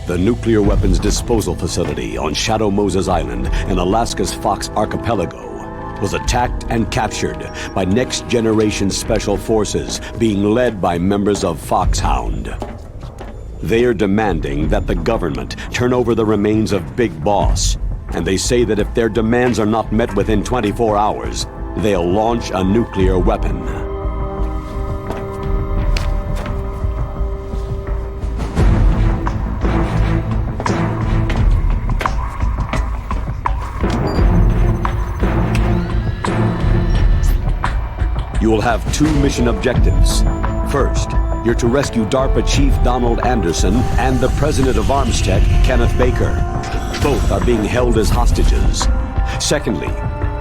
The nuclear weapons disposal facility on Shadow Moses Island in Alaska's Fox Archipelago was attacked and captured by next-generation special forces being led by members of Foxhound. They are demanding that the government turn over the remains of Big Boss, and they say that if their demands are not met within 24 hours, they'll launch a nuclear weapon. You will have two mission objectives. First, you're to rescue DARPA Chief Donald Anderson and the President of Armstech, Kenneth Baker. Both are being held as hostages. Secondly,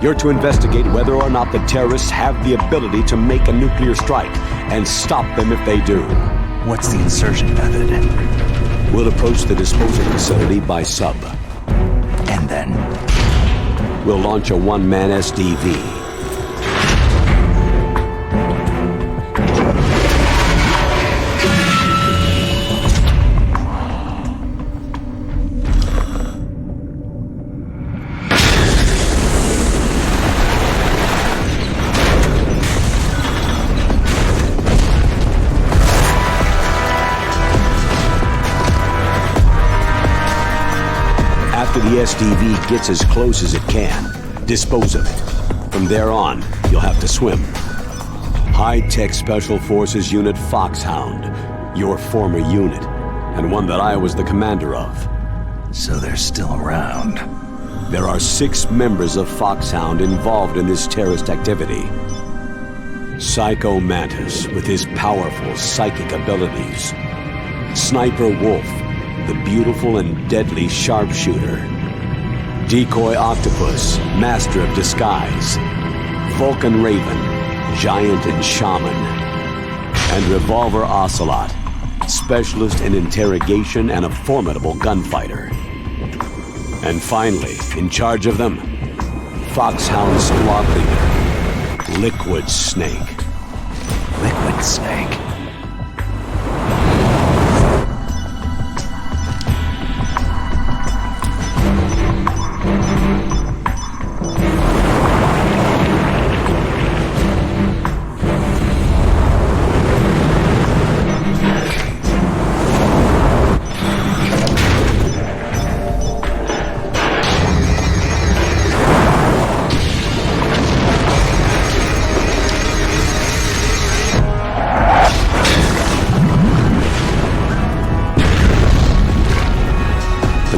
you're to investigate whether or not the terrorists have the ability to make a nuclear strike and stop them if they do. What's the insertion method? We'll approach the disposal facility by sub. And then? We'll launch a one-man SDV. After the SDV gets as close as it can, dispose of it. From there on, you'll have to swim. High-tech Special Forces Unit Foxhound, your former unit, and one that I was the commander of. So they're still around. There are 6 members of Foxhound involved in this terrorist activity. Psycho Mantis, with his powerful psychic abilities. Sniper Wolf, the beautiful and deadly sharpshooter. Decoy Octopus, master of disguise. Vulcan Raven, giant and shaman. And Revolver Ocelot, specialist in interrogation and a formidable gunfighter. And finally, in charge of them, Foxhound squad leader, Liquid Snake. Liquid Snake.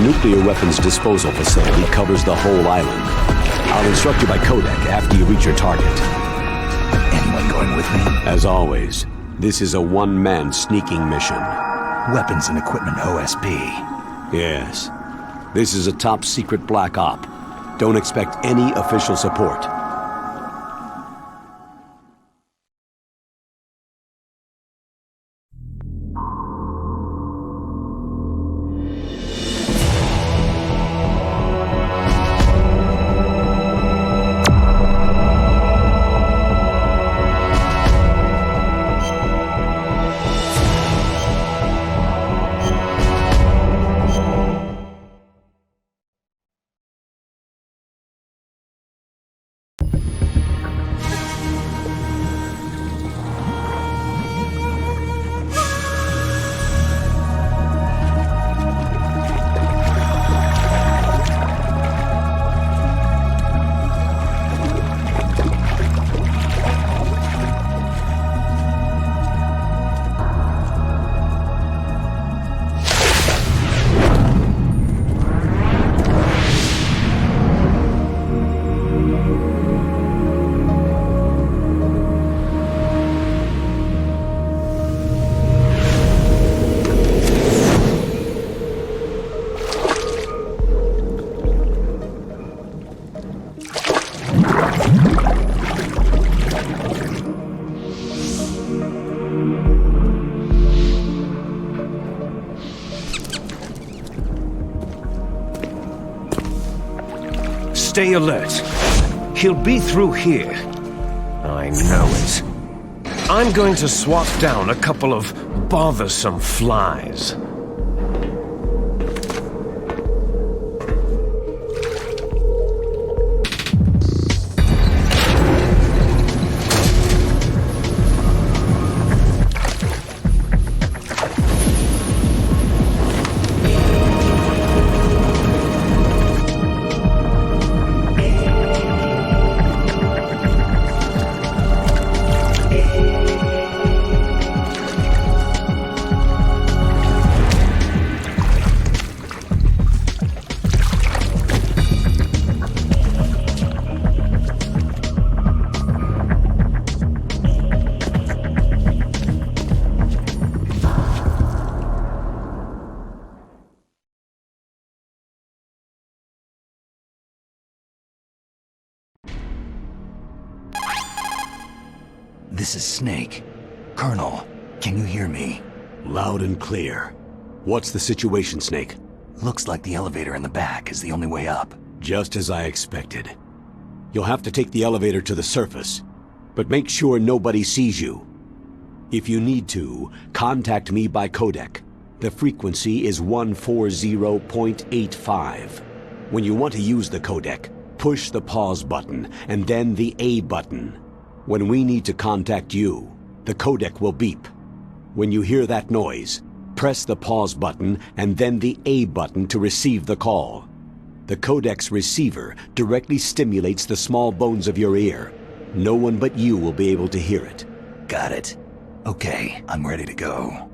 Nuclear weapons disposal facility covers the whole island. I'll instruct you by codec after you reach your target. Anyone going with me? As always, this is a one-man sneaking mission. Weapons and equipment OSP. Yes. This is a top-secret black op. Don't expect any official support. Stay alert. He'll be through here. I know it. I'm going to swat down a couple of bothersome flies. This is Snake. Colonel, can you hear me? Loud and clear. What's the situation, Snake? Looks like the elevator in the back is the only way up. Just as I expected. You'll have to take the elevator to the surface, but make sure nobody sees you. If you need to, contact me by codec. The frequency is 140.85. When you want to use the codec, push the pause button and then the A button. When we need to contact you, the codec will beep. When you hear that noise, press the pause button and then the A button to receive the call. The codec's receiver directly stimulates the small bones of your ear. No one but you will be able to hear it. Got it. Okay, I'm ready to go.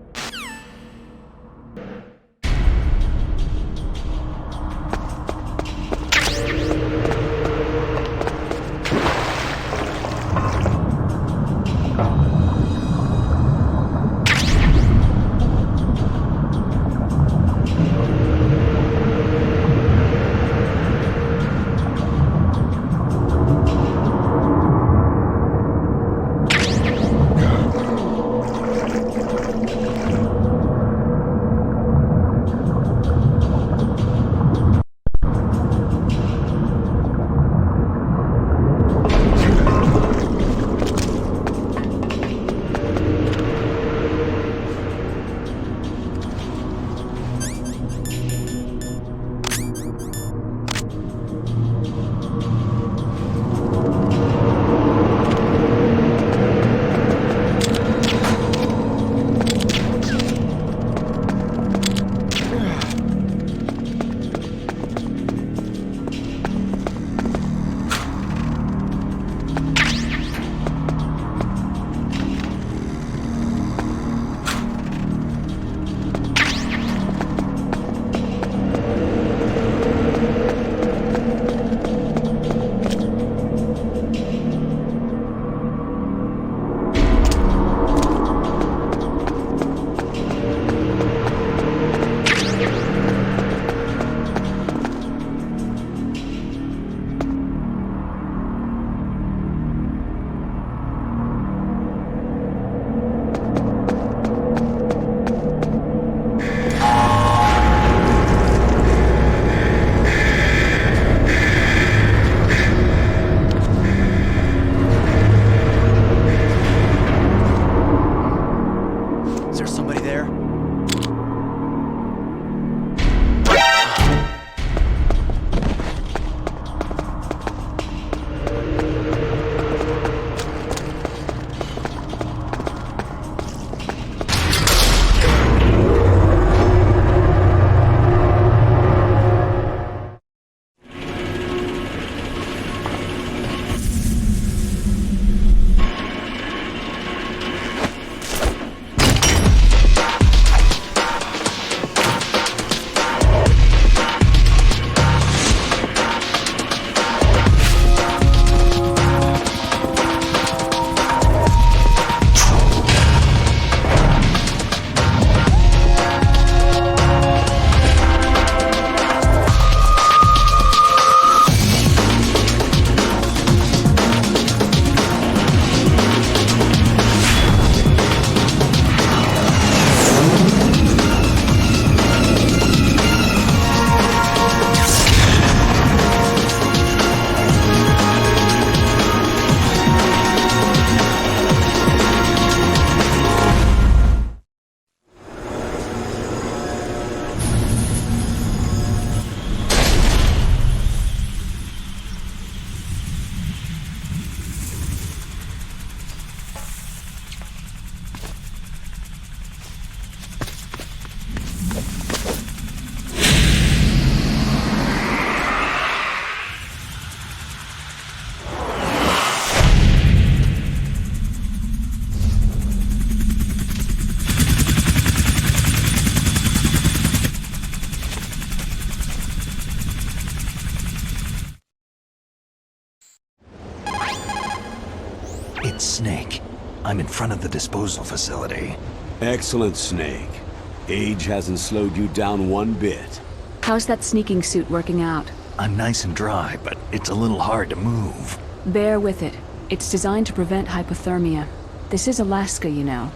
It's Snake. I'm in front of the disposal facility. Excellent, Snake. Age hasn't slowed you down one bit. How's that sneaking suit working out? I'm nice and dry, but it's a little hard to move. Bear with it. It's designed to prevent hypothermia. This is Alaska, you know.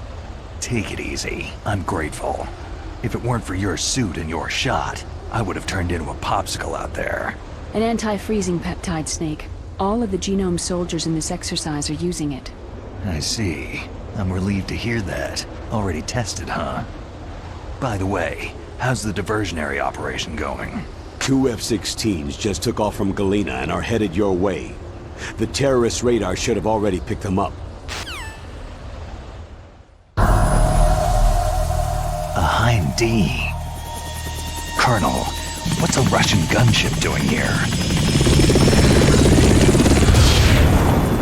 Take it easy. I'm grateful. If it weren't for your suit and your shot, I would have turned into a popsicle out there. An anti-freezing peptide, Snake. All of the genome soldiers in this exercise are using it. I see. I'm relieved to hear that. Already tested, huh? By the way, how's the diversionary operation going? 2 F-16s just took off from Galena and are headed your way. The terrorist radar should have already picked them up. A Hind D. Colonel, what's a Russian gunship doing here?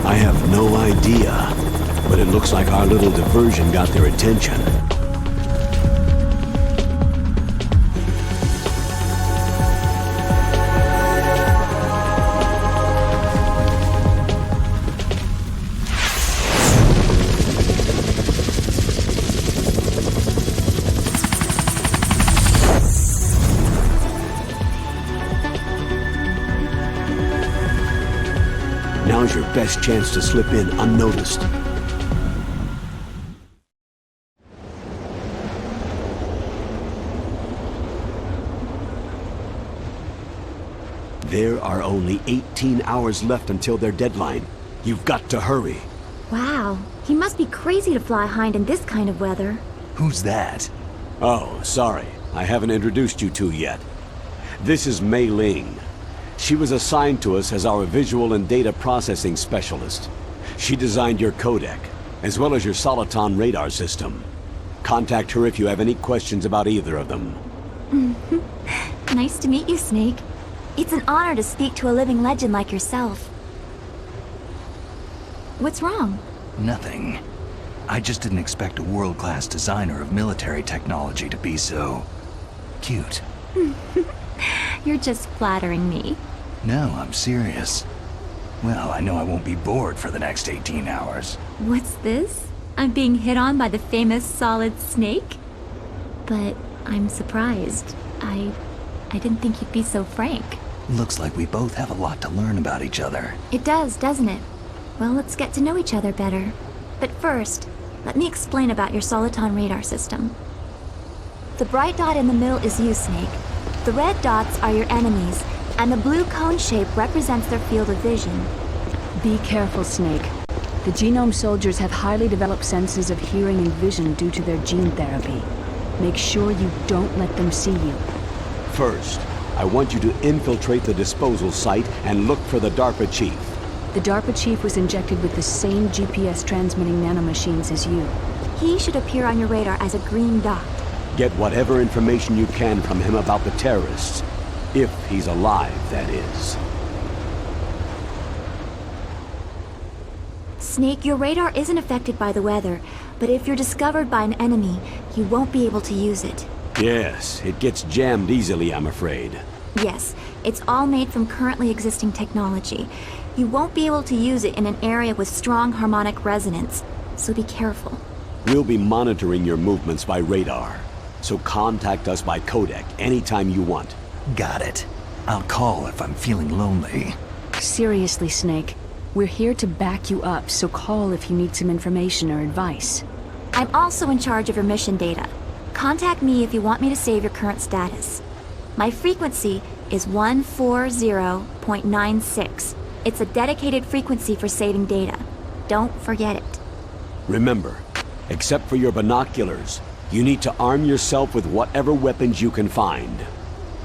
I have no idea, but it looks like our little diversion got their attention. Now's your best chance to slip in unnoticed. There are only 18 hours left until their deadline. You've got to hurry. Wow, he must be crazy to fly Hind in this kind of weather. Who's that? Oh, sorry. I haven't introduced you two yet. This is Mei Ling. She was assigned to us as our visual and data processing specialist. She designed your codec, as well as your Soliton radar system. Contact her if you have any questions about either of them. Nice to meet you, Snake. It's an honor to speak to a living legend like yourself. What's wrong? Nothing. I just didn't expect a world-class designer of military technology to be so... cute. You're just flattering me. No, I'm serious. Well, I know I won't be bored for the next 18 hours. What's this? I'm being hit on by the famous Solid Snake? But I'm surprised. I didn't think you'd be so frank. Looks like we both have a lot to learn about each other. It does, doesn't it? Well, let's get to know each other better. But first, let me explain about your Soliton radar system. The bright dot in the middle is you, Snake. The red dots are your enemies, and the blue cone shape represents their field of vision. Be careful, Snake. The genome soldiers have highly developed senses of hearing and vision due to their gene therapy. Make sure you don't let them see you. First, I want you to infiltrate the disposal site and look for the DARPA chief. The DARPA chief was injected with the same GPS transmitting nanomachines as you. He should appear on your radar as a green dot. Get whatever information you can from him about the terrorists. If he's alive, that is. Snake, your radar isn't affected by the weather, but if you're discovered by an enemy, you won't be able to use it. Yes, it gets jammed easily, I'm afraid. Yes, it's all made from currently existing technology. You won't be able to use it in an area with strong harmonic resonance, so be careful. We'll be monitoring your movements by radar, so contact us by codec anytime you want. Got it. I'll call if I'm feeling lonely. Seriously, Snake. We're here to back you up, so call if you need some information or advice. I'm also in charge of your mission data. Contact me if you want me to save your current status. My frequency is 140.96. It's a dedicated frequency for saving data. Don't forget it. Remember, except for your binoculars, you need to arm yourself with whatever weapons you can find.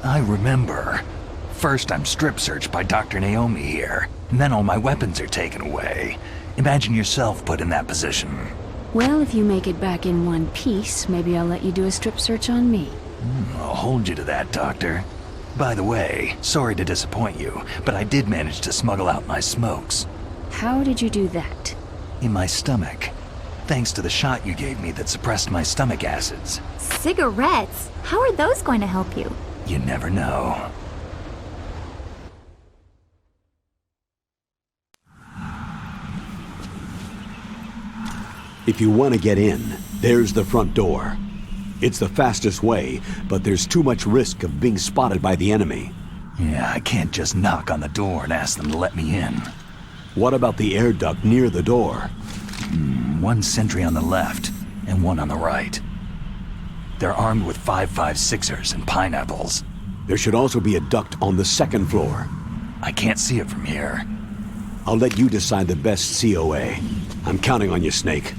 I remember. First I'm strip searched by Dr. Naomi here, and then all my weapons are taken away. Imagine yourself put in that position. Well, if you make it back in one piece, maybe I'll let you do a strip search on me. I'll hold you to that, Doctor. By the way, sorry to disappoint you, but I did manage to smuggle out my smokes. How did you do that? In my stomach. Thanks to the shot you gave me that suppressed my stomach acids. Cigarettes? How are those going to help you? You never know. If you want to get in, there's the front door. It's the fastest way, but there's too much risk of being spotted by the enemy. Yeah, I can't just knock on the door and ask them to let me in. What about the air duct near the door? one sentry on the left and one on the right. They're armed with 5.56ers and pineapples. There should also be a duct on the second floor. I can't see it from here. I'll let you decide the best COA. I'm counting on you, Snake.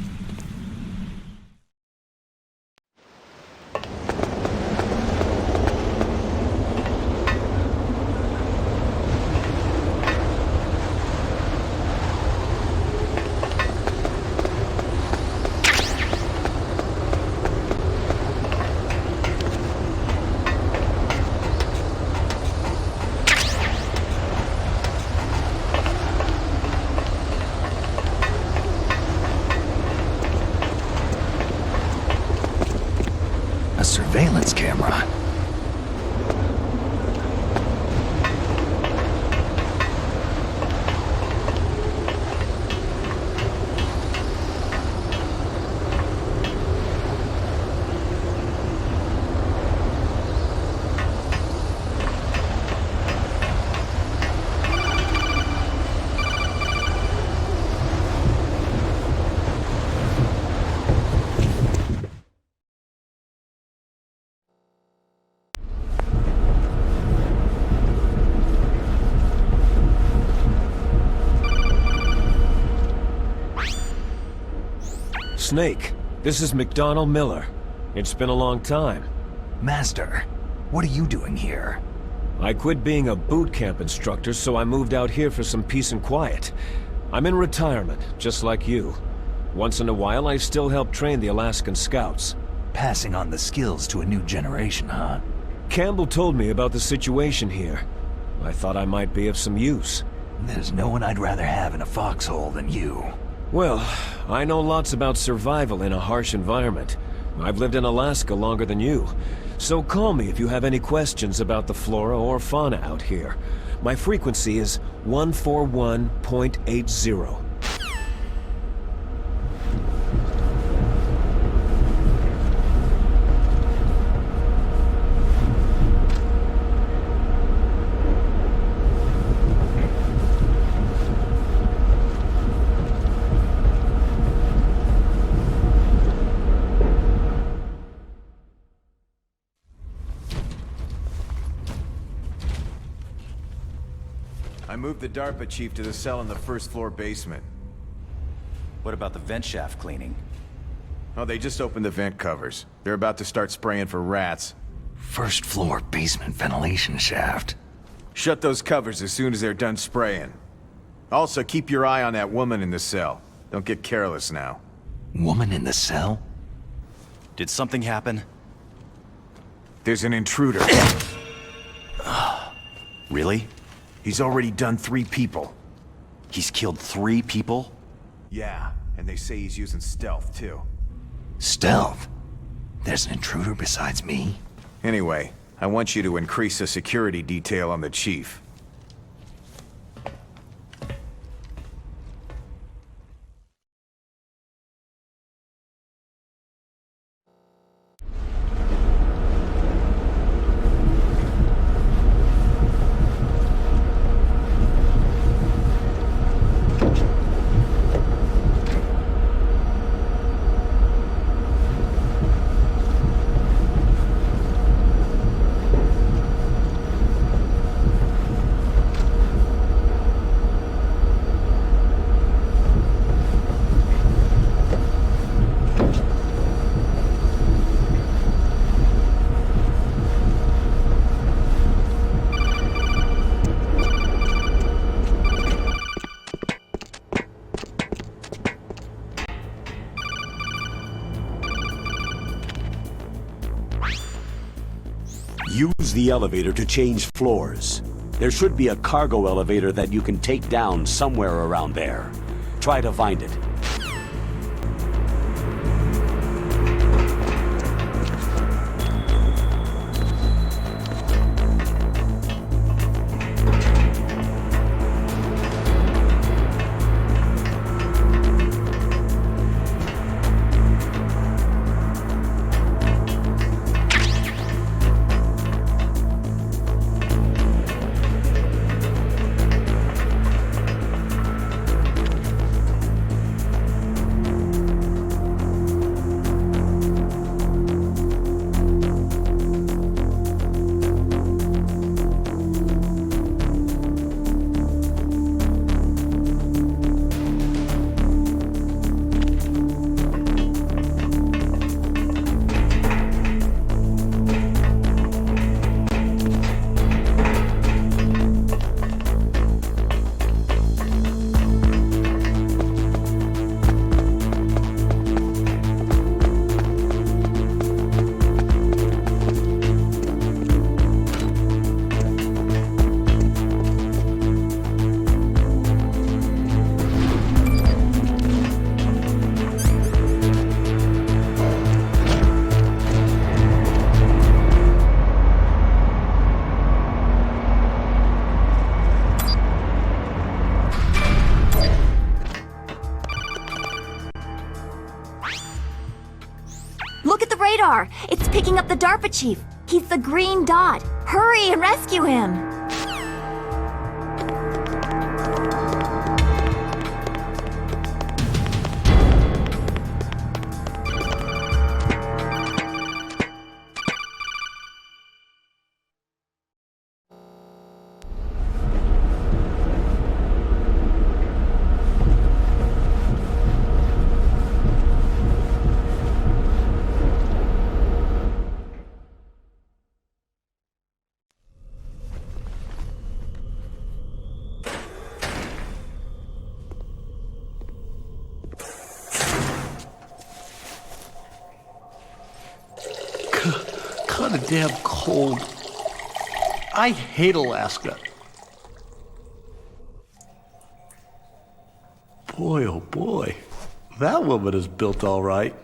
A surveillance camera. Snake, this is McDonald Miller. It's been a long time. Master, what are you doing here? I quit being a boot camp instructor, so I moved out here for some peace and quiet. I'm in retirement, just like you. Once in a while, I still help train the Alaskan Scouts. Passing on the skills to a new generation, huh? Campbell told me about the situation here. I thought I might be of some use. There's no one I'd rather have in a foxhole than you. Well, I know lots about survival in a harsh environment. I've lived in Alaska longer than you. So call me if you have any questions about the flora or fauna out here. My frequency is 141.80. I moved the DARPA chief to the cell in the first floor basement. What about the vent shaft cleaning? Oh, they just opened the vent covers. They're about to start spraying for rats. First floor basement ventilation shaft. Shut those covers as soon as they're done spraying. Also, keep your eye on that woman in the cell. Don't get careless now. Woman in the cell? Did something happen? There's an intruder. Really? He's already done 3 people. He's killed 3 people? Yeah, and they say he's using stealth, too. Stealth? There's an intruder besides me? Anyway, I want you to increase the security detail on the chief. Use the elevator to change floors. There should be a cargo elevator that you can take down somewhere around there. Try to find it. Look at the radar! It's picking up the DARPA chief! He's the green dot! Hurry and rescue him! Kinda damn cold. I hate Alaska. Boy, oh boy. That woman is built all right.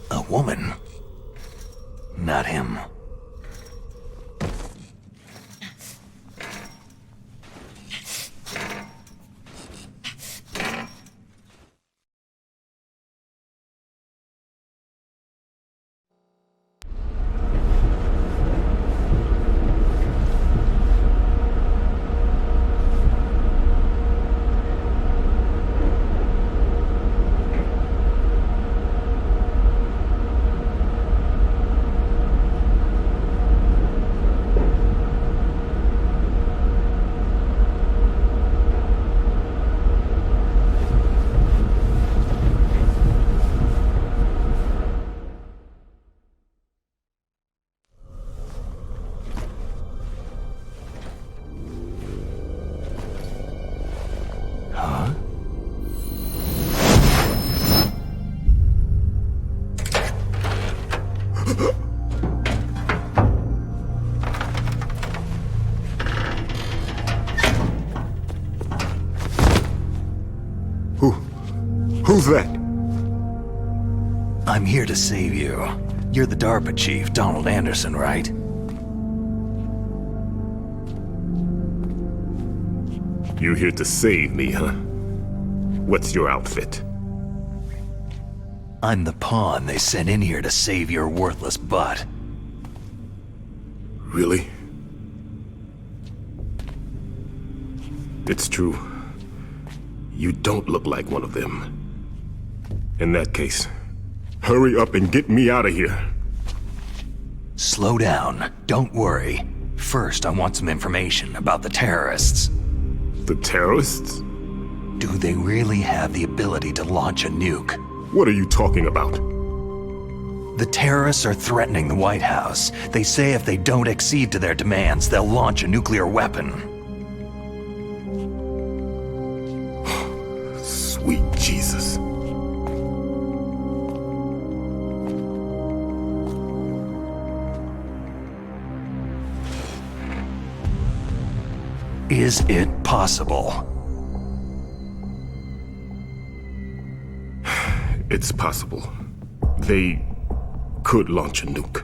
A woman. Not him. Who's that? I'm here to save you. You're the DARPA chief, Donald Anderson, right? You here to save me, huh? What's your outfit? I'm the pawn they sent in here to save your worthless butt. Really? It's true. You don't look like one of them. In that case, hurry up and get me out of here. Slow down. Don't worry. First, I want some information about the terrorists. The terrorists? Do they really have the ability to launch a nuke? What are you talking about? The terrorists are threatening the White House. They say if they don't accede to their demands, they'll launch a nuclear weapon. Sweet Jesus. Is it possible? It's possible. They could launch a nuke.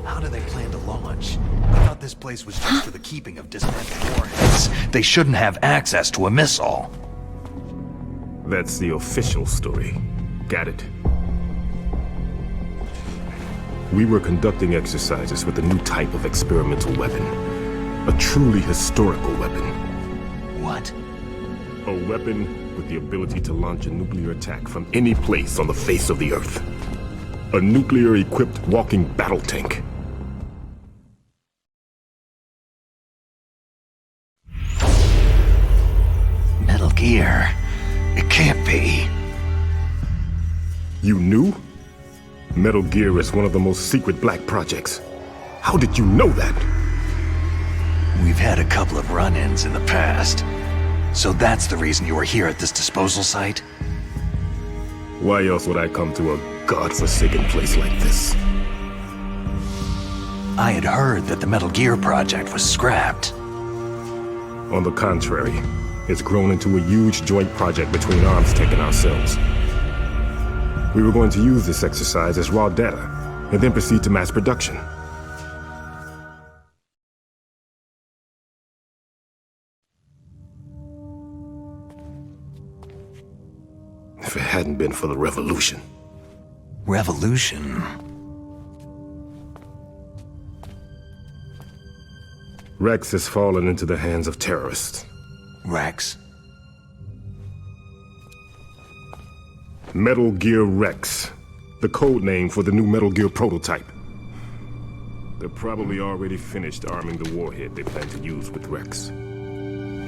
How do they plan to launch? I thought this place was just for the keeping of dismantled warheads. They shouldn't have access to a missile. That's the official story. Got it. We were conducting exercises with a new type of experimental weapon. A truly historical weapon. What? A weapon with the ability to launch a nuclear attack from any place on the face of the Earth. A nuclear-equipped walking battle tank. Metal Gear. It can't be. You knew? Metal Gear is one of the most secret black projects. How did you know that? We've had a couple of run-ins in the past. So that's the reason you were here at this disposal site? Why else would I come to a godforsaken place like this? I had heard that the Metal Gear project was scrapped. On the contrary, it's grown into a huge joint project between ArmsTech and ourselves. We were going to use this exercise as raw data, and then proceed to mass production. If it hadn't been for the revolution. Revolution? Rex has fallen into the hands of terrorists. Rex? Metal Gear Rex, the code name for the new Metal Gear prototype. They're probably already finished arming the warhead they plan to use with Rex.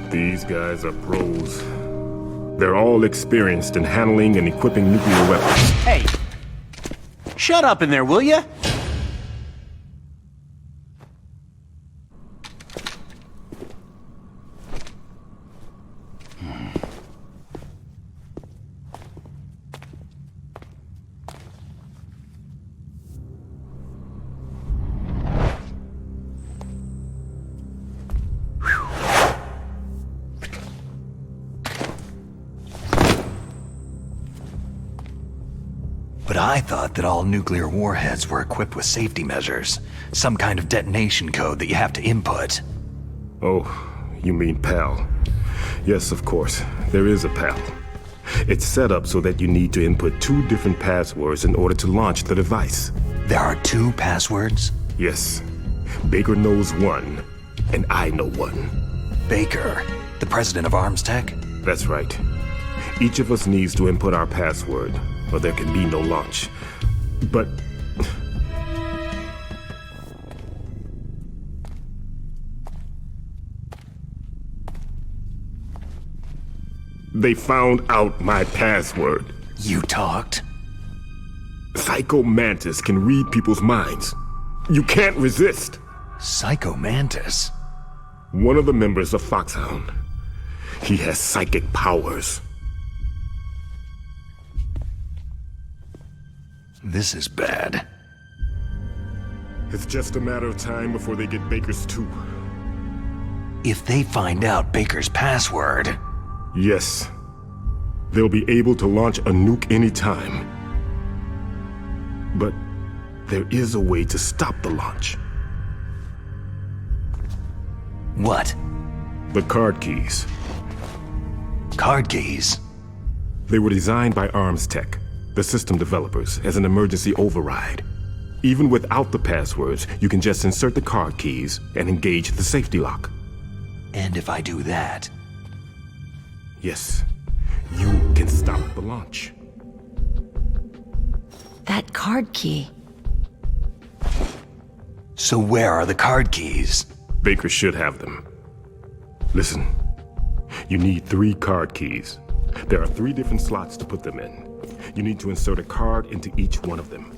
These guys are pros. They're all experienced in handling and equipping nuclear weapons. Hey! Shut up in there, will ya? But I thought that all nuclear warheads were equipped with safety measures. Some kind of detonation code that you have to input. Oh, you mean PAL. Yes, of course, there is a PAL. It's set up so that you need to input 2 different passwords in order to launch the device. There are 2 passwords? Yes. Baker knows one, and I know one. Baker, the president of ArmsTech? That's right. Each of us needs to input our password, or there can be no launch. But... they found out my password. You talked? Psycho Mantis can read people's minds. You can't resist. Psycho Mantis? One of the members of Foxhound. He has psychic powers. This is bad. It's just a matter of time before they get Baker's too. If they find out Baker's password... Yes. They'll be able to launch a nuke anytime. But there is a way to stop the launch. What? The card keys. Card keys? They were designed by ArmsTech, the system developers, as an emergency override. Even without the passwords, you can just insert the card keys and engage the safety lock. And if I do that... Yes, you can stop the launch. That card key. So where are the card keys? Baker should have them. Listen, you need 3 card keys. There are 3 different slots to put them in. You need to insert a card into each one of them.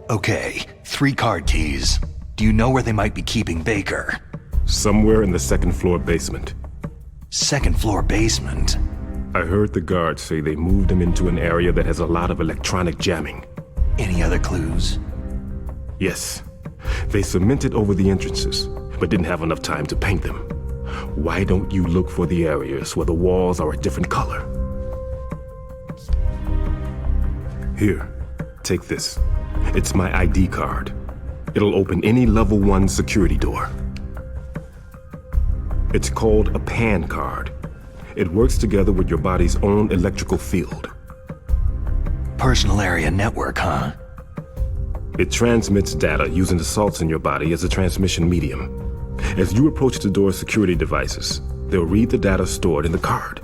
Okay, 3 card keys. Do you know where they might be keeping Baker? Somewhere in the 2nd floor basement. 2nd floor basement? I heard the guards say they moved him into an area that has a lot of electronic jamming. Any other clues? Yes. They cemented over the entrances, but didn't have enough time to paint them. Why don't you look for the areas where the walls are a different color? Here, take this. It's my ID card. It'll open any level 1 security door. It's called a PAN card. It works together with your body's own electrical field. Personal area network, huh? It transmits data using the salts in your body as a transmission medium. As you approach the door's security devices, they'll read the data stored in the card.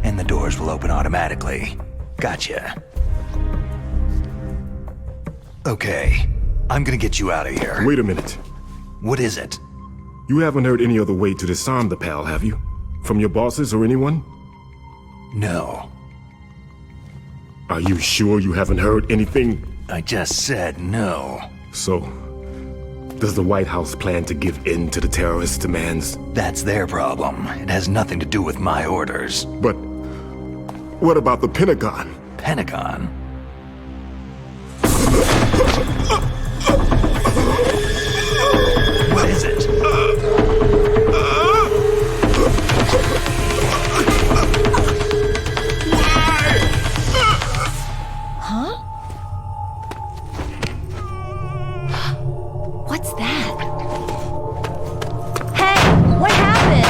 And the doors will open automatically. Gotcha. Okay, I'm gonna get you out of here. Wait a minute. What is it? You haven't heard any other way to disarm the PAL, have you? From your bosses or anyone? No. Are you sure you haven't heard anything? I just said no. So, does the White House plan to give in to the terrorists' demands? That's their problem. It has nothing to do with my orders. But what about the Pentagon? Pentagon? What is it? Huh? What's that? Hey, what happened?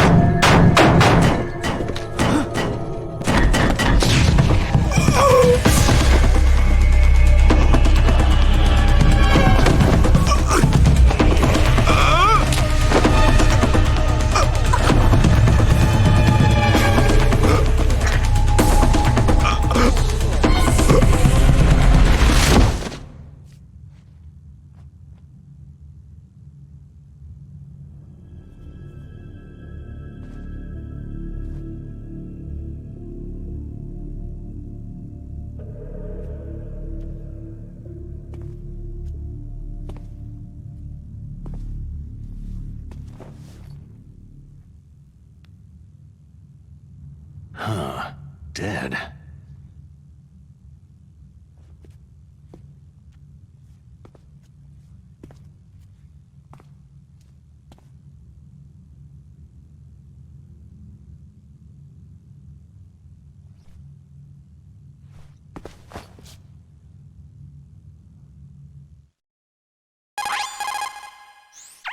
Dead.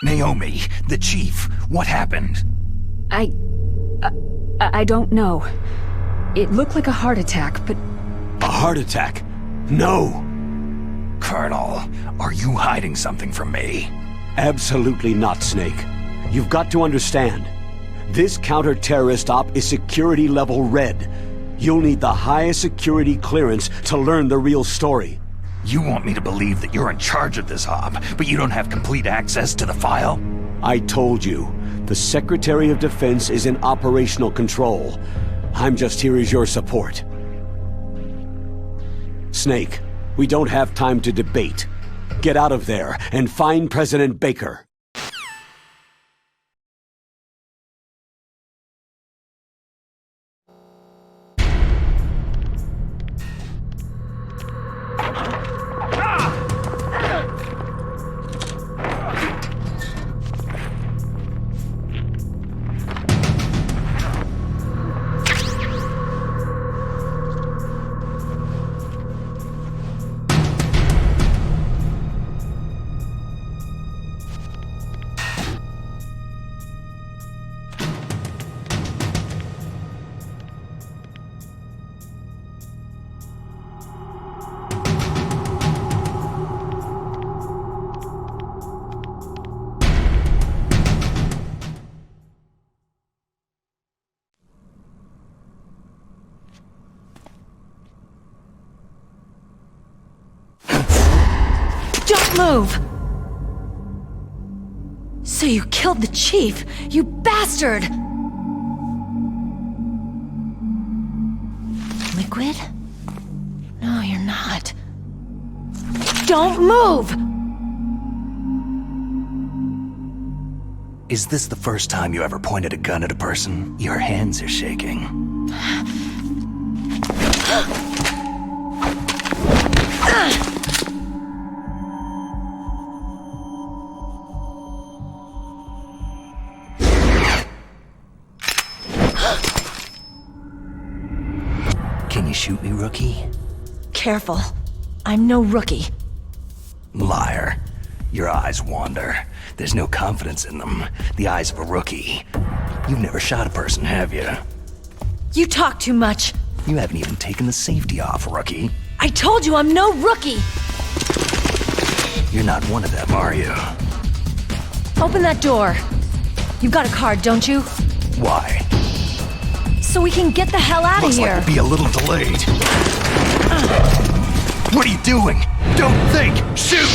Naomi, the chief, what happened? I don't know. It looked like a heart attack, but... A heart attack? No! Colonel, are you hiding something from me? Absolutely not, Snake. You've got to understand. This counter-terrorist op is security level red. You'll need the highest security clearance to learn the real story. You want me to believe that you're in charge of this op, but you don't have complete access to the file? I told you, the Secretary of Defense is in operational control. I'm just here as your support. Snake, we don't have time to debate. Get out of there and find President Baker. Don't move! So you killed the chief, you bastard! Liquid? No, you're not. Don't move! Is this the first time you ever pointed a gun at a person? Your hands are shaking. Can you shoot me, rookie? Careful. I'm no rookie. Liar. Your eyes wander. There's no confidence in them. The eyes of a rookie. You've never shot a person, have you? You talk too much. You haven't even taken the safety off, rookie. I told you I'm no rookie! You're not one of them, are you? Open that door. You've got a card, don't you? Why? So we can get the hell out of Looks here. like we'll be a little delayed. What are you doing? Don't think! Shoot!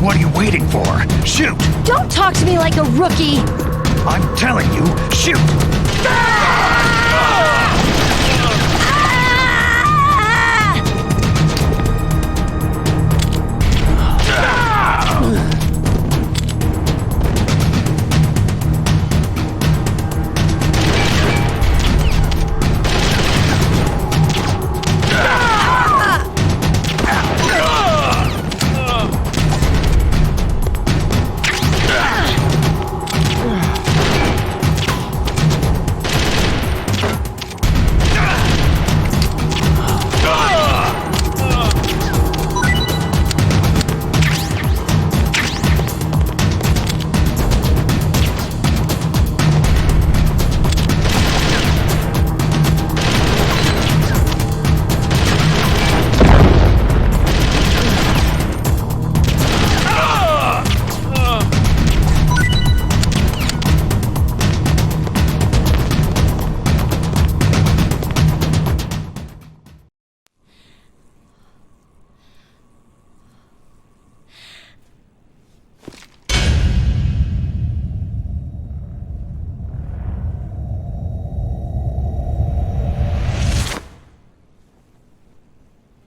What are you waiting for? Shoot! Don't talk to me like a rookie! I'm telling you, shoot!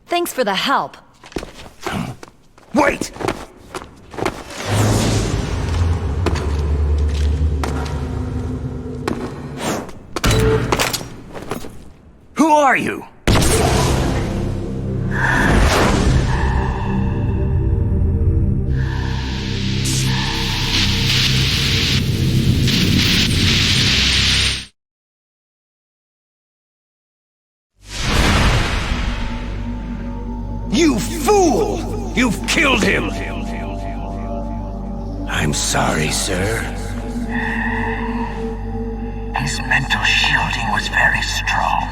Thanks for the help. Wait! Who are you? You fool! You've killed him! I'm sorry, sir. His mental shielding was very strong.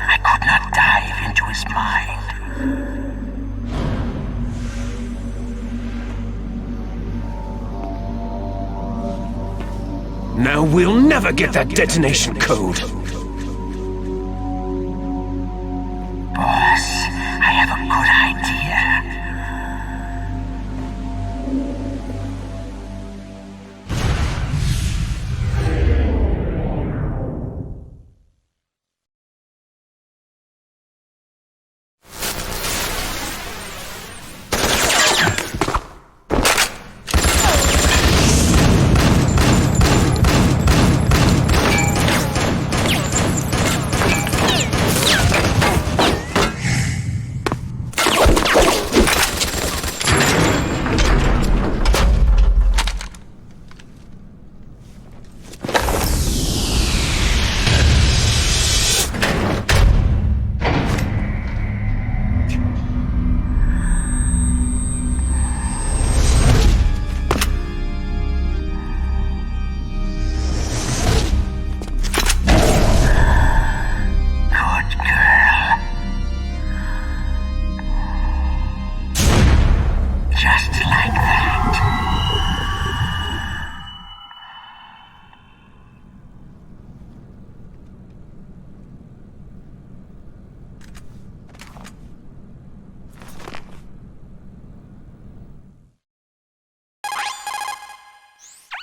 I could not dive into his mind. Now we'll never get that detonation code. Boss, I have a good idea.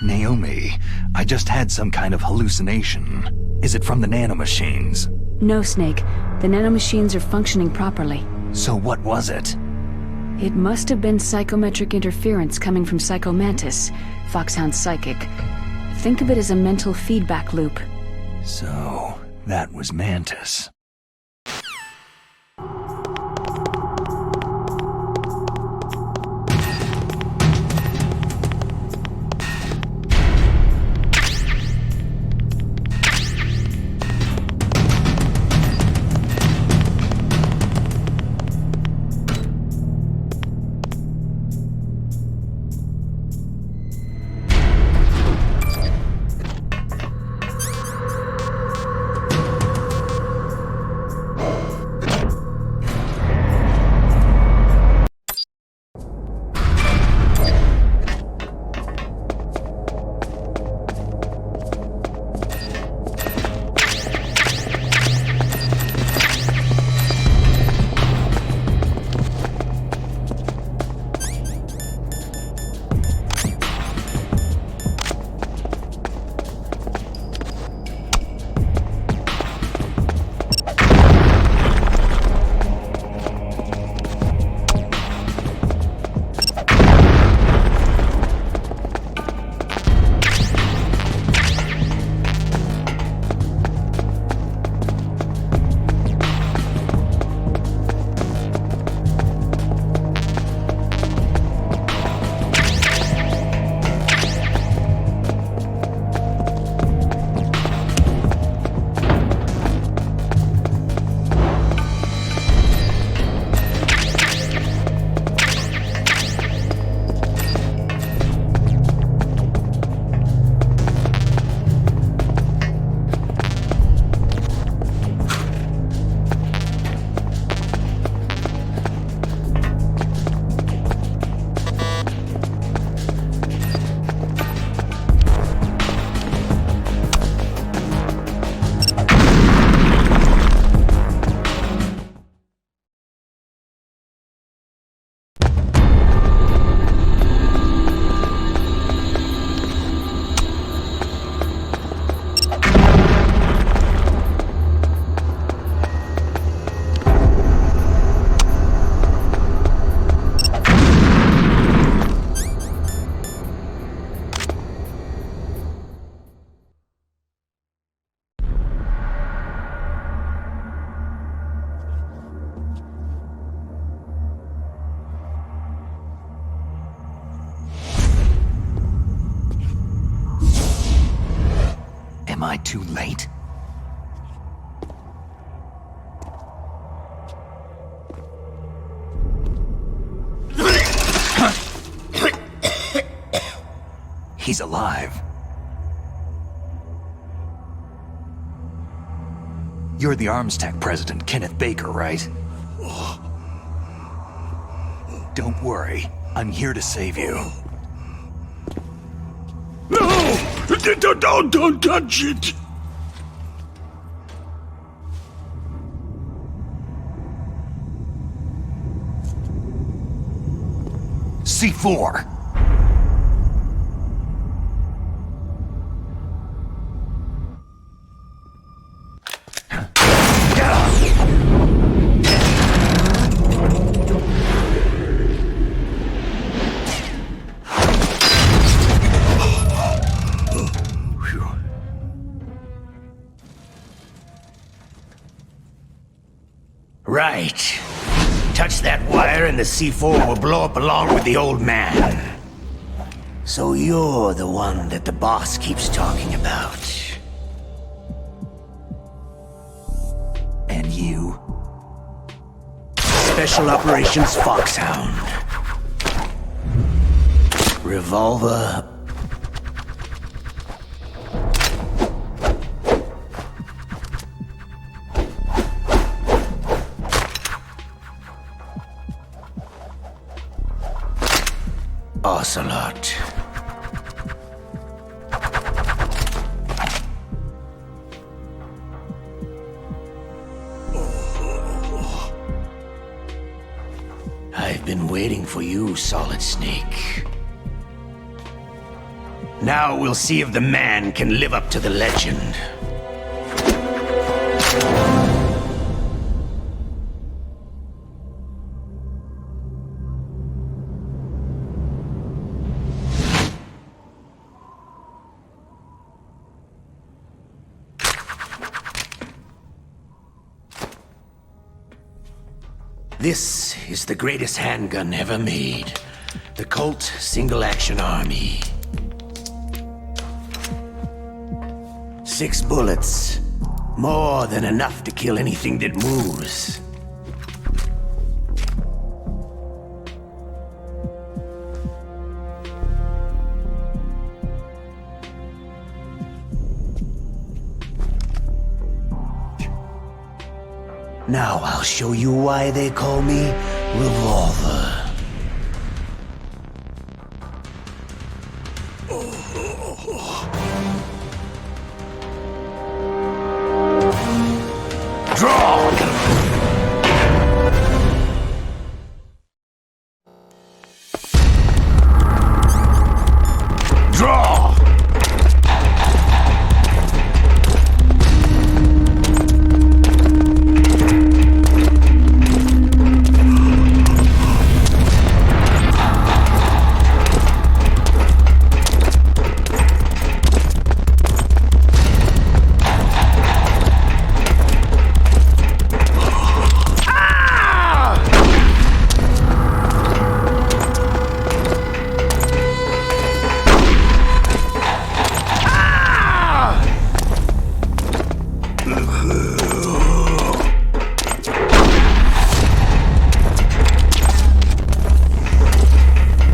Naomi, I just had some kind of hallucination. Is it from the nanomachines? No, Snake. The nanomachines are functioning properly. So what was it? It must have been psychometric interference coming from Psycho Mantis, Foxhound's psychic. Think of it as a mental feedback loop. So, that was Mantis. Am I too late? He's alive. You're the Arms Tech president, Kenneth Baker, right? Don't worry. I'm here to save you. No! Don't touch it! C4! Right. Touch that wire and the C4 will blow up along with the old man. So you're the one that the boss keeps talking about. And you? Special Operations Foxhound. Revolver. Ocelot. I've been waiting for you, Solid Snake. Now we'll see if the man can live up to the legend. This is the greatest handgun ever made. The Colt Single Action Army. 6 bullets. More than enough to kill anything that moves. Now I'll show you why they call me Revolver. Draw! Draw!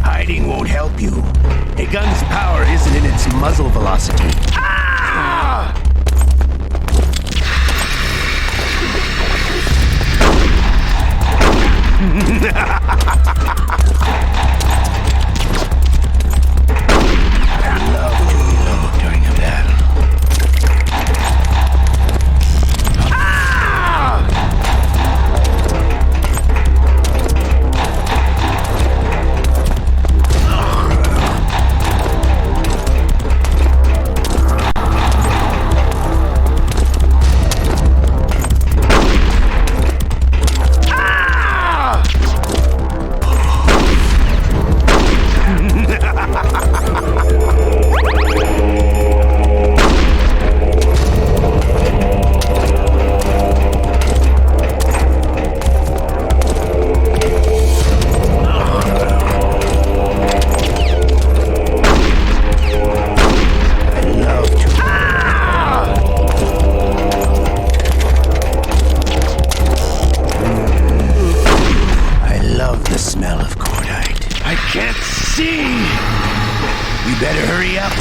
Hiding won't help you. A gun's power isn't in its muzzle velocity. Ah! I love to reload during a battle. can't see! You better hurry up.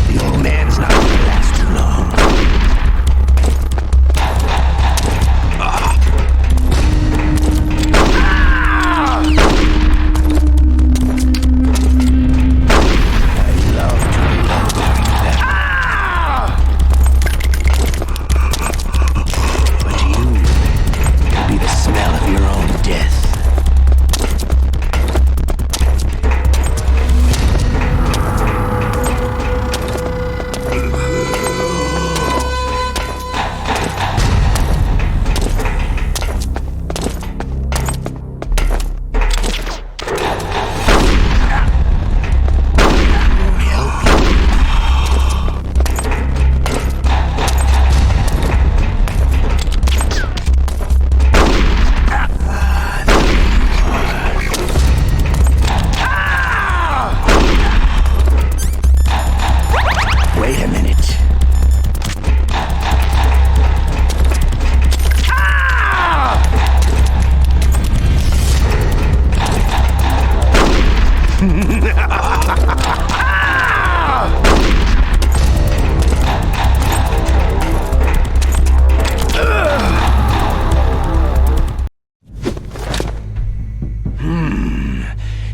The old man's not gonna last too long.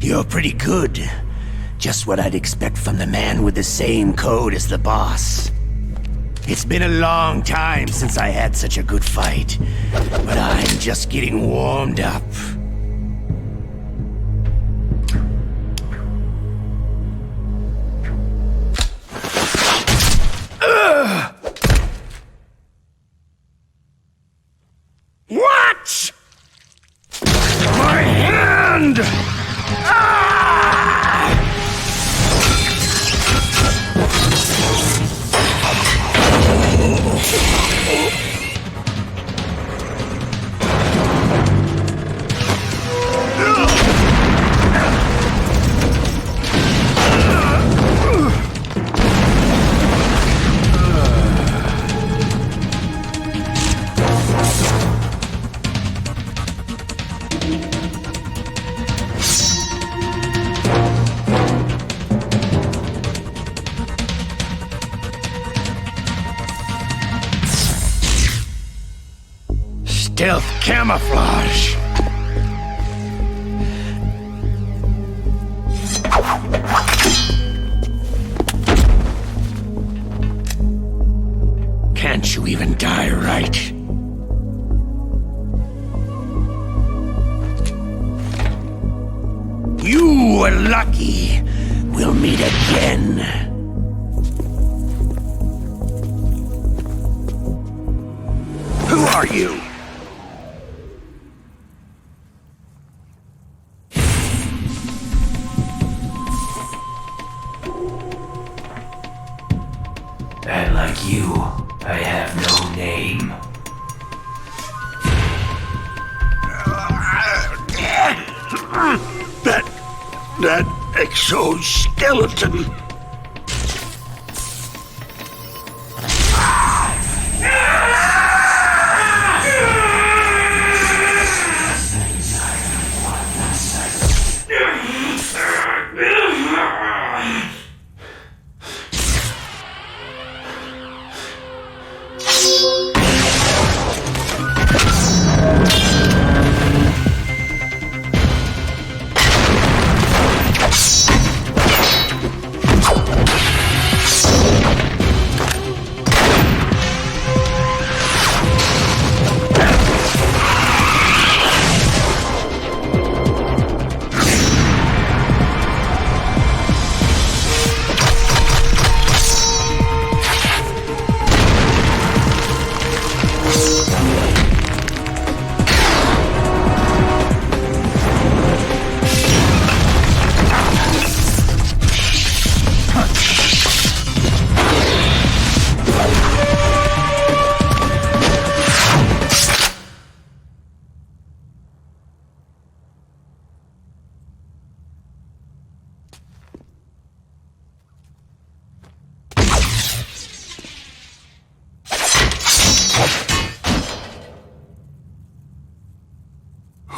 You're pretty good. Just what I'd expect from the man with the same code as the boss. It's been a long time since I had such a good fight, but I'm just getting warmed up. What? My hand! Stealth camouflage. Can't you even die right? You were lucky. We'll meet again. Who are you? And like you, I have no name. That exoskeleton.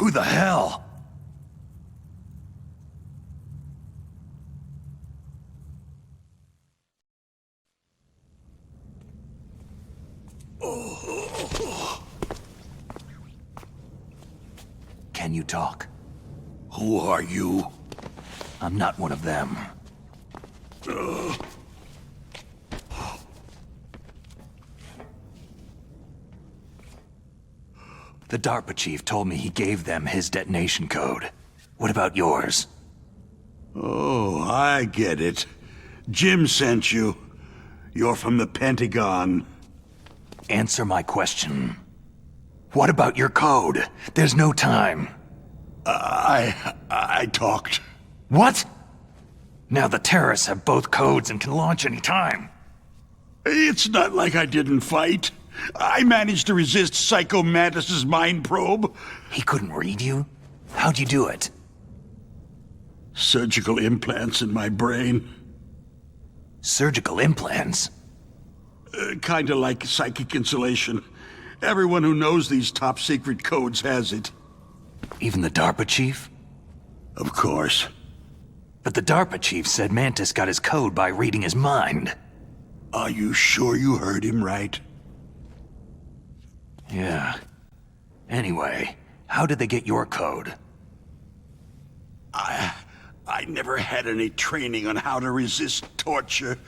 Who the hell? Can you talk? Who are you? I'm not one of them. The DARPA chief told me he gave them his detonation code. What about yours? Oh, I get it. Jim sent you. You're from the Pentagon. Answer my question. What about your code? There's no time. I talked. What? Now the terrorists have both codes and can launch any time. It's not like I didn't fight. I managed to resist Psycho Mantis's mind probe. He couldn't read you? How'd you do it? Surgical implants in my brain. Surgical implants? Kinda like psychic insulation. Everyone who knows these top-secret codes has it. Even the DARPA chief? Of course. But the DARPA chief said Mantis got his code by reading his mind. Are you sure you heard him right? Yeah. Anyway, how did they get your code? I never had any training on how to resist torture.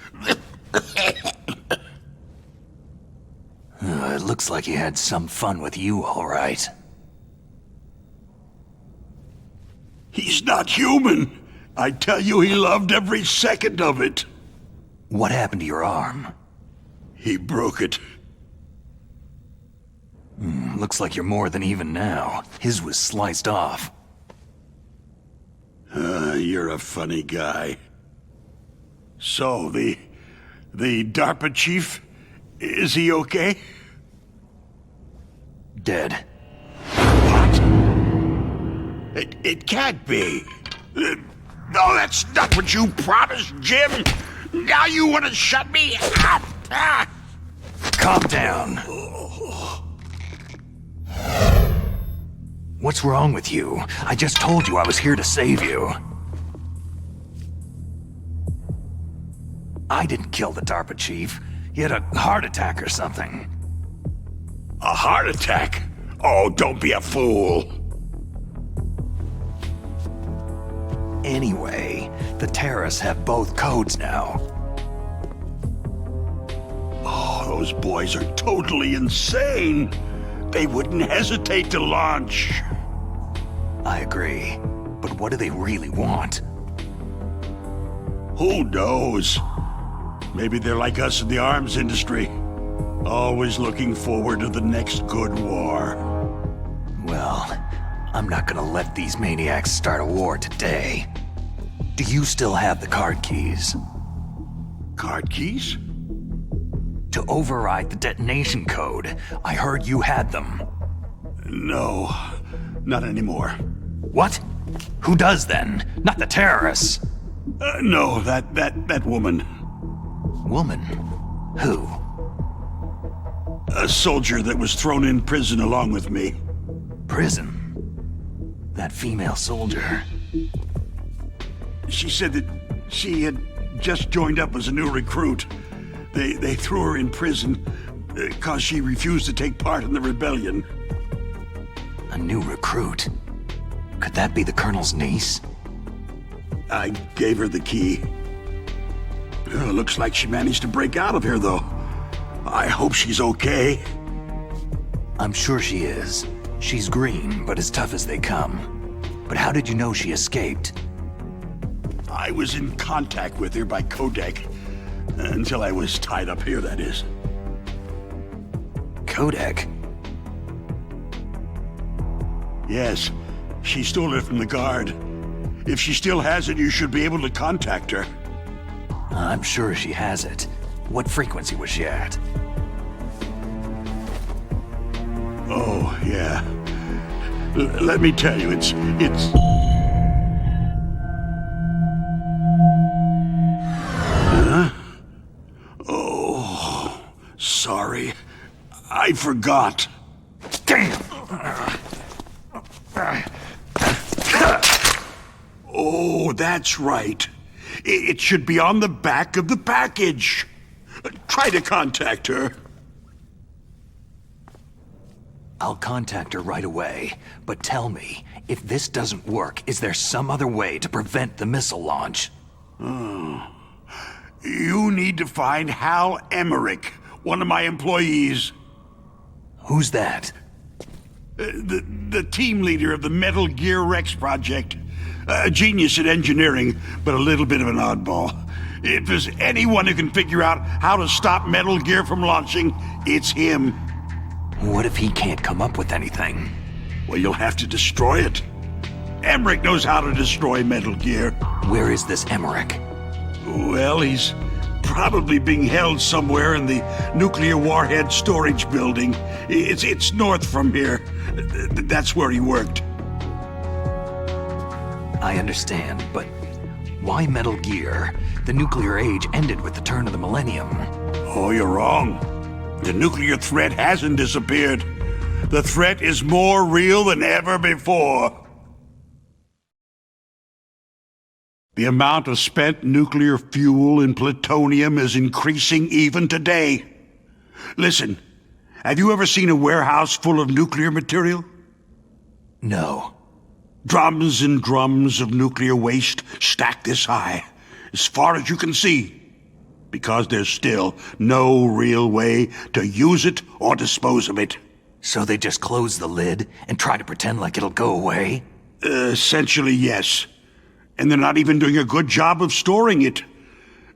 It looks like he had some fun with you, all right. He's not human. I tell you, he loved every second of it. What happened to your arm? He broke it. Looks like you're more than even now. His was sliced off. You're a funny guy. So, the DARPA chief, is he okay? Dead. What? It can't be. No, that's not what you promised, Jim. Now you want to shut me up? Calm down. What's wrong with you? I just told you I was here to save you. I didn't kill the DARPA chief. He had a heart attack or something. A heart attack? Oh, don't be a fool. Anyway, the terrorists have both codes now. Oh, those boys are totally insane. They wouldn't hesitate to launch. I agree. But what do they really want? Who knows? Maybe they're like us in the arms industry. Always looking forward to the next good war. Well, I'm not gonna let these maniacs start a war today. Do you still have the card keys? Card keys? To override the detonation code. I heard you had them. No, not anymore. What? Who does then? Not the terrorists. No, that woman. Woman? Who? A soldier that was thrown in prison along with me. Prison? That female soldier. She said that she had just joined up as a new recruit. They threw her in prison because she refused to take part in the rebellion. A new recruit? Could that be the Colonel's niece? I gave her the key. Looks like she managed to break out of here, though. I hope she's okay. I'm sure she is. She's green, but as tough as they come. But how did you know she escaped? I was in contact with her by codec. Until I was tied up here, that is. Codec? Yes. She stole it from the guard. If she still has it, you should be able to contact her. I'm sure she has it. What frequency was she at? Oh, yeah. Let me tell you, it's... Huh? Oh, sorry. I forgot. Damn! Oh, that's right. It should be on the back of the package. Try to contact her. I'll contact her right away, but tell me, If this doesn't work, is there some other way to prevent the missile launch? You need to find Hal Emmerich, one of my employees. Who's that? The team leader of the Metal Gear Rex project. A genius at engineering, but a little bit of an oddball. If there's anyone who can figure out how to stop Metal Gear from launching, it's him. What if he can't come up with anything? Well, you'll have to destroy it. Emmerich knows how to destroy Metal Gear. Where is this Emmerich? Well, he's probably being held somewhere in the nuclear warhead storage building. It's north from here. That's where he worked. I understand, but why Metal Gear? The nuclear age ended with the turn of the millennium. Oh, you're wrong. The nuclear threat hasn't disappeared. The threat is more real than ever before. The amount of spent nuclear fuel and plutonium is increasing even today. Listen, have you ever seen a warehouse full of nuclear material? No. Drums and drums of nuclear waste stacked this high, as far as you can see, because there's still no real way to use it or dispose of it. So they just close the lid and try to pretend like it'll go away? Essentially, yes. And they're not even doing a good job of storing it.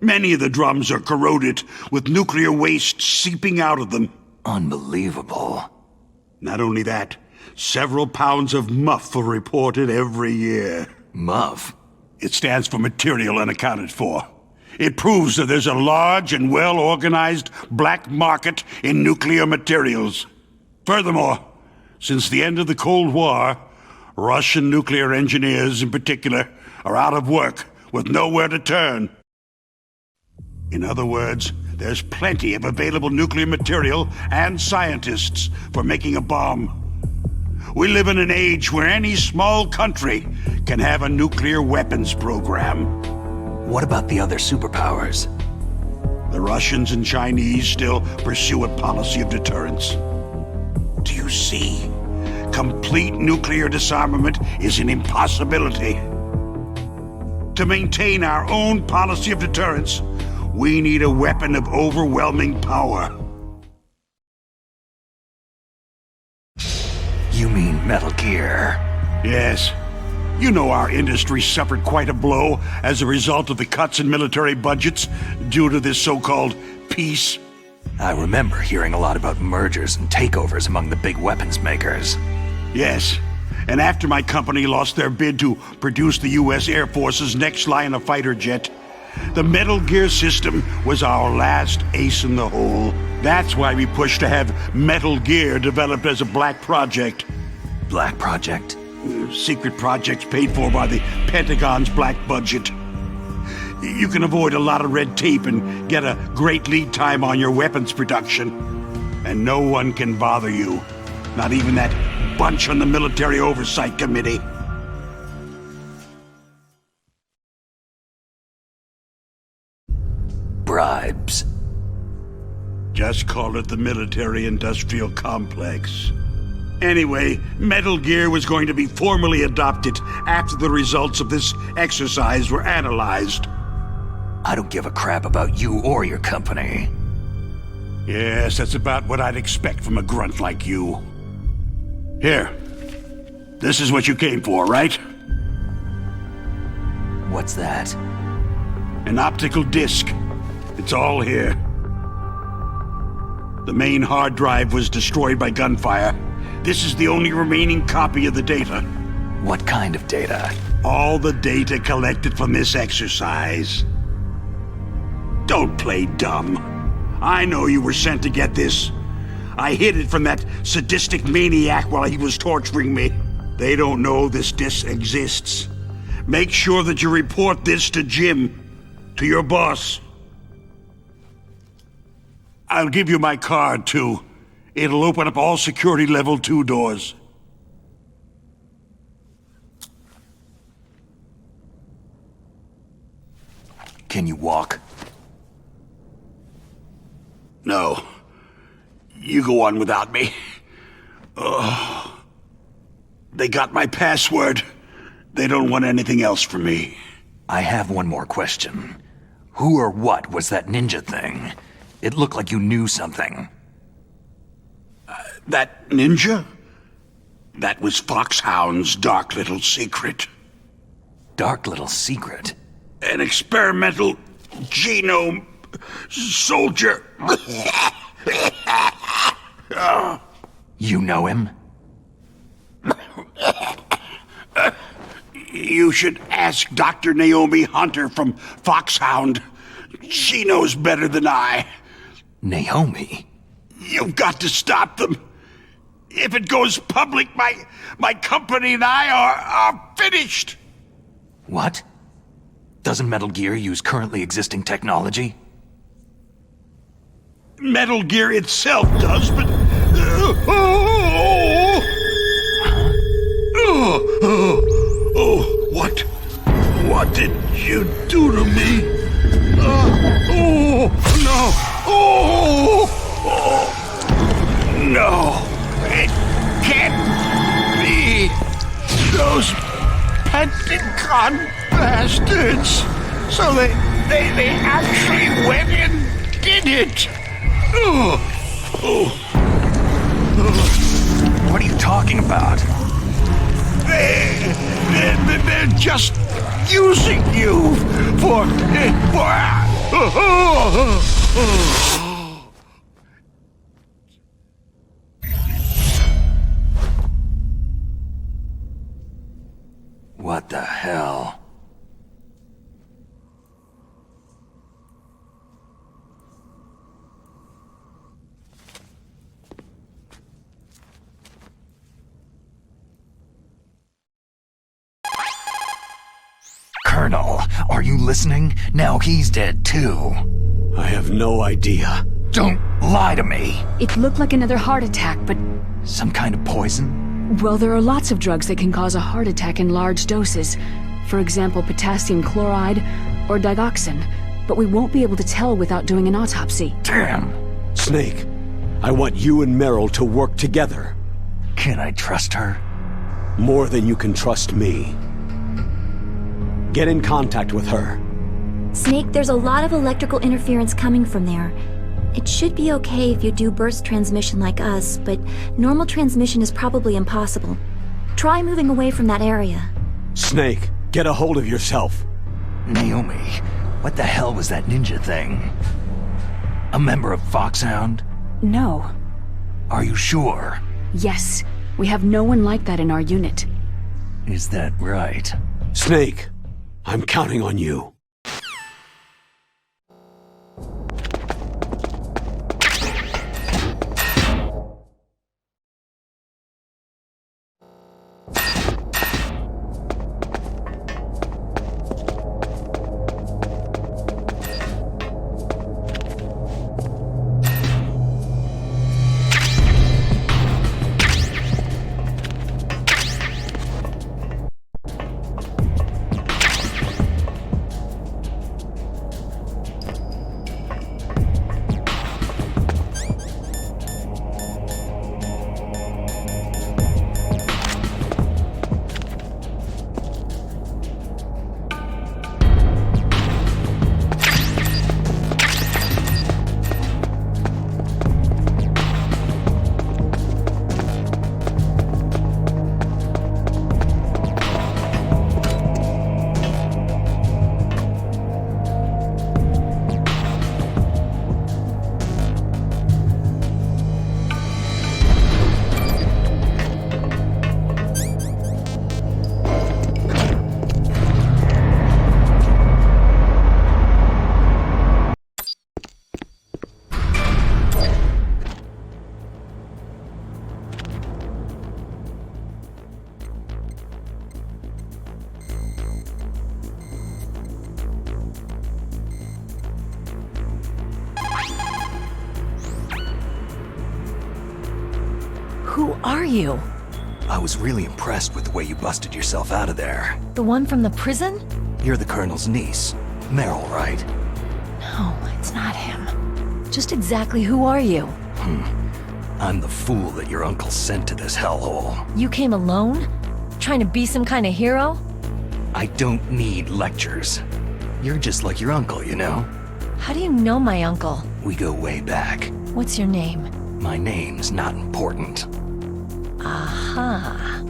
Many of the drums are corroded, with nuclear waste seeping out of them. Unbelievable. Not only that, several pounds of MUF are reported every year. MUF? It stands for Material Unaccounted For. It proves that there's a large and well-organized black market in nuclear materials. Furthermore, since the end of the Cold War, Russian nuclear engineers in particular are out of work with nowhere to turn. In other words, there's plenty of available nuclear material and scientists for making a bomb. We live in an age where any small country can have a nuclear weapons program. What about the other superpowers? The Russians and Chinese still pursue a policy of deterrence. Do you see? Complete nuclear disarmament is an impossibility. To maintain our own policy of deterrence, we need a weapon of overwhelming power. You mean Metal Gear? Yes. You know our industry suffered quite a blow as a result of the cuts in military budgets due to this so-called peace. I remember hearing a lot about mergers and takeovers among the big weapons makers. Yes. And after my company lost their bid to produce the U.S. Air Force's next line of fighter jet, the Metal Gear system was our last ace in the hole. That's why we pushed to have Metal Gear developed as a black project. Black project? Secret projects paid for by the Pentagon's black budget. You can avoid a lot of red tape and get a great lead time on your weapons production. And no one can bother you. Not even that bunch on the Military Oversight Committee. Bribes. Just call it the military-industrial complex. Anyway, Metal Gear was going to be formally adopted after the results of this exercise were analyzed. I don't give a crap about you or your company. Yes, that's about what I'd expect from a grunt like you. Here. This is what you came for, right? What's that? An optical disc. It's all here. The main hard drive was destroyed by gunfire. This is the only remaining copy of the data. What kind of data? All the data collected from this exercise. Don't play dumb. I know you were sent to get this. I hid it from that sadistic maniac while he was torturing me. They don't know this disc exists. Make sure that you report this to Jim, to your boss. I'll give you my card, too. It'll open up all security level 2 doors. Can you walk? They got my password. They don't want anything else from me. I have one more question. Who or what was that ninja thing? It looked like you knew something. That ninja? That was Foxhound's dark little secret. Dark little secret? An experimental genome soldier. You know him? You should ask Dr. Naomi Hunter from Foxhound. She knows better than I. Naomi? You've got to stop them. If it goes public, my company and I are finished. What? Doesn't Metal Gear use currently existing technology? Metal Gear itself does, but... What did you do to me? No, it can't be. Those Pentagon bastards. So they actually went and did it. What are you talking about? They're just using you for. What the hell? Colonel, are you listening? Now he's dead too. I have no idea. Don't lie to me. It looked like another heart attack, but... Some kind of poison? Well, there are lots of drugs that can cause a heart attack in large doses. For example, potassium chloride or digoxin. But we won't be able to tell without doing an autopsy. Damn. Snake, I want you and Meryl to work together. Can I trust her? More than you can trust me. Get in contact with her. Snake, there's a lot of electrical interference coming from there. It should be okay if you do burst transmission like us, but normal transmission is probably impossible. Try moving away from that area. Snake, get a hold of yourself. Naomi, what the hell was that ninja thing? A member of Foxhound? No. Are you sure? Yes. We have no one like that in our unit. Is that right? Snake, I'm counting on you. Who are you? I was really impressed with the way you busted yourself out of there. The one from the prison? You're the Colonel's niece. Meryl, right? No, it's not him. Just exactly who are you? I'm the fool that your uncle sent to this hellhole. You came alone? Trying to be some kind of hero? I don't need lectures. You're just like your uncle, you know? How do you know my uncle? We go way back. What's your name? My name's not important. Aha.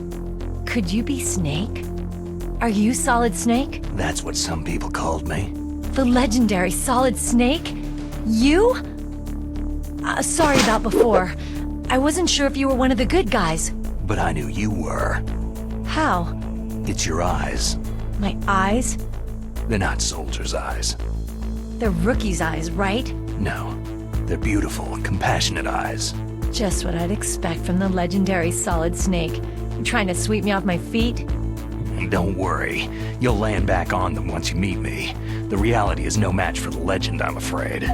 Could you be Snake? Are you Solid Snake? That's what some people called me. The legendary Solid Snake? You? Sorry about before. I wasn't sure if you were one of the good guys. But I knew you were. How? It's your eyes. My eyes? They're not soldiers' eyes. They're rookie's eyes, right? No. They're beautiful, compassionate eyes. Just what I'd expect from the legendary Solid Snake. You trying to sweep me off my feet? Don't worry. You'll land back on them once you meet me. The reality is no match for the legend, I'm afraid.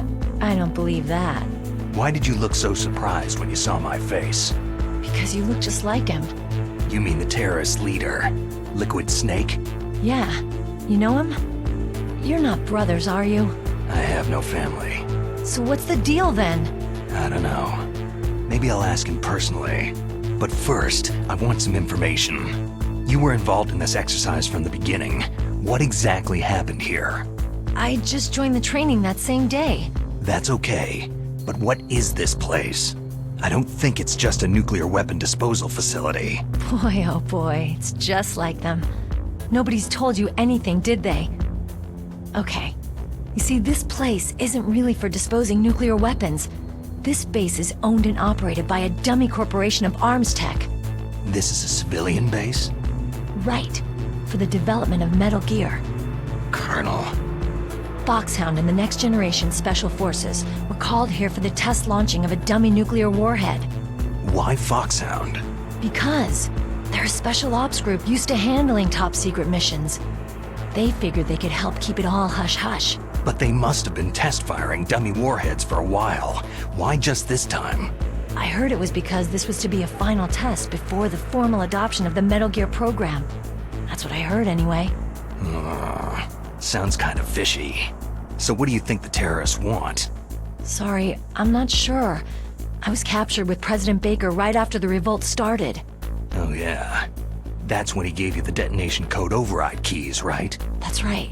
I don't believe that. Why did you look so surprised when you saw my face? Because you look just like him. You mean the terrorist leader, Liquid Snake? Yeah. You know him? You're not brothers, are you? I have no family. So what's the deal then? I don't know. Maybe I'll ask him personally. But first, I want some information. You were involved in this exercise from the beginning. What exactly happened here? I just joined the training that same day. That's okay. But what is this place? I don't think it's just a nuclear weapon disposal facility. Boy, oh boy, it's just like them. Nobody's told you anything, did they? Okay. You see, this place isn't really for disposing nuclear weapons. This base is owned and operated by a dummy corporation of arms tech. This is a civilian base? Right. For the development of Metal Gear. Colonel. Foxhound and the Next Generation Special Forces were called here for the test launching of a dummy nuclear warhead. Why Foxhound? Because they're a special ops group used to handling top-secret missions. They figured they could help keep it all hush-hush. But they must have been test-firing dummy warheads for a while. Why just this time? I heard it was because this was to be a final test before the formal adoption of the Metal Gear program. That's what I heard anyway. Sounds kind of fishy. So what do you think the terrorists want? Sorry, I'm not sure. I was captured with President Baker right after the revolt started. Oh yeah. That's when he gave you the detonation code override keys, right? That's right.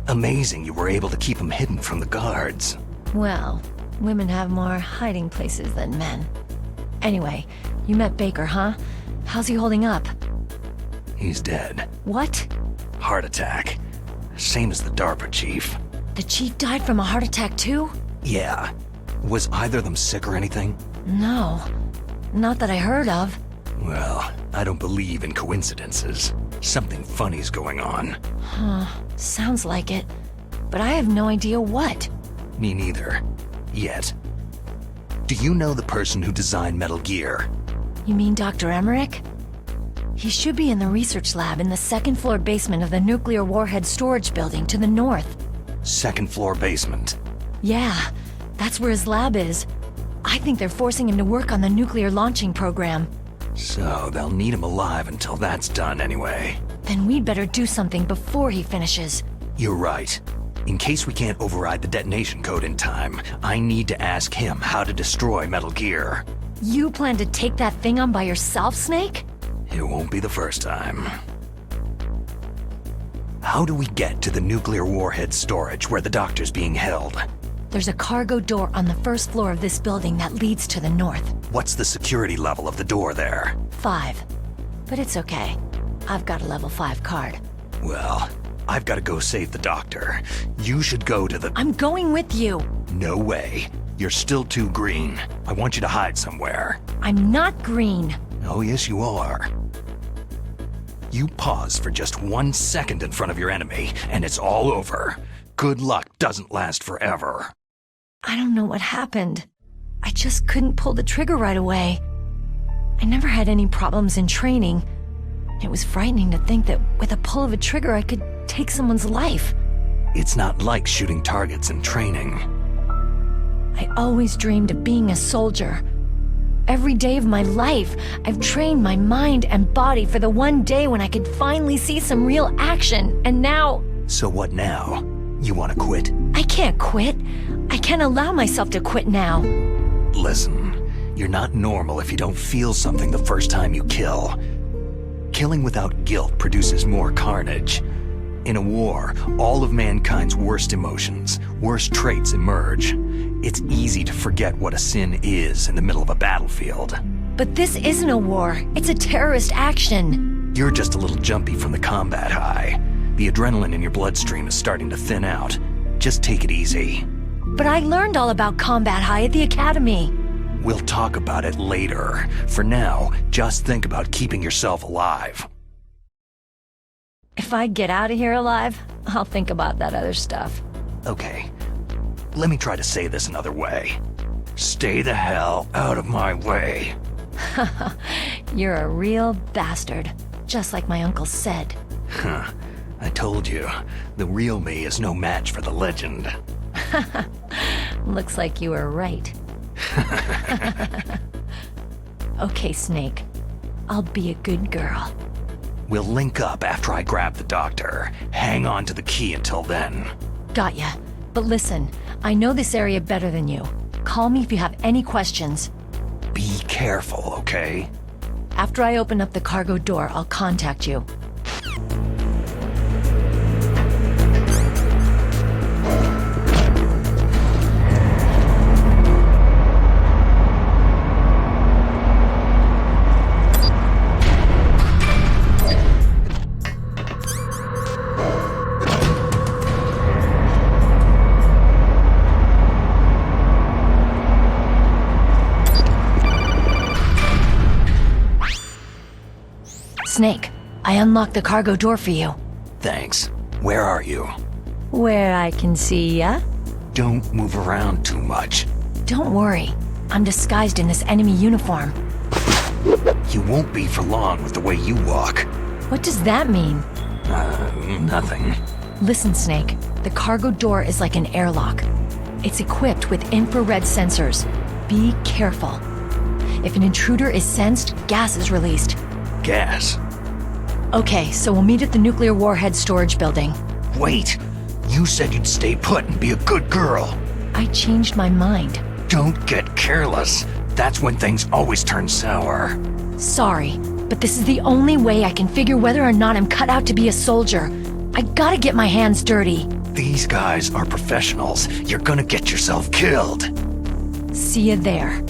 Amazing you were able to keep him hidden from the guards. Well, women have more hiding places than men. Anyway, you met Baker, huh? How's he holding up? He's dead. What? Heart attack. Same as the DARPA chief. The chief died from a heart attack too? Yeah. Was either of them sick or anything? No. Not that I heard of. Well, I don't believe in coincidences. Something funny's going on. Huh. Sounds like it. But I have no idea what. Me neither. Yet. Do you know the person who designed Metal Gear? You mean Dr. Emmerich? He should be in the research lab in the second-floor basement of the nuclear warhead storage building to the north. Second floor basement? Yeah, that's where his lab is. I think they're forcing him to work on the nuclear launching program. So they'll need him alive until that's done anyway. Then we'd better do something before he finishes. You're right. In case we can't override the detonation code in time, I need to ask him how to destroy Metal Gear. You plan to take that thing on by yourself, Snake? It won't be the first time. How do we get to the nuclear warhead storage where the doctor's being held? There's a cargo door on the first floor of this building that leads to the north. What's the security level of the door there? 5. But it's okay. I've got a level 5 card. Well, I've got to go save the doctor. You should go to the... I'm going with you! No way. You're still too green. I want you to hide somewhere. I'm not green. Oh, yes, you are. You pause for just 1 second in front of your enemy, and it's all over. Good luck doesn't last forever. I don't know what happened. I just couldn't pull the trigger right away. I never had any problems in training. It was frightening to think that with a pull of a trigger I could take someone's life. It's not like shooting targets in training. I always dreamed of being a soldier. Every day of my life, I've trained my mind and body for the one day when I could finally see some real action, and now... So what now? You want to quit? I can't quit. I can't allow myself to quit now. Listen, you're not normal if you don't feel something the first time you kill. Killing without guilt produces more carnage. In a war, all of mankind's worst emotions, worst traits emerge. It's easy to forget what a sin is in the middle of a battlefield. But this isn't a war. It's a terrorist action. You're just a little jumpy from the combat high. The adrenaline in your bloodstream is starting to thin out. Just take it easy. But I learned all about combat high at the academy. We'll talk about it later. For now, just think about keeping yourself alive. If I get out of here alive, I'll think about that other stuff. Okay, let me try to say this another way. Stay the hell out of my way. You're a real bastard, just like my uncle said. Huh. I told you, the real me is no match for the legend. Looks like you were right. Okay, Snake. I'll be a good girl. We'll link up after I grab the doctor. Hang on to the key until then. Got ya. But listen, I know this area better than you. Call me if you have any questions. Be careful, okay? After I open up the cargo door, I'll contact you. Snake, I unlocked the cargo door for you. Thanks. Where are you? Where I can see ya. Don't move around too much. Don't worry. I'm disguised in this enemy uniform. You won't be for long with the way you walk. What does that mean? Nothing. Listen, Snake. The cargo door is like an airlock. It's equipped with infrared sensors. Be careful. If an intruder is sensed, gas is released. Gas? Okay, so we'll meet at the nuclear warhead storage building. Wait! You said you'd stay put and be a good girl. I changed my mind. Don't get careless. That's when things always turn sour. Sorry, but this is the only way I can figure whether or not I'm cut out to be a soldier. I gotta get my hands dirty. These guys are professionals. You're gonna get yourself killed. See you there.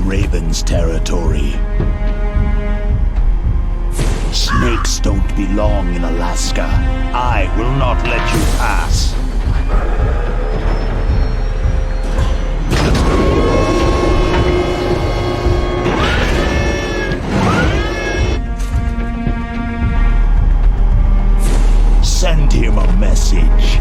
Raven's territory. Snakes don't belong in Alaska. I will not let you pass. Send him a message.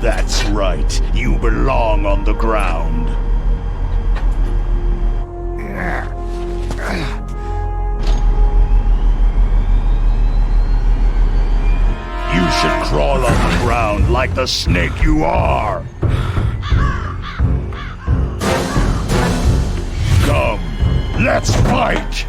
That's right. You belong on the ground. You should crawl on the ground like the snake you are. Come, let's fight!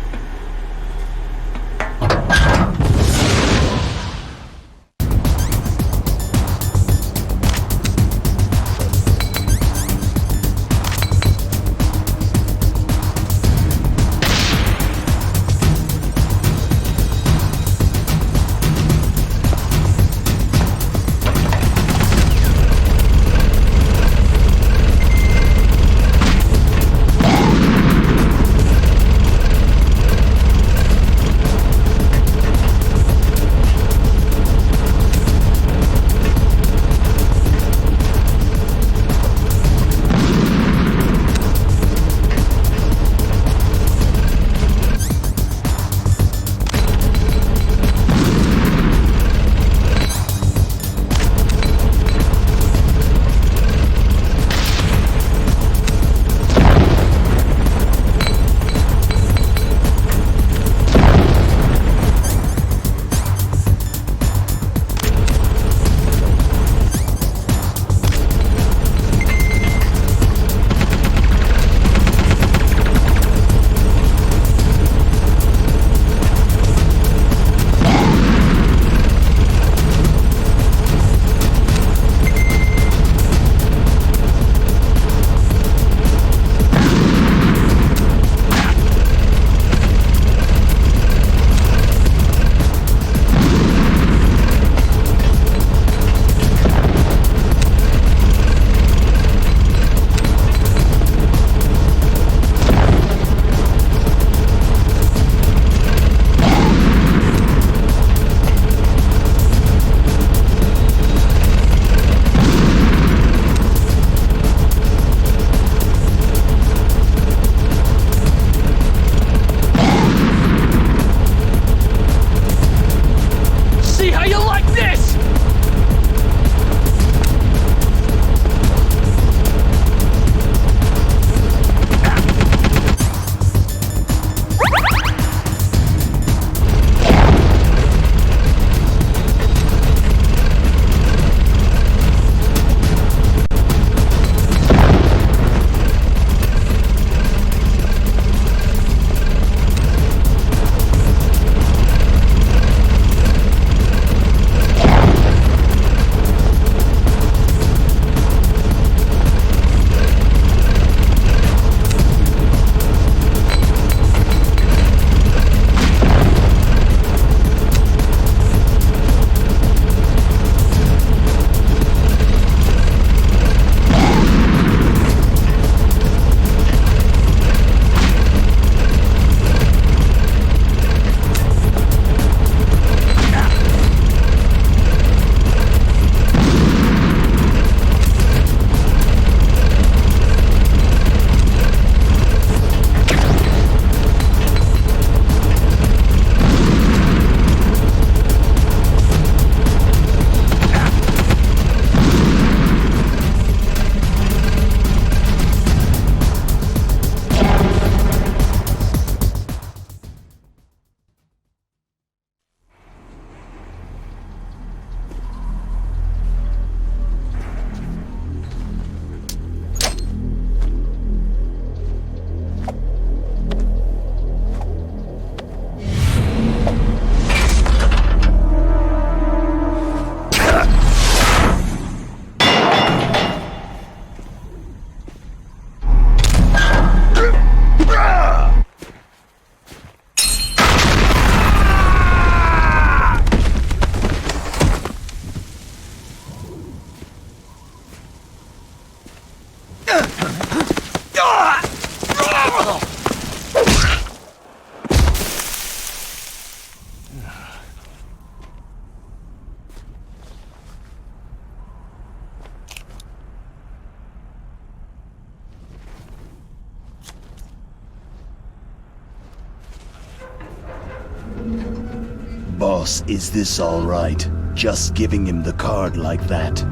boss, is this all right? Just giving him the card like that?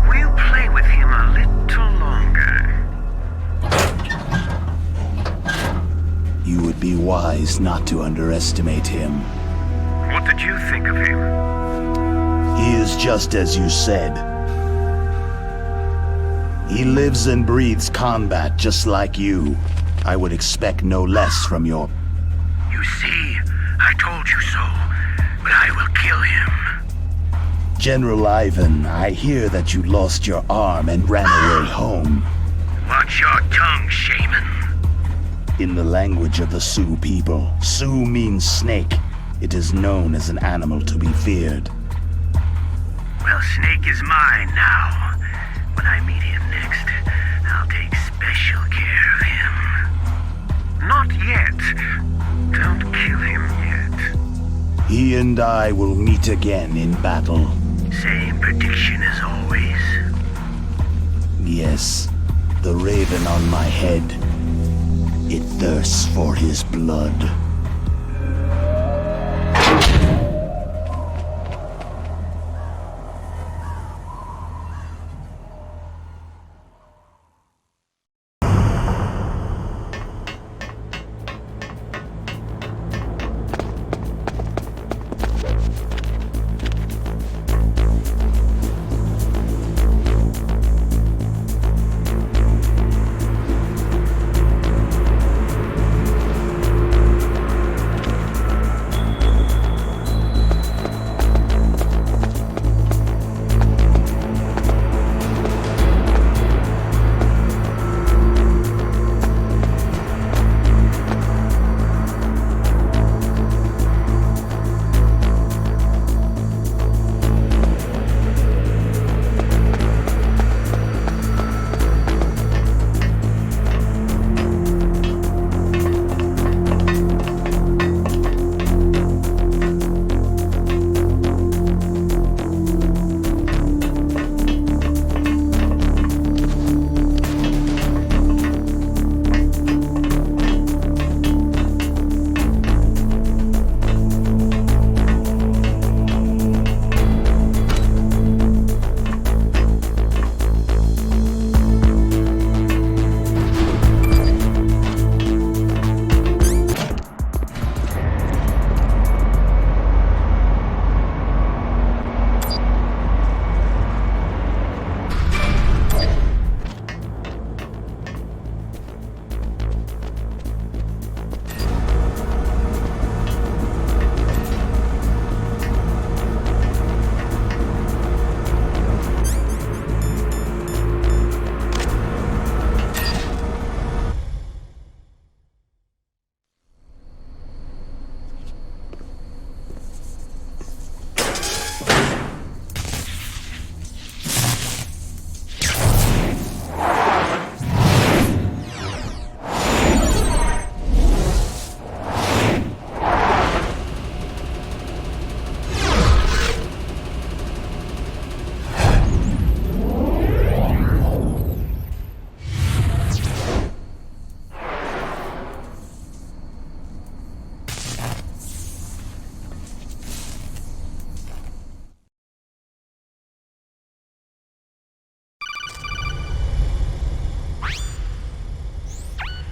We'll play with him a little longer. You would be wise not to underestimate him. What did you think of him? He is just as you said. He lives and breathes combat just like you. I would expect no less from your... You see, I told you so, but I will kill him. General Ivan, I hear that you lost your arm and ran away home. Watch your tongue, shaman. In the language of the Sioux people, Sioux means snake. It is known as an animal to be feared. Well, Snake is mine now. When I meet him next, I'll take special care of him. Not yet. Don't kill him yet. He and I will meet again in battle. Same prediction as always. Yes, the raven on my head. It thirsts for his blood.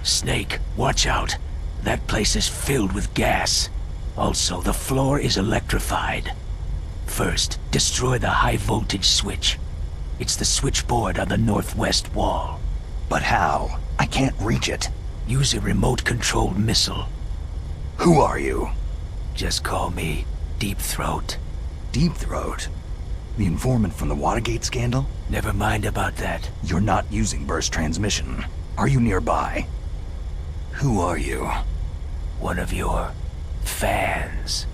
Snake, watch out. That place is filled with gas. Also, the floor is electrified. First, destroy the high-voltage switch. It's the switchboard on the northwest wall. But how? I can't reach it. Use a remote-controlled missile. Who are you? Just call me Deep Throat. Deep Throat? The informant from the Watergate scandal? Never mind about that. You're not using burst transmission. Are you nearby? Who are you? One of your fans.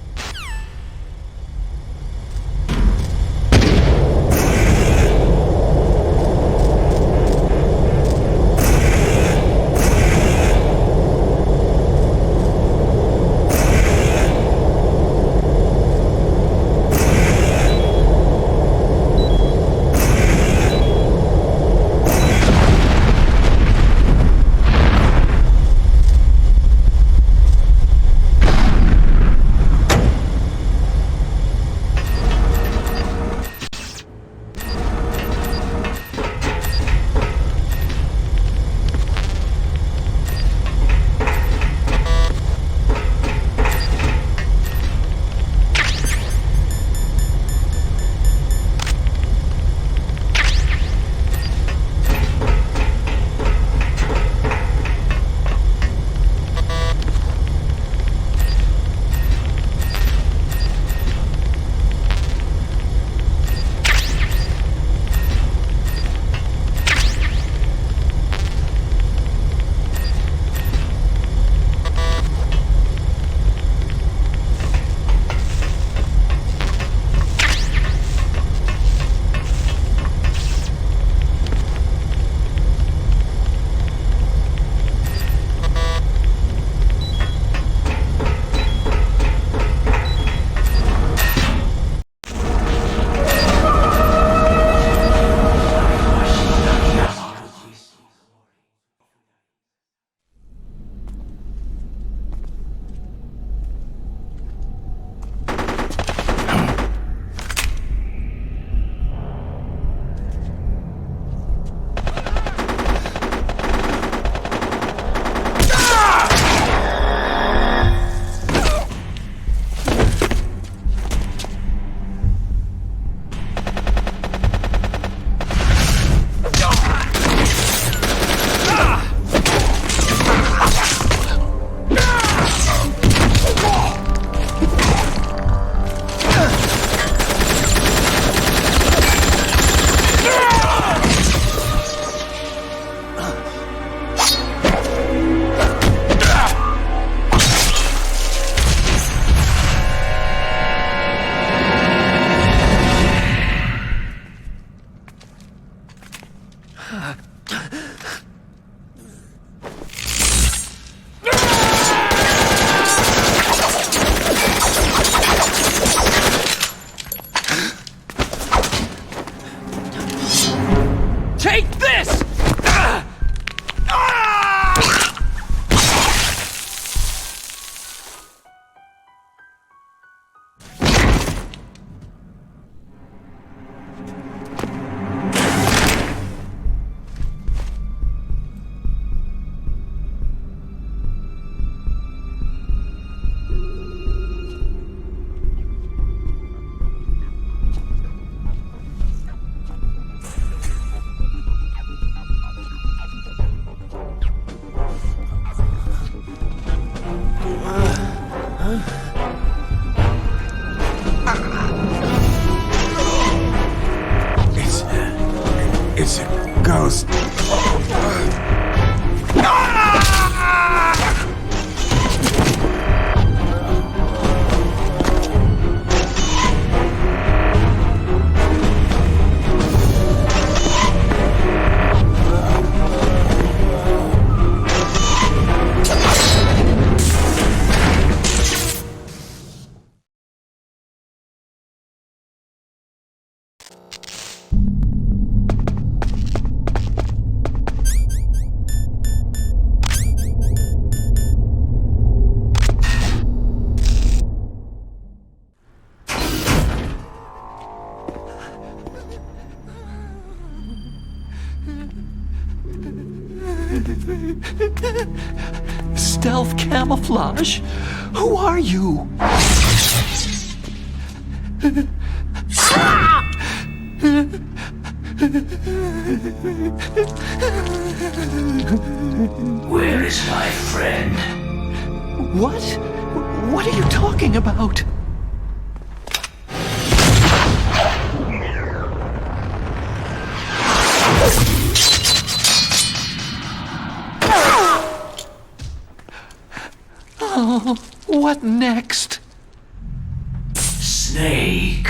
It's a ghost. Stealth camouflage? Who are you? Where is my friend? What? What are you talking about? Oh, what next? Snake.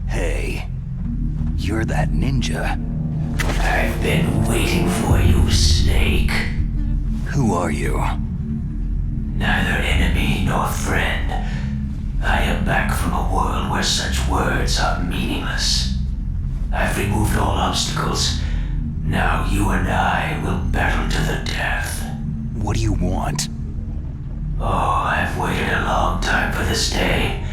Hey, you're that ninja. I've been waiting for you, Snake. Who are you? Neither enemy nor friend. I am back from a world where such words are meaningless. I've removed all obstacles. Now you and I will battle to the death. What do you want? Oh, I've waited a long time for this day.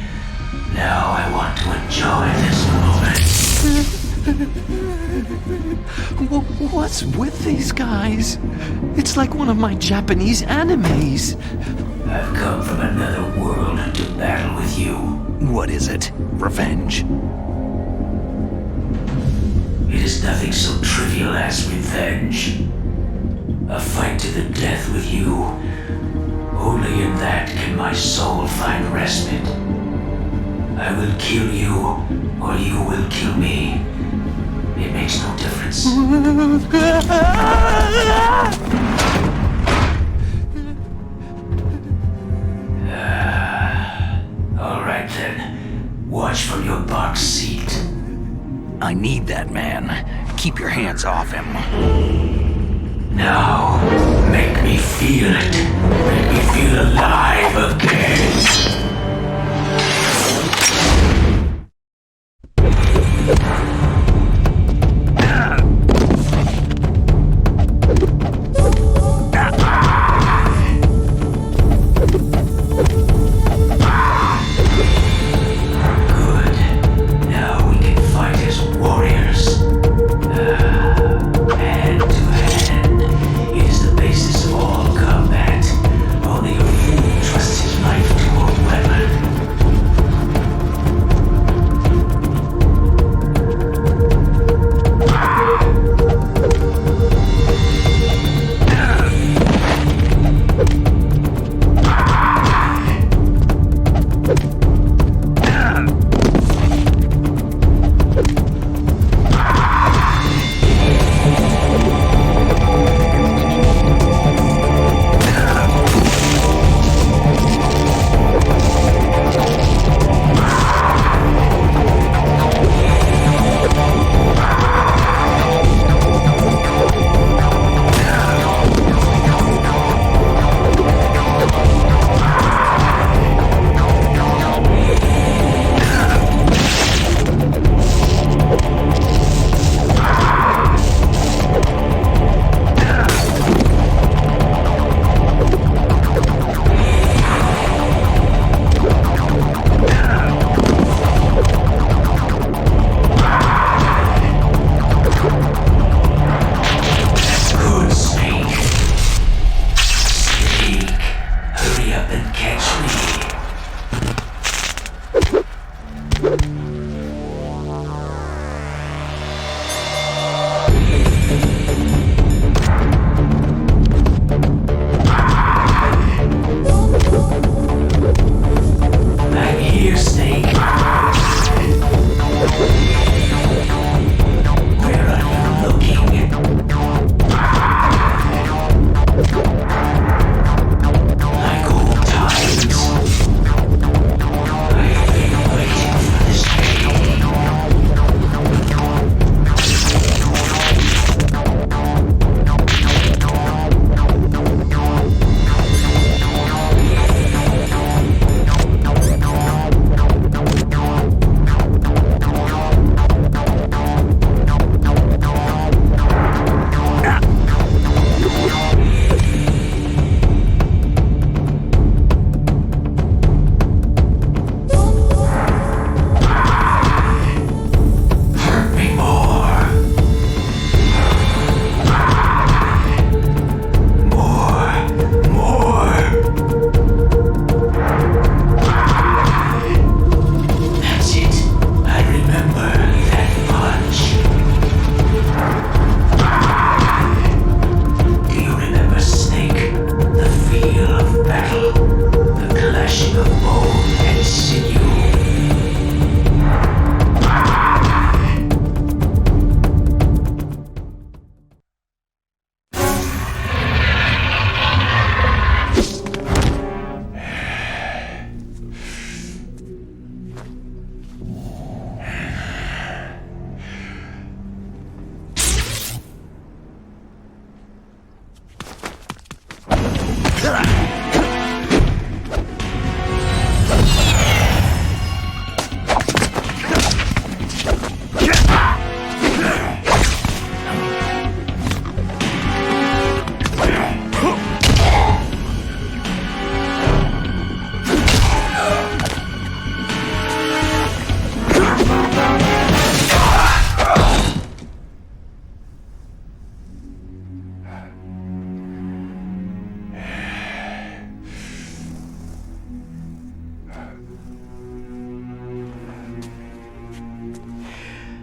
Now I want to enjoy this moment. What's with these guys? It's like one of my Japanese animes. I've come from another world to battle with you. What is it? Revenge? It is nothing so trivial as revenge. A fight to the death with you. Only in that can my soul find respite. I will kill you, or you will kill me. It makes no difference. All right then. Watch from your box seat. I need that man. Keep your hands off him. Now, make me feel it. Make me feel alive again.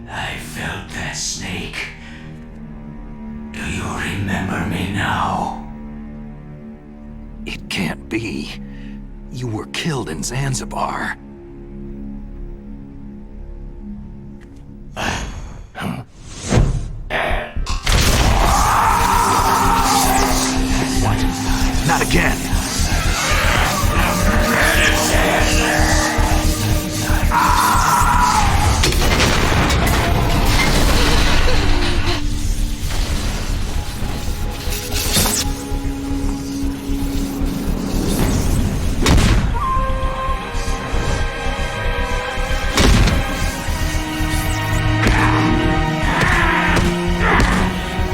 I felt that, Snake. Do you remember me now? It can't be. You were killed in Zanzibar. What? Not again!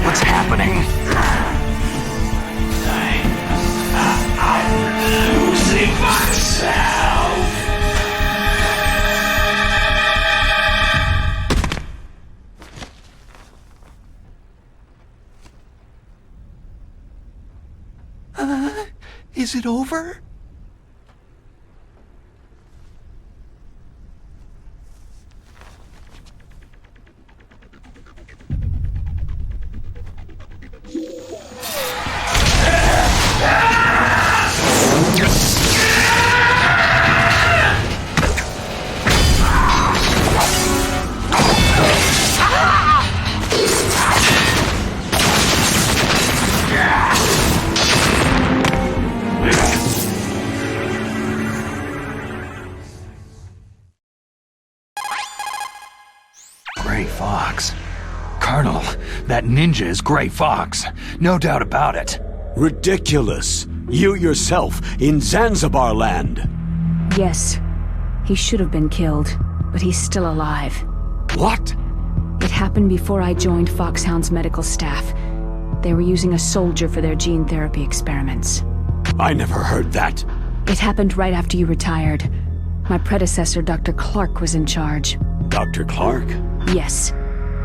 What's happening? I'm losing myself. Is it over? Gray Fox. Colonel, that ninja is Gray Fox. No doubt about it. Ridiculous. You yourself in Zanzibar land. Yes. He should have been killed, but he's still alive. What? It happened before I joined Foxhound's medical staff. They were using a soldier for their gene therapy experiments. I never heard that. It happened right after you retired. My predecessor, Dr. Clark, was in charge. Dr. Clark? Yes.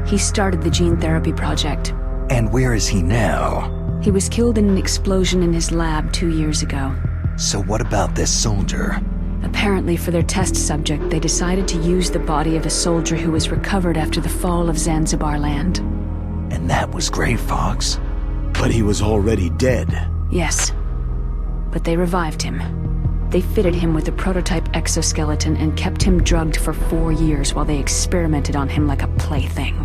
He started the gene therapy project. And where is he now? He was killed in an explosion in his lab 2 years ago. So what about this soldier? Apparently, for their test subject, they decided to use the body of a soldier who was recovered after the fall of Zanzibar land. And that was Gray Fox? But he was already dead. Yes. But they revived him. They fitted him with a prototype exoskeleton and kept him drugged for 4 years while they experimented on him like a plaything.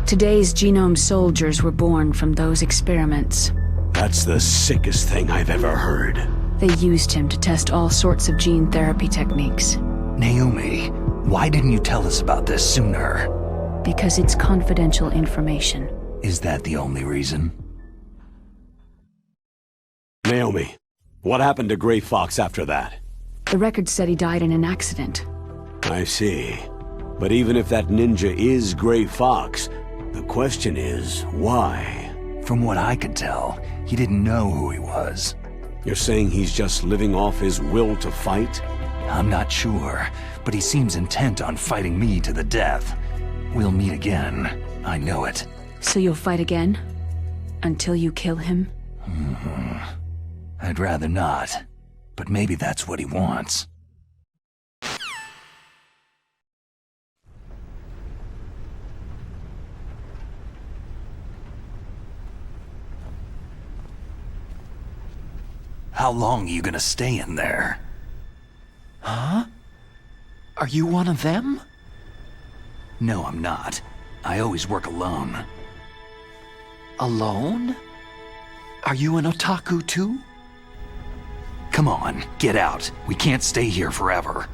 Today's genome soldiers were born from those experiments. That's the sickest thing I've ever heard. They used him to test all sorts of gene therapy techniques. Naomi, why didn't you tell us about this sooner? Because it's confidential information. Is that the only reason? Naomi, what happened to Gray Fox after that? The record said he died in an accident. I see. But even if that ninja is Gray Fox, the question is, why? From what I could tell, he didn't know who he was. You're saying he's just living off his will to fight? I'm not sure, but he seems intent on fighting me to the death. We'll meet again. I know it. So you'll fight again? Until you kill him? I'd rather not, but maybe that's what he wants. How long are you gonna stay in there? Huh? Are you one of them? No, I'm not. I always work alone. Alone? Are you an otaku too? Come on, get out. We can't stay here forever.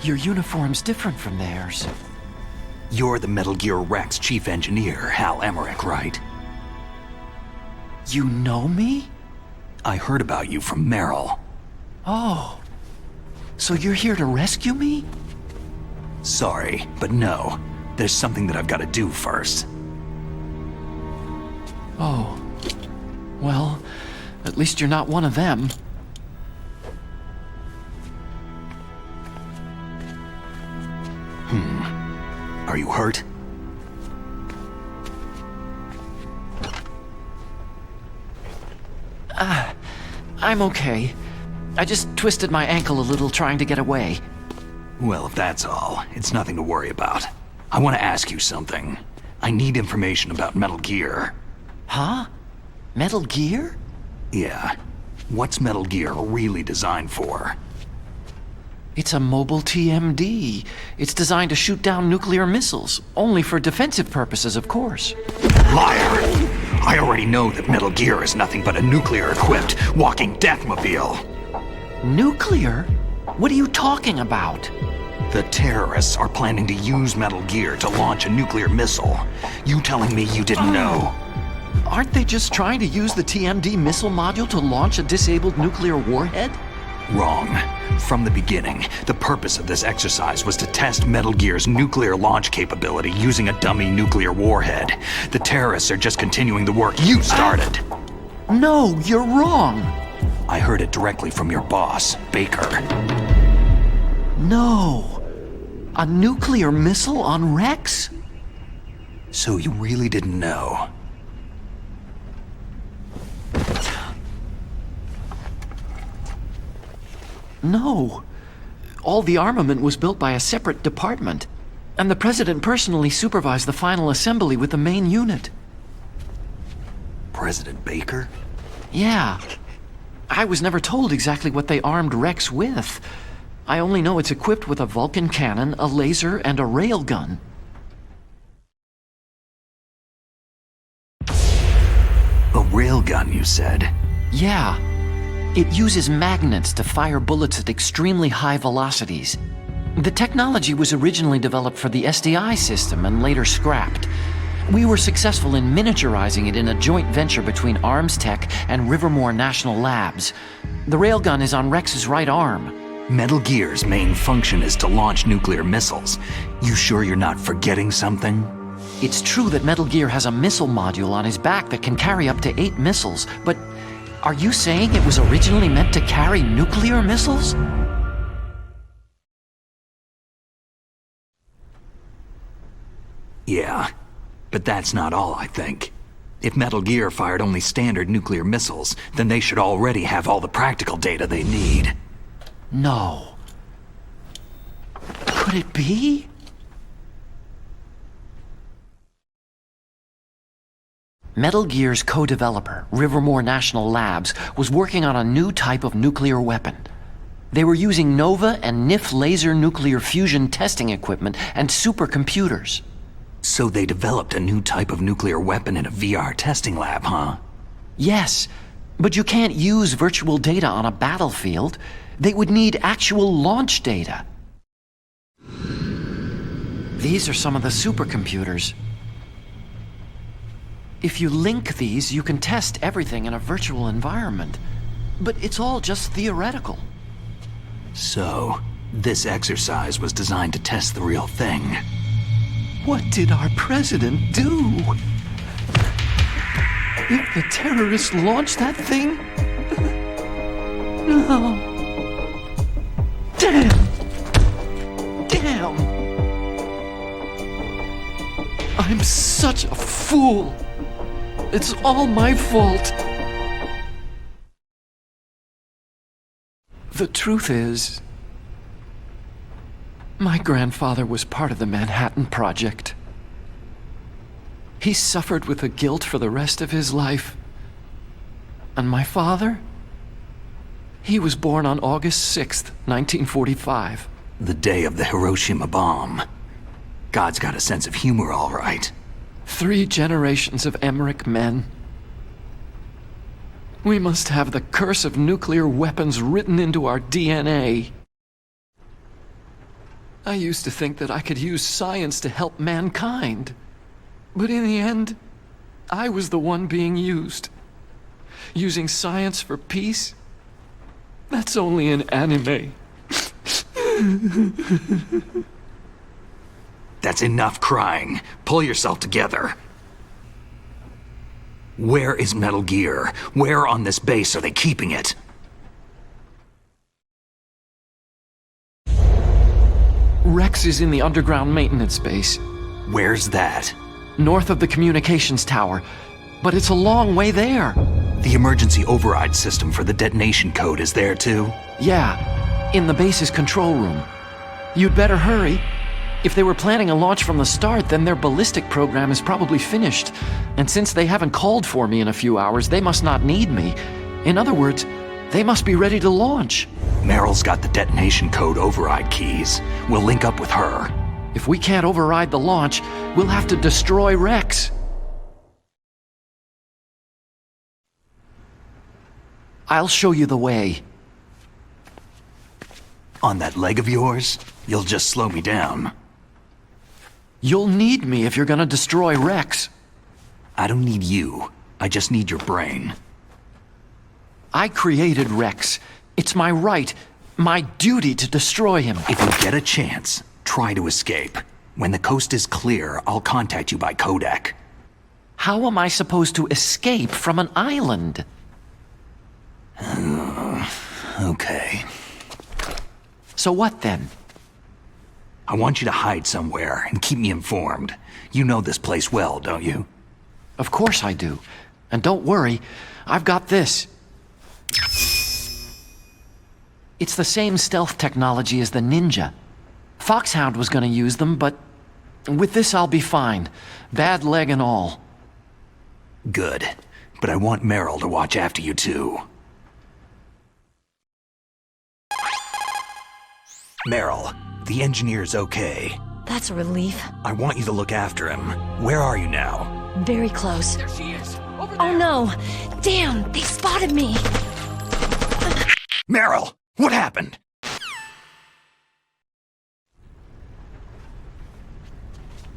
Your uniform's different from theirs. You're the Metal Gear Rex chief engineer, Hal Emmerich, right? You know me? I heard about you from Meryl. Oh. So you're here to rescue me? Sorry, but no. There's something that I've got to do first. Oh. Well, at least you're not one of them. Are you hurt? I'm okay. I just twisted my ankle a little trying to get away. Well, if that's all, it's nothing to worry about. I want to ask you something. I need information about Metal Gear. Huh? Metal Gear? Yeah. What's Metal Gear really designed for? It's a mobile TMD. It's designed to shoot down nuclear missiles. Only for defensive purposes, of course. Liar! I already know that Metal Gear is nothing but a nuclear-equipped walking deathmobile. Nuclear? What are you talking about? The terrorists are planning to use Metal Gear to launch a nuclear missile. You telling me you didn't know? Aren't they just trying to use the TMD missile module to launch a disabled nuclear warhead? Wrong. From the beginning, the purpose of this exercise was to test Metal Gear's nuclear launch capability using a dummy nuclear warhead. The terrorists are just continuing the work you started. No, you're wrong. I heard it directly from your boss, Baker. No. A nuclear missile on Rex? So you really didn't know? No. All the armament was built by a separate department, and the President personally supervised the final assembly with the main unit. President Baker? Yeah. I was never told exactly what they armed Rex with. I only know it's equipped with a Vulcan cannon, a laser, and a railgun. A railgun, you said? Yeah. It uses magnets to fire bullets at extremely high velocities. The technology was originally developed for the SDI system and later scrapped. We were successful in miniaturizing it in a joint venture between Arms Tech and Rivermore National Labs. The railgun is on Rex's right arm. Metal Gear's main function is to launch nuclear missiles. You sure you're not forgetting something? It's true that Metal Gear has a missile module on his back that can carry up to 8 missiles, but are you saying it was originally meant to carry nuclear missiles? Yeah, but that's not all, I think. If Metal Gear fired only standard nuclear missiles, then they should already have all the practical data they need. No. Could it be? Metal Gear's co-developer, Rivermore National Labs, was working on a new type of nuclear weapon. They were using NOVA and NIF laser nuclear fusion testing equipment and supercomputers. So they developed a new type of nuclear weapon in a VR testing lab, huh? Yes, but you can't use virtual data on a battlefield. They would need actual launch data. These are some of the supercomputers. If you link these, you can test everything in a virtual environment. But it's all just theoretical. So, this exercise was designed to test the real thing. What did our president do? If the terrorists launched that thing? No. Damn! Damn! I'm such a fool! It's all my fault! The truth is, my grandfather was part of the Manhattan Project. He suffered with the guilt for the rest of his life. And my father? He was born on August 6th, 1945. The day of the Hiroshima bomb. God's got a sense of humor, all right. 3 generations of Emmerich men. We must have the curse of nuclear weapons written into our DNA. I used to think that I could use science to help mankind. But in the end, I was the one being used. Using science for peace? That's only in anime. That's enough crying. Pull yourself together. Where is Metal Gear? Where on this base are they keeping it? Rex is in the underground maintenance base. Where's that? North of the communications tower. But it's a long way there. The emergency override system for the detonation code is there too? Yeah, in the base's control room. You'd better hurry. If they were planning a launch from the start, then their ballistic program is probably finished. And since they haven't called for me in a few hours, they must not need me. In other words, they must be ready to launch. Meryl's got the detonation code override keys. We'll link up with her. If we can't override the launch, we'll have to destroy Rex. I'll show you the way. On that leg of yours, you'll just slow me down. You'll need me if you're gonna destroy Rex. I don't need you. I just need your brain. I created Rex. It's my right, my duty to destroy him. If you get a chance, try to escape. When the coast is clear, I'll contact you by codec. How am I supposed to escape from an island? Okay. So what then? I want you to hide somewhere and keep me informed. You know this place well, don't you? Of course I do. And don't worry, I've got this. It's the same stealth technology as the Ninja. Foxhound was gonna use them, but with this I'll be fine. Bad leg and all. Good. But I want Meryl to watch after you too. Meryl, the engineer's okay. That's a relief. I want you to look after him. Where are you now? Very close. There she is. Over there. Oh no! Damn, they spotted me! Meryl, what happened?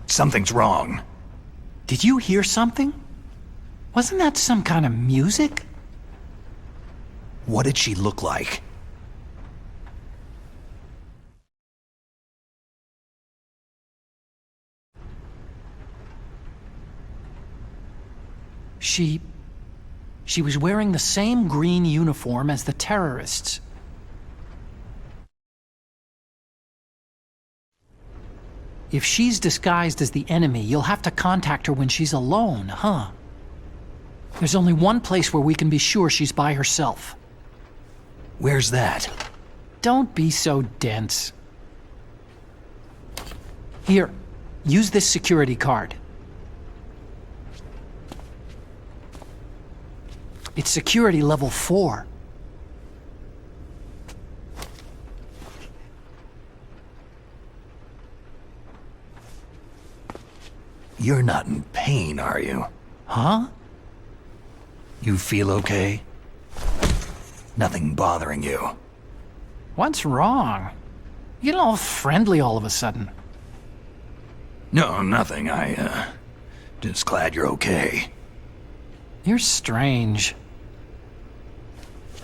Something's wrong. Did you hear something? Wasn't that some kind of music? What did she look like? She was wearing the same green uniform as the terrorists. If she's disguised as the enemy, you'll have to contact her when she's alone, huh? There's only one place where we can be sure she's by herself. Where's that? Don't be so dense. Here, use this security card. It's security level 4. You're not in pain, are you? Huh? You feel okay? Nothing bothering you? What's wrong? You get all friendly all of a sudden. No, nothing. Just glad you're okay. You're strange.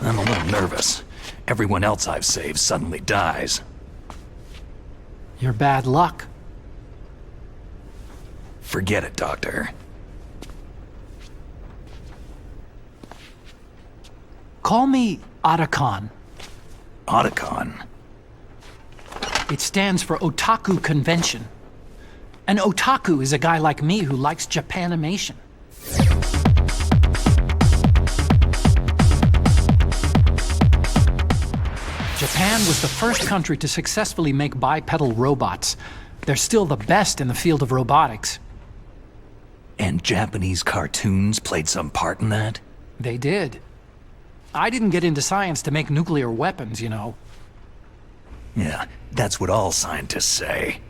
I'm a little nervous. Everyone else I've saved suddenly dies. You're bad luck. Forget it, Doctor. Call me Otacon. Otacon? It stands for Otaku Convention. An otaku is a guy like me who likes Japanimation. Japan was the first country to successfully make bipedal robots. They're still the best in the field of robotics. And Japanese cartoons played some part in that? They did. I didn't get into science to make nuclear weapons, you know. Yeah, that's what all scientists say.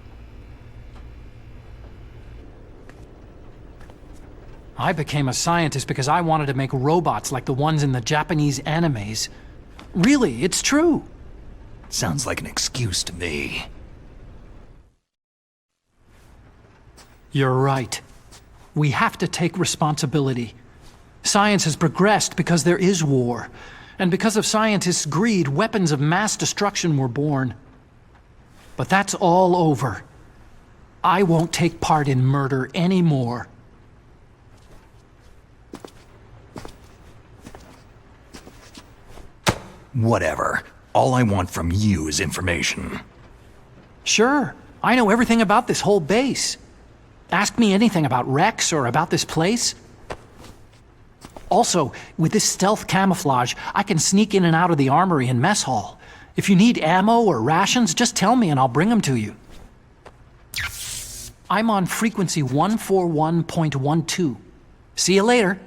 I became a scientist because I wanted to make robots like the ones in the Japanese animes. Really, it's true. Sounds like an excuse to me. You're right. We have to take responsibility. Science has progressed because there is war. And because of scientists' greed, weapons of mass destruction were born. But that's all over. I won't take part in murder anymore. Whatever. All I want from you is information. Sure. I know everything about this whole base. Ask me anything about Rex or about this place. Also, with this stealth camouflage, I can sneak in and out of the armory and mess hall. If you need ammo or rations, just tell me and I'll bring them to you. I'm on frequency 141.12. See you later.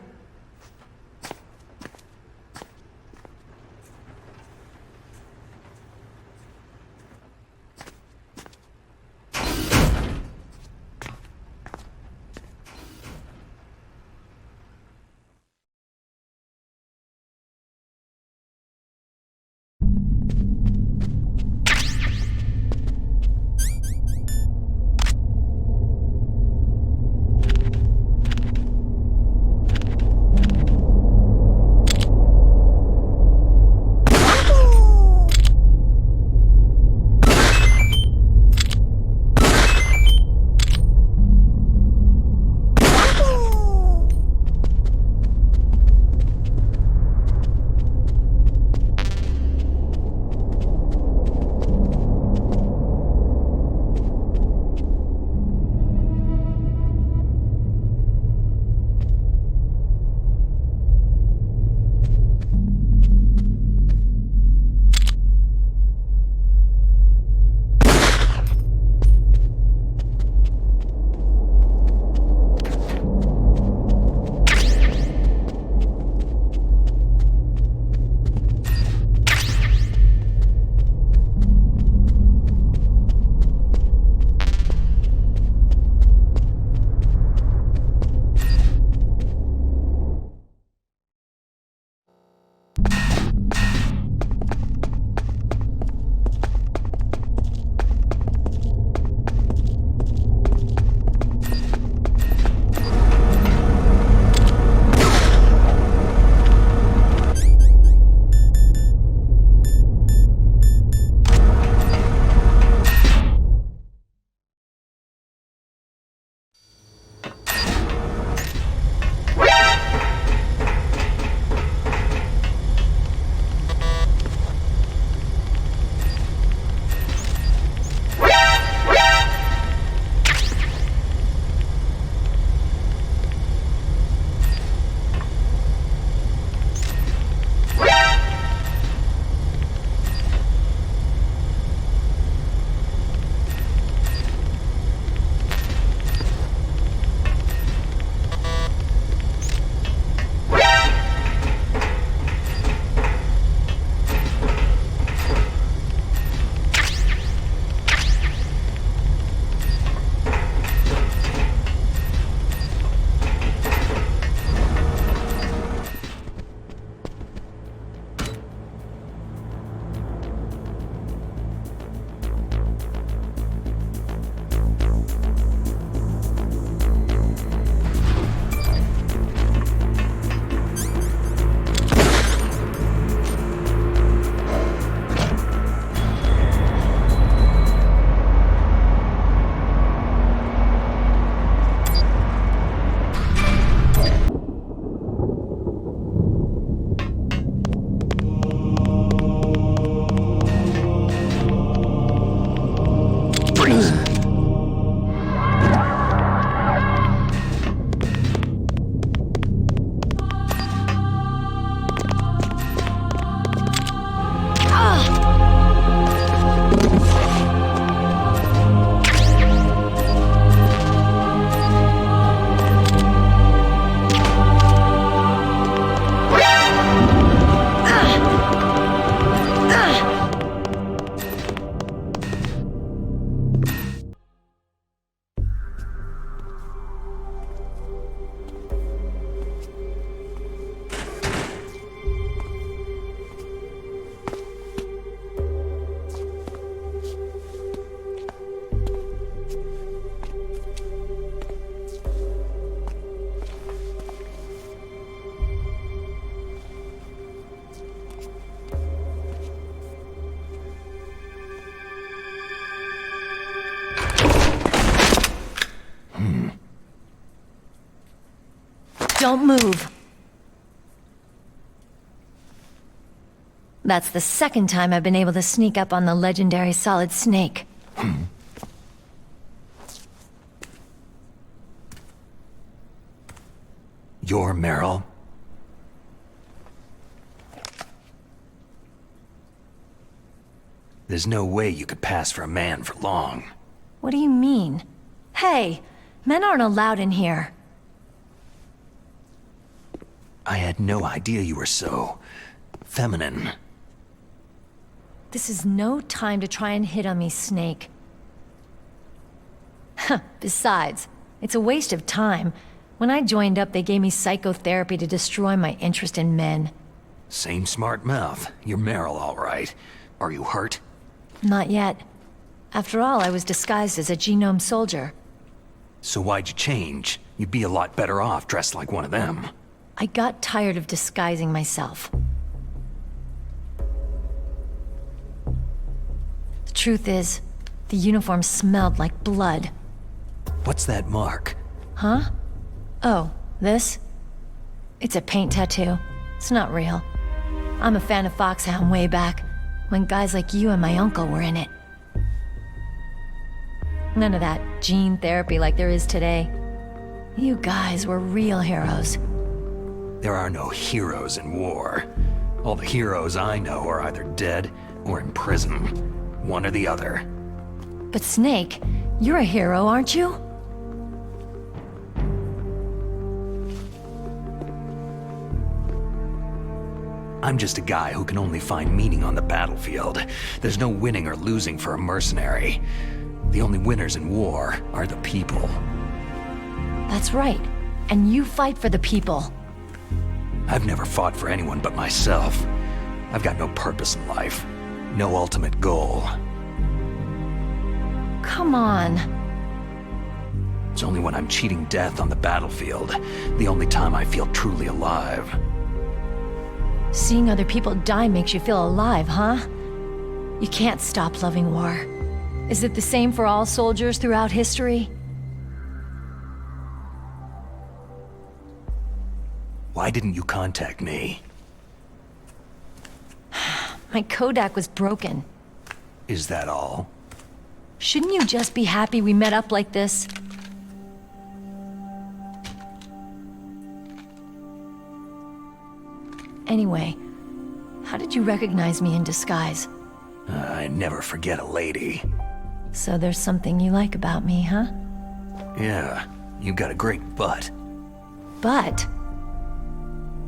Don't move. That's the second time I've been able to sneak up on the legendary Solid Snake. You're Meryl? There's no way you could pass for a man for long. What do you mean? Hey, men aren't allowed in here. I had no idea you were so... feminine. This is no time to try and hit on me, Snake. Besides, it's a waste of time. When I joined up, they gave me psychotherapy to destroy my interest in men. Same smart mouth. You're Meryl, all right. Are you hurt? Not yet. After all, I was disguised as a genome soldier. So why'd you change? You'd be a lot better off dressed like one of them. I got tired of disguising myself. The truth is, the uniform smelled like blood. What's that mark? Huh? Oh, this? It's a paint tattoo. It's not real. I'm a fan of Foxhound way back, when guys like you and my uncle were in it. None of that gene therapy like there is today. You guys were real heroes. There are no heroes in war. All the heroes I know are either dead or in prison. One or the other. But Snake, you're a hero, aren't you? I'm just a guy who can only find meaning on the battlefield. There's no winning or losing for a mercenary. The only winners in war are the people. That's right. And you fight for the people. I've never fought for anyone but myself. I've got no purpose in life. No ultimate goal. Come on. It's only when I'm cheating death on the battlefield, the only time I feel truly alive. Seeing other people die makes you feel alive, huh? You can't stop loving war. Is it the same for all soldiers throughout history? Why didn't you contact me? My Kodak was broken. Is that all? Shouldn't you just be happy we met up like this? Anyway, how did you recognize me in disguise? I never forget a lady. So there's something you like about me, huh? Yeah, you got a great butt. Butt?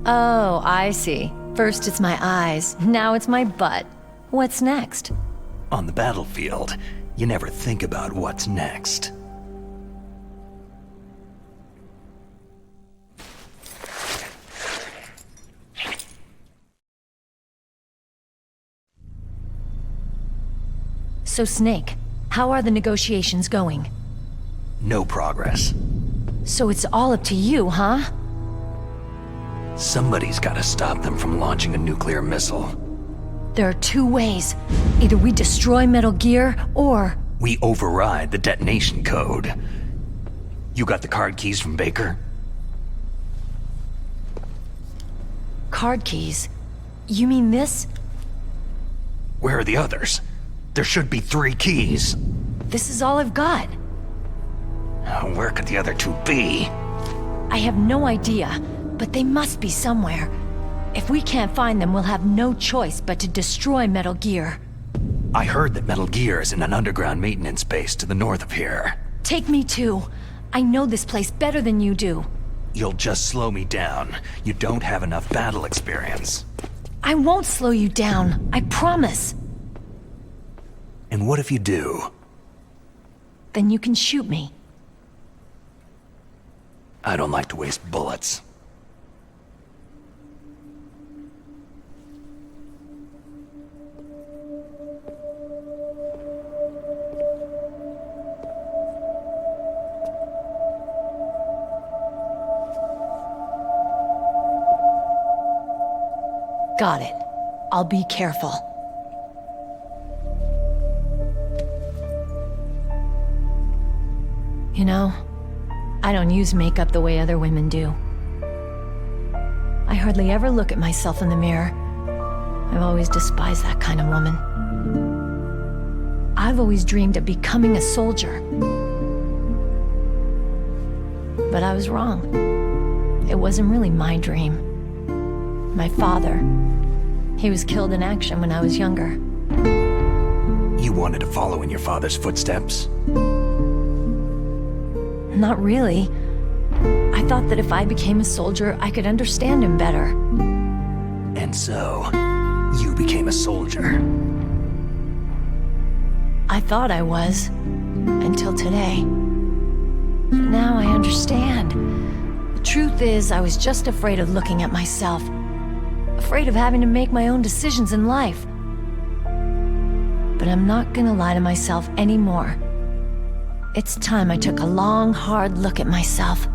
Oh, I see. First it's my eyes, now it's my butt. What's next? On the battlefield, you never think about what's next. So Snake, how are the negotiations going? No progress. So it's all up to you, huh? Somebody's gotta stop them from launching a nuclear missile. There are two ways. Either we destroy Metal Gear, or... We override the detonation code. You got the card keys from Baker? Card keys? You mean this? Where are the others? There should be 3 keys. This is all I've got. Where could the other 2 be? I have no idea, but they must be somewhere. If we can't find them, we'll have no choice but to destroy Metal Gear. I heard that Metal Gear is in an underground maintenance base to the north of here. Take me too. I know this place better than you do. You'll just slow me down. You don't have enough battle experience. I won't slow you down. I promise. And what if you do? Then you can shoot me. I don't like to waste bullets. Got it. I'll be careful. You know, I don't use makeup the way other women do. I hardly ever look at myself in the mirror. I've always despised that kind of woman. I've always dreamed of becoming a soldier. But I was wrong. It wasn't really my dream. My father, he was killed in action when I was younger. You wanted to follow in your father's footsteps? Not really. I thought that if I became a soldier, I could understand him better. And so, you became a soldier. I thought I was, until today. But now I understand. The truth is, I was just afraid of looking at myself. Afraid of having to make my own decisions in life. But I'm not gonna lie to myself anymore. It's time I took a long, hard look at myself.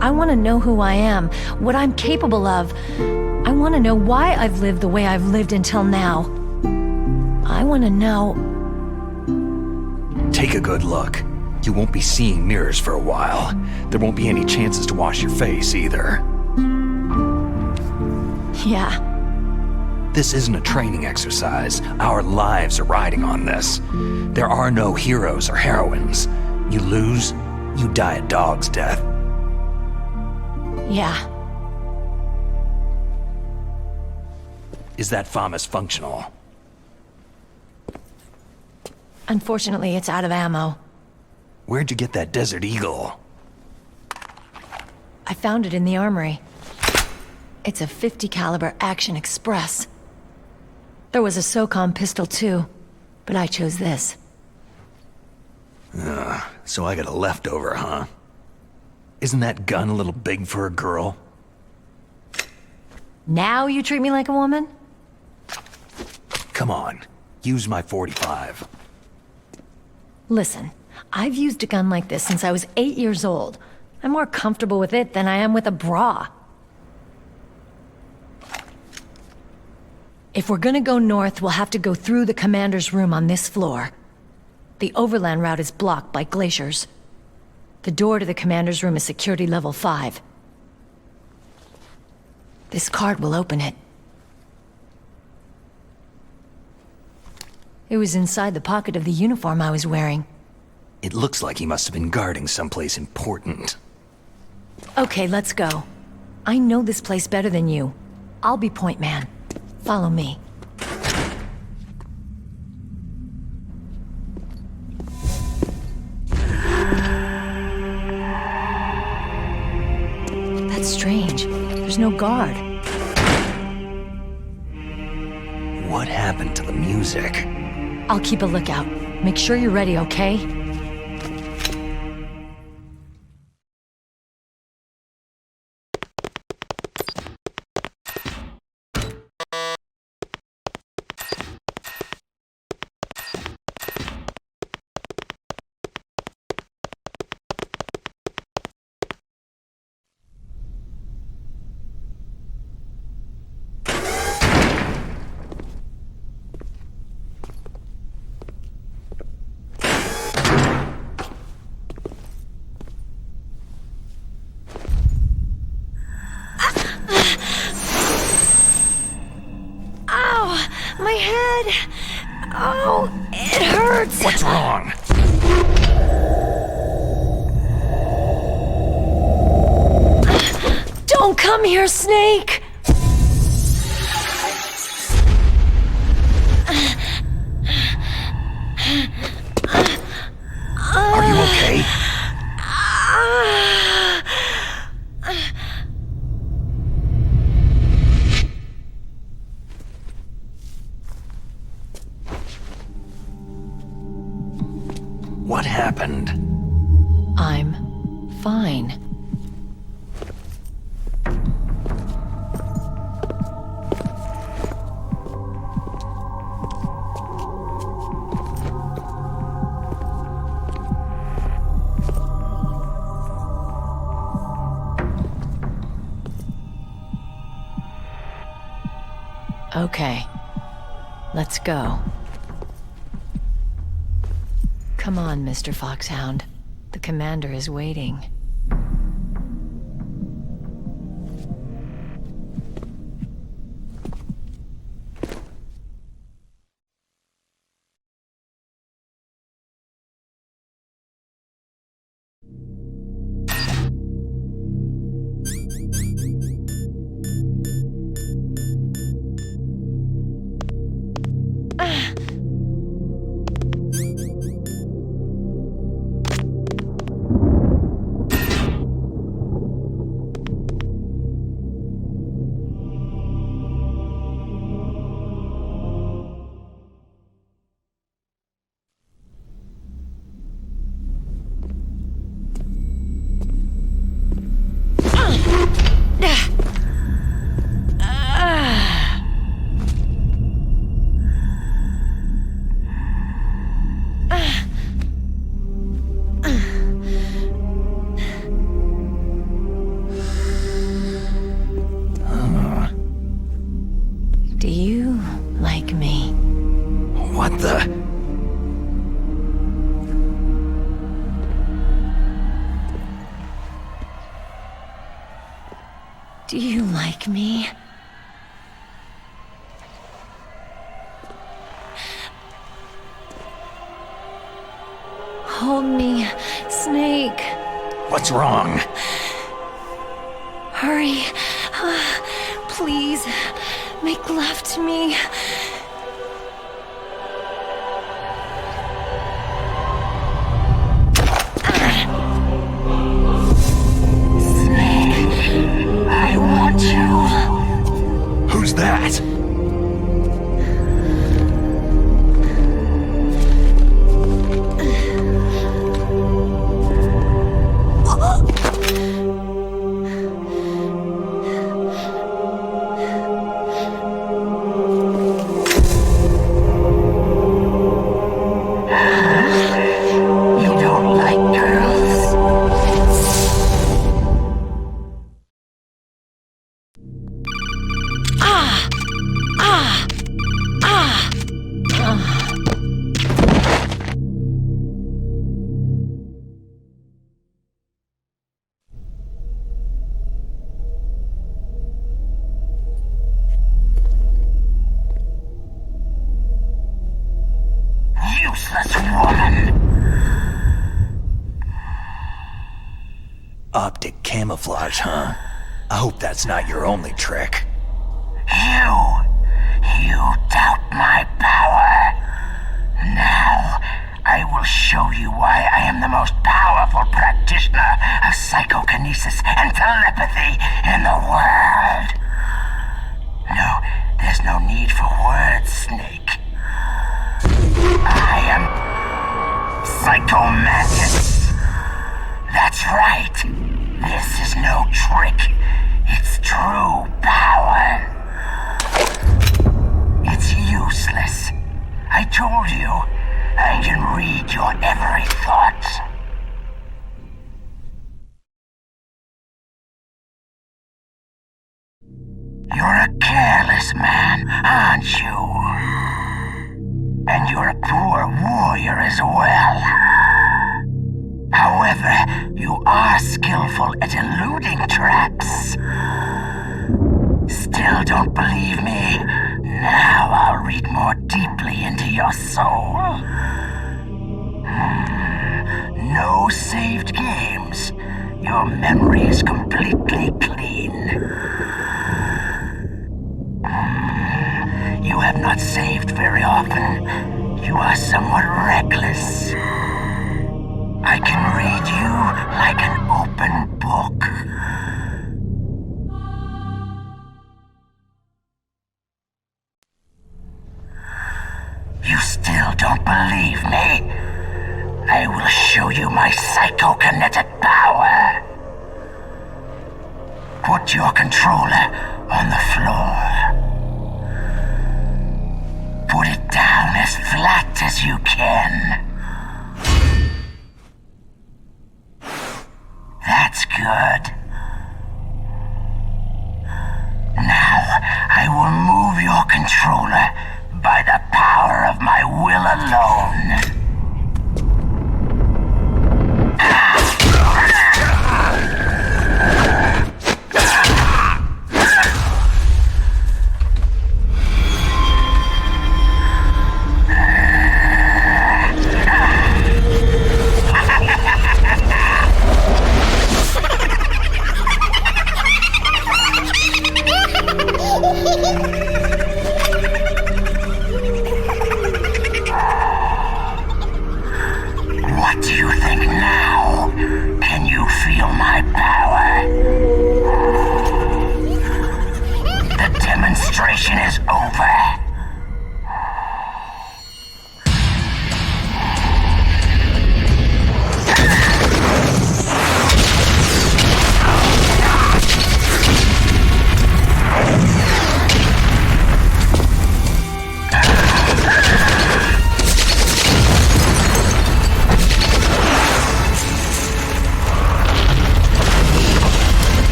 I want to know who I am, what I'm capable of. I want to know why I've lived the way I've lived until now. I want to know... Take a good look. You won't be seeing mirrors for a while. There won't be any chances to wash your face either. Yeah. This isn't a training exercise. Our lives are riding on this. There are no heroes or heroines. You lose, you die a dog's death. Yeah. Is that FAMAS functional? Unfortunately, it's out of ammo. Where'd you get that Desert Eagle? I found it in the armory. It's a .50 caliber Action Express. There was a SOCOM pistol too, but I chose this. So I got a leftover, huh? Isn't that gun a little big for a girl? Now you treat me like a woman? Come on, use my .45. Listen, I've used a gun like this since I was 8 years old. I'm more comfortable with it than I am with a bra. If we're gonna go north, we'll have to go through the commander's room on this floor. The overland route is blocked by glaciers. The door to the commander's room is security level 5. This card will open it. It was inside the pocket of the uniform I was wearing. It looks like he must have been guarding someplace important. Okay, let's go. I know this place better than you. I'll be point man. Follow me. That's strange. There's no guard. What happened to the music? I'll keep a lookout. Make sure you're ready, okay? My head! Oh, it hurts! What's wrong? Don't come here, Snake! Are you okay? What happened? I'm fine. Okay, let's go. Come on, Mr. Foxhound. The commander is waiting. Do you like me? Hold me, Snake. What's wrong? Hurry. Please, make love to me. Snake, I want you. Who's that? Useless woman! Optic camouflage, huh? I hope that's not your only trick. You doubt my power. Now, I will show you why I am the most powerful practitioner of psychokinesis and telepathy in the world. No, there's no need for words, Snake. I am Psychomantis. That's right. This is no trick. It's true power. It's useless. I told you, I can read your every thought. You're a careless man, aren't you? And you're a poor warrior as well. However, you are skillful at eluding traps. Still don't believe me? Now I'll read more deeply into your soul. No saved games. Your memory is completely clean. You have not saved very often. You are somewhat reckless. I can read you like an open book. You still don't believe me? I will show you my psychokinetic power. Put your controller on the floor. Put it down as flat as you can. That's good. Now, I will move your controller by the power of my will alone.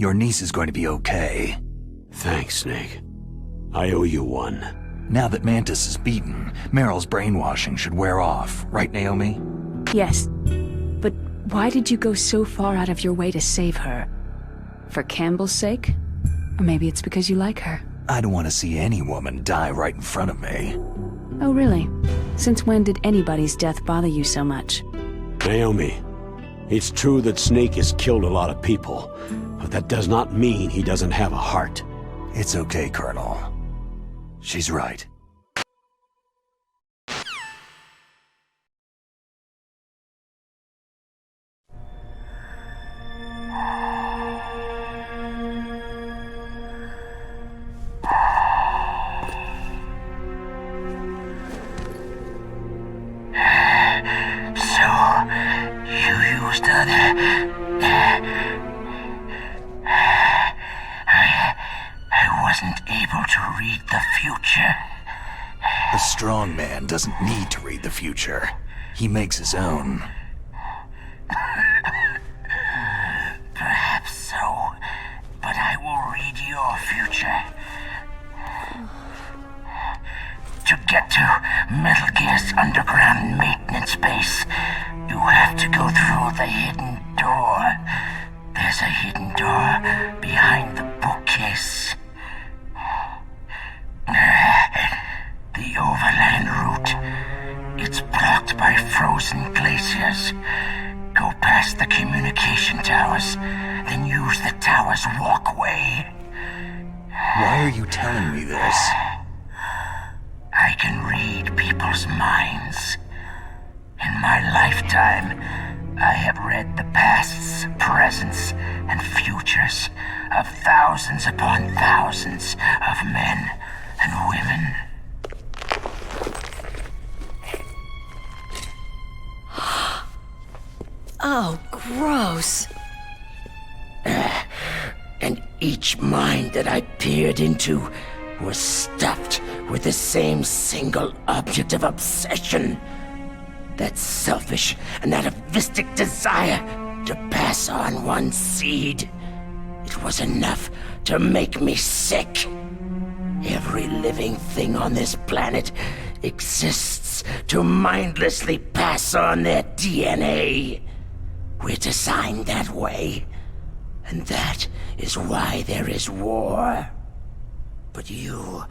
Your niece is going to be okay. Thanks, Snake. I owe you one. Now that Mantis is beaten, Meryl's brainwashing should wear off, right, Naomi? Yes. But why did you go so far out of your way to save her? For Campbell's sake? Or maybe it's because you like her? I don't want to see any woman die right in front of me. Oh, really? Since when did anybody's death bother you so much? Naomi, it's true that Snake has killed a lot of people, but that does not mean he doesn't have a heart. It's okay, Colonel. She's right. A strong man doesn't need to read the future. He makes his own. Perhaps so, but I will read your future. To get to Metal Gear's underground maintenance base, you have to go through the hidden door. There's a hidden door behind the bookcase. The overland route. It's blocked by frozen glaciers. Go past the communication towers, then use the tower's walkway. Why are you telling me this? I can read people's minds. In my lifetime, I have read the pasts, presents, and futures of thousands upon thousands of men and women. Oh, gross. And each mind that I peered into was stuffed with the same single object of obsession. That selfish and atavistic desire to pass on one seed. It was enough to make me sick. Every living thing on this planet exists to mindlessly pass on their DNA. We're designed that way, and that is why there is war. But you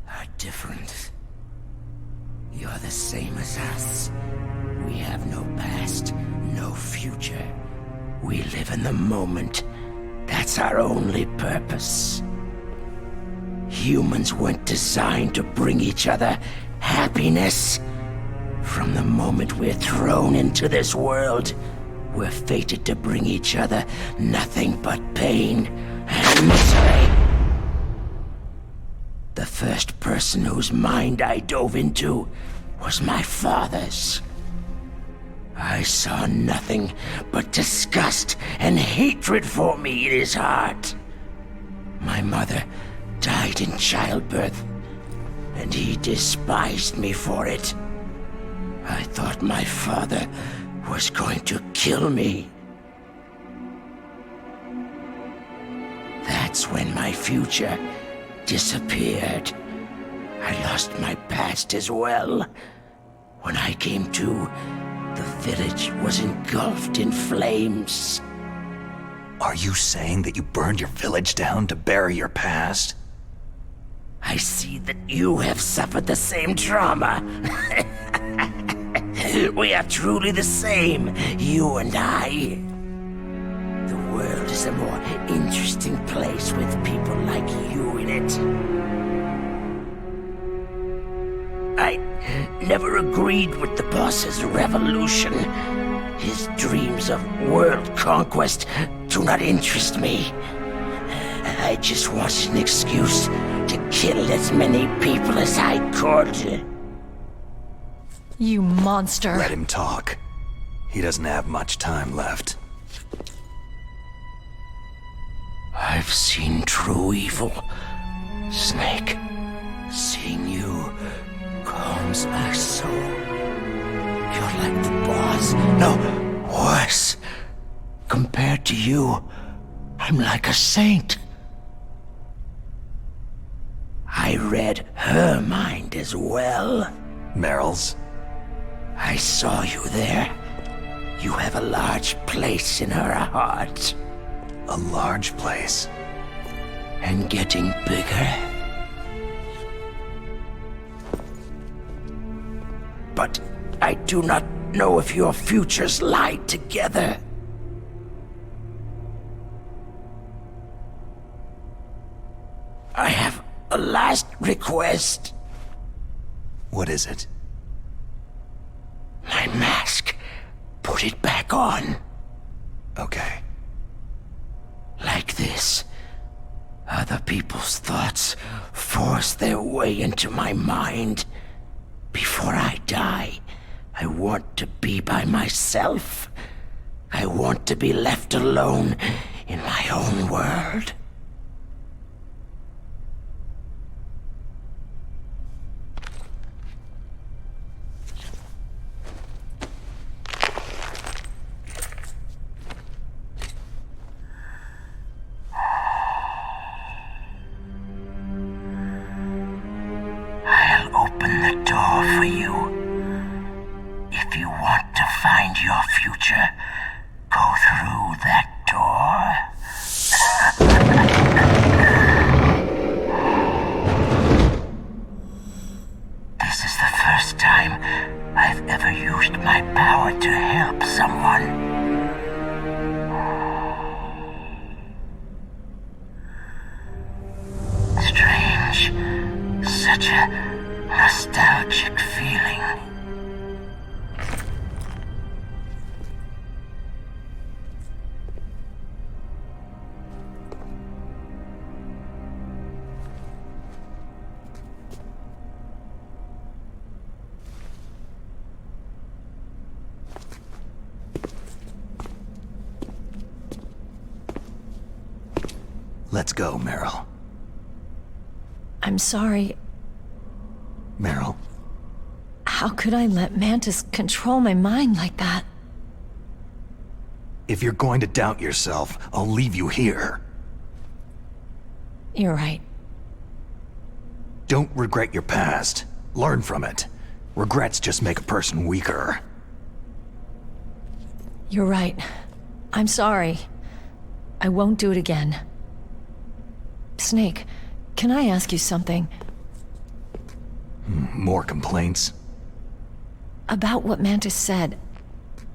are different. You're the same as us. We have no past, no future. We live in the moment. That's our only purpose. Humans weren't designed to bring each other happiness. From the moment we're thrown into this world, we're fated to bring each other nothing but pain and misery. The first person whose mind I dove into was my father's. I saw nothing but disgust and hatred for me in his heart. My mother died in childbirth, and he despised me for it. I thought my father was going to kill me. That's when my future disappeared. I lost my past as well. When I came to, the village was engulfed in flames. Are you saying that you burned your village down to bury your past? I see that you have suffered the same trauma. We are truly the same, you and I. The world is a more interesting place with people like you in it. I never agreed with the boss's revolution. His dreams of world conquest do not interest me. I just wanted an excuse to kill as many people as I could. You monster. Let him talk. He doesn't have much time left. I've seen true evil, Snake. Seeing you calms my soul. You're like the boss. No, worse. Compared to you, I'm like a saint. I read her mind as well. Meryl's? I saw you there. You have a large place in her heart. A large place? And getting bigger. But I do not know if your futures lie together. I have a last request. What is it? My mask. Put it back on. Okay. Like this. Other people's thoughts force their way into my mind. Before I die, I want to be by myself. I want to be left alone in my own world. I'll open the door for you. If you want to find your future, go through that door. This is the first time I've ever used my power to help someone. Strange. Such a nostalgic feeling. Let's go, Meryl. I'm sorry. Meryl? How could I let Mantis control my mind like that? If you're going to doubt yourself, I'll leave you here. You're right. Don't regret your past. Learn from it. Regrets just make a person weaker. You're right. I'm sorry. I won't do it again. Snake, can I ask you something? More complaints? About what Mantis said.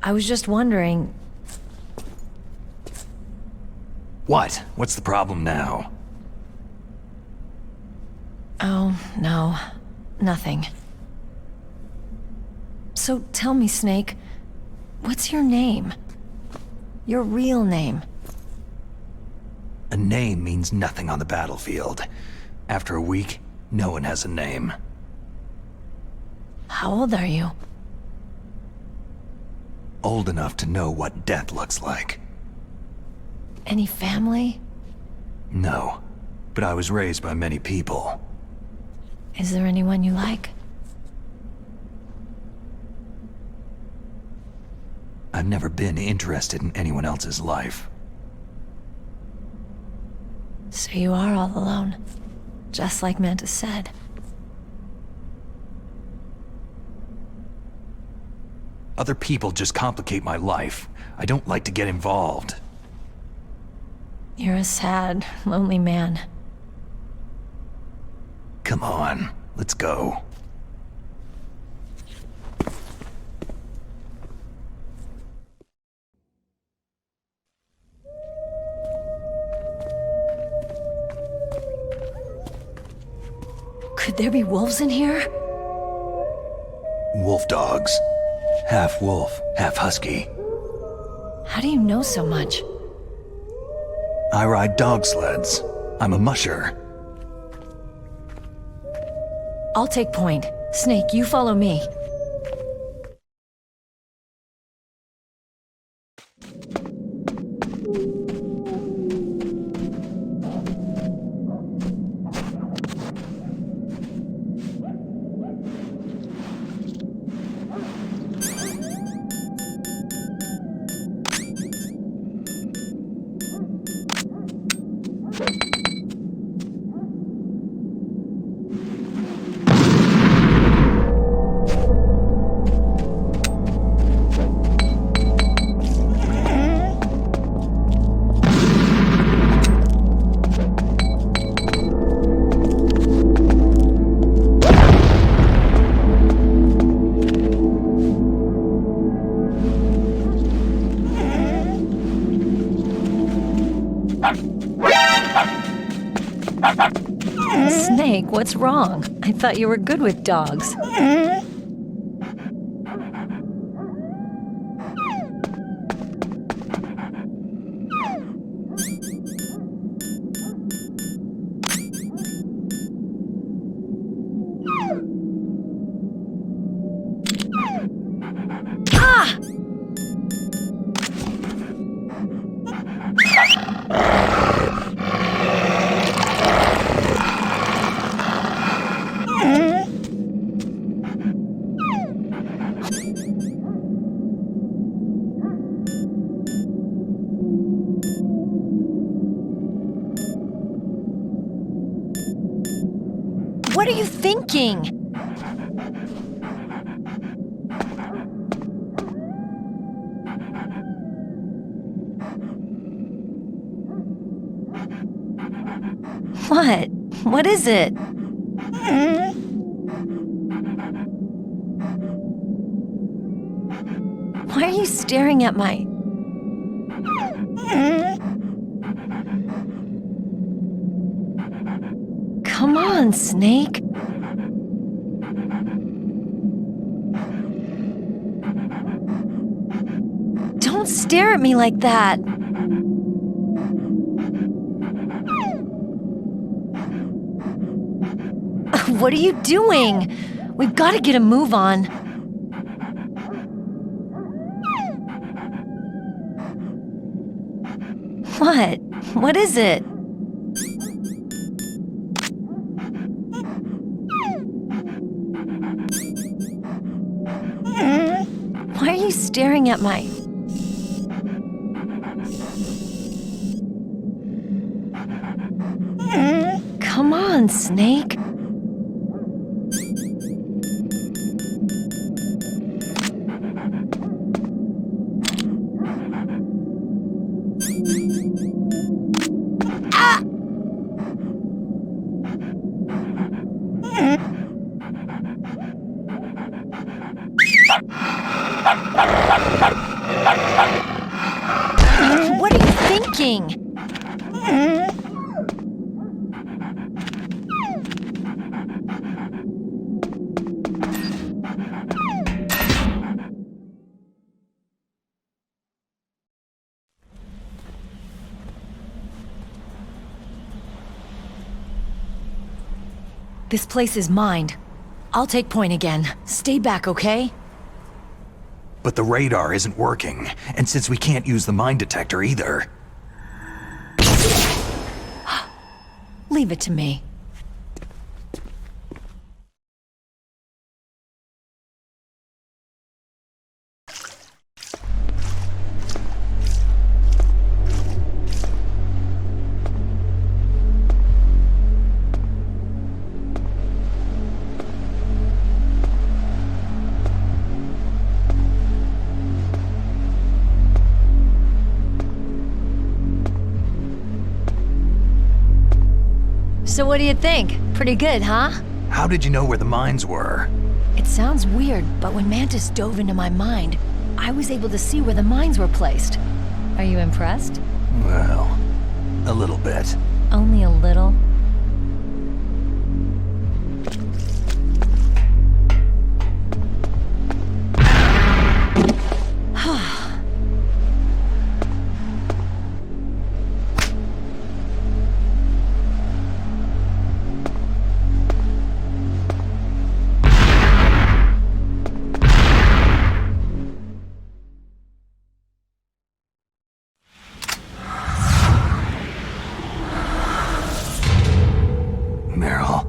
I was just wondering... What? What's the problem now? Oh, no. Nothing. So tell me, Snake, what's your name? Your real name? A name means nothing on the battlefield. After a week, no one has a name. How old are you? Old enough to know what death looks like. Any family? No, but I was raised by many people. Is there anyone you like? I've never been interested in anyone else's life. So you are all alone, just like Mantis said. Other people just complicate my life. I don't like to get involved. You're a sad, lonely man. Come on, let's go. Could there be wolves in here? Wolf dogs. Half wolf, half husky. How do you know so much? I ride dog sleds. I'm a musher. I'll take point. Snake, you follow me. What's wrong? I thought you were good with dogs. What are you thinking? What? What is it? Why are you staring at my... Come on, Snake. Don't stare at me like that. What are you doing? We've got to get a move on. What? What is it? Why are you staring at my... Come on, Snake. What are you thinking? This place is mine. I'll take point again. Stay back, okay? But the radar isn't working, and since we can't use the mine detector either... Leave it to me. So what do you think? Pretty good, huh? How did you know where the mines were? It sounds weird, but when Mantis dove into my mind, I was able to see where the mines were placed. Are you impressed? Well, a little bit. Only a little? Meryl.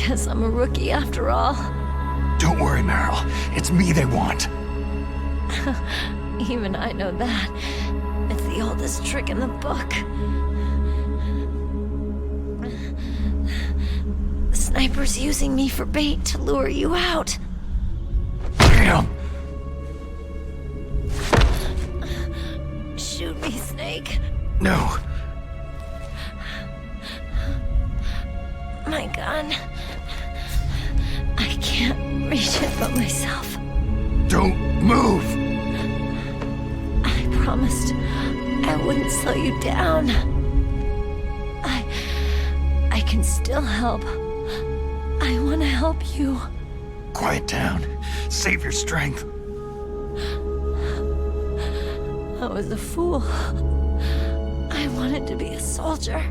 Guess I'm a rookie after all. Don't worry, Meryl. It's me they want. Even I know that. It's the oldest trick in the book. The sniper's using me for bait to lure you out. Damn! Shoot me, Snake. No. My gun. I can't reach it but myself. Don't move! I promised I wouldn't slow you down. I can still help. I want to help you. Quiet down. Save your strength. I was a fool. I wanted to be a soldier.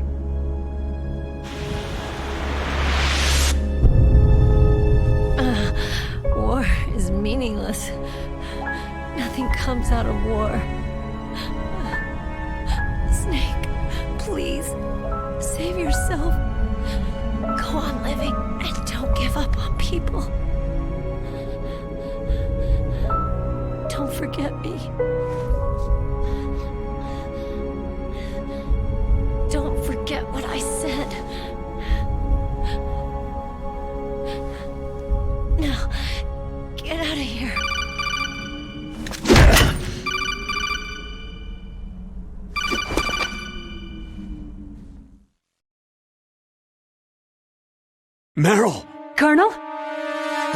War is meaningless. Nothing comes out of war. Snake, please, save yourself. Go on living and don't give up on people. Don't forget me. Don't forget what I said. Now, get out of here. Meryl! Colonel?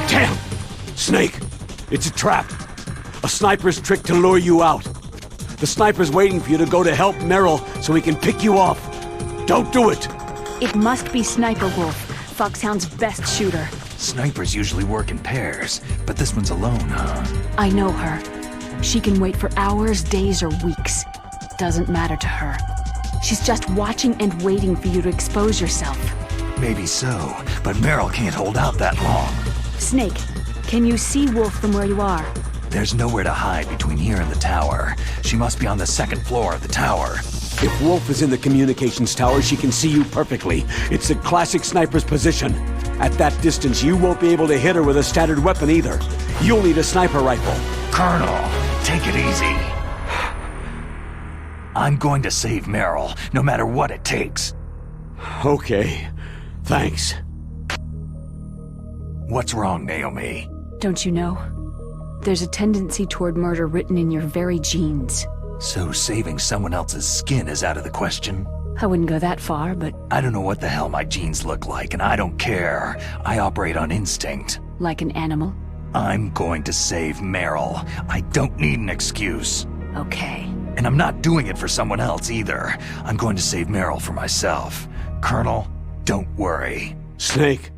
Damn! Snake! It's a trap! A sniper's trick to lure you out. The sniper's waiting for you to go to help Meryl so he can pick you off. Don't do it! It must be Sniper Wolf, Foxhound's best shooter. Snipers usually work in pairs, but this one's alone, huh? I know her. She can wait for hours, days, or weeks. Doesn't matter to her. She's just watching and waiting for you to expose yourself. Maybe so, but Meryl can't hold out that long. Snake, can you see Wolf from where you are? There's nowhere to hide between here and the tower. She must be on the second floor of the tower. If Wolf is in the communications tower, she can see you perfectly. It's a classic sniper's position. At that distance, you won't be able to hit her with a standard weapon either. You'll need a sniper rifle. Colonel, take it easy. I'm going to save Meryl, no matter what it takes. Okay. Thanks. What's wrong, Naomi? Don't you know? There's a tendency toward murder written in your very genes. So saving someone else's skin is out of the question? I wouldn't go that far, but... I don't know what the hell my genes look like, and I don't care. I operate on instinct. Like an animal? I'm going to save Meryl. I don't need an excuse. Okay. And I'm not doing it for someone else either. I'm going to save Meryl for myself. Colonel, don't worry. Snake,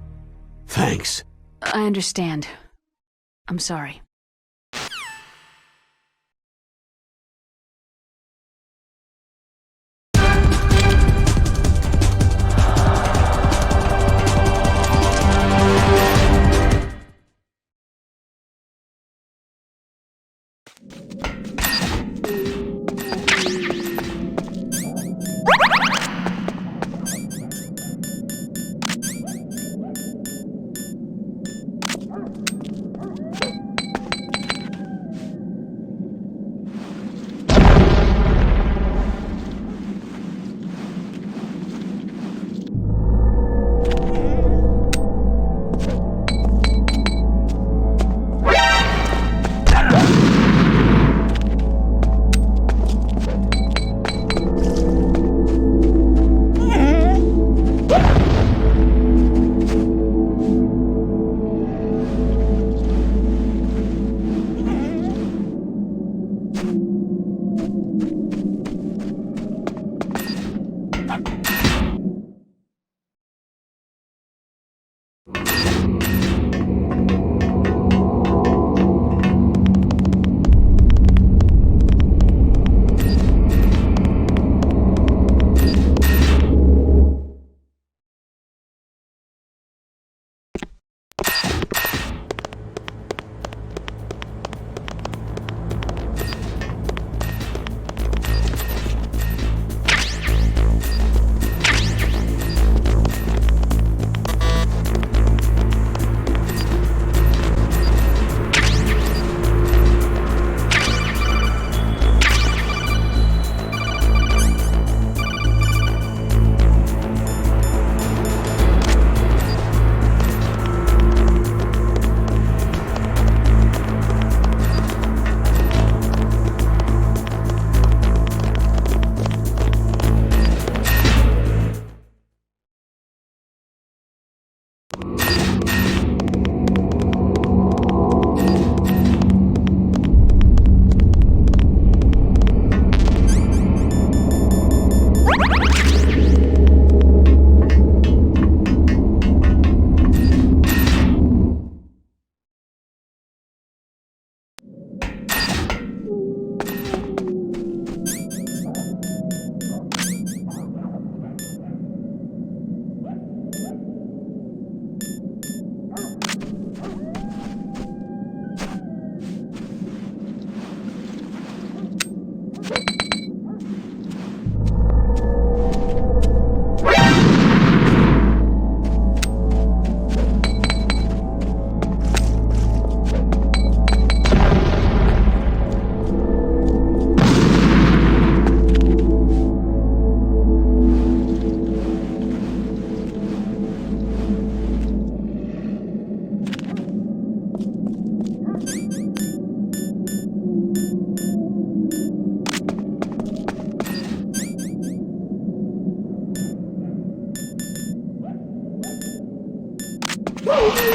thanks. I understand. I'm sorry. Move!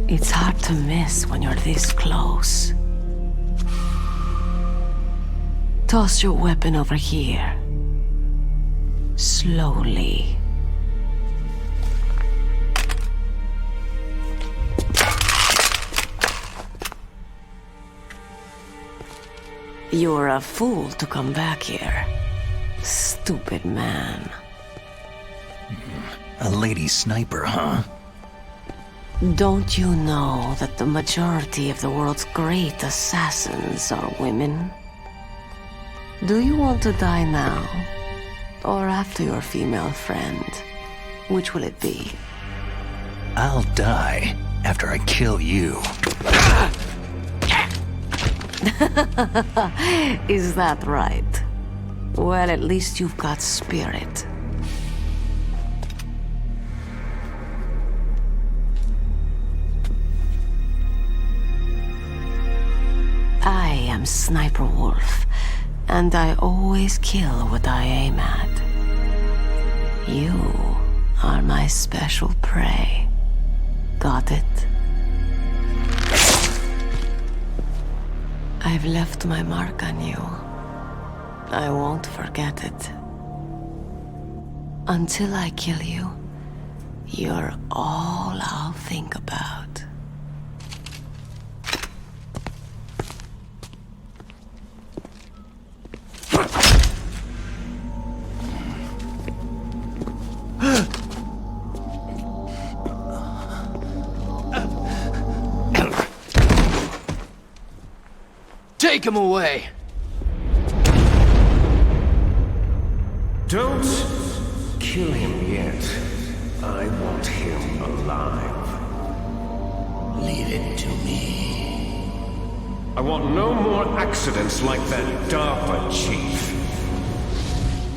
It's hard to miss when you're this close. Toss your weapon over here. Slowly. You're a fool to come back here. Stupid man. A lady sniper, huh? Don't you know that the majority of the world's great assassins are women? Do you want to die now? Or after your female friend? Which will it be? I'll die after I kill you. Is that right? Well, at least you've got spirit. I am Sniper Wolf, and I always kill what I aim at. You are my special prey. Got it? I've left my mark on you. I won't forget it. Until I kill you, you're all I'll think about. Take him away! Don't kill him yet. I want him alive. Leave it to me. I want no more accidents like that DARPA chief.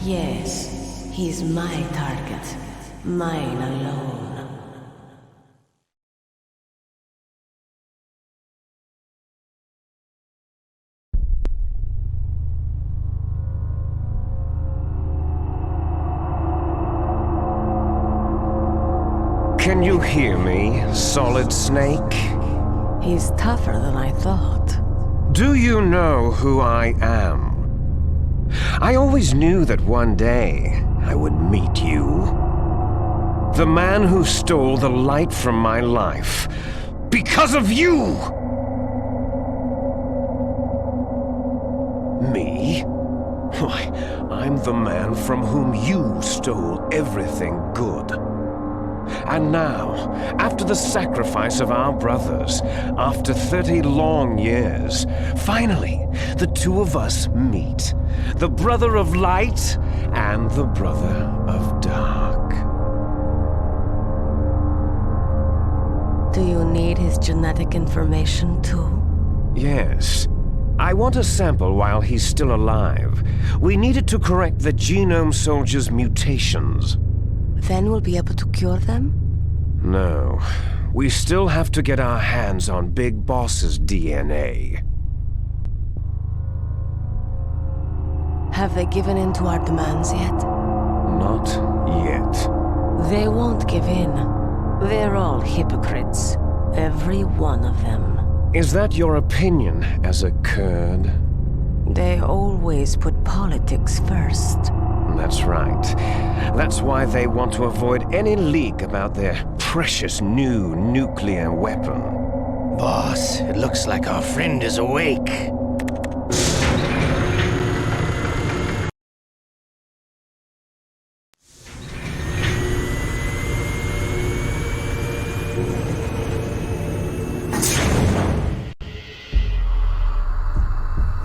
Yes, he's my target. Mine alone. Can you hear me, Solid Snake? He's tougher than I thought. Do you know who I am? I always knew that one day I would meet you. The man who stole the light from my life. Because of you! Me? Why, I'm the man from whom you stole everything good. And now, after the sacrifice of our brothers, after 30 long years, finally, the two of us meet. The brother of light and the brother of dark. Do you need his genetic information too? Yes. I want a sample while he's still alive. We need it to correct the Genome Soldier's mutations. Then we'll be able to cure them? No. We still have to get our hands on Big Boss's DNA. Have they given in to our demands yet? Not yet. They won't give in. They're all hypocrites. Every one of them. Is that your opinion as a Kurd? They always put politics first. That's right. That's why they want to avoid any leak about their precious new nuclear weapon. Boss, it looks like our friend is awake.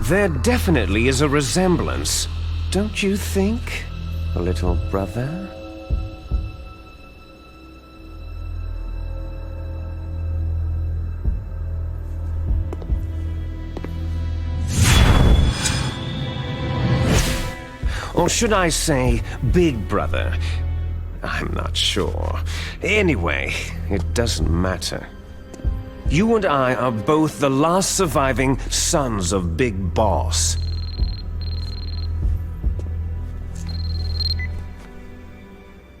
There definitely is a resemblance, don't you think, little brother? Or should I say, big brother? I'm not sure. Anyway, it doesn't matter. You and I are both the last surviving sons of Big Boss.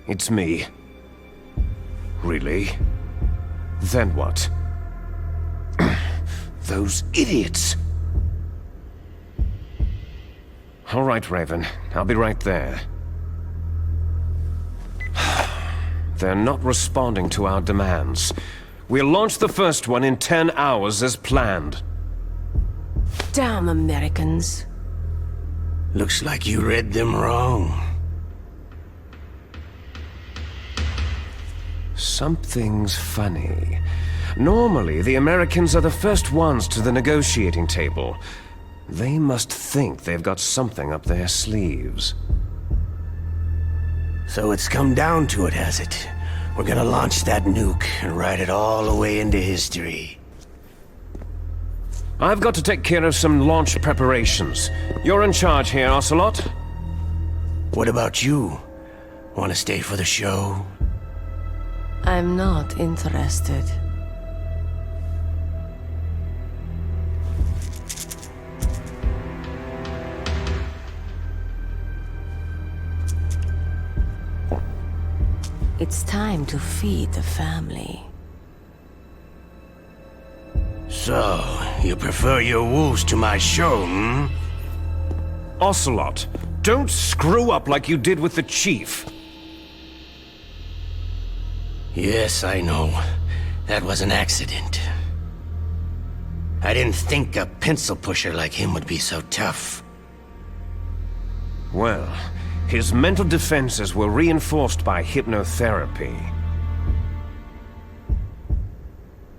It's me. Really? Then what? Those idiots! All right, Raven. I'll be right there. They're not responding to our demands. We'll launch the first one in 10 hours as planned. Damn Americans. Looks like you read them wrong. Something's funny. Normally, the Americans are the first ones to the negotiating table. They must think they've got something up their sleeves. So it's come down to it, has it? We're gonna launch that nuke and write it all away into history. I've got to take care of some launch preparations. You're in charge here, Ocelot. What about you? Want to stay for the show? I'm not interested. It's time to feed the family. So, you prefer your wolves to my show, hmm? Ocelot, don't screw up like you did with the chief. Yes, I know. That was an accident. I didn't think a pencil pusher like him would be so tough. Well, his mental defenses were reinforced by hypnotherapy.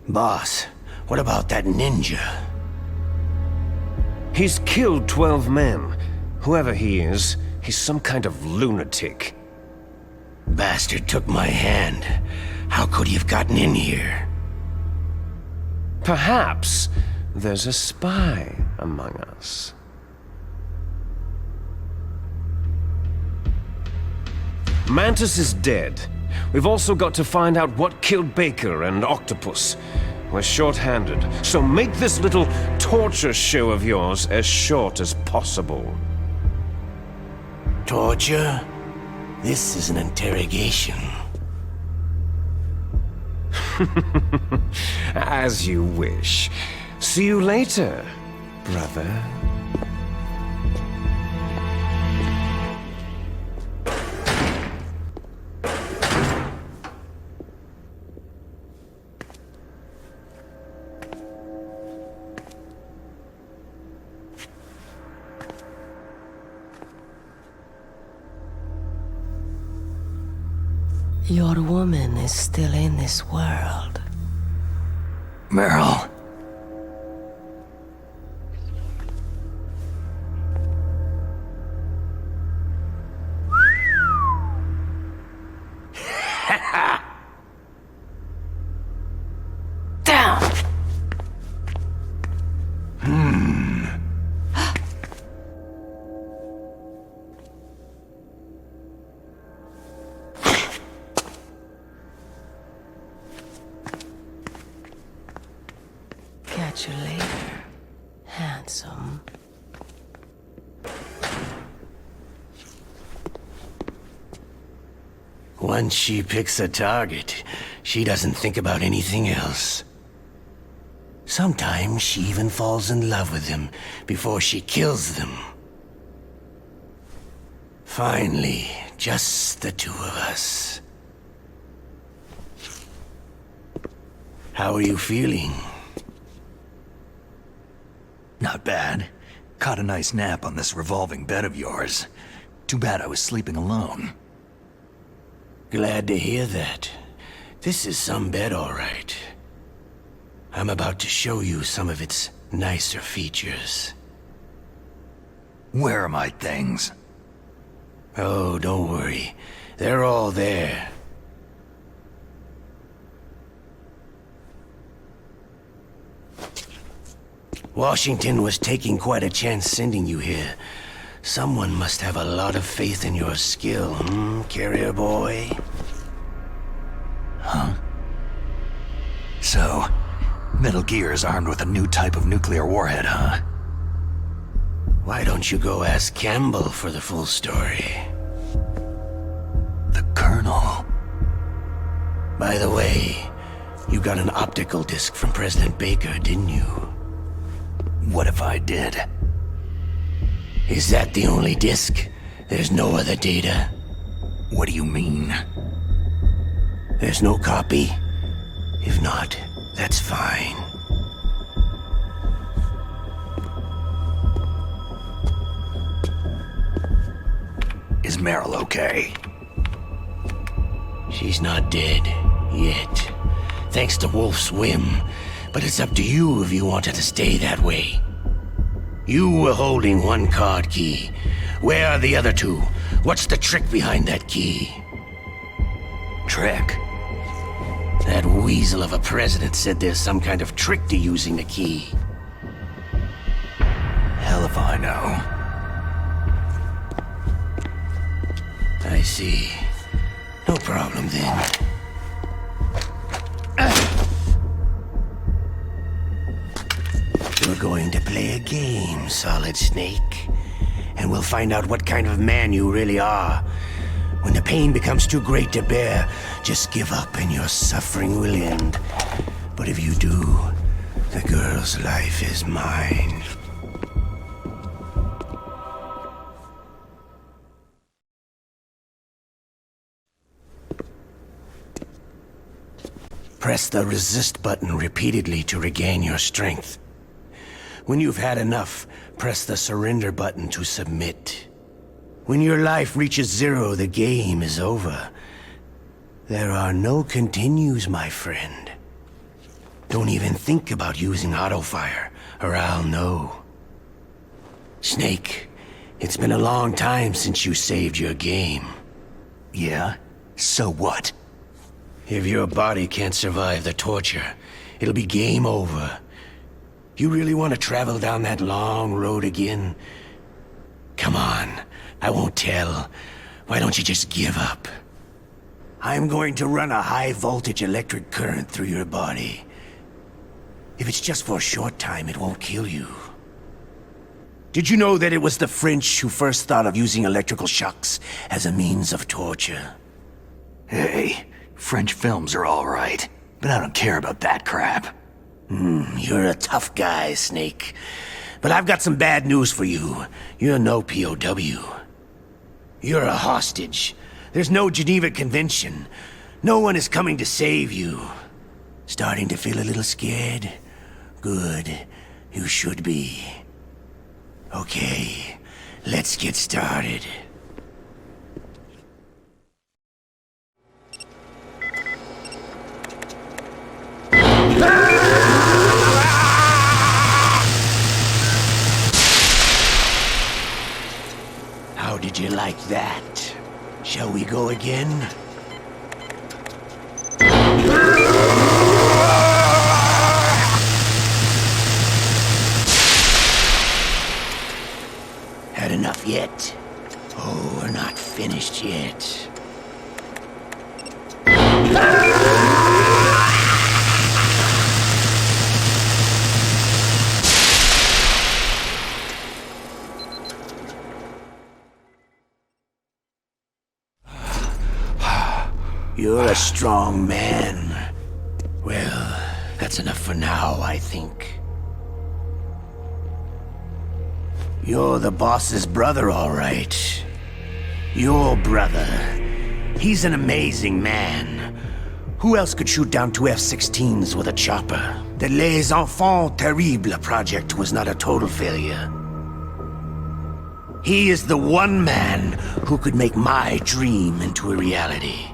Boss, what about that ninja? He's killed 12 men. Whoever he is, He's some kind of lunatic. Bastard took my hand. How could he have gotten in here? Perhaps there's a spy among us. Mantis is dead. We've also got to find out what killed Baker and Octopus. We're short-handed, so make this little torture show of yours as short as possible. Torture? This is an interrogation. As you wish. See you later, brother. Your woman is still in this world. Meryl. Down! Catch you later, handsome. Once she picks a target, she doesn't think about anything else. Sometimes she even falls in love with them before she kills them. Finally, just the two of us. How are you feeling? Not bad. Caught a nice nap on this revolving bed of yours. Too bad I was sleeping alone. Glad to hear that. This is some bed, all right. I'm about to show you some of its nicer features. Where are my things? Oh, don't worry. They're all there. Washington was taking quite a chance sending you here. Someone must have a lot of faith in your skill, carrier boy? Huh? So, Metal Gear is armed with a new type of nuclear warhead, huh? Why don't you go ask Campbell for the full story? The Colonel. By the way, you got an optical disc from President Baker, didn't you? What if I did? Is that the only disc? There's no other data? What do you mean? There's no copy? If not, that's fine. Is Meryl okay? She's not dead, yet. Thanks to Wolf's whim. But it's up to you if you want her to stay that way. You were holding one card key. Where are the other two? What's the trick behind that key? Trick? That weasel of a president said there's some kind of trick to using the key. Hell if I know. I see. No problem then. We're going to play a game, Solid Snake. And we'll find out what kind of man you really are. When the pain becomes too great to bear, just give up and your suffering will end. But if you do, the girl's life is mine. Press the resist button repeatedly to regain your strength. When you've had enough, press the surrender button to submit. When your life reaches 0, the game is over. There are no continues, my friend. Don't even think about using auto-fire, or I'll know. Snake, It's been a long time since you saved your game. Yeah? So what? If your body can't survive the torture, it'll be game over. You really want to travel down that long road again? Come on, I won't tell. Why don't you just give up? I'm going to run a high-voltage electric current through your body. If it's just for a short time, it won't kill you. Did you know that it was the French who first thought of using electrical shocks as a means of torture? Hey, French films are all right, but I don't care about that crap. You're a tough guy, Snake. But I've got some bad news for you. You're no POW. You're a hostage. There's no Geneva Convention. No one is coming to save you. Starting to feel a little scared? Good. You should be. Okay, let's get started. How did you like that? Shall we go again? Had enough yet? Oh, we're not finished yet. You're a strong man. Well, that's enough for now, I think. You're the boss's brother, all right. Your brother. He's an amazing man. Who else could shoot down 2 F-16s with a chopper? The Les Enfants Terribles project was not a total failure. He is the one man who could make my dream into a reality.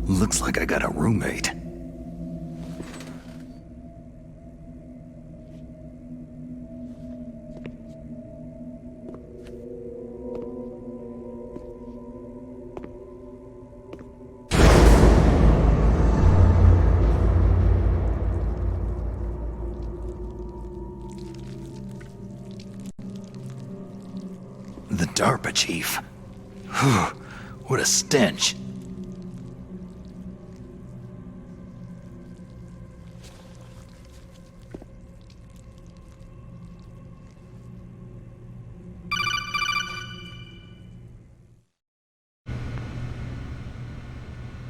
Looks like I got a roommate. The DARPA chief. Whew, what a stench.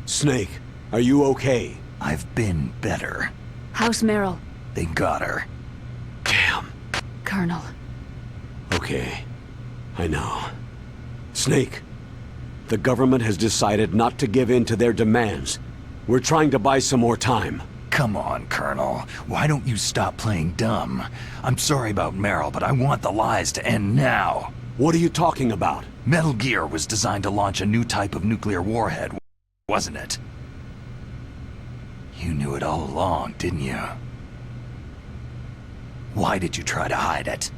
Snake, are you okay? I've been better. How's Meryl? They got her. Damn. Colonel. Okay. I know. Snake, the government has decided not to give in to their demands. We're trying to buy some more time. Come on, Colonel. Why don't you stop playing dumb? I'm sorry about Meryl, but I want the lies to end now. What are you talking about? Metal Gear was designed to launch a new type of nuclear warhead, wasn't it? You knew it all along, didn't you? Why did you try to hide it?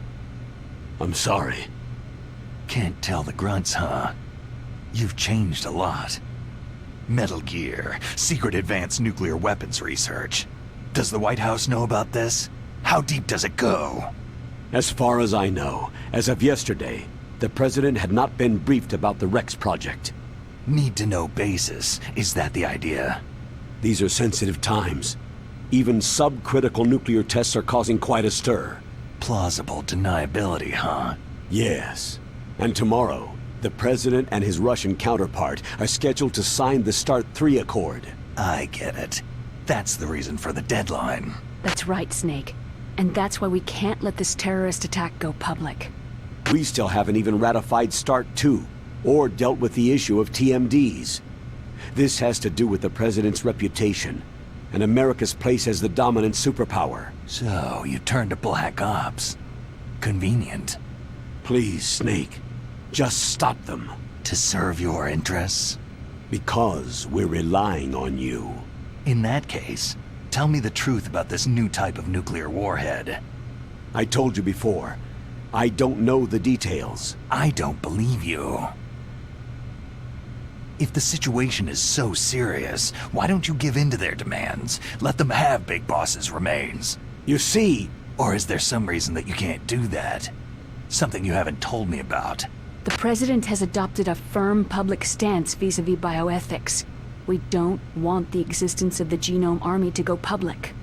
I'm sorry. Can't tell the grunts, huh? You've changed a lot. Metal Gear, secret advanced nuclear weapons research. Does the White House know about this? How deep does it go? As far as I know, as of yesterday, the President had not been briefed about the Rex project. Need-to-know basis. Is that the idea? These are sensitive times. Even subcritical nuclear tests are causing quite a stir. Plausible deniability, huh? Yes. And tomorrow, the President and his Russian counterpart are scheduled to sign the START 3 Accord. I get it. That's the reason for the deadline. That's right, Snake. And that's why we can't let this terrorist attack go public. We still haven't even ratified START 2, or dealt with the issue of TMDs. This has to do with the President's reputation, and America's place as the dominant superpower. So, you turned to Black Ops. Convenient. Please, Snake. Just stop them. To serve your interests? Because we're relying on you. In that case, tell me the truth about this new type of nuclear warhead. I told you before, I don't know the details. I don't believe you. If the situation is so serious, why don't you give in to their demands? Let them have Big Boss's remains. You see... Or is there some reason that you can't do that? Something you haven't told me about. The President has adopted a firm public stance vis-à-vis bioethics. We don't want the existence of the Genome Army to go public.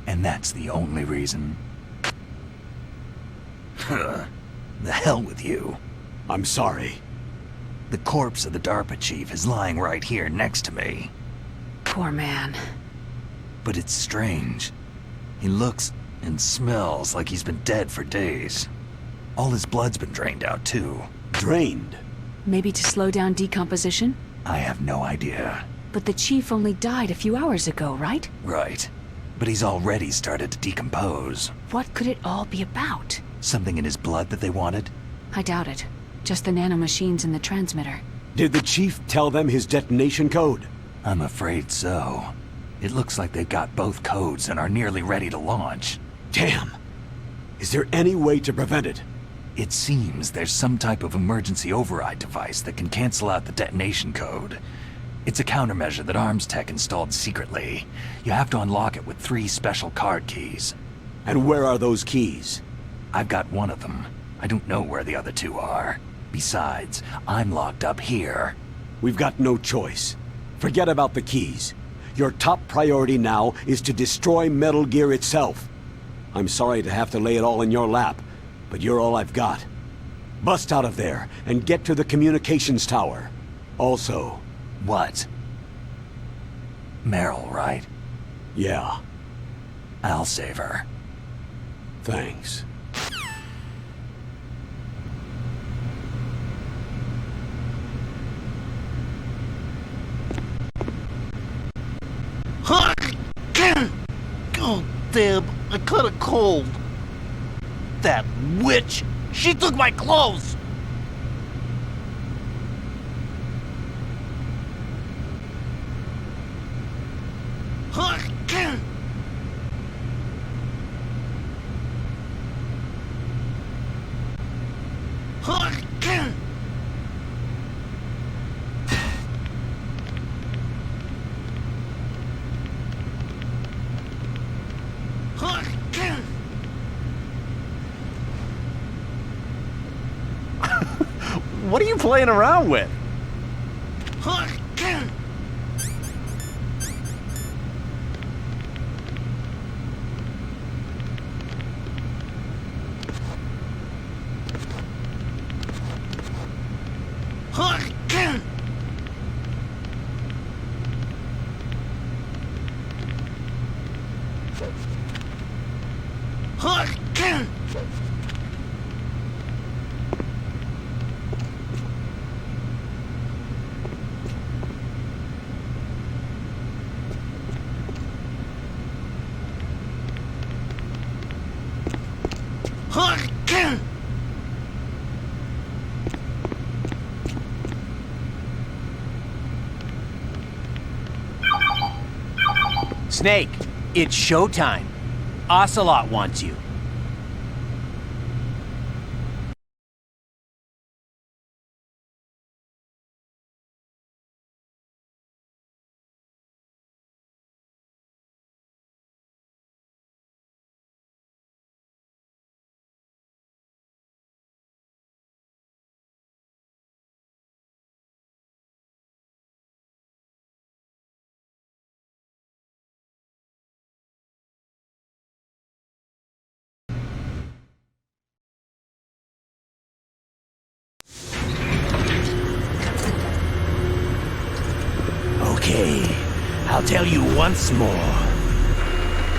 And that's the only reason? The hell with you. I'm sorry. The corpse of the DARPA chief is lying right here next to me. Poor man. But it's strange. He looks and smells like he's been dead for days. All his blood's been drained out, too. Drained? Maybe to slow down decomposition? I have no idea. But the chief only died a few hours ago, right? Right. But he's already started to decompose. What could it all be about? Something in his blood that they wanted? I doubt it. Just the nanomachines in the transmitter. Did the chief tell them his detonation code? I'm afraid so. It looks like they've got both codes and are nearly ready to launch. Damn! Is there any way to prevent it? It seems there's some type of emergency override device that can cancel out the detonation code. It's a countermeasure that Arms Tech installed secretly. You have to unlock it with 3 special card keys. And where are those keys? I've got one of them. I don't know where the other 2 are. Besides, I'm locked up here. We've got no choice. Forget about the keys. Your top priority now is to destroy Metal Gear itself. I'm sorry to have to lay it all in your lap, but you're all I've got. Bust out of there and get to the communications tower. Also... What? Meryl, right? Yeah. I'll save her. Thanks. Oh, damn, I caught a cold. That witch! She took my clothes! What are you playing around with? Snake, it's showtime. Ocelot wants you. Okay, I'll tell you once more.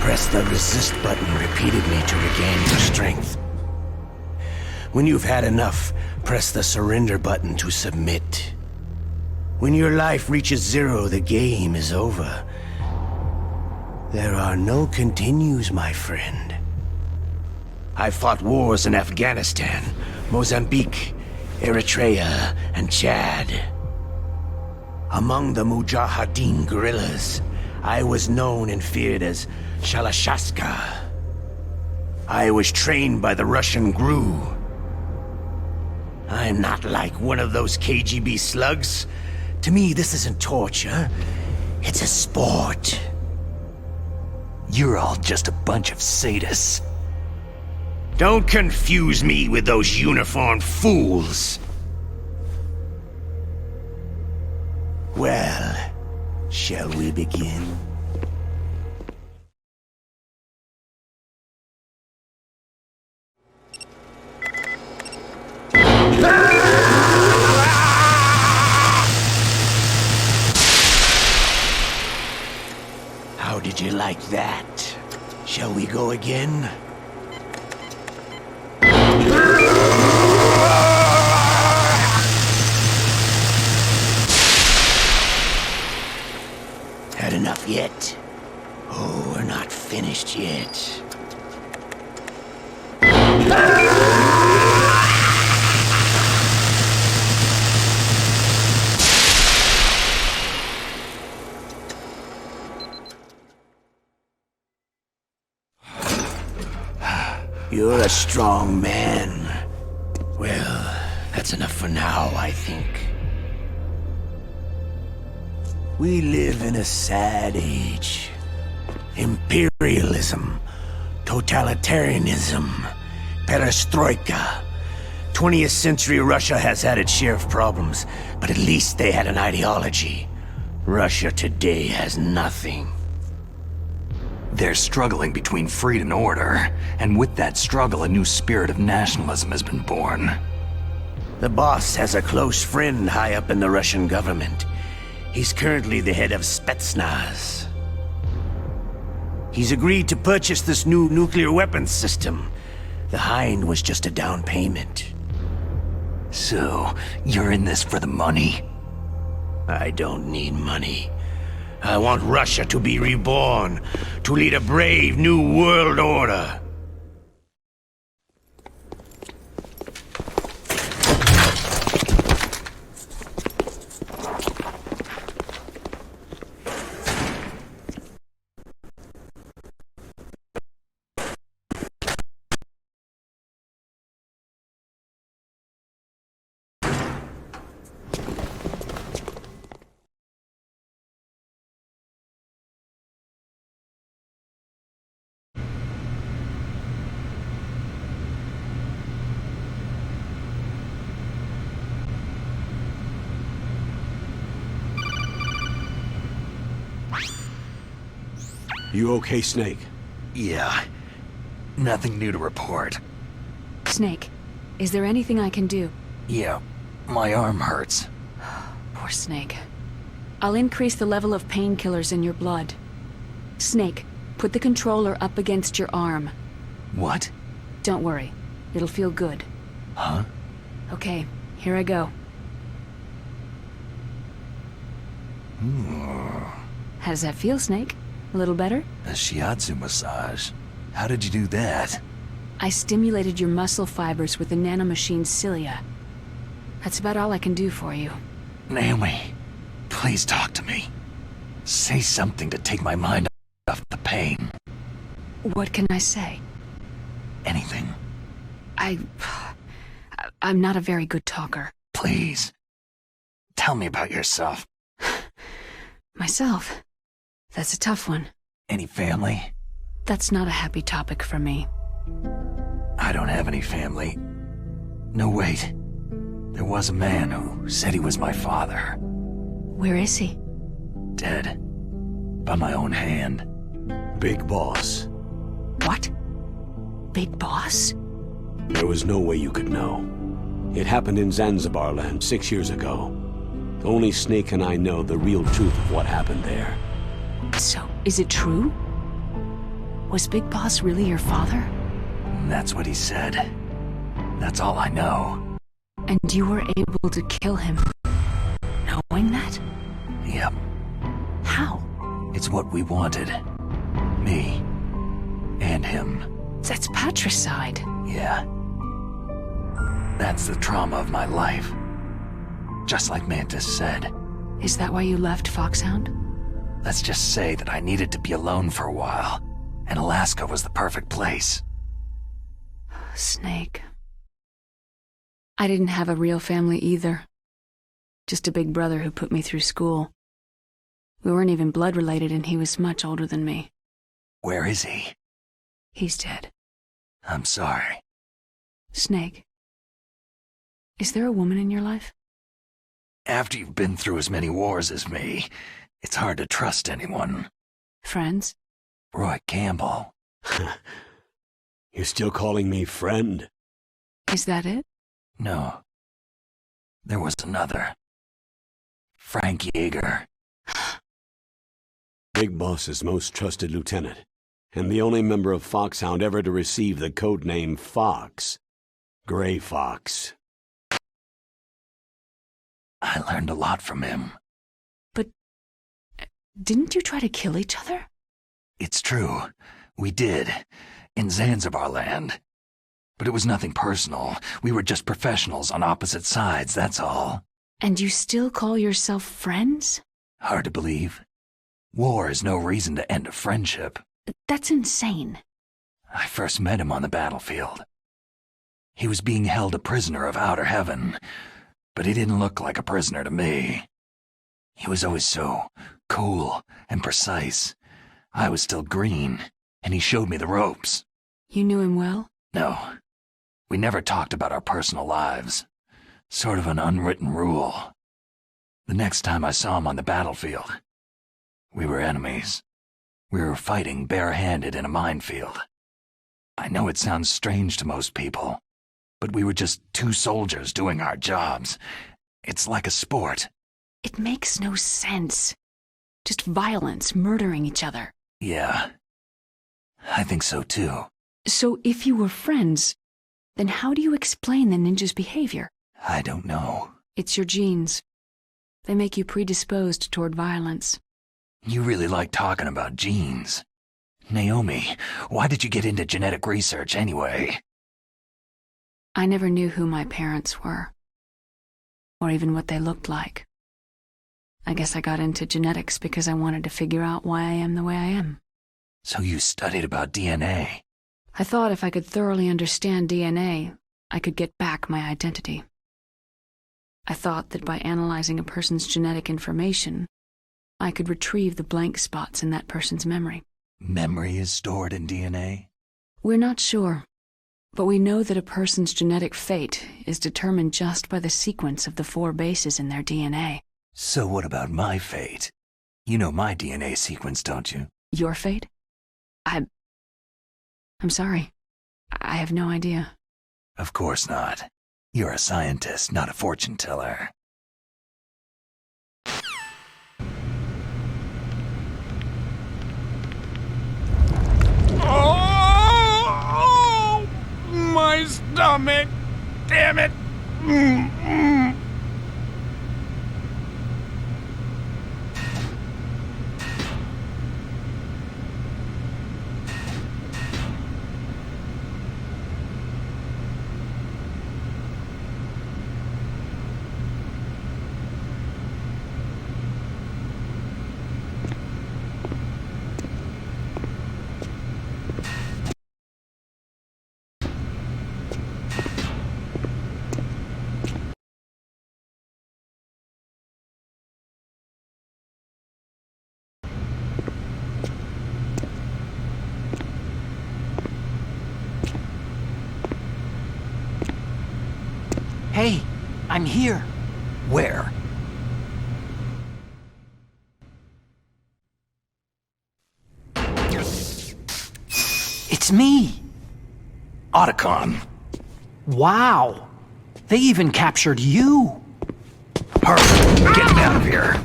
Press the resist button repeatedly to regain your strength. When you've had enough, press the surrender button to submit. When your life reaches 0, the game is over. There are no continues, my friend. I fought wars in Afghanistan, Mozambique, Eritrea, and Chad. Among the Mujahideen guerrillas, I was known and feared as Shalashaska. I was trained by the Russian GRU. I'm not like one of those KGB slugs. To me, this isn't torture. It's a sport. You're all just a bunch of sadists. Don't confuse me with those uniformed fools. Well, shall we begin? How did you like that? Shall we go again? Had enough yet? Oh, we're not finished yet. You're a strong man. Well, that's enough for now, I think. We live in a sad age. Imperialism, totalitarianism, perestroika. 20th century Russia has had its share of problems, but at least they had an ideology. Russia today has nothing. They're struggling between freedom and order, and with that struggle, a new spirit of nationalism has been born. The boss has a close friend high up in the Russian government. He's currently the head of Spetsnaz. He's agreed to purchase this new nuclear weapons system. The Hind was just a down payment. So, you're in this for the money? I don't need money. I want Russia to be reborn, to lead a brave new world order. You okay, Snake? Yeah. Nothing new to report. Snake, is there anything I can do? Yeah, my arm hurts. Poor Snake. I'll increase the level of painkillers in your blood. Snake, put the controller up against your arm. What? Don't worry. It'll feel good. Huh? Okay, here I go. How does that feel, Snake? A little better? A shiatsu massage. How did you do that? I stimulated your muscle fibers with the nanomachine cilia. That's about all I can do for you. Naomi, please talk to me. Say something to take my mind off the pain. What can I say? Anything. I'm not a very good talker. Please. Tell me about yourself. Myself? That's a tough one. Any family? That's not a happy topic for me. I don't have any family. No, wait. There was a man who said he was my father. Where is he? Dead. By my own hand. Big Boss. What? Big Boss? There was no way you could know. It happened in Zanzibar land 6 years ago. Only Snake and I know the real truth of what happened there. So, is it true? Was Big Boss really your father? That's what he said. That's all I know. And you were able to kill him, knowing that? Yep. How? It's what we wanted. Me. And him. That's patricide. Yeah. That's the trauma of my life. Just like Mantis said. Is that why you left Foxhound? Let's just say that I needed to be alone for a while, and Alaska was the perfect place. Snake. I didn't have a real family either. Just a big brother who put me through school. We weren't even blood related, and he was much older than me. Where is he? He's dead. I'm sorry. Snake. Is there a woman in your life? After you've been through as many wars as me, it's hard to trust anyone. Friends? Roy Campbell. You're still calling me friend? Is that it? No. There was another. Frank Yeager. Big Boss's most trusted lieutenant, and the only member of Foxhound ever to receive the codename Fox. Gray Fox. I learned a lot from him. But didn't you try to kill each other? It's true. We did. In Zanzibar land. But it was nothing personal. We were just professionals on opposite sides, that's all. And you still call yourself friends? Hard to believe. War is no reason to end a friendship. That's insane. I first met him on the battlefield. He was being held a prisoner of outer heaven, but he didn't look like a prisoner to me. He was always so cool and precise. I was still green, and he showed me the ropes. You knew him well? No. We never talked about our personal lives. Sort of an unwritten rule. The next time I saw him on the battlefield, we were enemies. We were fighting barehanded in a minefield. I know it sounds strange to most people, but we were just two soldiers doing our jobs. It's like a sport. It makes no sense. Just violence, murdering each other. Yeah. I think so too. So if you were friends, then how do you explain the ninja's behavior? I don't know. It's your genes. They make you predisposed toward violence. You really like talking about genes. Naomi, why did you get into genetic research anyway? I never knew who my parents were, or even what they looked like. I guess I got into genetics because I wanted to figure out why I am the way I am. So you studied about DNA? I thought if I could thoroughly understand DNA, I could get back my identity. I thought that by analyzing a person's genetic information, I could retrieve the blank spots in that person's memory. Memory is stored in DNA? We're not sure, but we know that a person's genetic fate is determined just by the sequence of the 4 bases in their DNA. So what about my fate? You know my DNA sequence, don't you? Your fate? I'm sorry. I have no idea. Of course not. You're a scientist, not a fortune teller. Oh, my stomach! Damn it! Hey, I'm here. Where? It's me. Otacon. Wow. They even captured you. Hurry, get me out of here.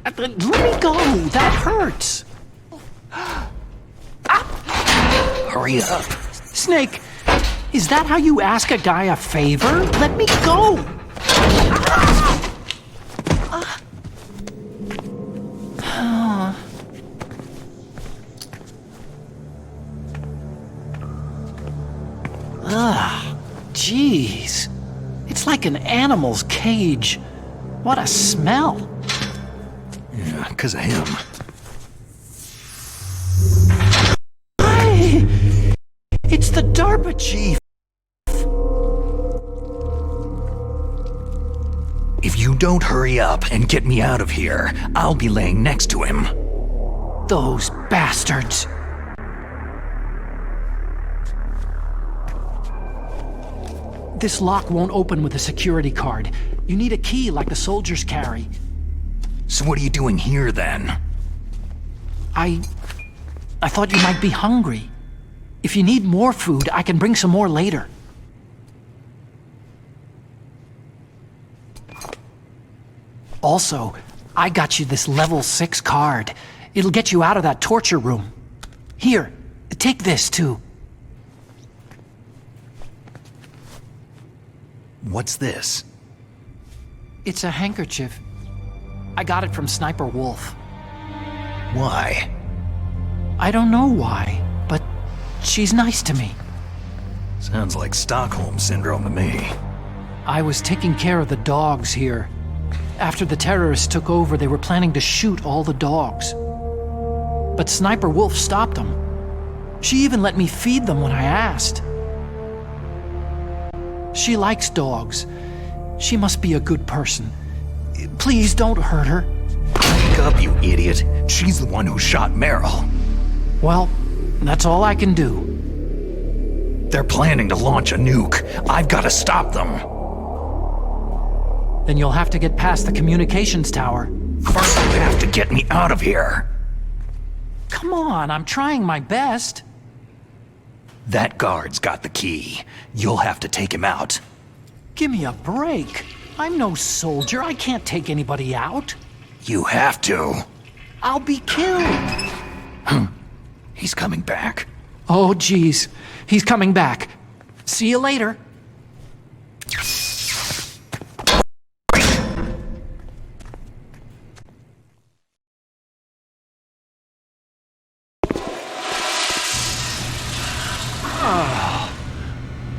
Let me go. That hurts. Ah! hurry up. Snake, is that how you ask a guy a favor? Let me go! Ugh, jeez. It's like an animal's cage. What a smell. Yeah, 'cause of him. Hey! It's the DARPA chief! If you don't hurry up and get me out of here, I'll be laying next to him. Those bastards. This lock won't open with a security card. You need a key like the soldiers carry. So what are you doing here, then? I thought you might be hungry. If you need more food, I can bring some more later. Also, I got you this level 6 card. It'll get you out of that torture room. Here, take this too. What's this? It's a handkerchief. I got it from Sniper Wolf. Why? I don't know why, but she's nice to me. Sounds like Stockholm Syndrome to me. I was taking care of the dogs here. After the terrorists took over, they were planning to shoot all the dogs. But Sniper Wolf stopped them. She even let me feed them when I asked. She likes dogs. She must be a good person. Please don't hurt her. Wake up, you idiot. She's the one who shot Meryl. Well, that's all I can do. They're planning to launch a nuke. I've got to stop them. Then you'll have to get past the communications tower. First, you have to get me out of here. Come on, I'm trying my best. That guard's got the key. You'll have to take him out. Give me a break. I'm no soldier. I can't take anybody out. You have to. I'll be killed. He's coming back. Oh, geez. He's coming back. See you later.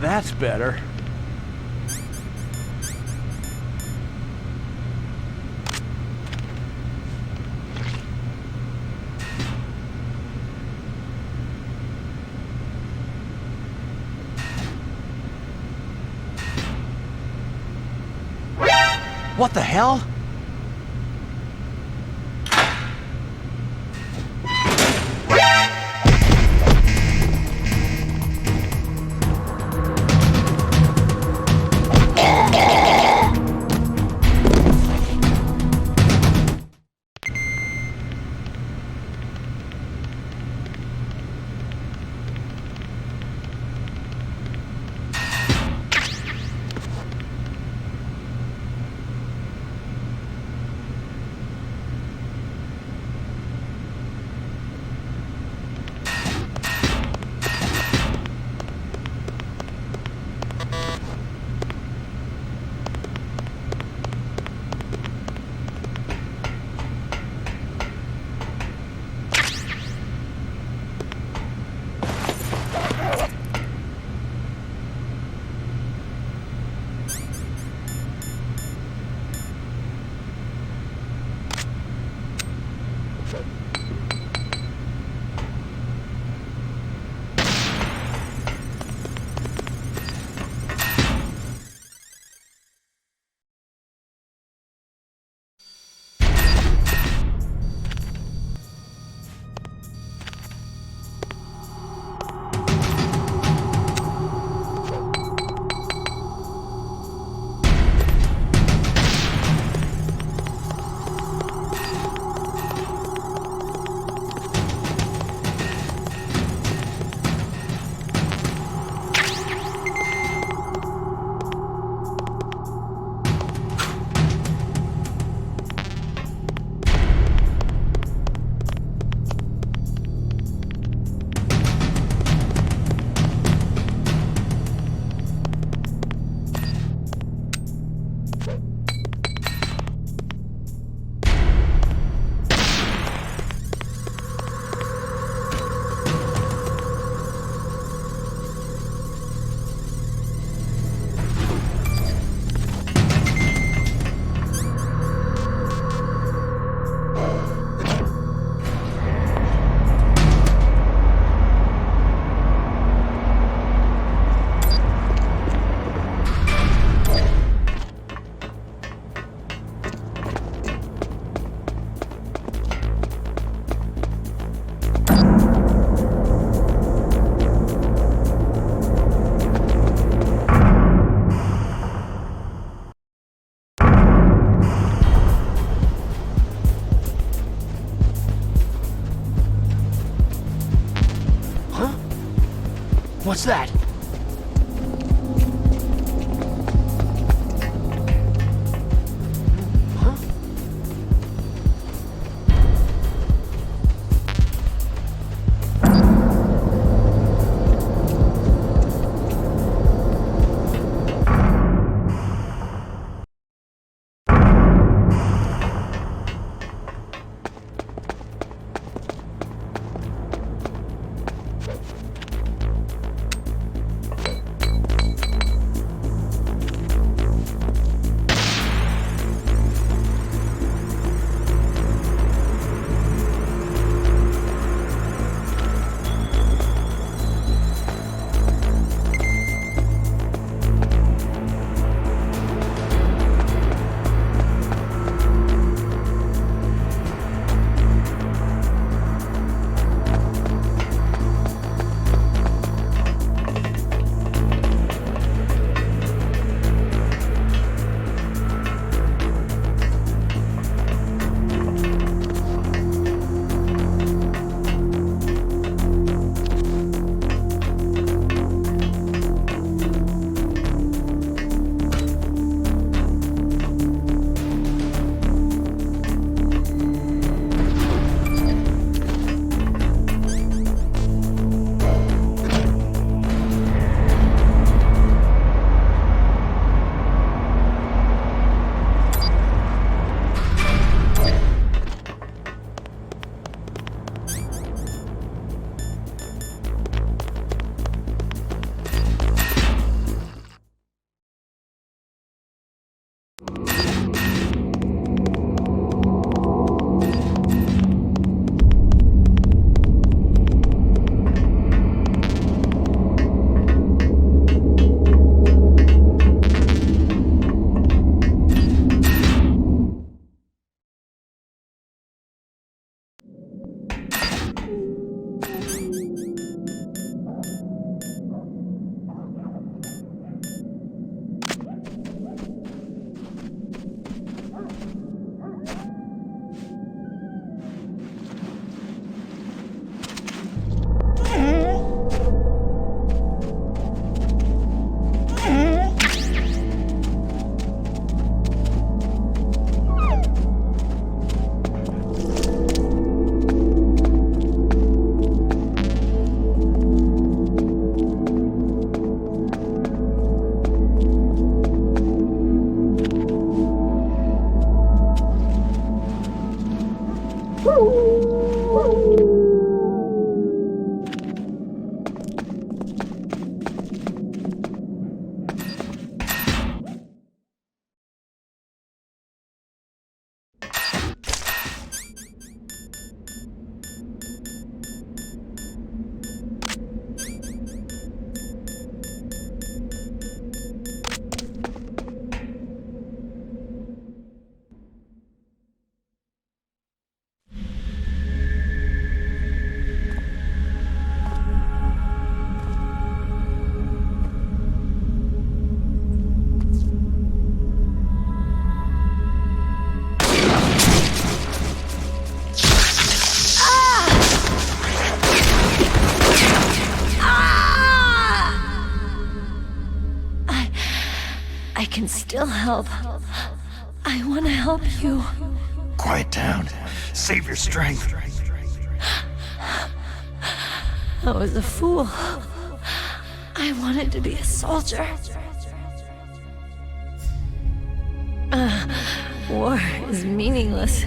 That's better. What the hell? What's that? I can still help. I want to help you. Quiet down. Save your strength. I was a fool. I wanted to be a soldier. War is meaningless.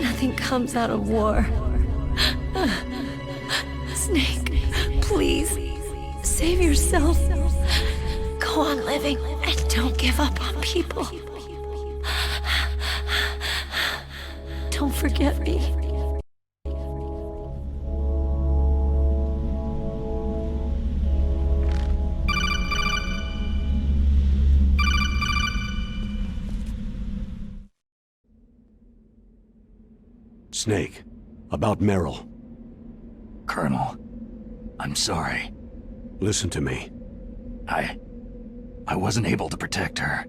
Nothing comes out of war. Snake, please, save yourself. Go on living and don't give up on people. Don't forget me. Snake, about Meryl. Colonel, I'm sorry. Listen to me. I wasn't able to protect her.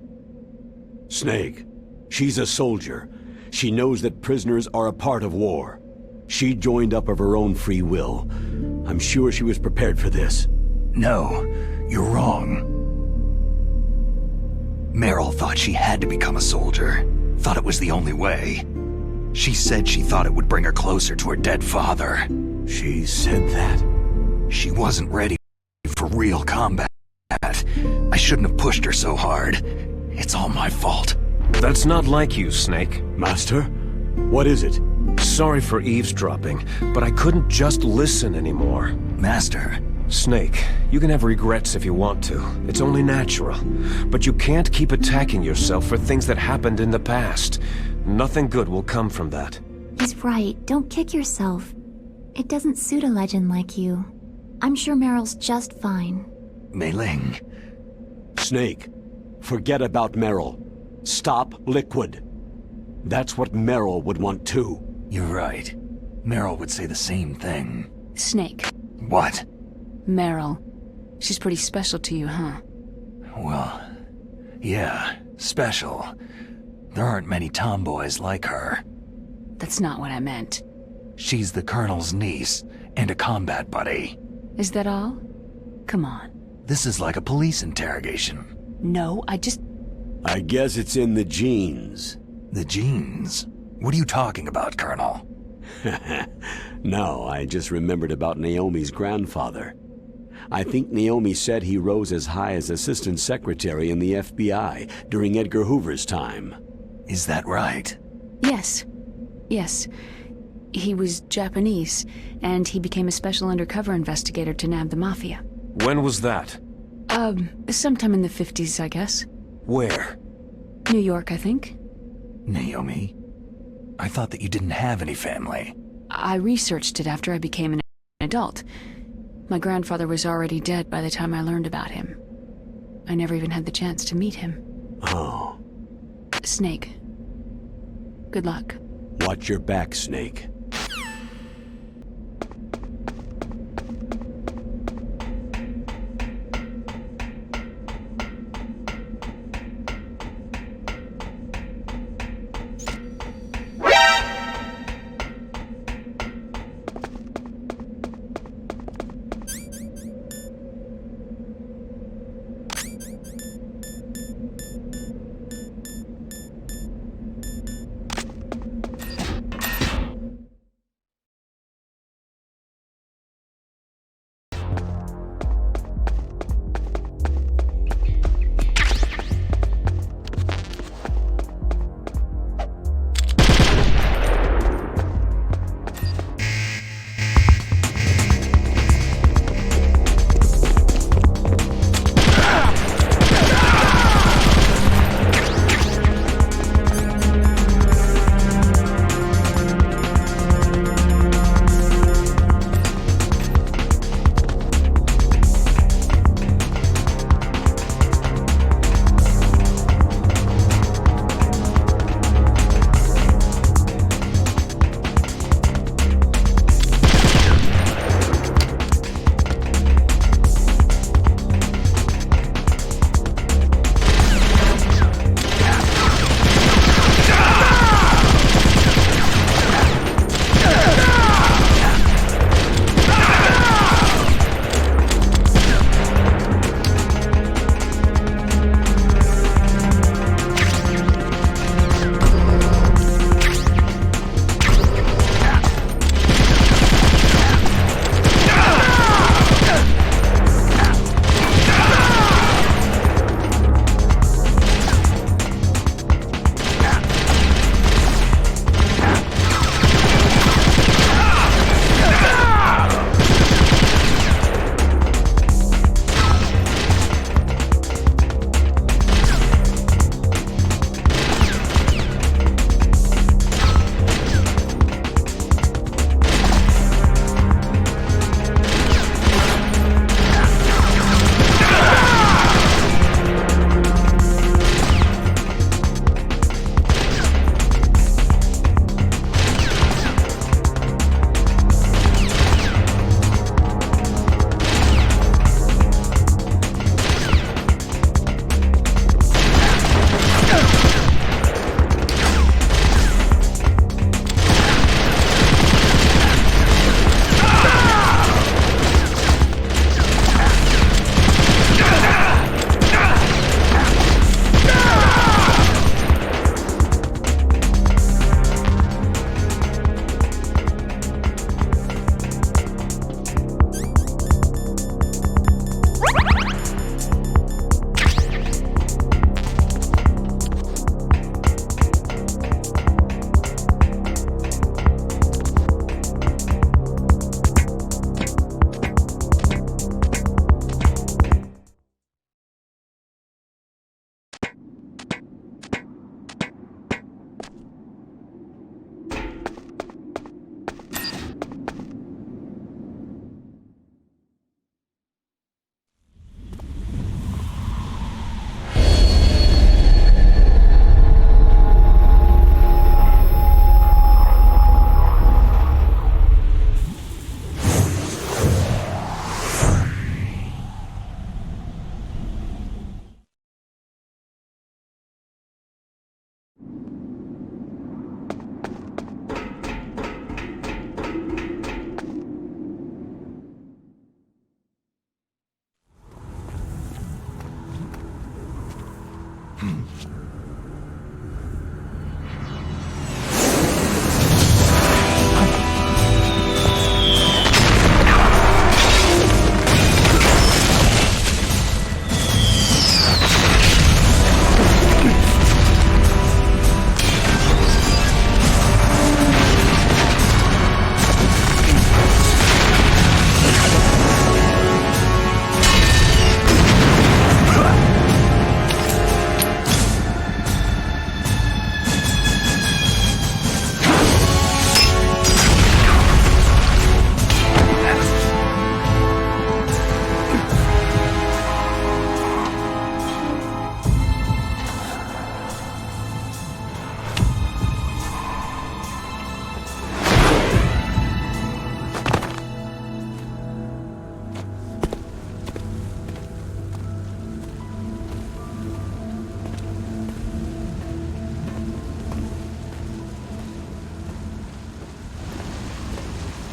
Snake, she's a soldier. She knows that prisoners are a part of war. She joined up of her own free will. I'm sure she was prepared for this. No, you're wrong. Meryl thought she had to become a soldier. Thought it was the only way. She said she thought it would bring her closer to her dead father. She said that? She wasn't ready for real combat. I shouldn't have pushed her so hard. It's all my fault. That's not like you, Snake. Master? What is it? Sorry for eavesdropping, but I couldn't just listen anymore. Master. Snake, you can have regrets if you want to. It's only natural. But you can't keep attacking yourself for things that happened in the past. Nothing good will come from that. He's right. Don't kick yourself. It doesn't suit a legend like you. I'm sure Meryl's just fine. Mei Ling. Snake, forget about Meryl. Stop Liquid. That's what Meryl would want too. You're right. Meryl would say the same thing. Snake. What? Meryl. She's pretty special to you, huh? Well, yeah, special. There aren't many tomboys like her. That's not what I meant. She's the Colonel's niece and a combat buddy. Is that all? Come on. This is like a police interrogation. No, I guess it's in the genes. The genes? What are you talking about, Colonel? No, I just remembered about Naomi's grandfather. I think Naomi said he rose as high as assistant secretary in the FBI during Edgar Hoover's time. Is that right? Yes. Yes. He was Japanese, and he became a special undercover investigator to nab the Mafia. When was that? Sometime in the 50s, I guess. Where? New York, I think. Naomi? I thought that you didn't have any family. I researched it after I became an adult. My grandfather was already dead by the time I learned about him. I never even had the chance to meet him. Oh. Snake. Good luck. Watch your back, Snake.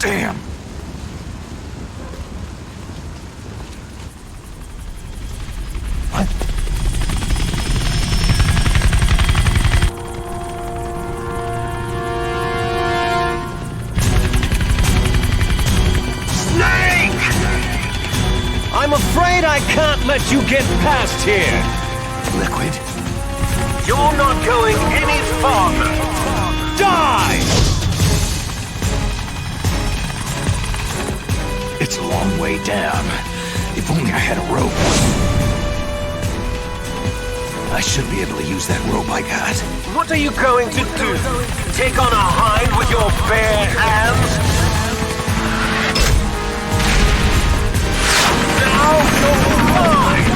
Damn! I'm afraid I can't let you get past here. Liquid? You're not going any farther. Die! It's a long way down. If only I had a rope. I should be able to use that rope I got. What are you going to do? Take on a hind with your bare hands? Now you're mine!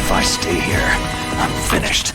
If I stay here, I'm finished.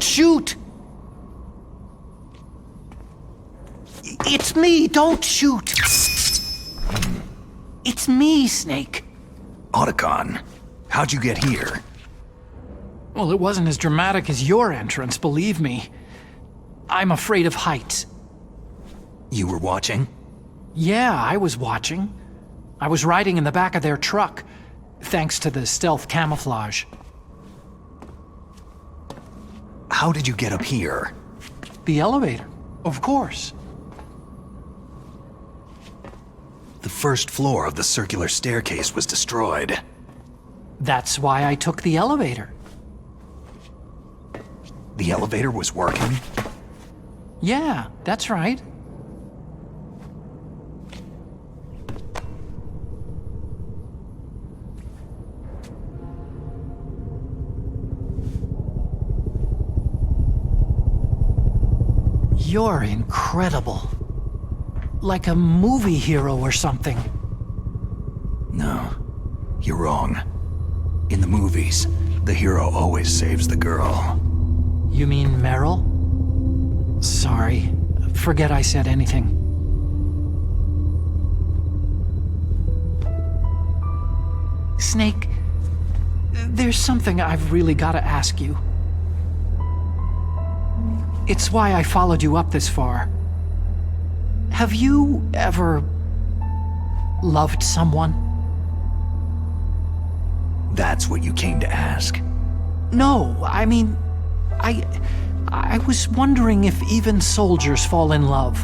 Don't shoot! It's me, don't shoot! It's me, Snake. Otacon, how'd you get here? Well, it wasn't as dramatic as your entrance, believe me. I'm afraid of heights. You were watching? Yeah, I was watching. I was riding in the back of their truck, thanks to the stealth camouflage. How did you get up here? The elevator, of course. The first floor of the circular staircase was destroyed. That's why I took the elevator. The elevator was working? Yeah, that's right. You're incredible. Like a movie hero or something. No, you're wrong. In the movies, the hero always saves the girl. You mean Meryl? Sorry. Forget I said anything. Snake, there's something I've really got to ask you. It's why I followed you up this far. Have you ever loved someone? That's what you came to ask? No, I mean, I was wondering if even soldiers fall in love.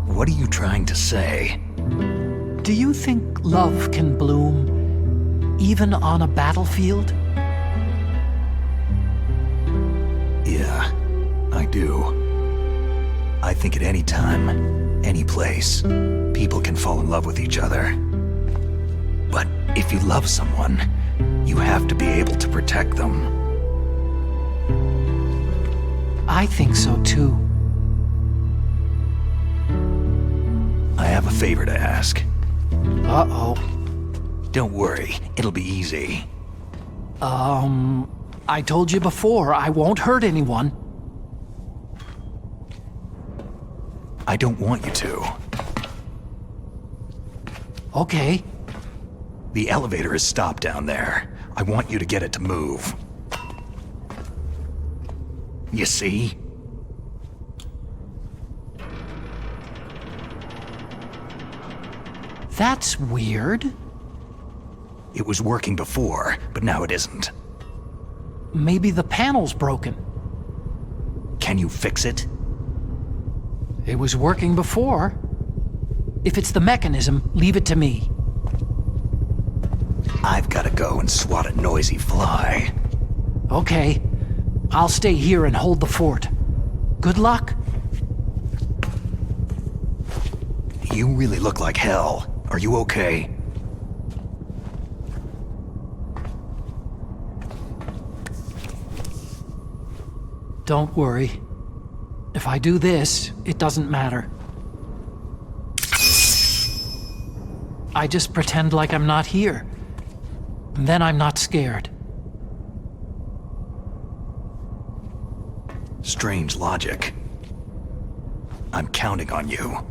What are you trying to say? Do you think love can bloom even on a battlefield? Yeah, I do. I think at any time, any place, people can fall in love with each other. But if you love someone, you have to be able to protect them. I think so too. I have a favor to ask. Uh-oh. Don't worry, it'll be easy. I told you before, I won't hurt anyone. I don't want you to. Okay. The elevator is stopped down there. I want you to get it to move. You see? That's weird. It was working before, but now it isn't. Maybe the panel's broken. Can you fix it? It was working before. If it's the mechanism, leave it to me. I've gotta go and swat a noisy fly. Okay. I'll stay here and hold the fort. Good luck. You really look like hell. Are you okay? Don't worry. If I do this, it doesn't matter. I just pretend like I'm not here. And then I'm not scared. Strange logic. I'm counting on you.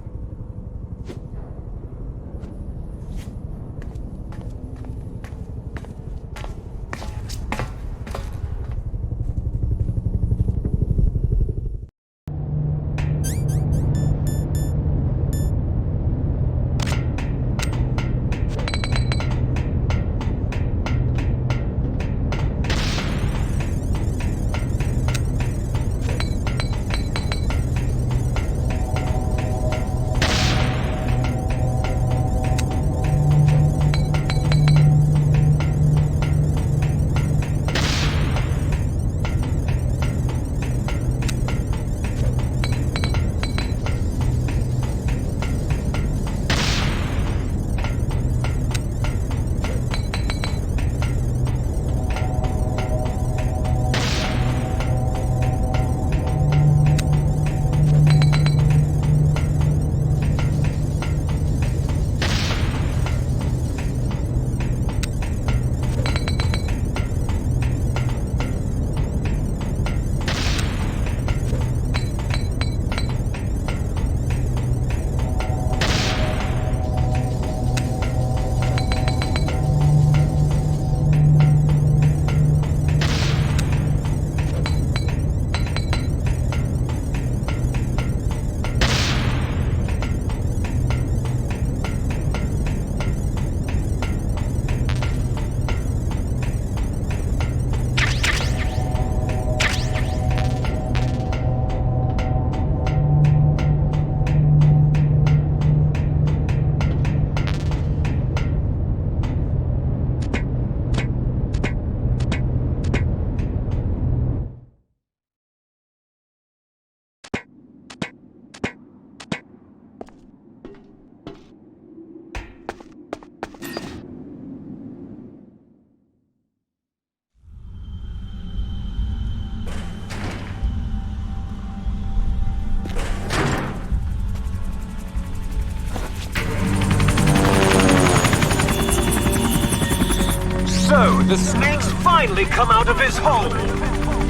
So, the snake's finally come out of his hole.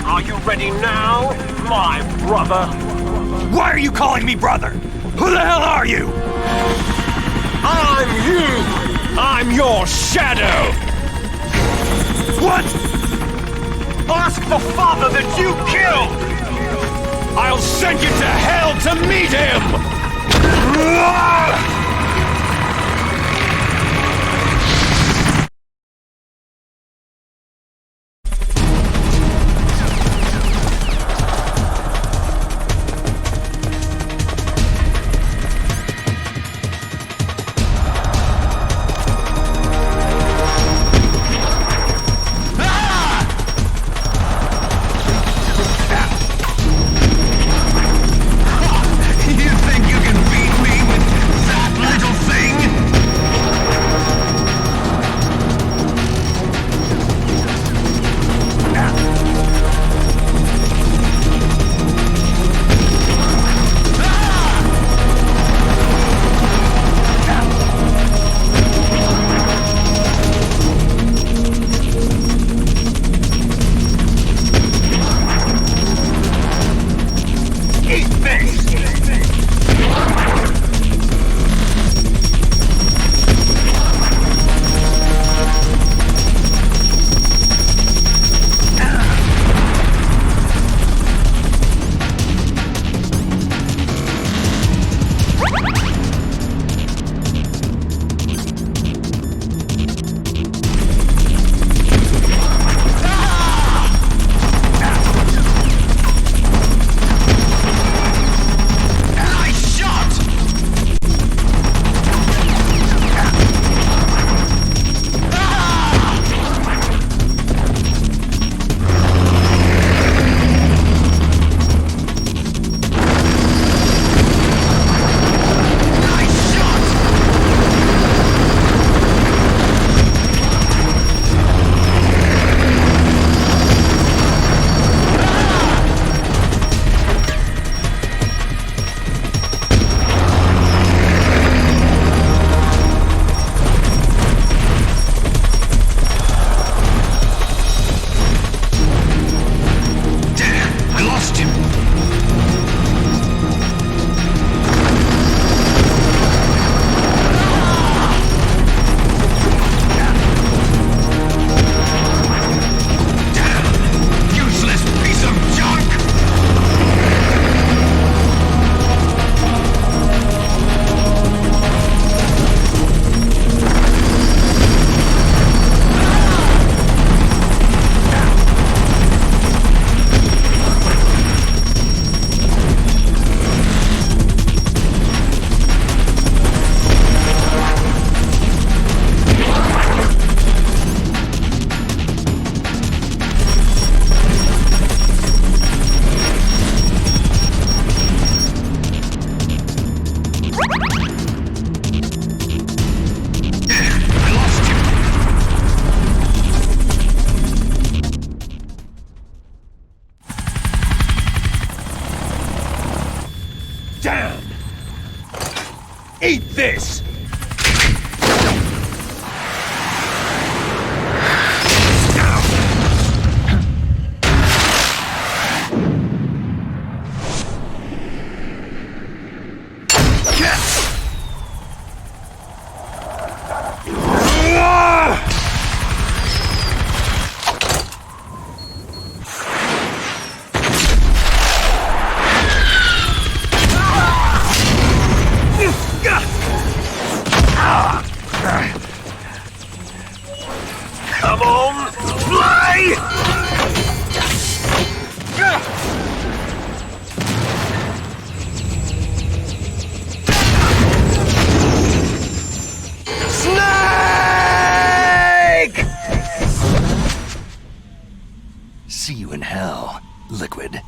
Are you ready now, my brother? Why are you calling me brother? Who the hell are you? I'm you! I'm your shadow! What? Ask the father that you killed! I'll send you to hell to meet him! Eat this! Come on, fly! Snake! See you in hell, Liquid.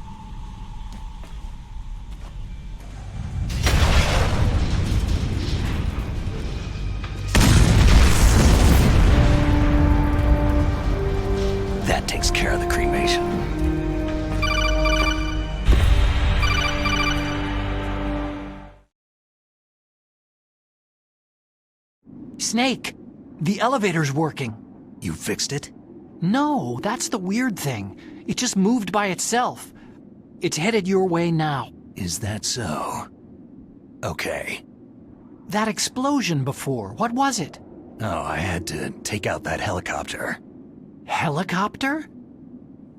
That takes care of the cremation. Snake, the elevator's working. You fixed it? No, that's the weird thing. It just moved by itself. It's headed your way now. Is that so? Okay. That explosion before, what was it? Oh, I had to take out that helicopter. Helicopter?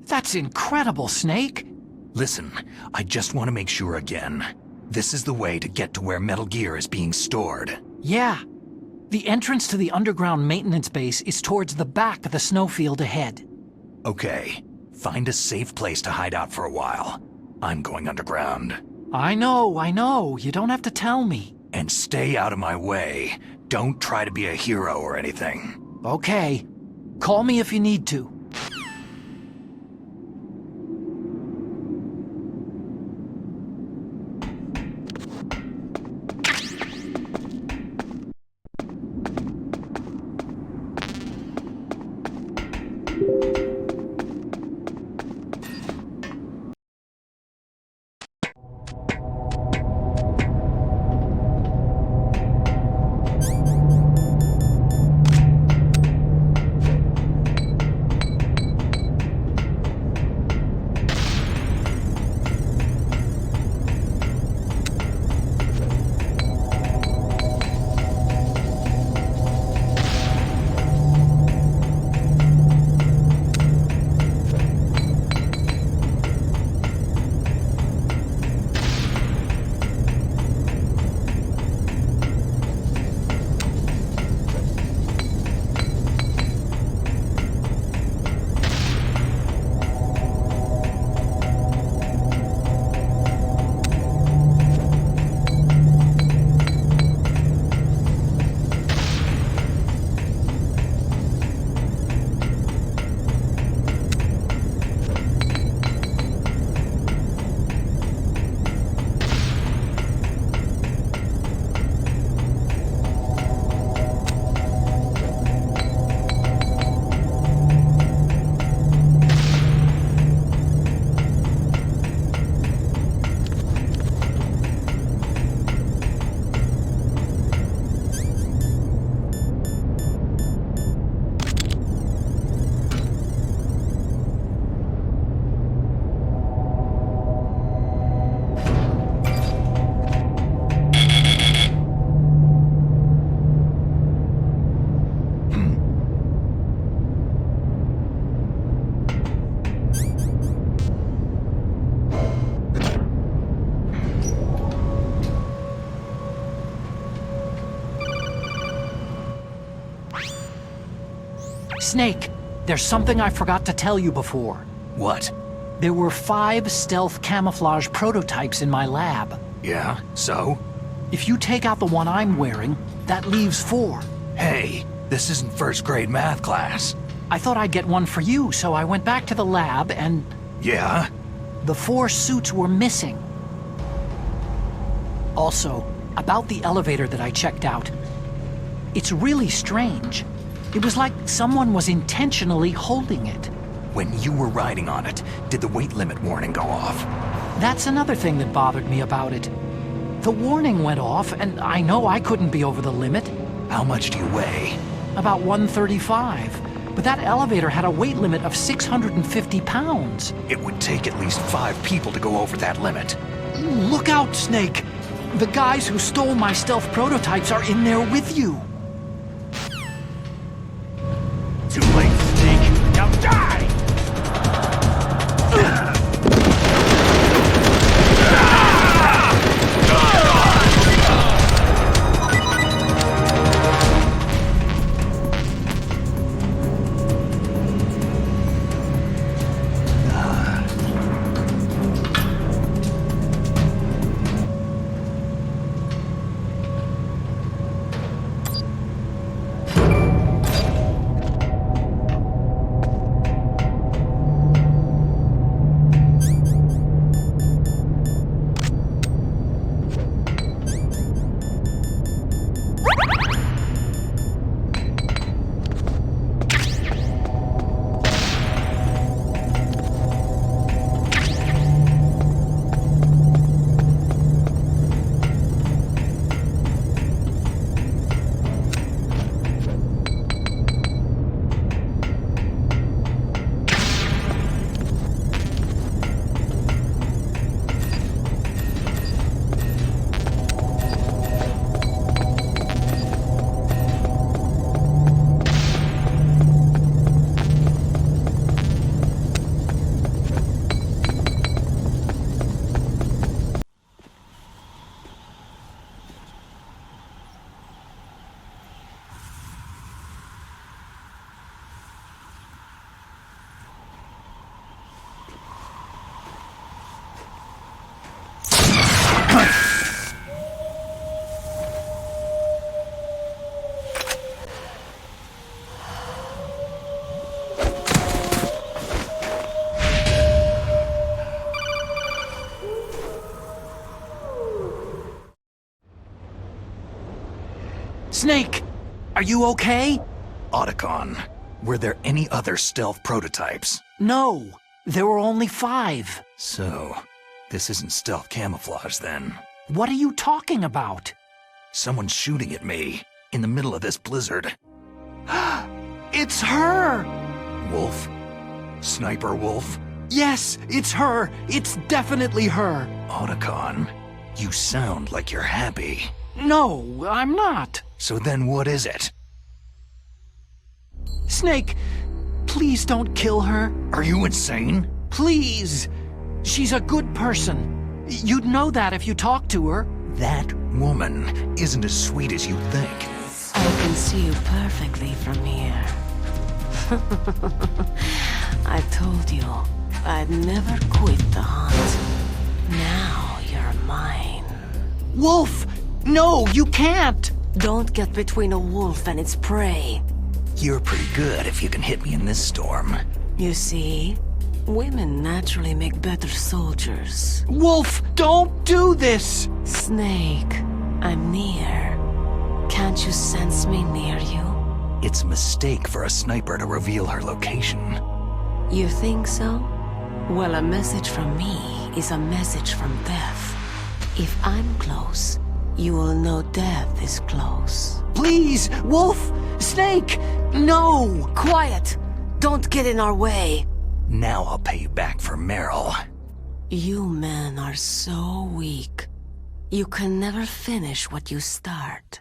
That's incredible, Snake. Listen, I just want to make sure again. This is the way to get to where Metal Gear is being stored. Yeah. The entrance to the underground maintenance base is towards the back of the snowfield ahead. Okay. Find a safe place to hide out for a while. I'm going underground. I know. You don't have to tell me. And stay out of my way. Don't try to be a hero or anything. Okay. Call me if you need to. Snake, there's something I forgot to tell you before. What? There were 5 stealth camouflage prototypes in my lab. Yeah, so? If you take out the one I'm wearing, that leaves 4. Hey, this isn't first grade math class. I thought I'd get one for you, so I went back to the lab and... Yeah? The 4 suits were missing. Also, about the elevator that I checked out. It's really strange. It was like someone was intentionally holding it. When you were riding on it, did the weight limit warning go off? That's another thing that bothered me about it. The warning went off, and I know I couldn't be over the limit. How much do you weigh? About 135. But that elevator had a weight limit of 650 pounds. It would take at least 5 people to go over that limit. Look out, Snake! The guys who stole my stealth prototypes are in there with you. Too late, Snake. Now die! Snake, are you okay? Otacon, were there any other stealth prototypes? No, there were only 5. So, this isn't stealth camouflage then. What are you talking about? Someone's shooting at me, in the middle of this blizzard. It's her! Wolf? Sniper Wolf? Yes, it's her! It's definitely her! Otacon, you sound like you're happy. No, I'm not. So then what is it? Snake, please don't kill her. Are you insane? Please! She's a good person. You'd know that if you talked to her. That woman isn't as sweet as you think. I can see you perfectly from here. I told you I'd never quit the hunt. Now you're mine. Wolf! No, you can't! Don't get between a wolf and its prey. You're pretty good if you can hit me in this storm. You see, women naturally make better soldiers. Wolf, don't do this! Snake, I'm near. Can't you sense me near you? It's a mistake for a sniper to reveal her location. You think so? Well, a message from me is a message from death. If I'm close, you will know death is close. Please, Wolf! Snake! No! Quiet! Don't get in our way! Now I'll pay you back for Meryl. You men are so weak. You can never finish what you start.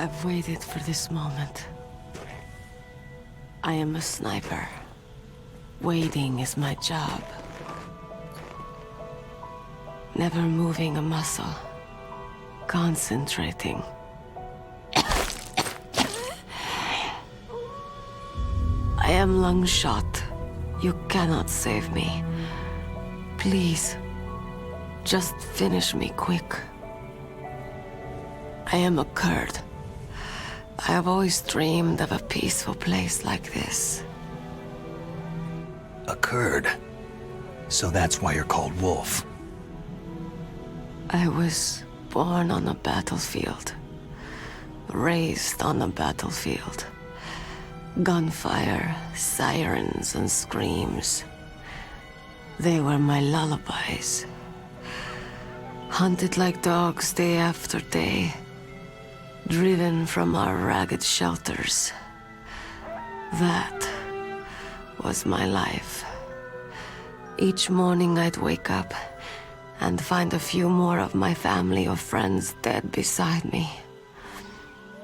I've waited for this moment. I am a sniper. Waiting is my job. Never moving a muscle. Concentrating. I am lung shot. You cannot save me. Please, just finish me quick. I am a Kurd. I have always dreamed of a peaceful place like this. A Kurd? So that's why you're called Wolf. I was born on a battlefield. Raised on a battlefield. Gunfire, sirens, and screams. They were my lullabies. Hunted like dogs day after day. Driven from our ragged shelters. That was my life. Each morning I'd wake up and find a few more of my family or friends dead beside me.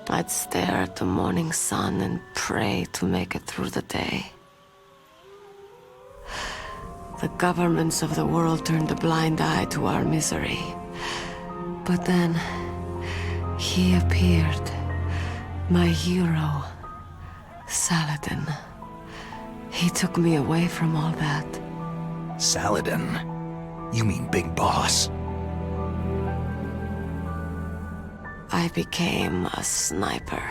I'd stare at the morning sun and pray to make it through the day. The governments of the world turned a blind eye to our misery. But then, he appeared. My hero, Saladin. He took me away from all that. Saladin? You mean Big Boss? I became a sniper.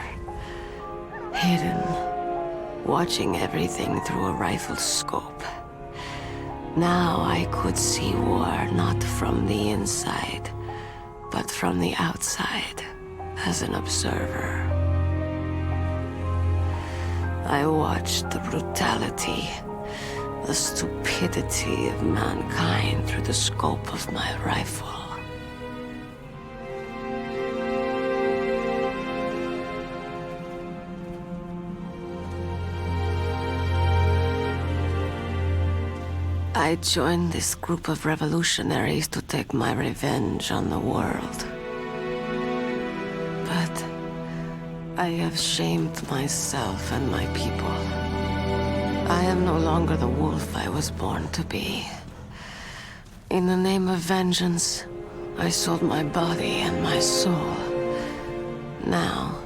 Hidden, watching everything through a rifle scope. Now I could see war not from the inside, but from the outside, as an observer. I watched the brutality, the stupidity of mankind through the scope of my rifle. I joined this group of revolutionaries to take my revenge on the world. But I have shamed myself and my people. I am no longer the wolf I was born to be. In the name of vengeance, I sold my body and my soul. Now,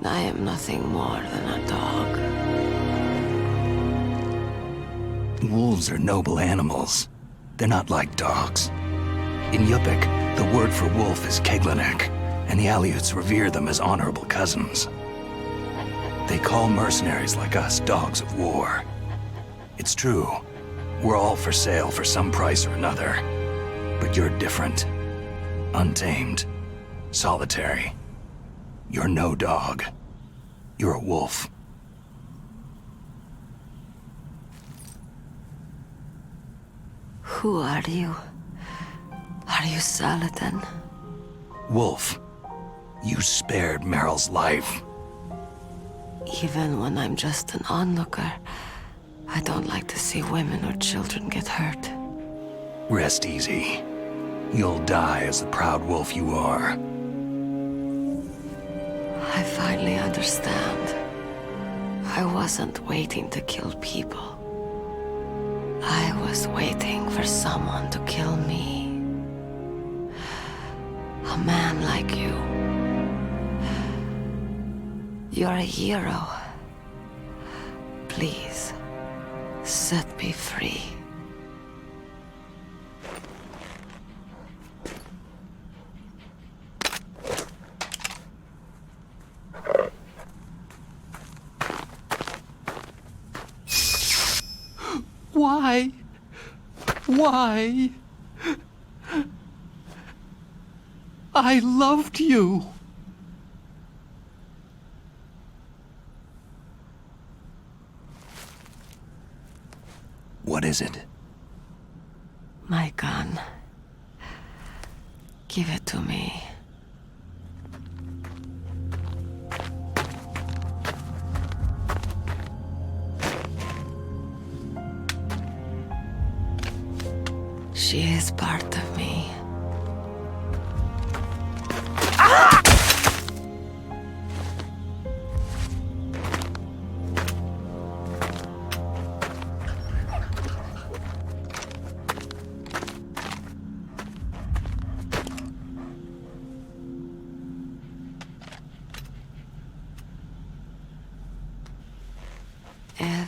I am nothing more than a dog. Wolves are noble animals. They're not like dogs. In Yupik, the word for wolf is Keglanek, and the Aleuts revere them as honorable cousins. They call mercenaries like us dogs of war. It's true. We're all for sale for some price or another. But you're different. Untamed. Solitary. You're no dog. You're a wolf. Who are you? Are you Saladin? Wolf. You spared Meryl's life. Even when I'm just an onlooker, I don't like to see women or children get hurt. Rest easy. You'll die as the proud wolf you are. I finally understand. I wasn't waiting to kill people. I was waiting for someone to kill me. A man like you. You're a hero. Please, set me free. Why? Why? I loved you. What is it? My gun. Give it to me. She is part of me.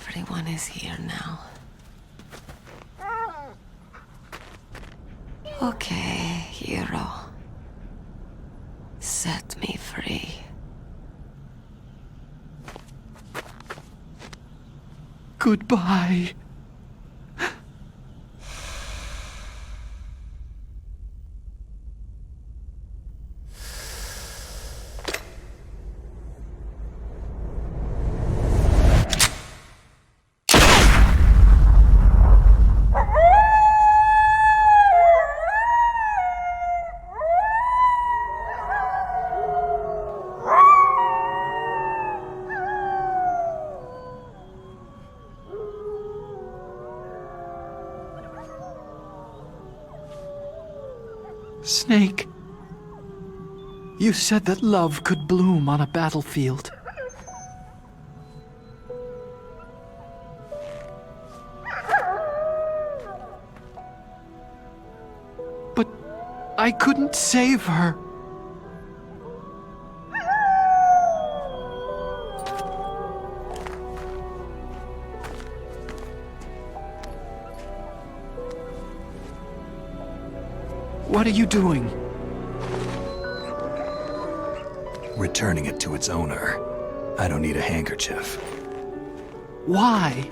Everyone is here now. Okay, hero. Set me free. Goodbye. Snake, you said that love could bloom on a battlefield. But I couldn't save her. What are you doing? Returning it to its owner. I don't need a handkerchief. Why?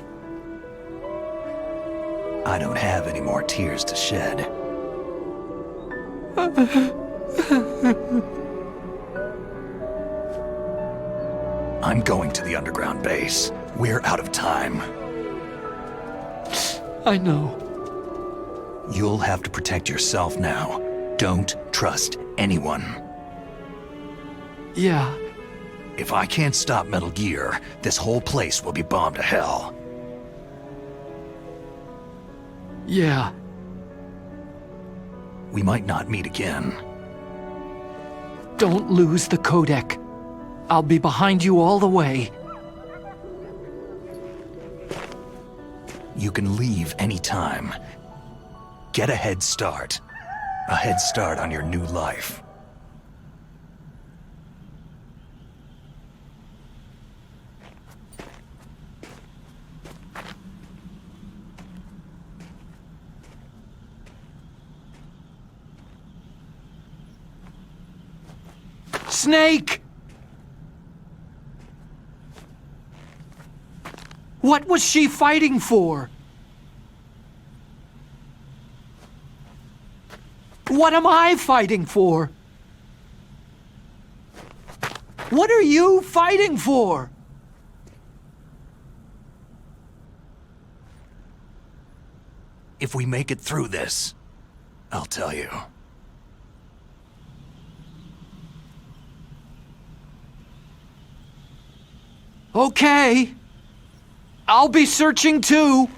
I don't have any more tears to shed. I'm going to the underground base. We're out of time. I know. You'll have to protect yourself now. Don't trust anyone. Yeah. If I can't stop Metal Gear, this whole place will be bombed to hell. Yeah. We might not meet again. Don't lose the codec. I'll be behind you all the way. You can leave anytime. Get a head start. A head start on your new life. Snake! What was she fighting for? What am I fighting for? What are you fighting for? If we make it through this, I'll tell you. Okay. I'll be searching too.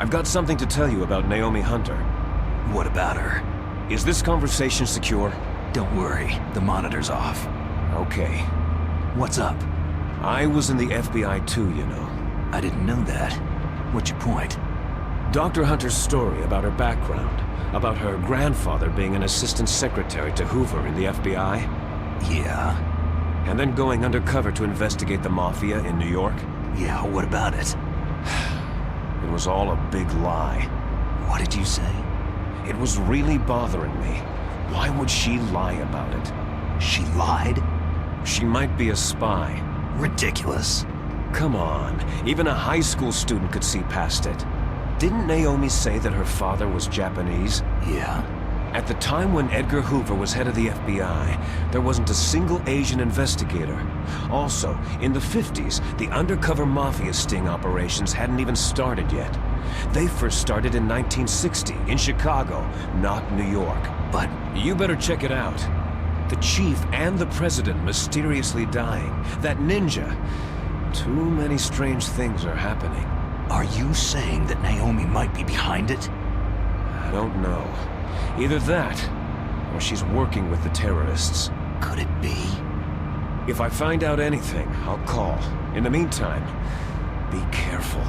I've got something to tell you about Naomi Hunter. What about her? Is this conversation secure? Don't worry, the monitor's off. Okay. What's up? I was in the FBI too, you know. I didn't know that. What's your point? Dr. Hunter's story about her background, about her grandfather being an assistant secretary to Hoover in the FBI. Yeah? And then going undercover to investigate the Mafia in New York. Yeah, what about it? It was all a big lie. What did you say? It was really bothering me. Why would she lie about it? She lied? She might be a spy. Ridiculous. Come on, even a high school student could see past it. Didn't Naomi say that her father was Japanese? Yeah. At the time when Edgar Hoover was head of the FBI, there wasn't a single Asian investigator. Also, in the 50s, the undercover Mafia sting operations hadn't even started yet. They first started in 1960, in Chicago, not New York. But you better check it out. The chief and the president mysteriously dying. That ninja. Too many strange things are happening. Are you saying that Naomi might be behind it? I don't know. Either that, or she's working with the terrorists. Could it be? If I find out anything, I'll call. In the meantime, be careful.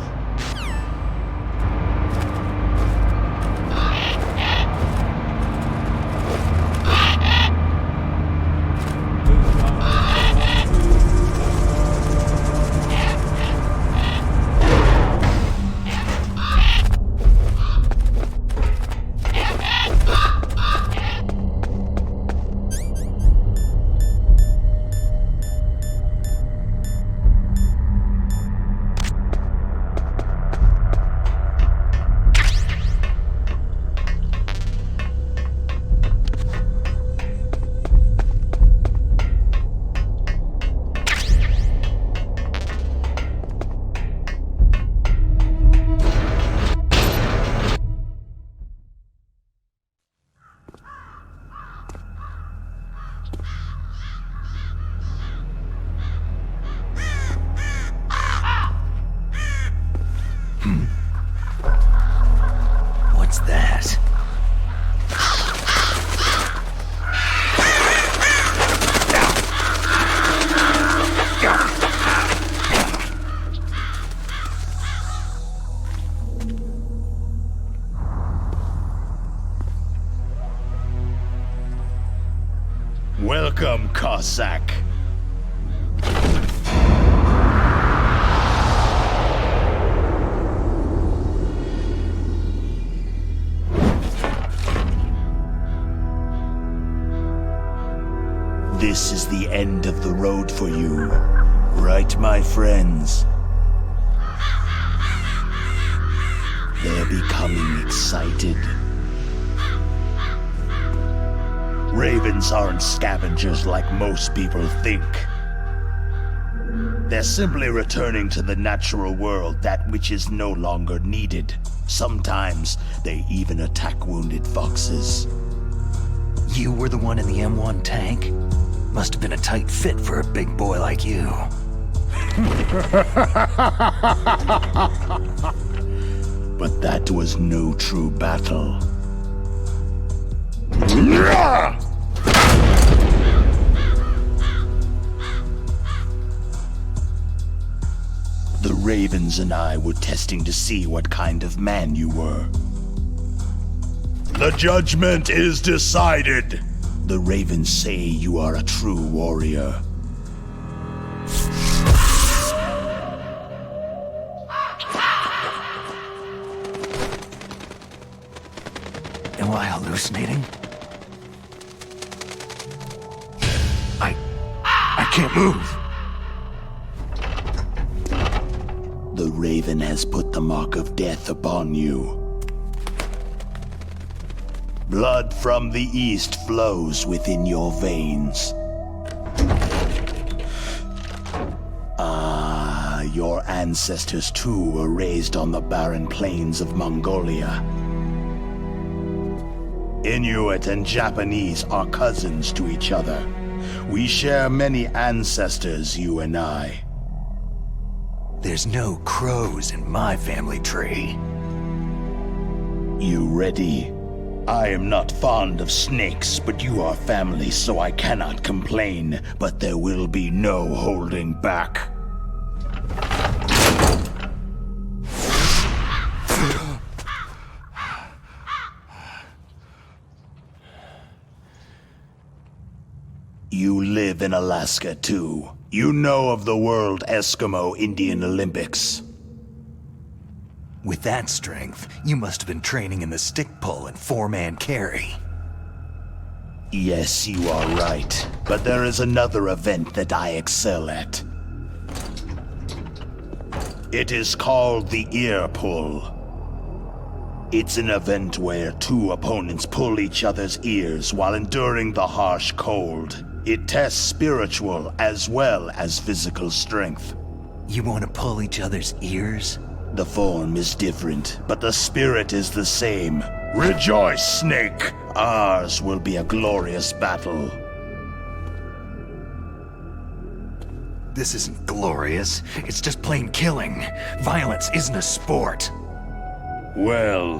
What's that? Welcome, Cossack. This is the end of the road for you, right, my friends? They're becoming excited. Ravens aren't scavengers like most people think. They're simply returning to the natural world, that which is no longer needed. Sometimes they even attack wounded foxes. You were the one in the M1 tank? Must have been a tight fit for a big boy like you. But that was no true battle. The Ravens and I were testing to see what kind of man you were. The judgment is decided. The Ravens say you are a true warrior. Am I hallucinating? I can't move. The Raven has put the mark of death upon you. Blood from the east flows within your veins. Your ancestors too were raised on the barren plains of Mongolia. Inuit and Japanese are cousins to each other. We share many ancestors, you and I. There's no crows in my family tree. You ready? I am not fond of snakes, but you are family, so I cannot complain. But there will be no holding back. You live in Alaska, too. You know of the World Eskimo Indian Olympics. With that strength, you must have been training in the stick pull and four-man carry. Yes, you are right. But there is another event that I excel at. It is called the ear pull. It's an event where two opponents pull each other's ears while enduring the harsh cold. It tests spiritual as well as physical strength. You want to pull each other's ears? The form is different, but the spirit is the same. Rejoice, Snake! Ours will be a glorious battle. This isn't glorious. It's just plain killing. Violence isn't a sport. Well,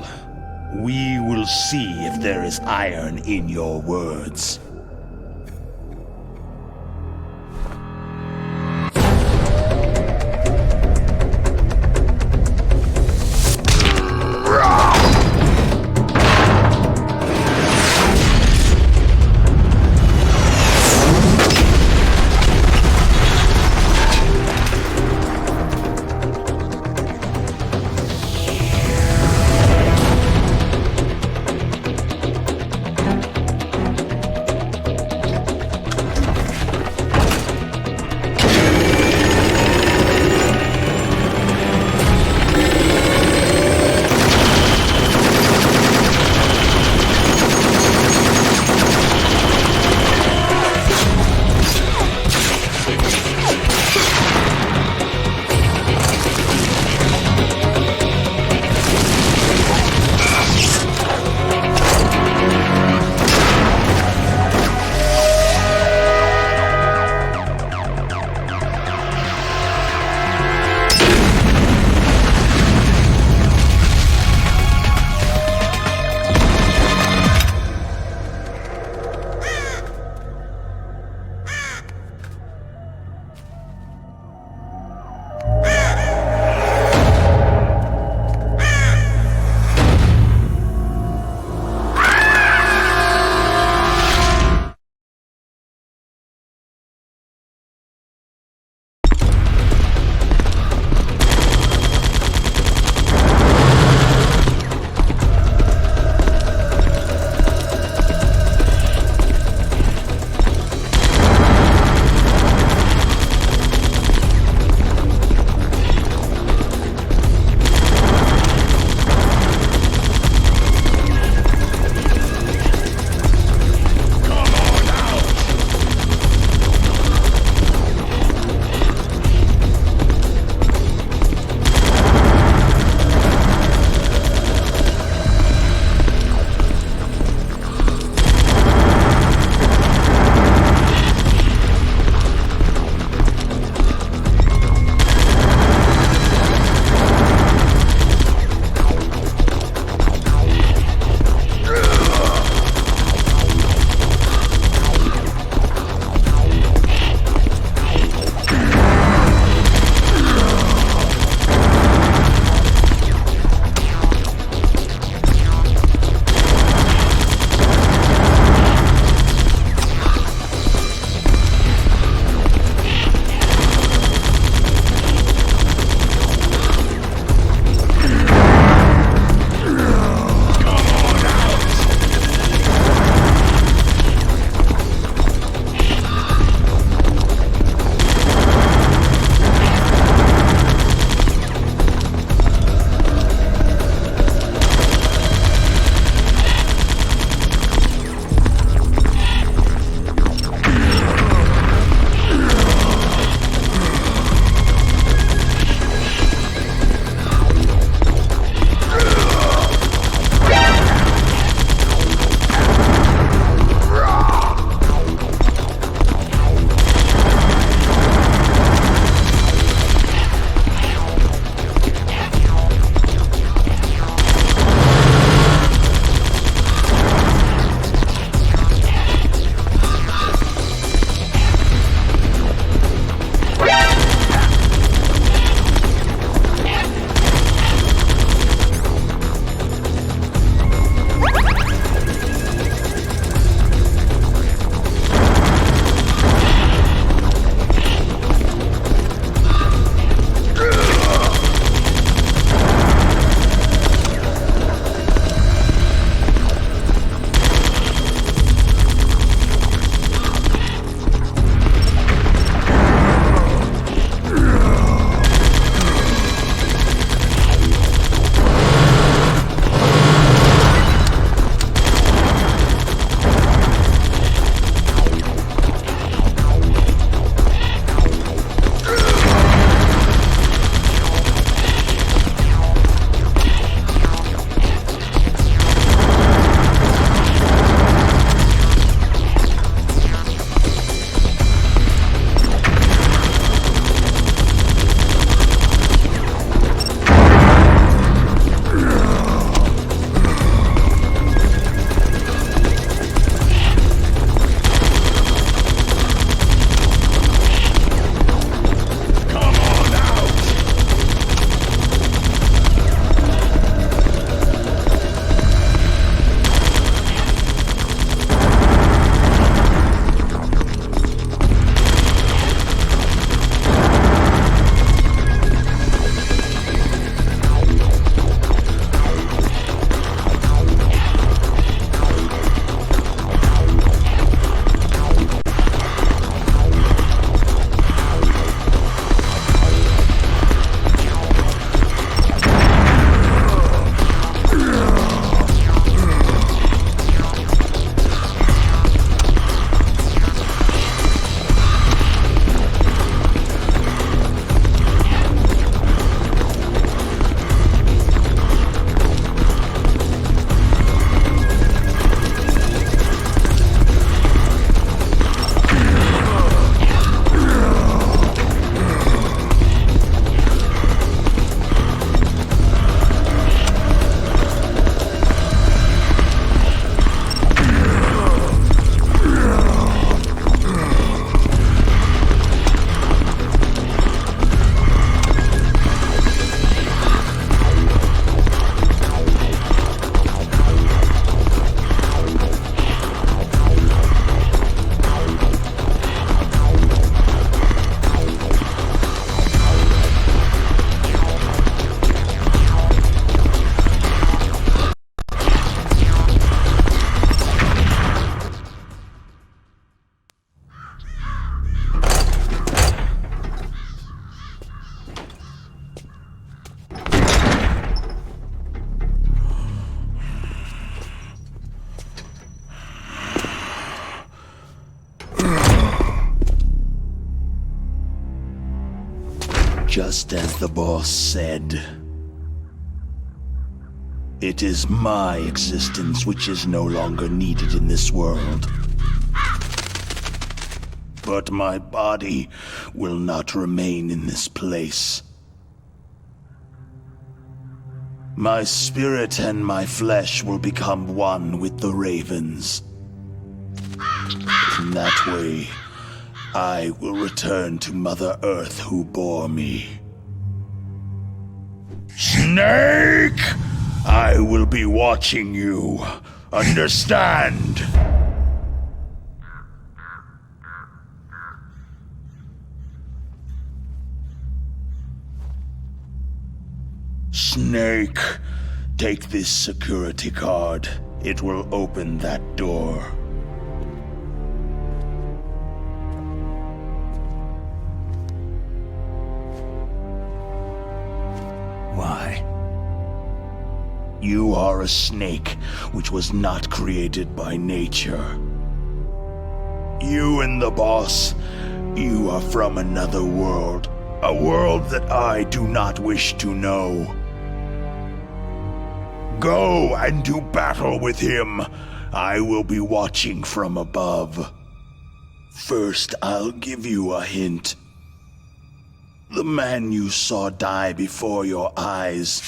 we will see if there is iron in your words. Just as the boss said. It is my existence which is no longer needed in this world. But my body will not remain in this place. My spirit and my flesh will become one with the ravens. In that way, I will return to Mother Earth who bore me. Snake! I will be watching you. Understand? Snake, take this security card. It will open that door. Why? You are a snake, which was not created by nature. You and the boss, you are from another world. A world that I do not wish to know. Go and do battle with him. I will be watching from above. First, I'll give you a hint. The man you saw die before your eyes.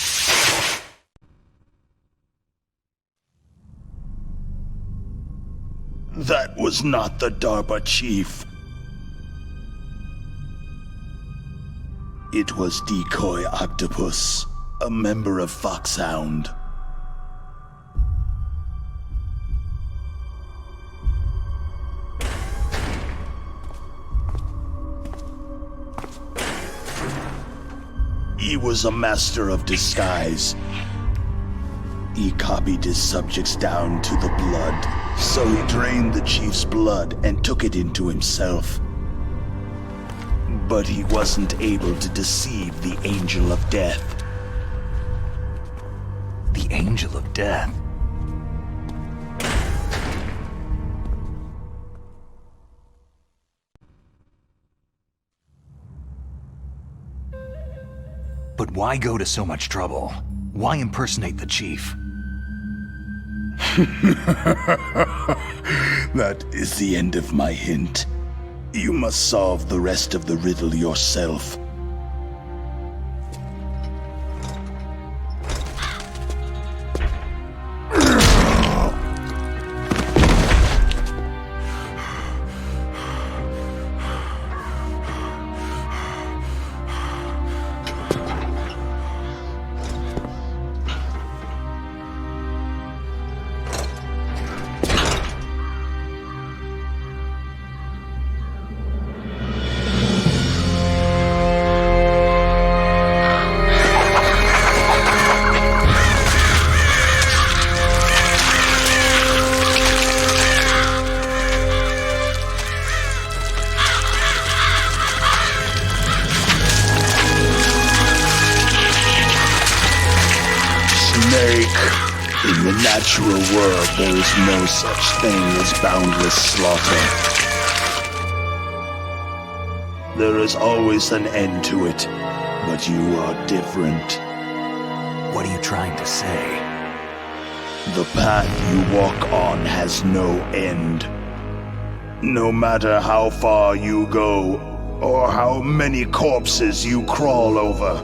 That was not the DARPA chief. It was Decoy Octopus, a member of Foxhound. He was a master of disguise. He copied his subjects down to the blood, so he drained the chief's blood and took it into himself. But he wasn't able to deceive the Angel of Death. The Angel of Death? But why go to so much trouble? Why impersonate the chief? That is the end of my hint. You must solve the rest of the riddle yourself. In the natural world, there is no such thing as boundless slaughter. There is always an end to it, but you are different. What are you trying to say? The path you walk on has no end. No matter how far you go, or how many corpses you crawl over,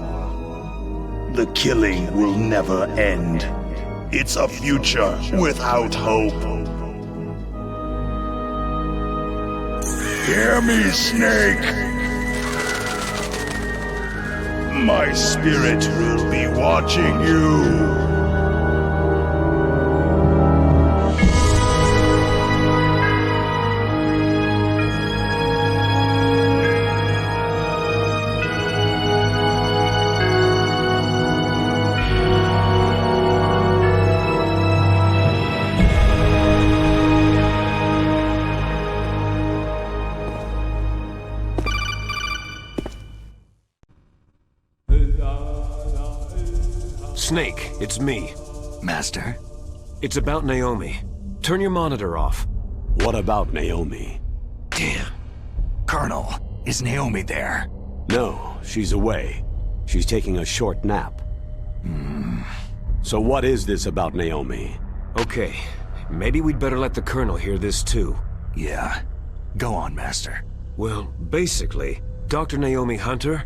the killing will never end. It's a future without hope. Hear me, Snake! My spirit will be watching you. Snake, it's me. Master? It's about Naomi. Turn your monitor off. What about Naomi? Damn. Colonel, is Naomi there? No, she's away. She's taking a short nap. So what is this about Naomi? Okay, maybe we'd better let the Colonel hear this too. Yeah. Go on, Master. Well, basically, Dr. Naomi Hunter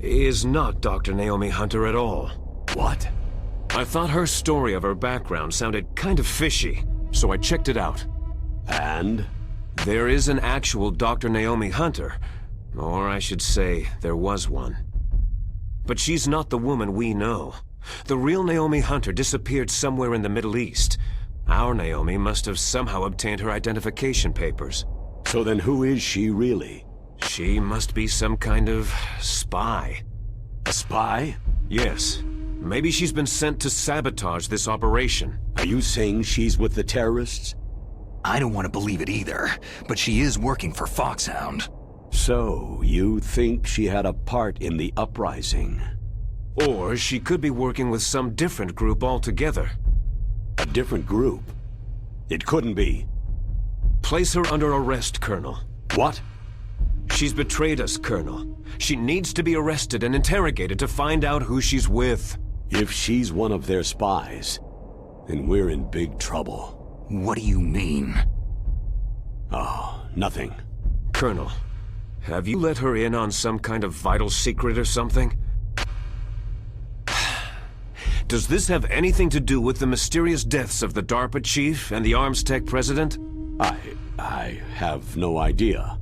is not Dr. Naomi Hunter at all. What? I thought her story of her background sounded kind of fishy, so I checked it out. And? There is an actual Dr. Naomi Hunter, or I should say, there was one. But she's not the woman we know. The real Naomi Hunter disappeared somewhere in the Middle East. Our Naomi must have somehow obtained her identification papers. So then who is she really? She must be some kind of spy. A spy? Yes. Maybe she's been sent to sabotage this operation. Are you saying she's with the terrorists? I don't want to believe it either, but she is working for Foxhound. So, you think she had a part in the uprising? Or she could be working with some different group altogether. A different group? It couldn't be. Place her under arrest, Colonel. What? She's betrayed us, Colonel. She needs to be arrested and interrogated to find out who she's with. If she's one of their spies, then we're in big trouble. What do you mean? Oh, nothing. Colonel, have you let her in on some kind of vital secret or something? Does this have anything to do with the mysterious deaths of the DARPA chief and the Arms Tech president? I have no idea.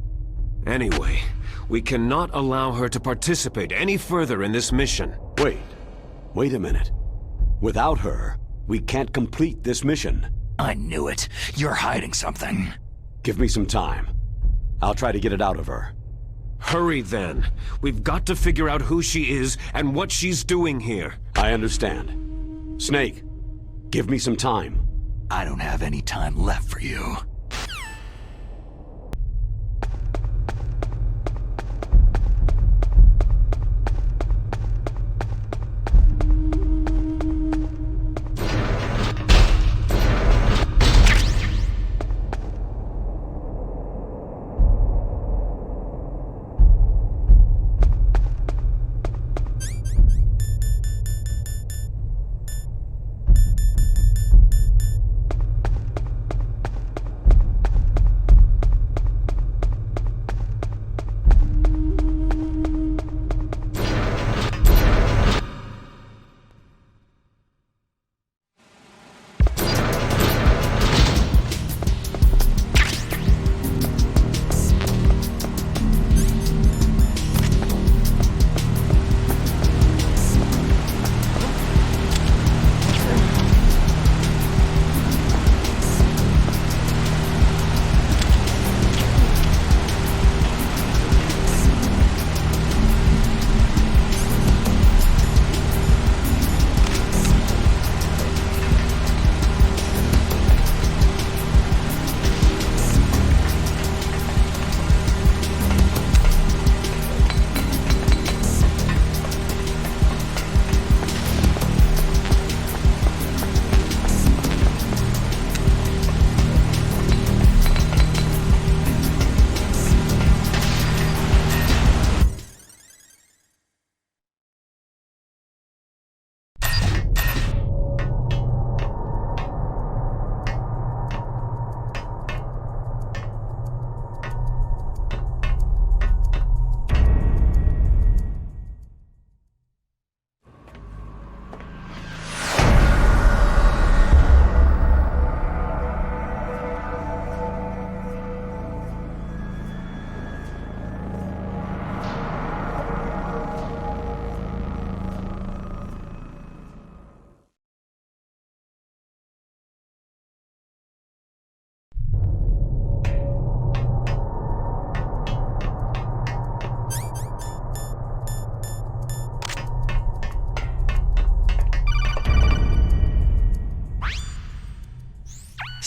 Anyway, we cannot allow her to participate any further in this mission. Wait a minute. Without her, we can't complete this mission. I knew it. You're hiding something. Give me some time. I'll try to get it out of her. Hurry then. We've got to figure out who she is and what she's doing here. I understand. Snake, give me some time. I don't have any time left for you.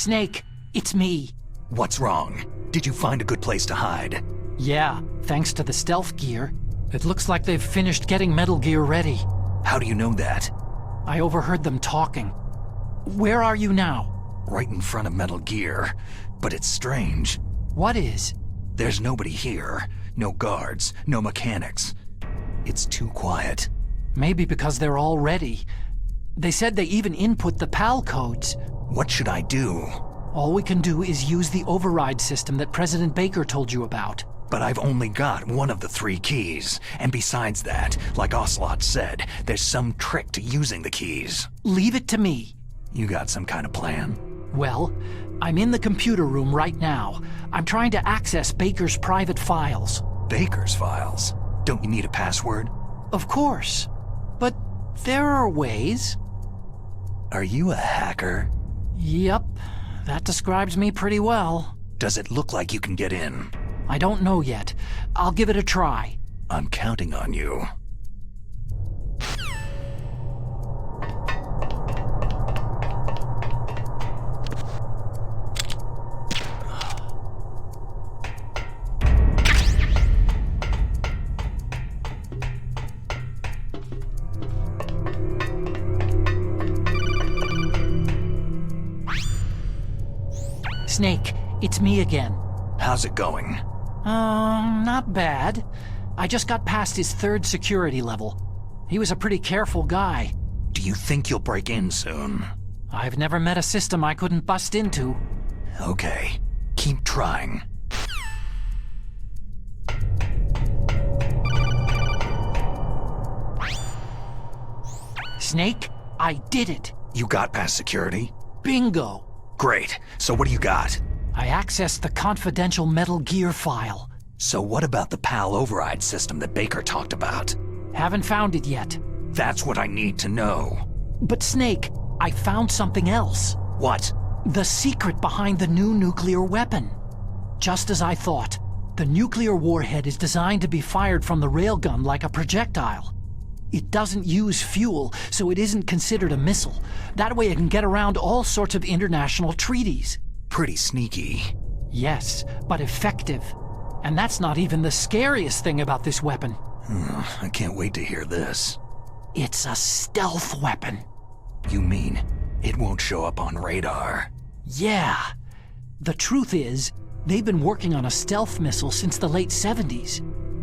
Snake, it's me. What's wrong? Did you find a good place to hide? Yeah, thanks to the stealth gear. It looks like they've finished getting Metal Gear ready. How do you know that? I overheard them talking. Where are you now? Right in front of Metal Gear. But it's strange. What is? There's nobody here. No guards, no mechanics. It's too quiet. Maybe because they're all ready. They said they even input the PAL codes. What should I do? All we can do is use the override system that President Baker told you about. But I've only got one of the 3 keys. And besides that, like Ocelot said, there's some trick to using the keys. Leave it to me. You got some kind of plan? Well, I'm in the computer room right now. I'm trying to access Baker's private files. Baker's files? Don't you need a password? Of course. But there are ways. Are you a hacker? Yep. That describes me pretty well. Does it look like you can get in? I don't know yet. I'll give it a try. I'm counting on you. Snake, it's me again. How's it going? Not bad. I just got past his 3rd security level. He was a pretty careful guy. Do you think you'll break in soon? I've never met a system I couldn't bust into. Okay. Keep trying. Snake, I did it. You got past security? Bingo. Great. So what do you got? I accessed the confidential Metal Gear file. So what about the PAL override system that Baker talked about? Haven't found it yet. That's what I need to know. But Snake, I found something else. What? The secret behind the new nuclear weapon. Just as I thought, the nuclear warhead is designed to be fired from the railgun like a projectile. It doesn't use fuel, so it isn't considered a missile. That way it can get around all sorts of international treaties. Pretty sneaky. Yes, but effective. And that's not even the scariest thing about this weapon. I can't wait to hear this. It's a stealth weapon. You mean it won't show up on radar? Yeah. The truth is, they've been working on a stealth missile since the late 70s.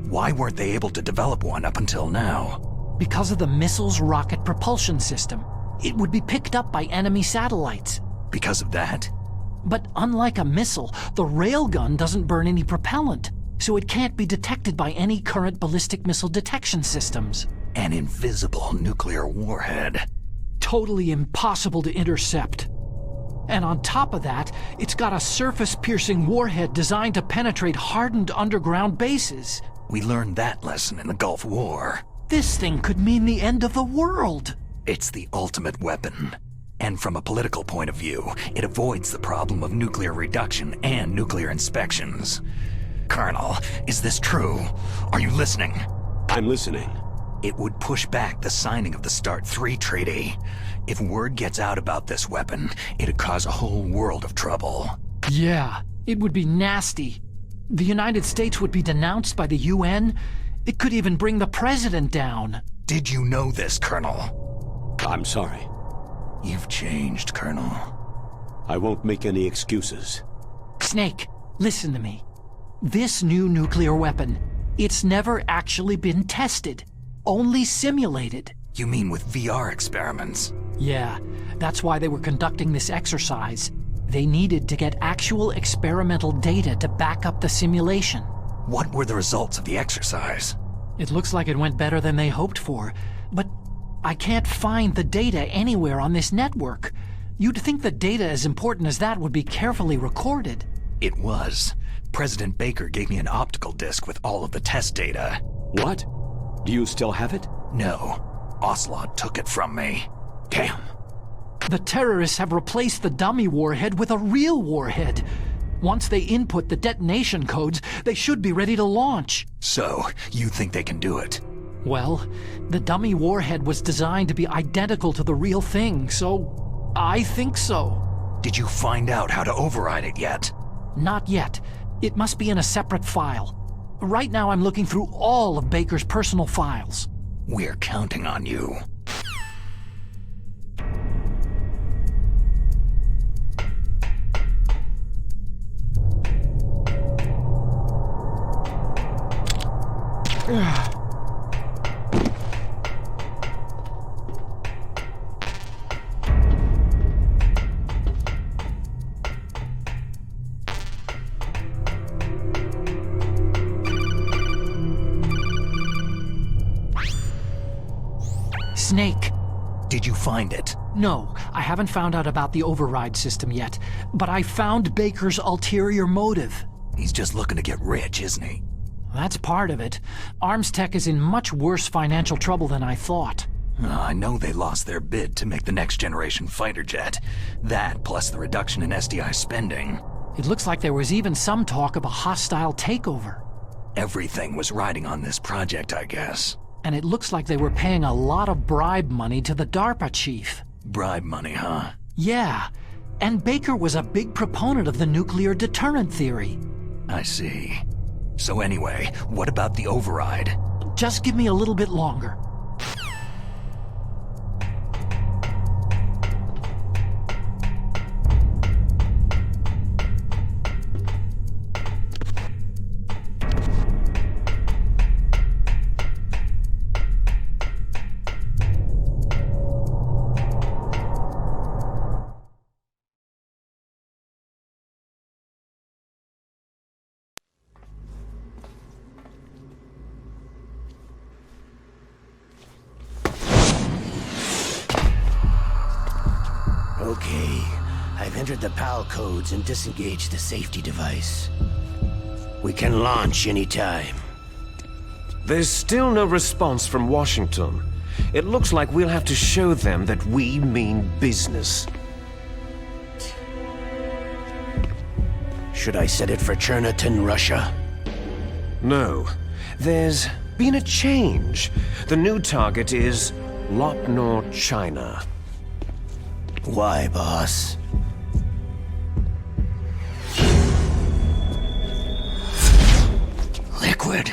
Why weren't they able to develop one up until now? Because of the missile's rocket propulsion system. It would be picked up by enemy satellites. Because of that? But unlike a missile, the railgun doesn't burn any propellant, so it can't be detected by any current ballistic missile detection systems. An invisible nuclear warhead. Totally impossible to intercept. And on top of that, it's got a surface-piercing warhead designed to penetrate hardened underground bases. We learned that lesson in the Gulf War. This thing could mean the end of the world. It's the ultimate weapon. And from a political point of view, it avoids the problem of nuclear reduction and nuclear inspections. Colonel, is this true? Are you listening? I'm listening. It would push back the signing of the START 3 treaty. If word gets out about this weapon, it'd cause a whole world of trouble. Yeah, it would be nasty. The United States would be denounced by the UN. It could even bring the president down. Did you know this, Colonel? I'm sorry. You've changed, Colonel. I won't make any excuses. Snake, listen to me. This new nuclear weapon, it's never actually been tested. Only simulated. You mean with VR experiments? Yeah, that's why they were conducting this exercise. They needed to get actual experimental data to back up the simulation. What were the results of the exercise? It looks like it went better than they hoped for, but I can't find the data anywhere on this network. You'd think the data as important as that would be carefully recorded. It was. President Baker gave me an optical disc with all of the test data. What? Do you still have it? No. Ocelot took it from me. Damn. The terrorists have replaced the dummy warhead with a real warhead. Once they input the detonation codes, they should be ready to launch. So, you think they can do it? Well, the dummy warhead was designed to be identical to the real thing, so I think so. Did you find out how to override it yet? Not yet. It must be in a separate file. Right now I'm looking through all of Baker's personal files. We're counting on you. Snake. Did you find it? No, I haven't found out about the override system yet, but I found Baker's ulterior motive. He's just looking to get rich, isn't he? That's part of it. Arms Tech is in much worse financial trouble than I thought. I know they lost their bid to make the next generation fighter jet. That, plus the reduction in SDI spending. It looks like there was even some talk of a hostile takeover. Everything was riding on this project, I guess. And it looks like they were paying a lot of bribe money to the DARPA chief. Bribe money, huh? Yeah. And Baker was a big proponent of the nuclear deterrent theory. I see. So anyway, what about the override? Just give me a little bit longer. Okay, I've entered the PAL codes and disengaged the safety device. We can launch anytime. There's still no response from Washington. It looks like we'll have to show them that we mean business. Should I set it for Cherniton, Russia? No. There's been a change. The new target is Lopnor, China. Why, boss? Liquid.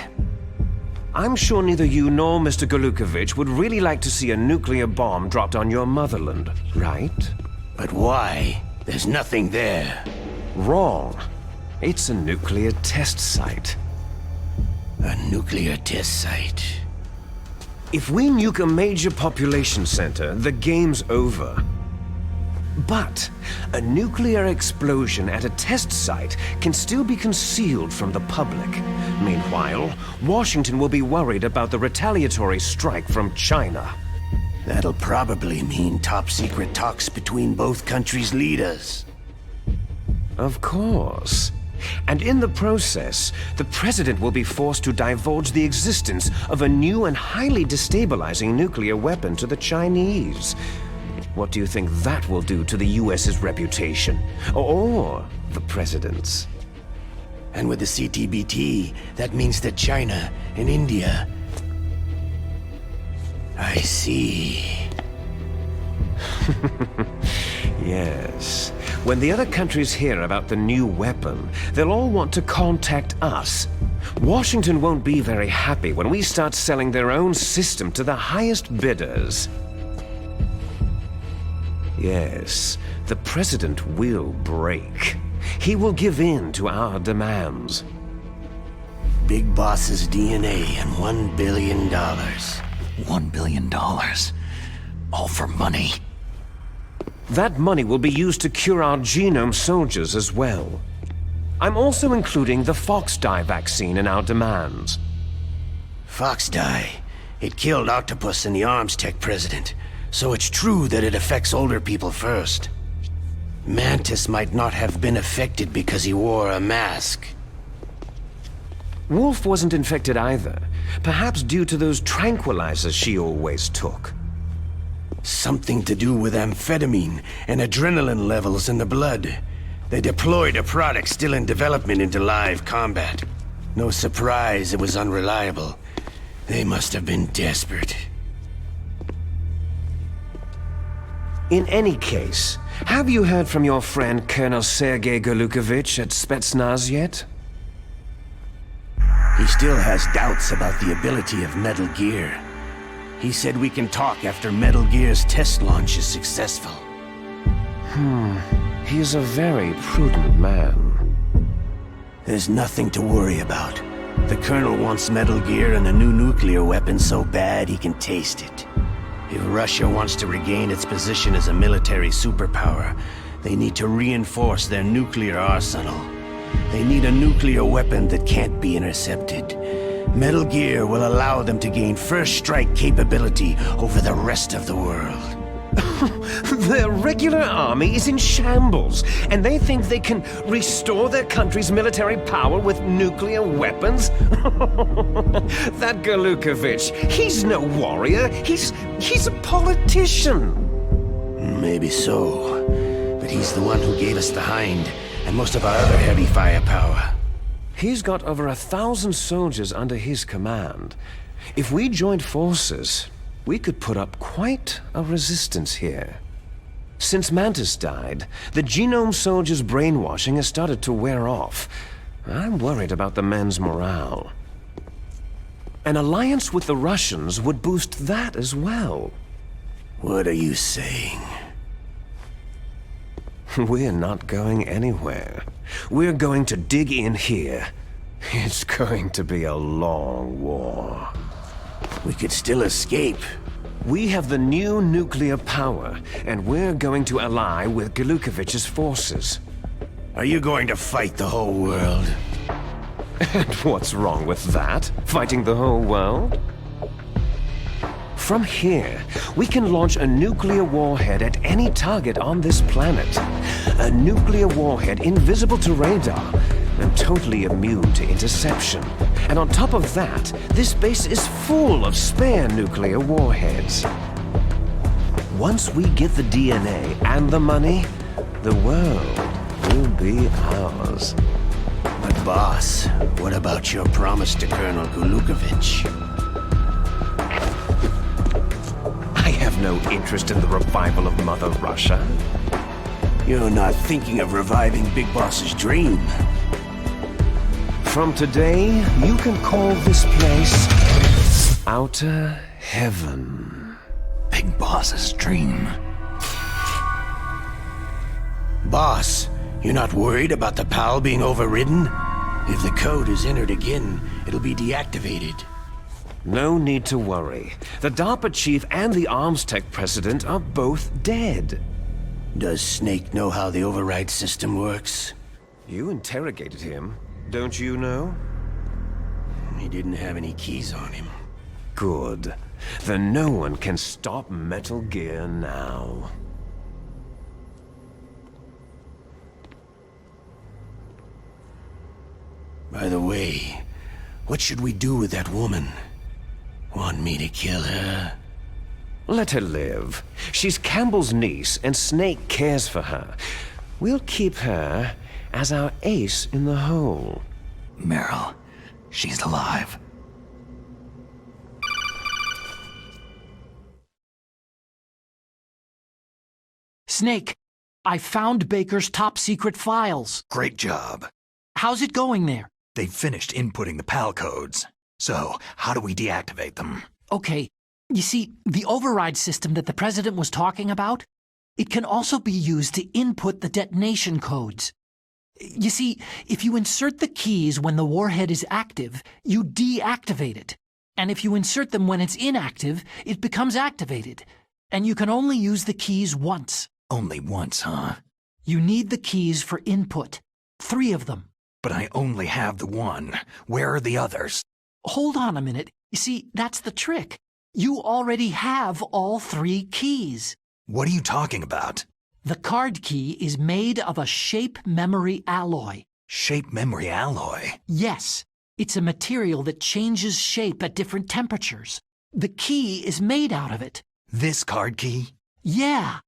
I'm sure neither you nor Mr. Golukovich would really like to see a nuclear bomb dropped on your motherland, right? But why? There's nothing there. Wrong. It's a nuclear test site. A nuclear test site? If we nuke a major population center, the game's over. But a nuclear explosion at a test site can still be concealed from the public. Meanwhile, Washington will be worried about the retaliatory strike from China. That'll probably mean top-secret talks between both countries' leaders. Of course. And in the process, the president will be forced to divulge the existence of a new and highly destabilizing nuclear weapon to the Chinese. What do you think that will do to the US's reputation? Or the president's? And with the CTBT, that means that China and India... I see. Yes. When the other countries hear about the new weapon, they'll all want to contact us. Washington won't be very happy when we start selling their own system to the highest bidders. Yes, the president will break. He will give in to our demands. Big Boss's DNA and $1 billion. $1 billion? All for money? That money will be used to cure our genome soldiers as well. I'm also including the Fox-Die vaccine in our demands. Fox-Die? It killed Octopus and the Arms Tech president. So it's true that it affects older people first. Mantis might not have been affected because he wore a mask. Wolf wasn't infected either. Perhaps due to those tranquilizers she always took. Something to do with amphetamine and adrenaline levels in the blood. They deployed a product still in development into live combat. No surprise it was unreliable. They must have been desperate. In any case, have you heard from your friend Colonel Sergei Golukovich at Spetsnaz yet? He still has doubts about the ability of Metal Gear. He said we can talk after Metal Gear's test launch is successful. He's a very prudent man. There's nothing to worry about. The Colonel wants Metal Gear and a new nuclear weapon so bad he can taste it. If Russia wants to regain its position as a military superpower, they need to reinforce their nuclear arsenal. They need a nuclear weapon that can't be intercepted. Metal Gear will allow them to gain first strike capability over the rest of the world. Their regular army is in shambles, and they think they can restore their country's military power with nuclear weapons? That Galukovich, he's no warrior. He's a politician. Maybe so, but he's the one who gave us the Hind and most of our other heavy firepower. He's got over 1,000 soldiers under his command. If we joined forces, we could put up quite a resistance here. Since Mantis died, the Genome Soldiers' brainwashing has started to wear off. I'm worried about the men's morale. An alliance with the Russians would boost that as well. What are you saying? We're not going anywhere. We're going to dig in here. It's going to be a long war. We could still escape. We have the new nuclear power, and we're going to ally with Galukovich's forces. Are you going to fight the whole world? And what's wrong with that? Fighting the whole world? From here, we can launch a nuclear warhead at any target on this planet. A nuclear warhead invisible to radar and totally immune to interception. And on top of that, this base is full of spare nuclear warheads. Once we get the DNA and the money, the world will be ours. But boss, what about your promise to Colonel Galukovich? I have no interest in the revival of Mother Russia. You're not thinking of reviving Big Boss's dream. From today, you can call this place Outer Heaven. Big Boss's dream. Boss, you're not worried about the PAL being overridden? If the code is entered again, it'll be deactivated. No need to worry. The DARPA chief and the Arms Tech president are both dead. Does Snake know how the override system works? You interrogated him, don't you know? He didn't have any keys on him. Good. Then no one can stop Metal Gear now. By the way, what should we do with that woman? Want me to kill her? Let her live. She's Campbell's niece, and Snake cares for her. We'll keep her as our ace in the hole. Meryl, she's alive. Snake, I found Baker's top-secret files. Great job. How's it going there? They've finished inputting the PAL codes. So, how do we deactivate them? Okay, you see, the override system that the President was talking about, it can also be used to input the detonation codes. You see, if you insert the keys when the warhead is active, you deactivate it. And if you insert them when it's inactive, it becomes activated. And you can only use the keys once. Only once, huh? You need the keys for input. 3 of them. But I only have the one. Where are the others? Hold on a minute. You see, that's the trick. You already have all 3 keys. What are you talking about? The card key is made of a shape memory alloy. Shape memory alloy? Yes. It's a material that changes shape at different temperatures. The key is made out of it. This card key? Yeah.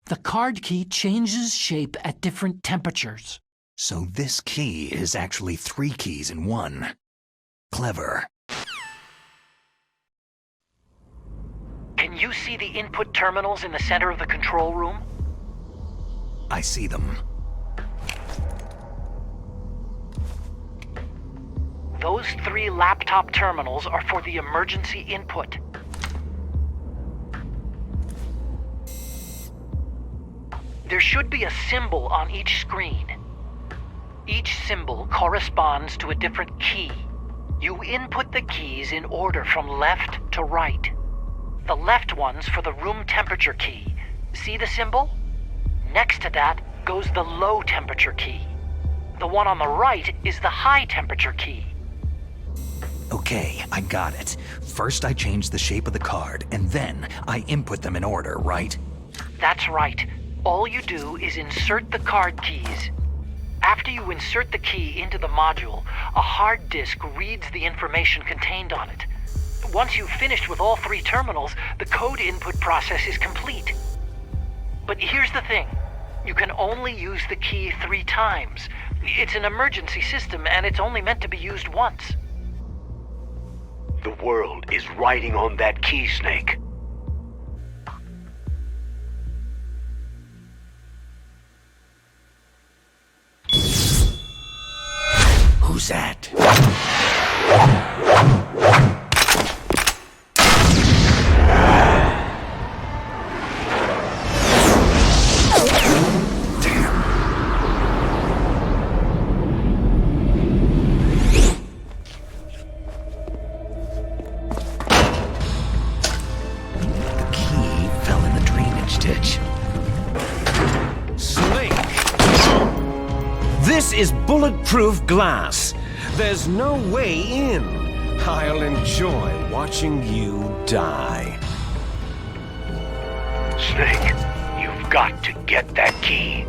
The card key changes shape at different temperatures. So this key is actually 3 keys in one. Clever. Can you see the input terminals in the center of the control room? I see them. Those 3 laptop terminals are for the emergency input. There should be a symbol on each screen. Each symbol corresponds to a different key. You input the keys in order from left to right. The left one's for the room temperature key. See the symbol? Next to that goes the low temperature key. The one on the right is the high temperature key. Okay, I got it. First I change the shape of the card, and then I input them in order, right? That's right. All you do is insert the card keys. After you insert the key into the module, a hard disk reads the information contained on it. Once you've finished with all 3 terminals, the code input process is complete. But here's the thing. You can only use the key 3 times. It's an emergency system, and it's only meant to be used once. The world is riding on that key, Snake. Who's that? The key fell in the drainage ditch. Snake! This is bulletproof glass. There's no way in. I'll enjoy watching you die. Snake, you've got to get that key.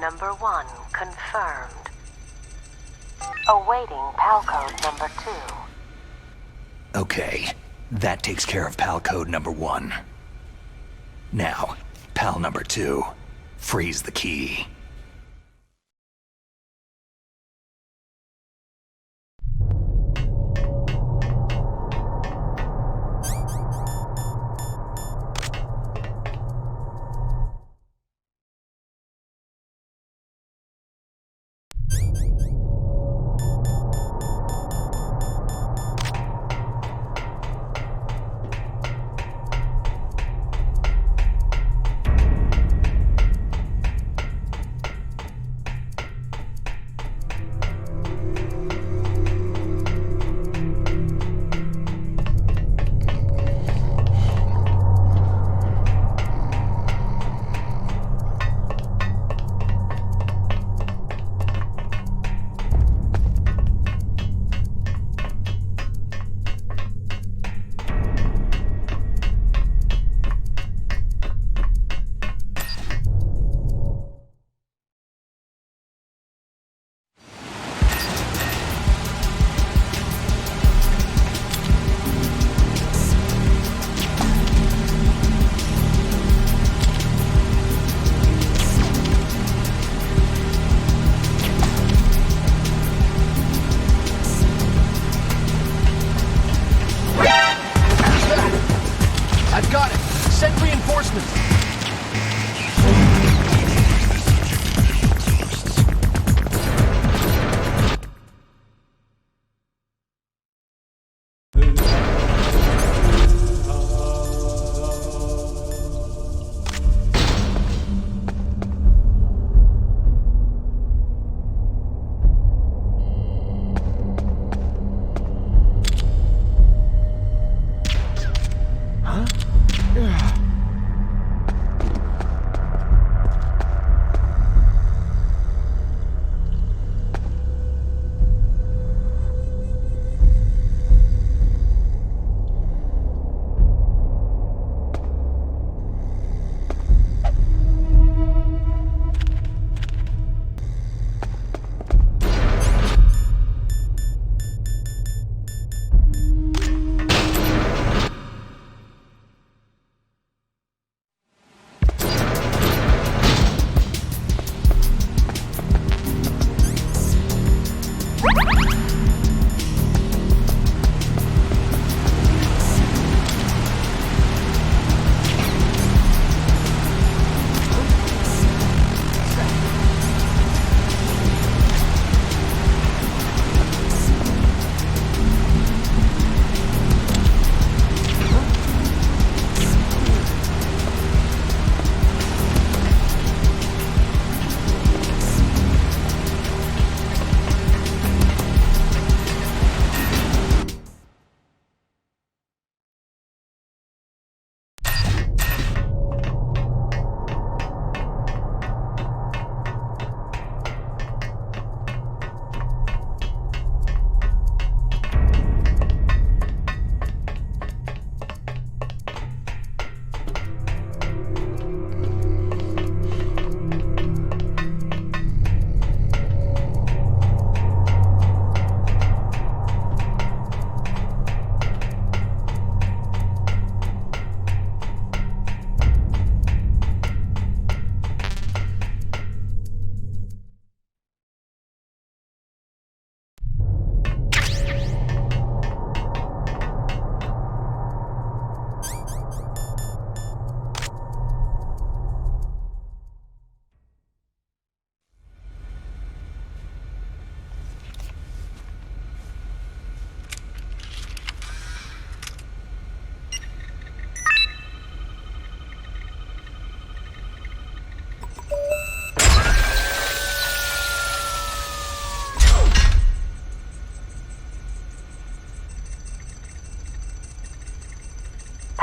number 1 confirmed. Awaiting PAL code number 2. Okay, that takes care of PAL code number 1. Now, PAL number 2, freeze the key. I've got it! Send reinforcements!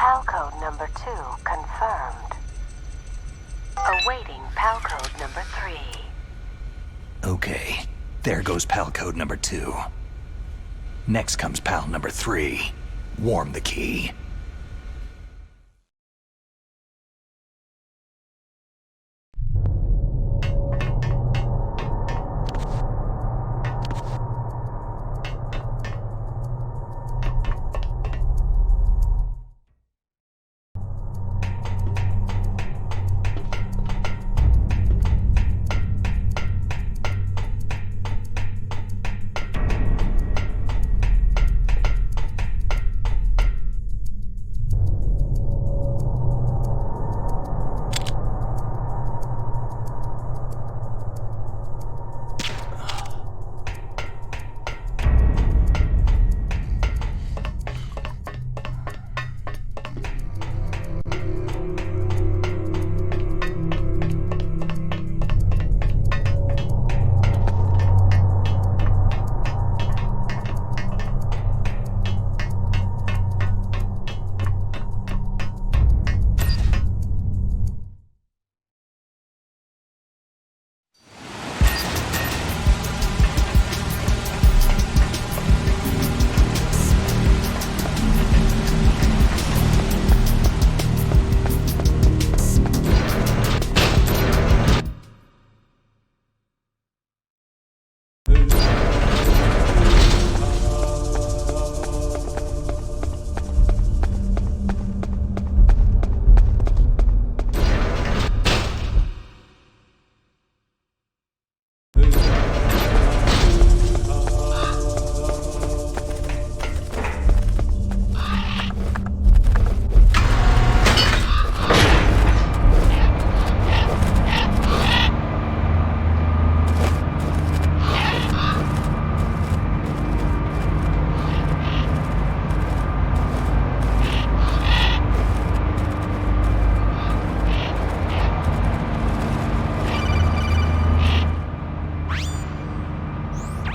PAL code number 2 confirmed. Awaiting PAL code number 3. Okay, there goes PAL code number 2. Next comes PAL number 3. Warm the key.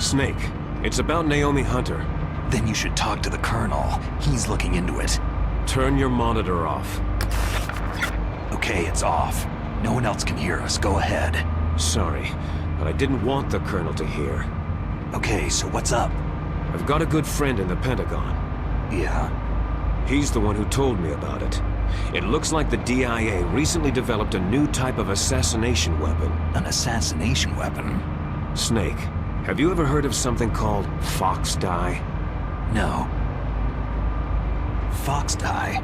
Snake, it's about Naomi Hunter. Then you should talk to the Colonel. He's looking into it. Turn your monitor off. Okay, it's off. No one else can hear us. Go ahead. Sorry, but I didn't want the Colonel to hear. Okay, so what's up? I've got a good friend in the Pentagon. Yeah? He's the one who told me about it. It looks like the DIA recently developed a new type of assassination weapon. An assassination weapon? Snake, have you ever heard of something called Fox Dye? No. Fox Dye?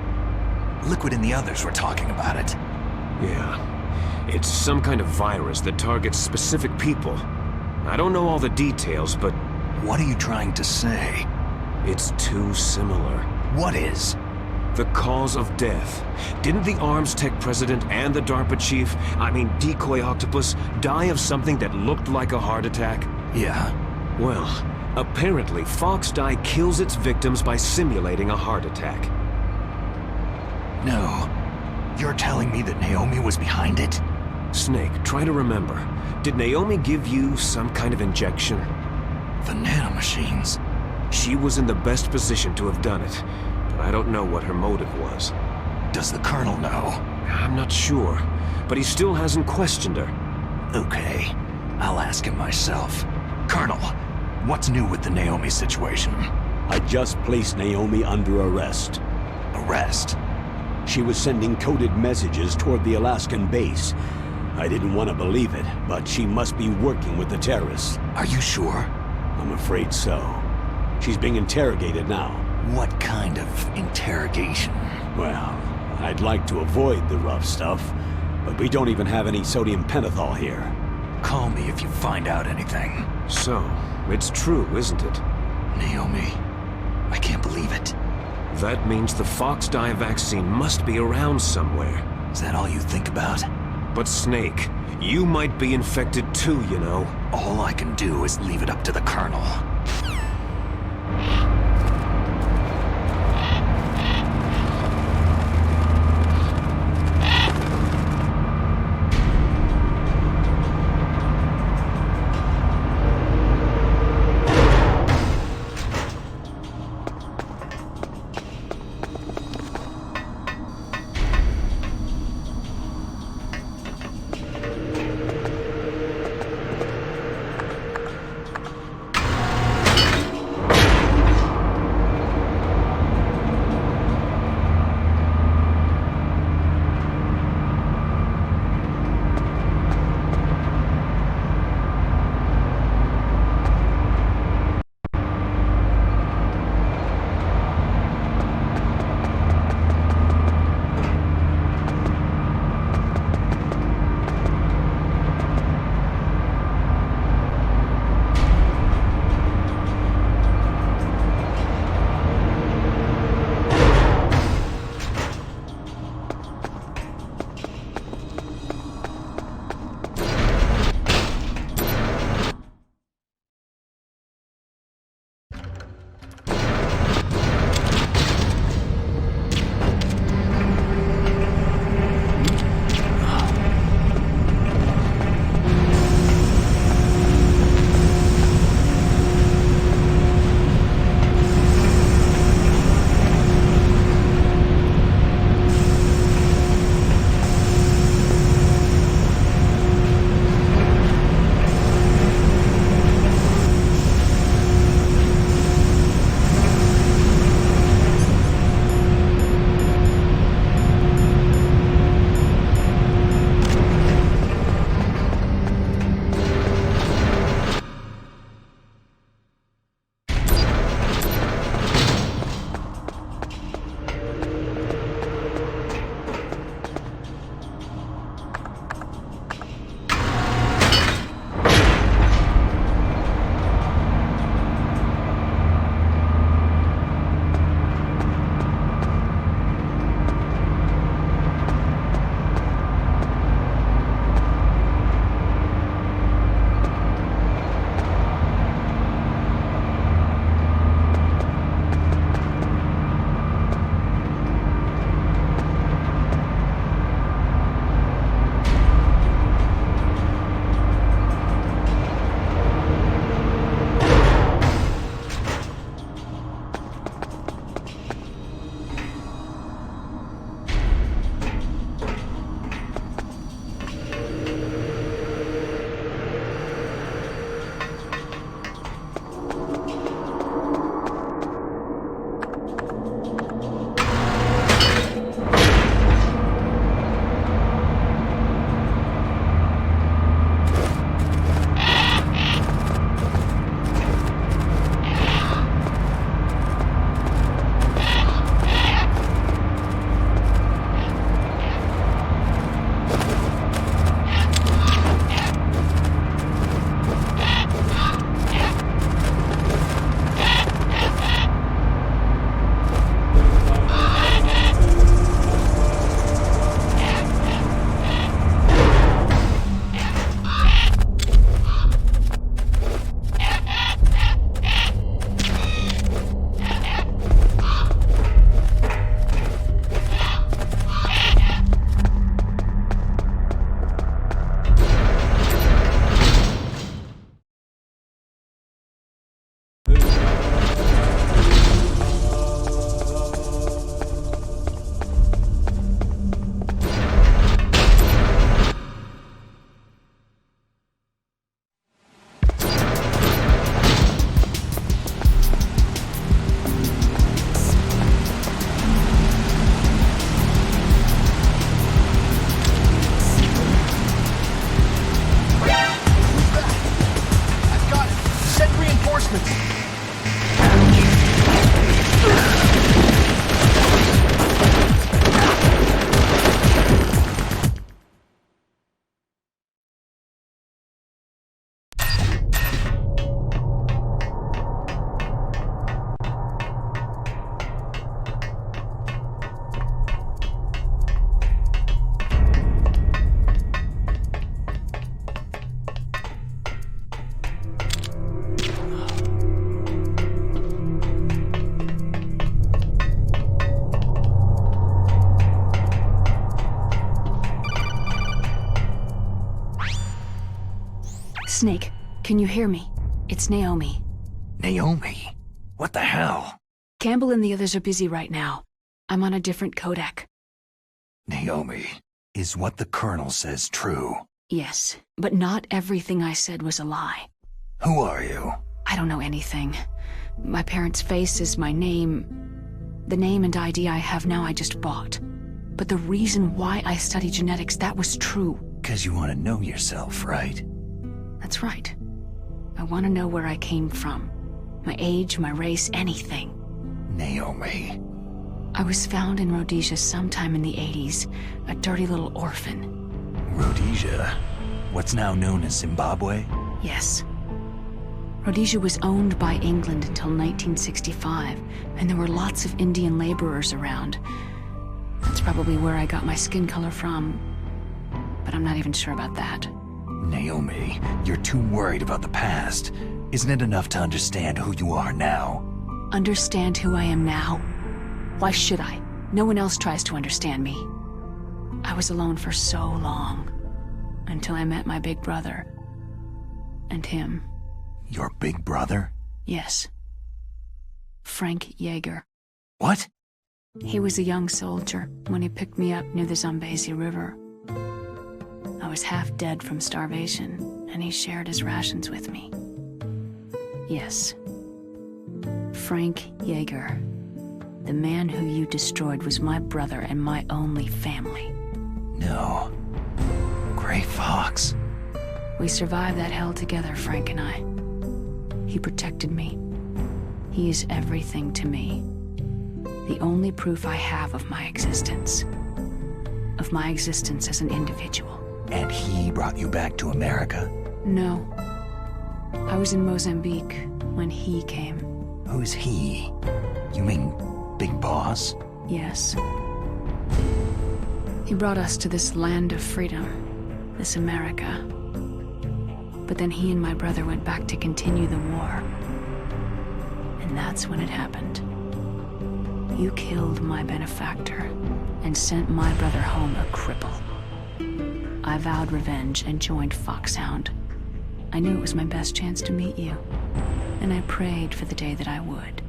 Liquid and the others were talking about it. Yeah. It's some kind of virus that targets specific people. I don't know all the details, but... What are you trying to say? It's too similar. What is? The cause of death. Didn't the Arms Tech president and the DARPA chief, I mean Decoy Octopus, die of something that looked like a heart attack? Yeah. Well, apparently Fox Dye kills its victims by simulating a heart attack. No. You're telling me that Naomi was behind it? Snake, try to remember. Did Naomi give you some kind of injection? The nanomachines. She was in the best position to have done it, but I don't know what her motive was. Does the Colonel know? I'm not sure, but he still hasn't questioned her. Okay, I'll ask him myself. Colonel, what's new with the Naomi situation? I just placed Naomi under arrest. Arrest? She was sending coded messages toward the Alaskan base. I didn't want to believe it, but she must be working with the terrorists. Are you sure? I'm afraid so. She's being interrogated now. What kind of interrogation? Well, I'd like to avoid the rough stuff, but we don't even have any sodium pentothal here. Call me if you find out anything. So, it's true, isn't it? Naomi, I can't believe it. That means the Fox Dye vaccine must be around somewhere. Is that all you think about? But Snake, you might be infected too, you know. All I can do is leave it up to the Colonel. Snake, can you hear me? It's Naomi. Naomi? What the hell? Campbell and the others are busy right now. I'm on a different codec. Naomi, is what the Colonel says true? Yes, but not everything I said was a lie. Who are you? I don't know anything. My parents' face is my name. The name and ID I have now I just bought. But the reason why I study genetics, that was true. 'Cause you want to know yourself, right? That's right. I want to know where I came from. My age, my race, anything. Naomi. I was found in Rhodesia sometime in the 80s, a dirty little orphan. Rhodesia? What's now known as Zimbabwe? Yes. Rhodesia was owned by England until 1965, and there were lots of Indian laborers around. That's probably where I got my skin color from, but I'm not even sure about that. Naomi, you're too worried about the past. Isn't it enough to understand who you are now? Understand who I am now? Why should I? No one else tries to understand me. I was alone for so long, until I met my big brother. And him. Your big brother? Yes. Frank Yeager. What? He was a young soldier when he picked me up near the Zambezi River. I was half dead from starvation, and he shared his rations with me. Yes. Frank Yeager. The man who you destroyed was my brother and my only family. No. Gray Fox. We survived that hell together, Frank and I. He protected me. He is everything to me. The only proof I have of my existence. Of my existence as an individual. And he brought you back to America? No. I was in Mozambique when he came. Who's he? You mean Big Boss? Yes. He brought us to this land of freedom, this America. But then he and my brother went back to continue the war. And that's when it happened. You killed my benefactor and sent my brother home a cripple. I vowed revenge and joined Foxhound. I knew it was my best chance to meet you, and I prayed for the day that I would.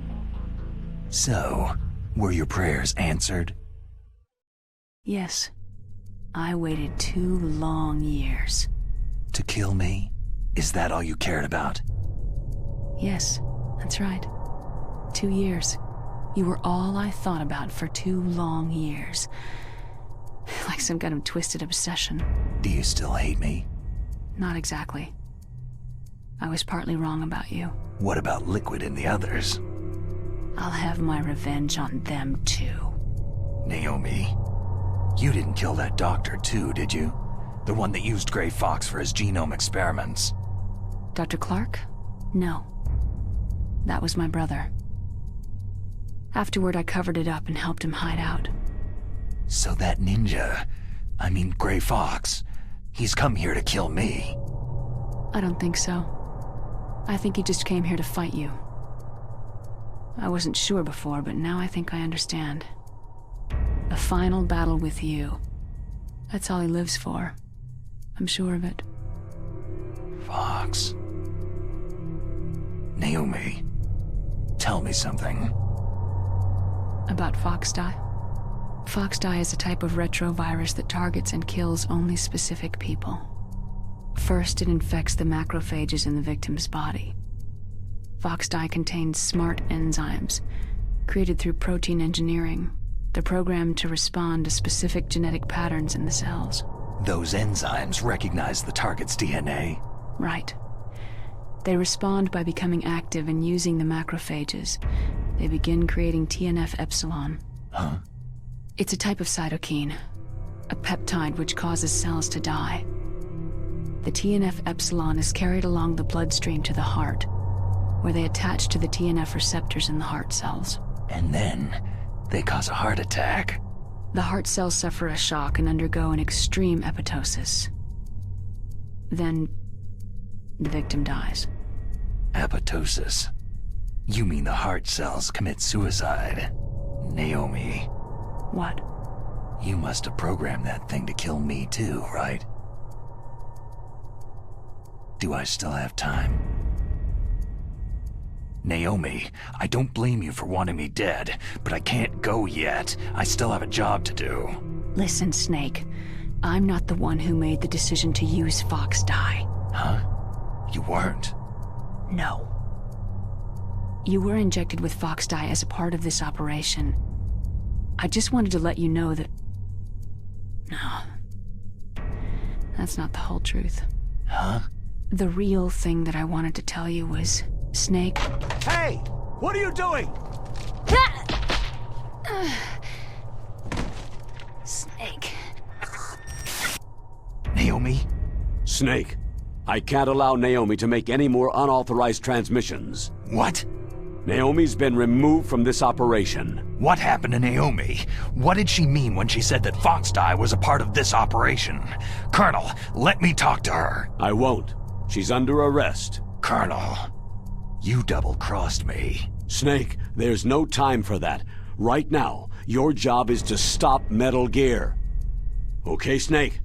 So, were your prayers answered? Yes. I waited 2 long years. To kill me? Is that all you cared about? Yes, that's right. 2 years. You were all I thought about for 2 long years. Like some kind of twisted obsession. Do you still hate me? Not exactly. I was partly wrong about you. What about Liquid and the others? I'll have my revenge on them too. Naomi, you didn't kill that doctor too, did you? The one that used Gray Fox for his genome experiments. Dr. Clark? No. That was my brother. Afterward, I covered it up and helped him hide out. So that ninja, I mean Gray Fox, he's come here to kill me. I don't think so. I think he just came here to fight you. I wasn't sure before, but now I think I understand. A final battle with you. That's all he lives for. I'm sure of it. Fox. Naomi, tell me something. About Foxdie? Foxdie is a type of retrovirus that targets and kills only specific people. First, it infects the macrophages in the victim's body. Foxdie contains smart enzymes, created through protein engineering. They're programmed to respond to specific genetic patterns in the cells. Those enzymes recognize the target's DNA? Right. They respond by becoming active and using the macrophages. They begin creating TNF-epsilon. Huh? It's a type of cytokine, a peptide which causes cells to die. The TNF-epsilon is carried along the bloodstream to the heart, where they attach to the TNF receptors in the heart cells. And then, they cause a heart attack. The heart cells suffer a shock and undergo an extreme apoptosis. Then, the victim dies. Apoptosis? You mean the heart cells commit suicide? Naomi. What? You must have programmed that thing to kill me too, right? Do I still have time? Naomi, I don't blame you for wanting me dead, but I can't go yet. I still have a job to do. Listen, Snake. I'm not the one who made the decision to use Fox dye. Huh? You weren't? No. You were injected with Fox dye as a part of this operation. I just wanted to let you know that... No. That's not the whole truth. Huh? The real thing that I wanted to tell you was... Snake... Hey! What are you doing? Snake... Naomi? Snake, I can't allow Naomi to make any more unauthorized transmissions. What? Naomi's been removed from this operation. What happened to Naomi? What did she mean when she said that Fox dye was a part of this operation? Colonel, let me talk to her. I won't. She's under arrest. Colonel, you double-crossed me. Snake, there's no time for that. Right now, your job is to stop Metal Gear. Okay, Snake?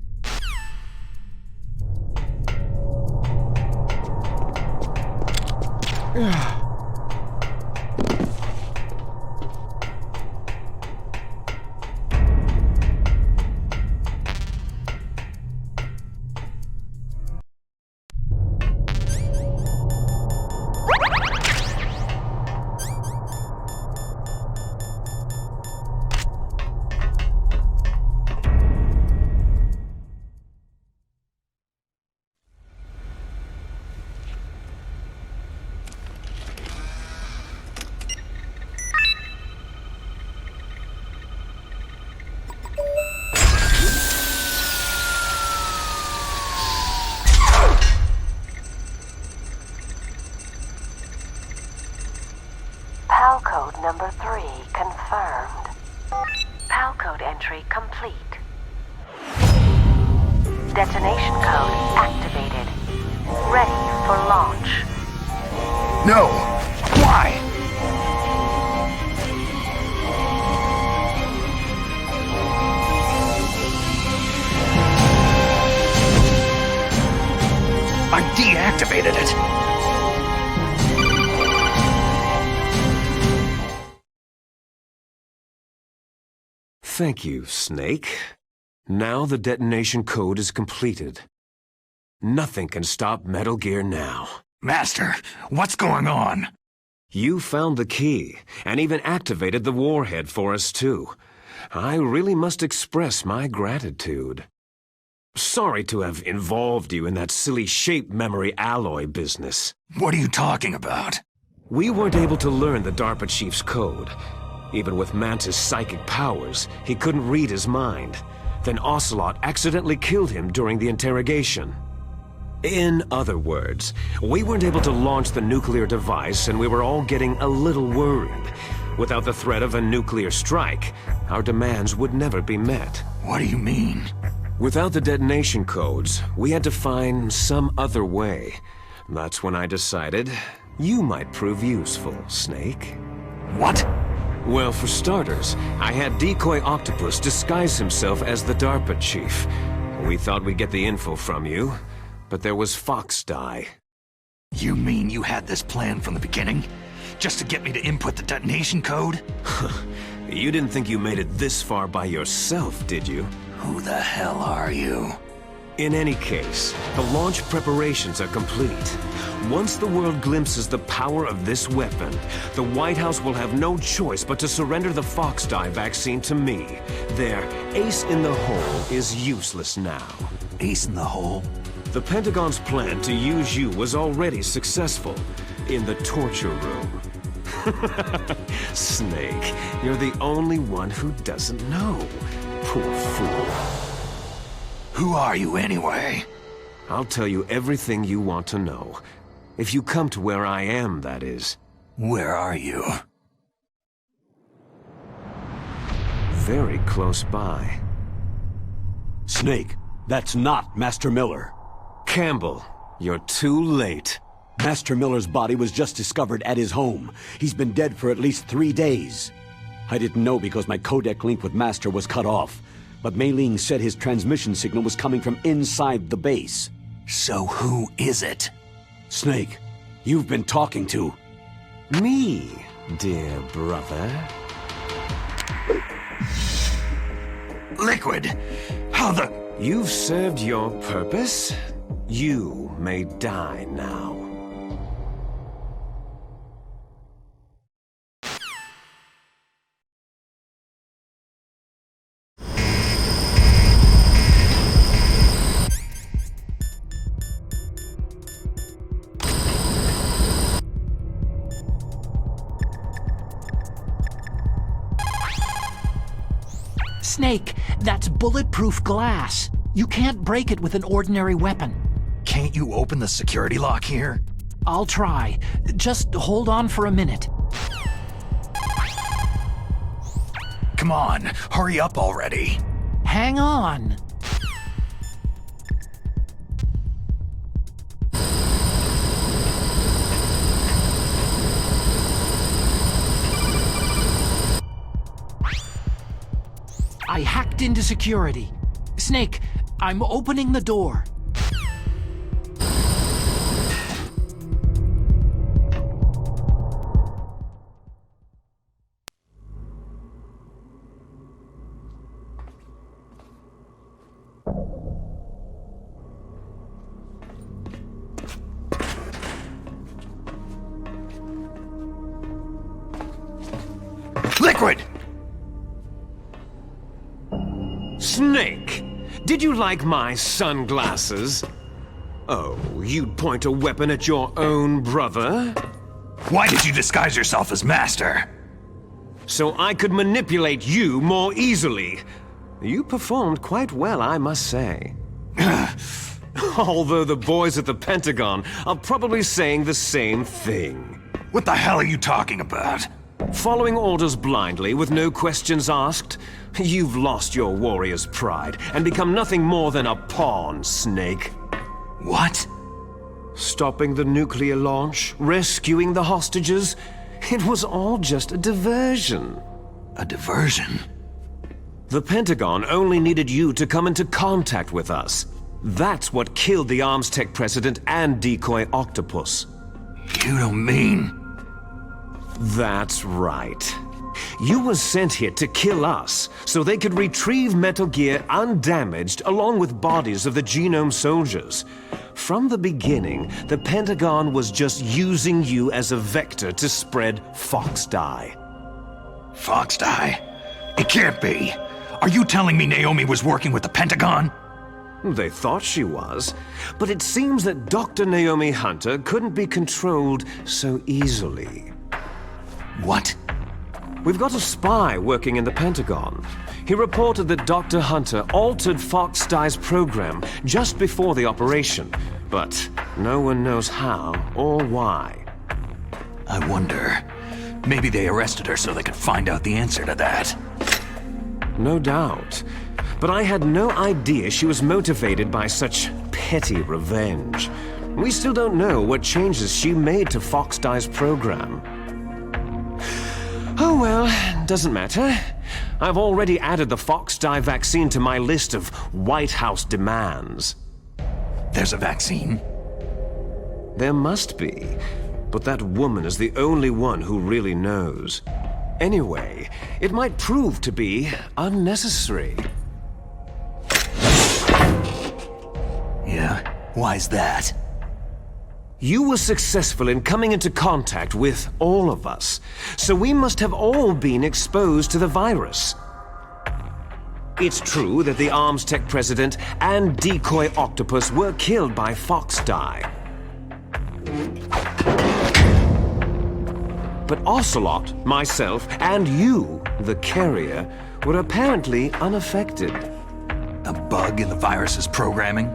PAL code number 3 confirmed. PAL code entry complete. Detonation code activated. Ready for launch. No! Why? I deactivated it! Thank you, Snake. Now the detonation code is completed. Nothing can stop Metal Gear now. Master, what's going on? You found the key, and even activated the warhead for us too. I really must express my gratitude. Sorry to have involved you in that silly shape memory alloy business. What are you talking about? We weren't able to learn the DARPA chief's code. Even with Mantis' psychic powers, he couldn't read his mind. Then Ocelot accidentally killed him during the interrogation. In other words, we weren't able to launch the nuclear device, and we were all getting a little worried. Without the threat of a nuclear strike, our demands would never be met. What do you mean? Without the detonation codes, we had to find some other way. That's when I decided you might prove useful, Snake. What? Well, for starters, I had Decoy Octopus disguise himself as the DARPA chief. We thought we'd get the info from you, but there was Fox dye. You mean you had this plan from the beginning? Just to get me to input the detonation code? You didn't think you made it this far by yourself, did you? Who the hell are you? In any case, the launch preparations are complete. Once the world glimpses the power of this weapon, the White House will have no choice but to surrender the Fox dye vaccine to me. Their ace in the hole is useless now. Ace in the hole? The Pentagon's plan to use you was already successful in the torture room. Snake, you're the only one who doesn't know. Poor fool. Who are you anyway? I'll tell you everything you want to know. If you come to where I am, that is. Where are you? Very close by. Snake, that's not Master Miller. Campbell, you're too late. Master Miller's body was just discovered at his home. He's been dead for at least 3 days. I didn't know because my codec link with Master was cut off. But Mei Ling said his transmission signal was coming from inside the base. So who is it? Snake, you've been talking to... Me, dear brother. Liquid! How the... You've served your purpose. You may die now. Snake, that's bulletproof glass. You can't break it with an ordinary weapon. Can't you open the security lock here? I'll try. Just hold on for a minute. Come on, hurry up already. Hang on. I hacked into security. Snake, I'm opening the door. Liquid! Snake! Did you like my sunglasses? Oh, you'd point a weapon at your own brother? Why did you disguise yourself as Master? So I could manipulate you more easily. You performed quite well, I must say. Although the boys at the Pentagon are probably saying the same thing. What the hell are you talking about? Following orders blindly with no questions asked? You've lost your warrior's pride and become nothing more than a pawn, Snake. What? Stopping the nuclear launch, rescuing the hostages, it was all just a diversion. A diversion? The Pentagon only needed you to come into contact with us. That's what killed the Arms Tech president and decoy octopus. You don't mean... That's right. You were sent here to kill us, so they could retrieve Metal Gear undamaged along with bodies of the Genome soldiers. From the beginning, the Pentagon was just using you as a vector to spread Fox Dye. Fox Dye? It can't be! Are you telling me Naomi was working with the Pentagon? They thought she was, but it seems that Dr. Naomi Hunter couldn't be controlled so easily. What? We've got a spy working in the Pentagon. He reported that Dr. Hunter altered Fox Dye's program just before the operation, but no one knows how or why. I wonder, maybe they arrested her so they could find out the answer to that. No doubt. But I had no idea she was motivated by such petty revenge. We still don't know what changes she made to Fox Dye's program. Oh well, doesn't matter. I've already added the Fox Dye vaccine to my list of White House demands. There's a vaccine? There must be, but that woman is the only one who really knows. Anyway, it might prove to be unnecessary. Yeah? Why's that? You were successful in coming into contact with all of us, so we must have all been exposed to the virus. It's true that the Arms Tech president and decoy octopus were killed by Fox Dye. But Ocelot, myself, and you, the carrier, were apparently unaffected. A bug in the virus's programming?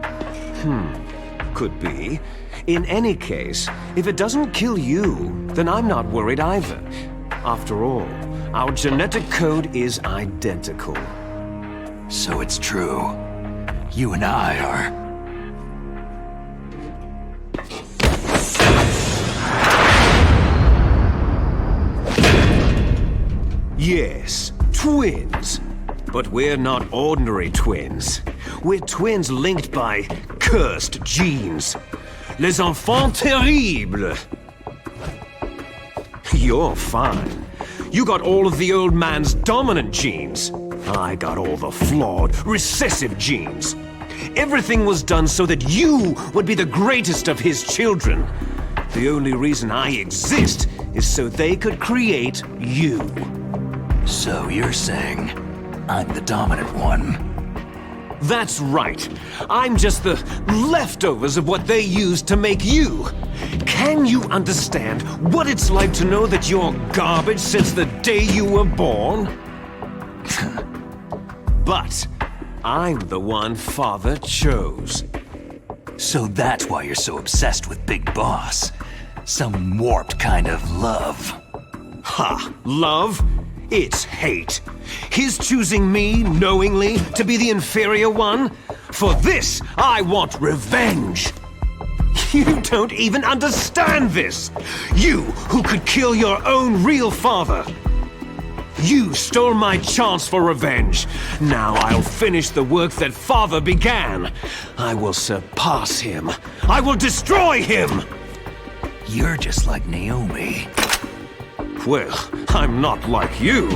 Could be. In any case, if it doesn't kill you, then I'm not worried either. After all, our genetic code is identical. So it's true. You and I are... Yes, twins. But we're not ordinary twins. We're twins linked by cursed genes. Les enfants terribles. You're fine. You got all of the old man's dominant genes. I got all the flawed, recessive genes. Everything was done so that you would be the greatest of his children. The only reason I exist is so they could create you. So you're saying I'm the dominant one? That's right. I'm just the leftovers of what they used to make you. Can you understand what it's like to know that you're garbage since the day you were born? But I'm the one Father chose. So that's why you're so obsessed with Big Boss. Some warped kind of love. Ha! Love? It's hate. His choosing me, knowingly, to be the inferior one? For this, I want revenge! You don't even understand this! You, who could kill your own real father! You stole my chance for revenge. Now I'll finish the work that Father began. I will surpass him. I will destroy him! You're just like Naomi. Well, I'm not like you.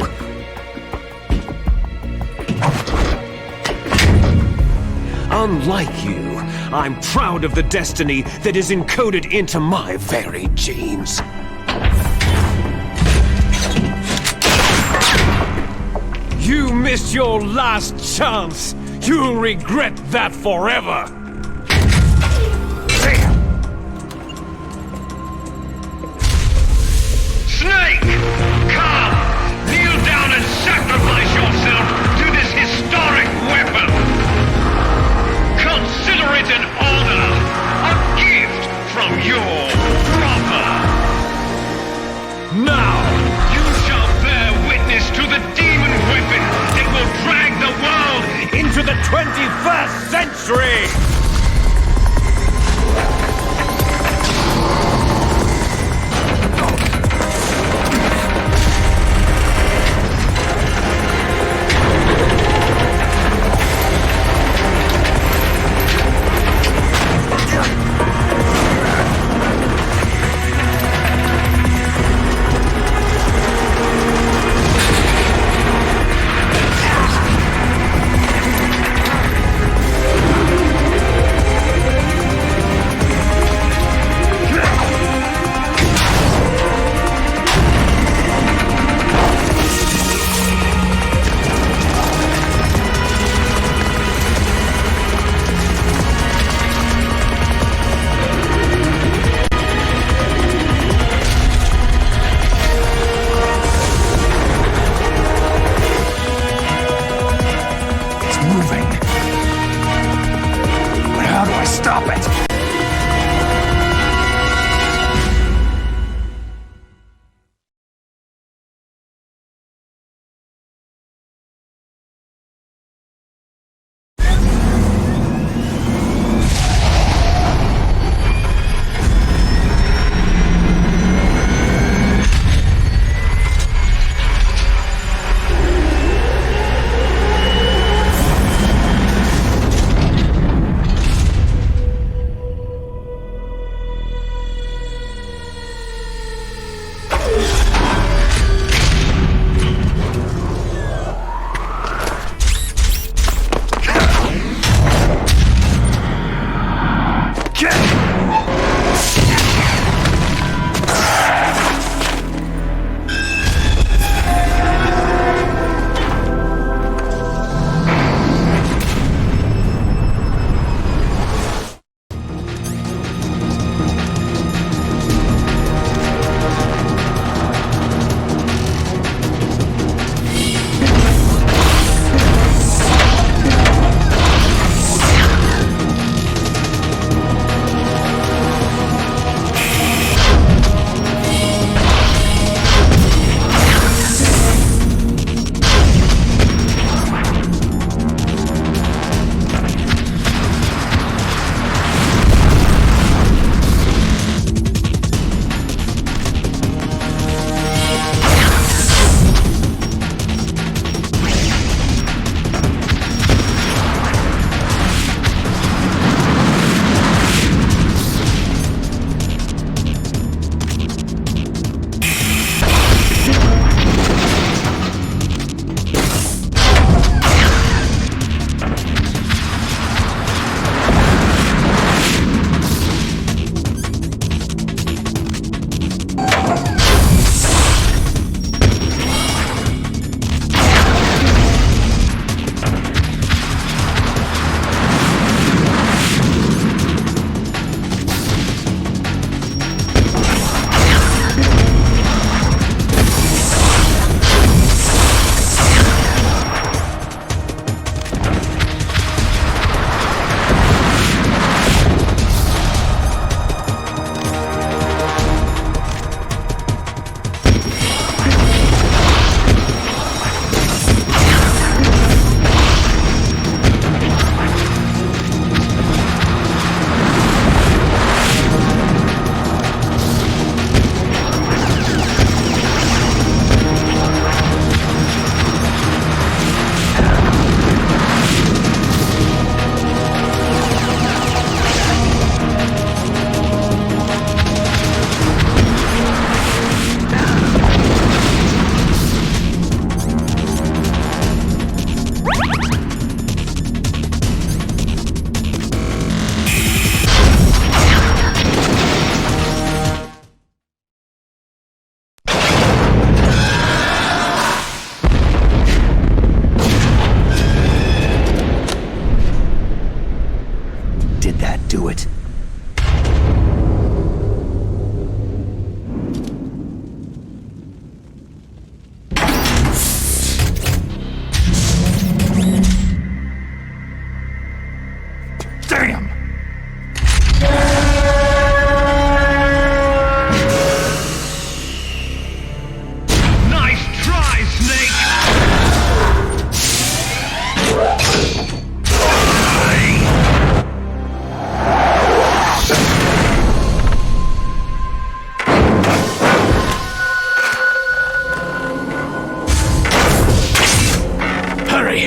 Unlike you, I'm proud of the destiny that is encoded into my very genes. You missed your last chance. You'll regret that forever. Snake! Come! Kneel down and sacrifice yourself to this historic weapon! Consider it an honor! A gift from your brother! Now, you shall bear witness to the demon weapon that will drag the world into the 21st century!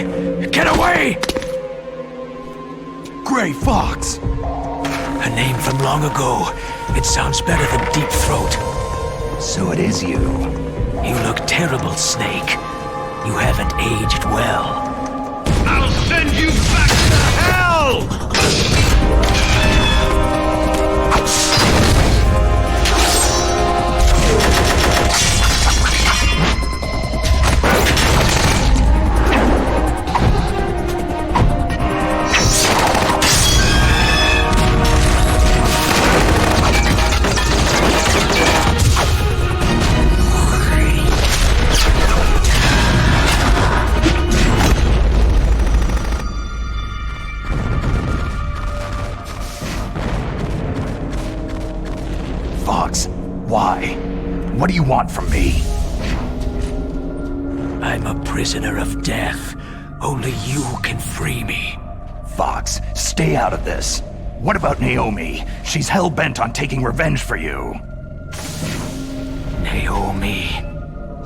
away! Get away! Gray Fox! A name from long ago. It sounds better than Deep Throat. So it is you. You look terrible, Snake. You haven't aged well. I'll send you back to hell! Fox, why? What do you want from me? I'm a prisoner of death. Only you can free me. Fox, stay out of this. What about Naomi? She's hell-bent on taking revenge for you. Naomi?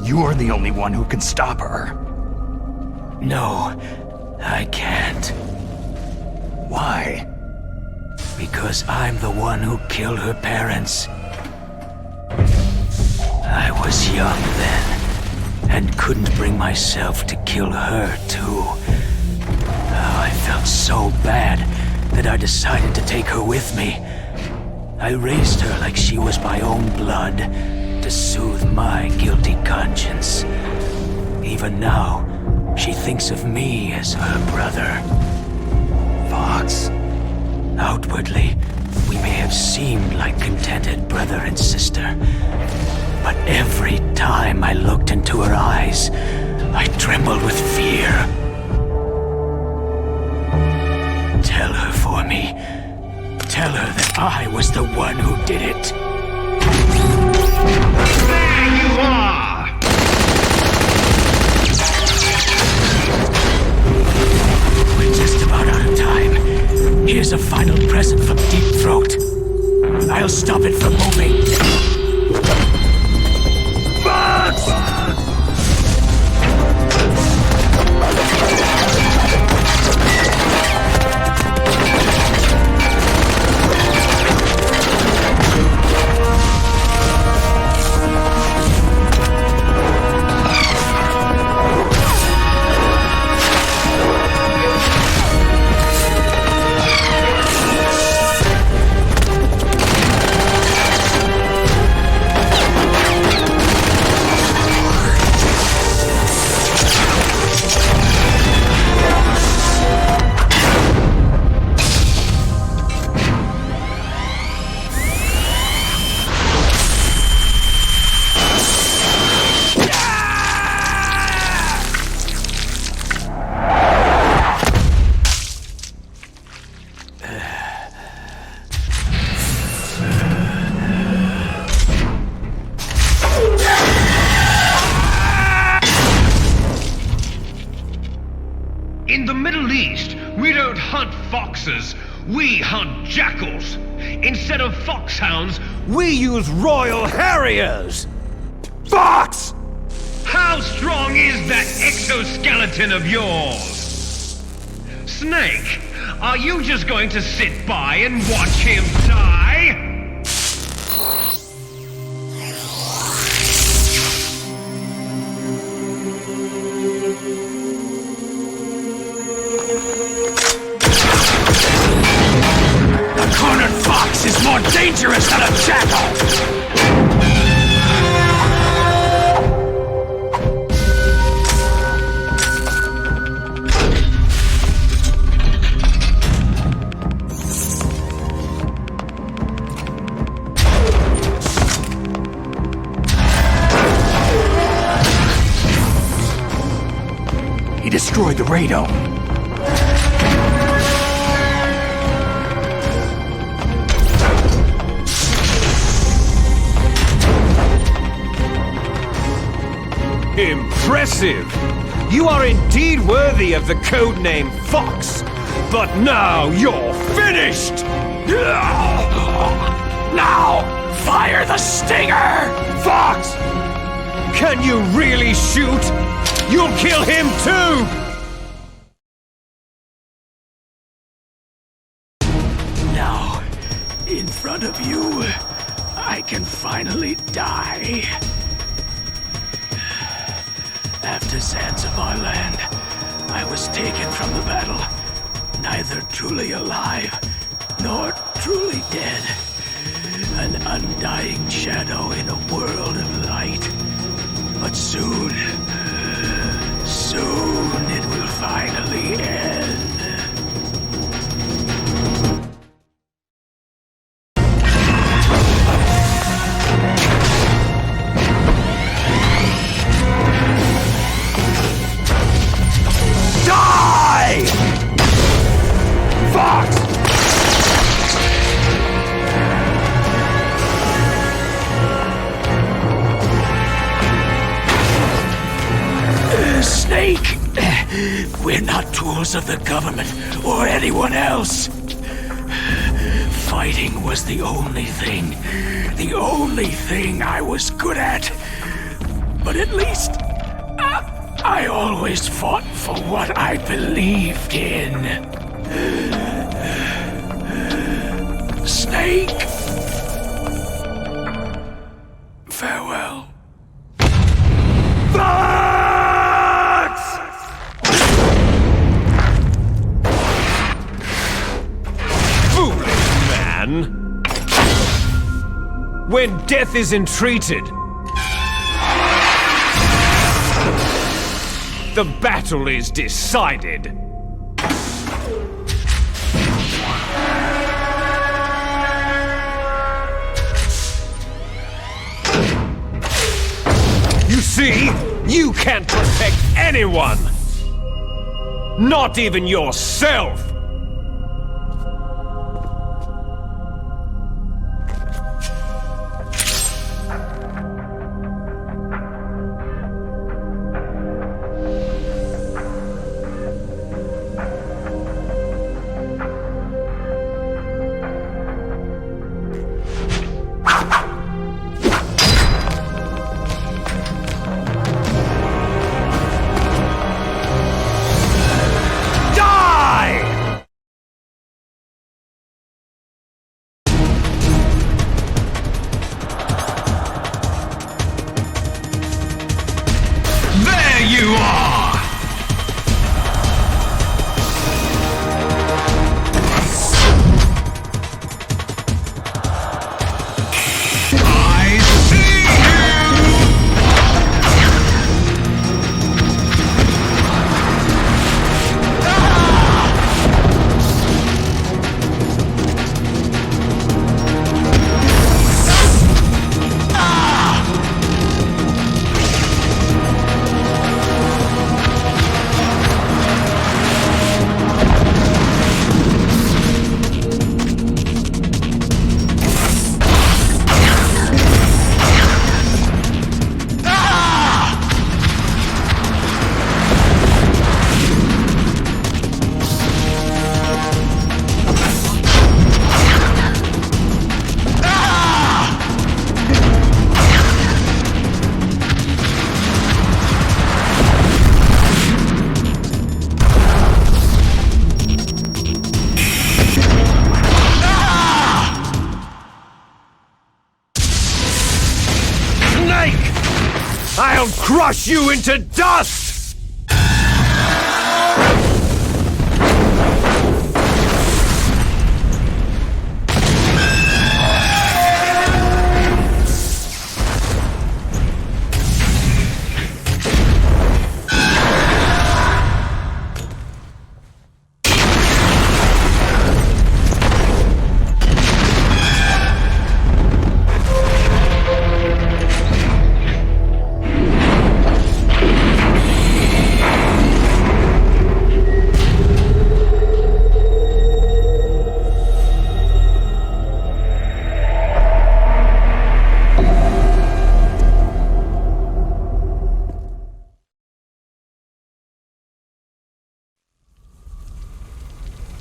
You're the only one who can stop her. No, I can't. Why? Because I'm the one who killed her parents. I was young then, and couldn't bring myself to kill her, too. Oh, I felt so bad that I decided to take her with me. I raised her like she was my own blood, to soothe my guilty conscience. Even now, she thinks of me as her brother. Fox. Outwardly, we may have seemed like contented brother and sister. But every time I looked into her eyes, I trembled with fear. Tell her for me. Tell her that I was the one who did it. There you are! We're just about out of time. Here's a final present from Deep Throat. I'll stop it from moving. In the Middle East, we don't hunt foxes, we hunt jackals. Instead of foxhounds, we use royal harriers. Fox! How strong is that exoskeleton of yours? Snake, are you just going to sit by and watch him die? A cornered fox is more dangerous than a jackal! He destroyed the radome. Impressive! You are indeed worthy of the codename Fox, but now you're finished! Now, fire the stinger! Fox! Can you really shoot? You'll kill him too! front of you, I can finally die. After Zanzibar land, I was taken from the battle, neither truly alive nor truly dead. An undying shadow in a world of light. But soon it will finally end. Die! Fox! Snake! We're not tools of the government or anyone else. Fighting was the only thing I was good at. But at least I always fought for what I believed in. Snake! Farewell. When death is entreated, the battle is decided. You see, you can't protect anyone! Not even yourself! I'll crush you into dust!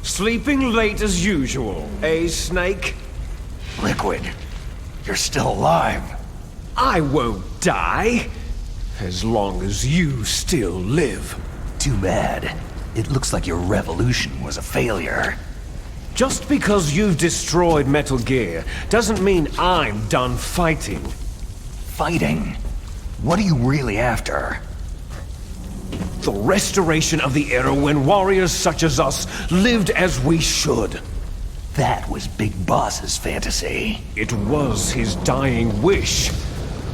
Sleeping late as usual, eh, Snake? Liquid, you're still alive. I won't die, as long as you still live. Too bad. It looks like your revolution was a failure. Just because you've destroyed Metal Gear doesn't mean I'm done fighting. Fighting? What are you really after? The restoration of the era when warriors such as us lived as we should. That was Big Boss's fantasy. It was his dying wish.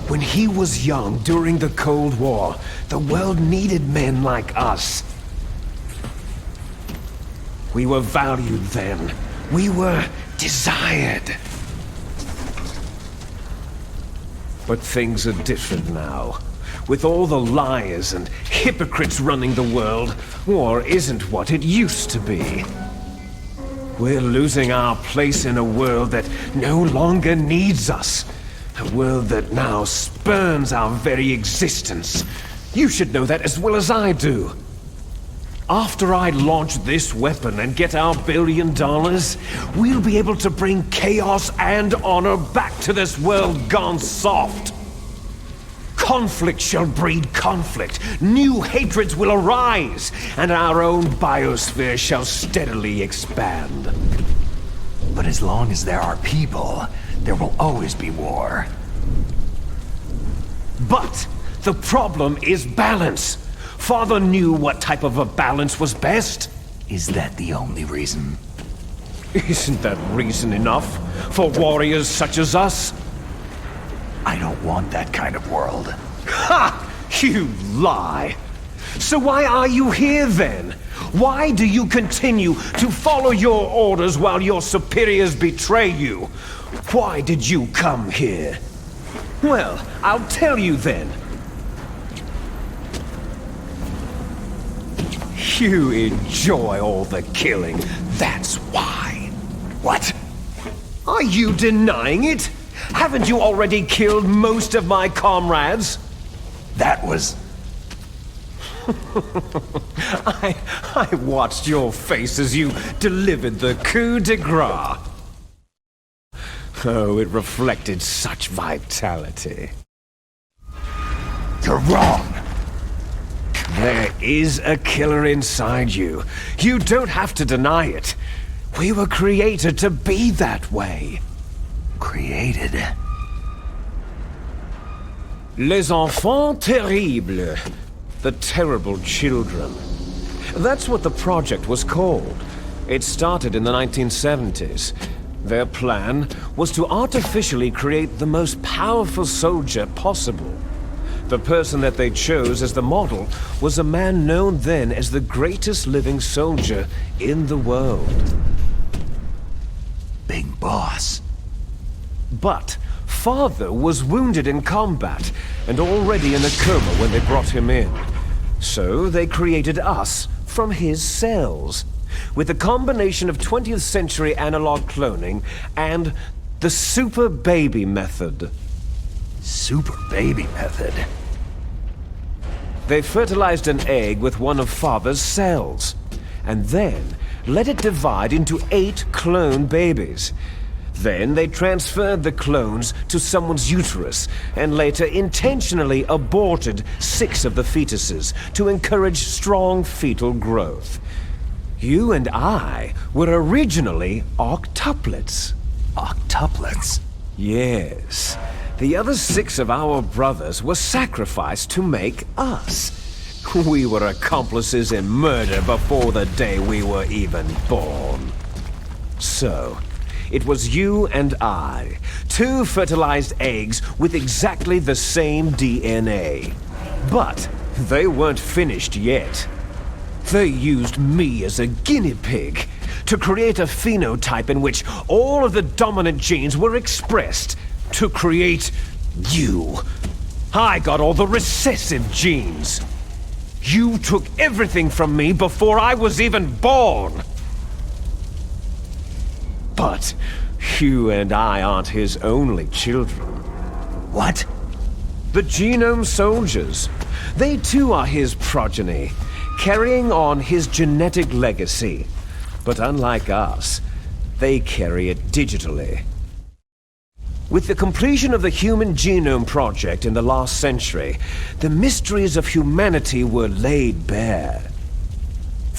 When he was young during the Cold War, the world needed men like us. We were valued then. We were desired. But things are different now. With all the liars and hypocrites running the world, war isn't what it used to be. We're losing our place in a world that no longer needs us. A world that now spurns our very existence. You should know that as well as I do. After I launch this weapon and get our $1 billion, we'll be able to bring chaos and honor back to this world gone soft. Conflict shall breed conflict, new hatreds will arise, and our own biosphere shall steadily expand. But as long as there are people, there will always be war. But the problem is balance. Father knew what type of a balance was best. Is that the only reason? Isn't that reason enough for warriors such as us? I don't want that kind of world. Ha! You lie! So why are you here then? Why do you continue to follow your orders while your superiors betray you? Why did you come here? Well, I'll tell you then. You enjoy all the killing, that's why. What? Are you denying it? Haven't you already killed most of my comrades? That was... I watched your face as you delivered the coup de grace. Oh, it reflected such vitality. You're wrong. There is a killer inside you. You don't have to deny it. We were created to be that way. Created? Les enfants terribles. The terrible children. That's what the project was called. It started in the 1970s. Their plan was to artificially create the most powerful soldier possible. The person that they chose as the model was a man known then as the greatest living soldier in the world. Big Boss. But Father was wounded in combat and already in a coma when they brought him in. So they created us from his cells, with a combination of 20th century analog cloning and the super baby method. Super baby method? They fertilized an egg with one of Father's cells, and then let it divide into 8 clone babies. Then they transferred the clones to someone's uterus, and later intentionally aborted 6 of the fetuses to encourage strong fetal growth. You and I were originally octuplets. Octuplets? Yes. The other 6 of our brothers were sacrificed to make us. We were accomplices in murder before the day we were even born. So, it was you and I, 2 fertilized eggs with exactly the same DNA. But they weren't finished yet. They used me as a guinea pig to create a phenotype in which all of the dominant genes were expressed to create you. I got all the recessive genes. You took everything from me before I was even born. But you and I aren't his only children. What? The Genome Soldiers. They too are his progeny, carrying on his genetic legacy. But unlike us, they carry it digitally. With the completion of the Human Genome Project in the last century, the mysteries of humanity were laid bare.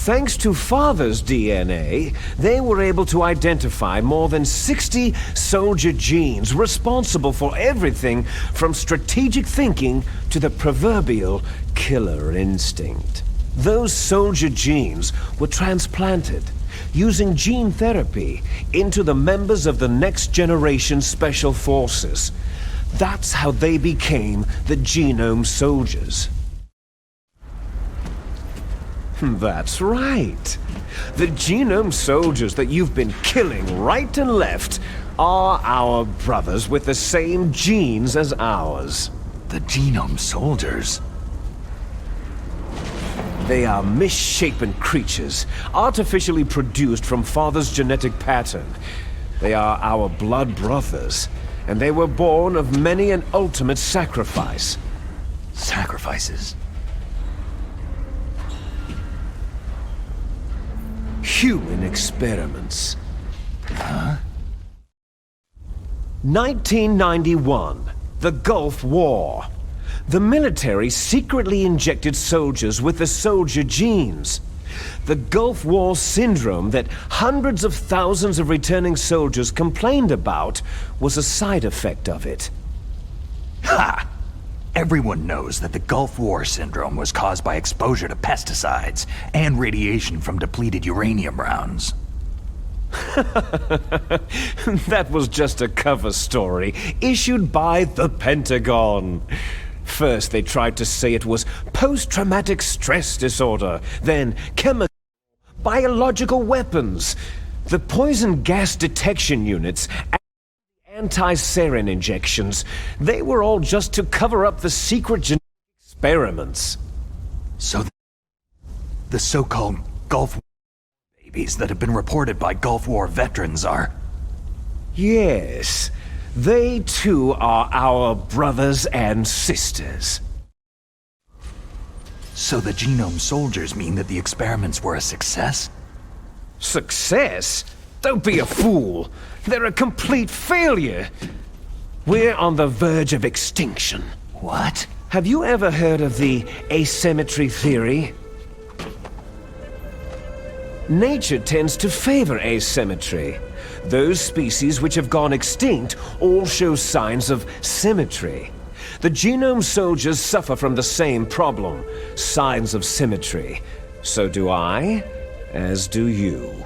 Thanks to Father's DNA, they were able to identify more than 60 soldier genes responsible for everything from strategic thinking to the proverbial killer instinct. Those soldier genes were transplanted using gene therapy into the members of the next generation special forces. That's how they became the Genome Soldiers. That's right. The Genome Soldiers that you've been killing right and left are our brothers with the same genes as ours. The Genome Soldiers? They are misshapen creatures, artificially produced from Father's genetic pattern. They are our blood brothers, and they were born of many an ultimate sacrifice. Sacrifices? Human experiments. Huh? 1991, the Gulf War. The military secretly injected soldiers with the soldier genes. The Gulf War syndrome that hundreds of thousands of returning soldiers complained about was a side effect of it. Ha! Everyone knows that the Gulf War syndrome was caused by exposure to pesticides and radiation from depleted uranium rounds. That was just a cover story issued by the Pentagon. First, they tried to say it was post-traumatic stress disorder, then chemical, biological weapons. The poison gas detection units, anti-sarin injections, they were all just to cover up the secret genetic experiments. So the so-called Gulf War babies that have been reported by Gulf War veterans are... Yes. They too are our brothers and sisters. So the Genome Soldiers mean that the experiments were a success? Success? Don't be a fool. They're a complete failure. We're on the verge of extinction. What? Have you ever heard of the asymmetry theory? Nature tends to favor asymmetry. Those species which have gone extinct all show signs of symmetry. The Genome Soldiers suffer from the same problem, signs of symmetry. So do I, as do you.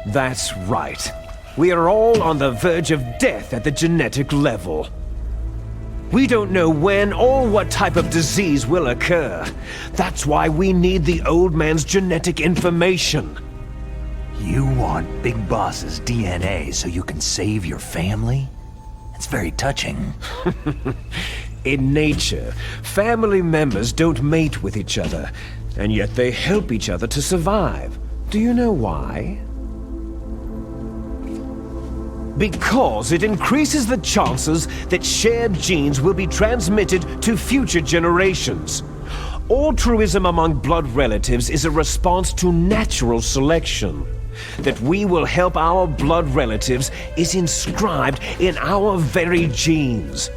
That's right. We are all on the verge of death at the genetic level. We don't know when or what type of disease will occur. That's why we need the old man's genetic information. You want Big Boss's DNA so you can save your family? It's very touching. In nature, family members don't mate with each other, and yet they help each other to survive. Do you know why? Because it increases the chances that shared genes will be transmitted to future generations. Altruism among blood relatives is a response to natural selection. That we will help our blood relatives is inscribed in our very genes.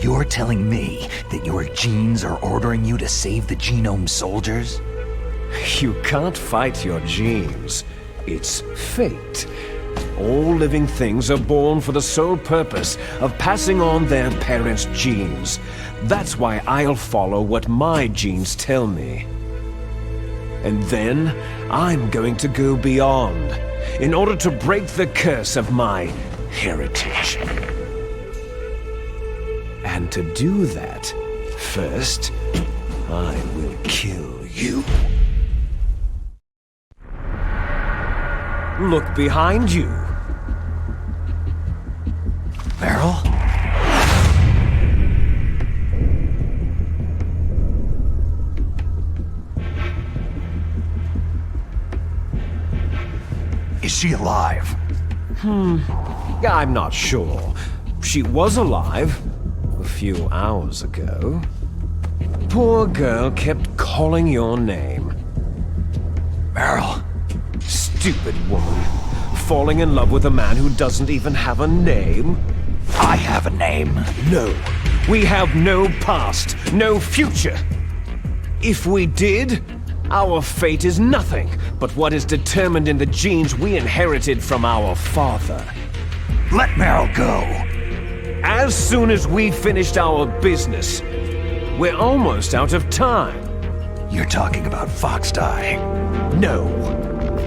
You're telling me that your genes are ordering you to save the Genome Soldiers? You can't fight your genes. It's fate. All living things are born for the sole purpose of passing on their parents' genes. That's why I'll follow what my genes tell me. And then, I'm going to go beyond, in order to break the curse of my heritage. And to do that, first, I will kill you. Look behind you. Meryl? Is she alive? I'm not sure. She was alive a few hours ago. Poor girl kept calling your name. Meryl. Stupid woman. Falling in love with a man who doesn't even have a name? I have a name. No. We have no past, no future. If we did, our fate is nothing but what is determined in the genes we inherited from our father. Let Meryl go. As soon as we finished our business, we're almost out of time. You're talking about Foxdie. No.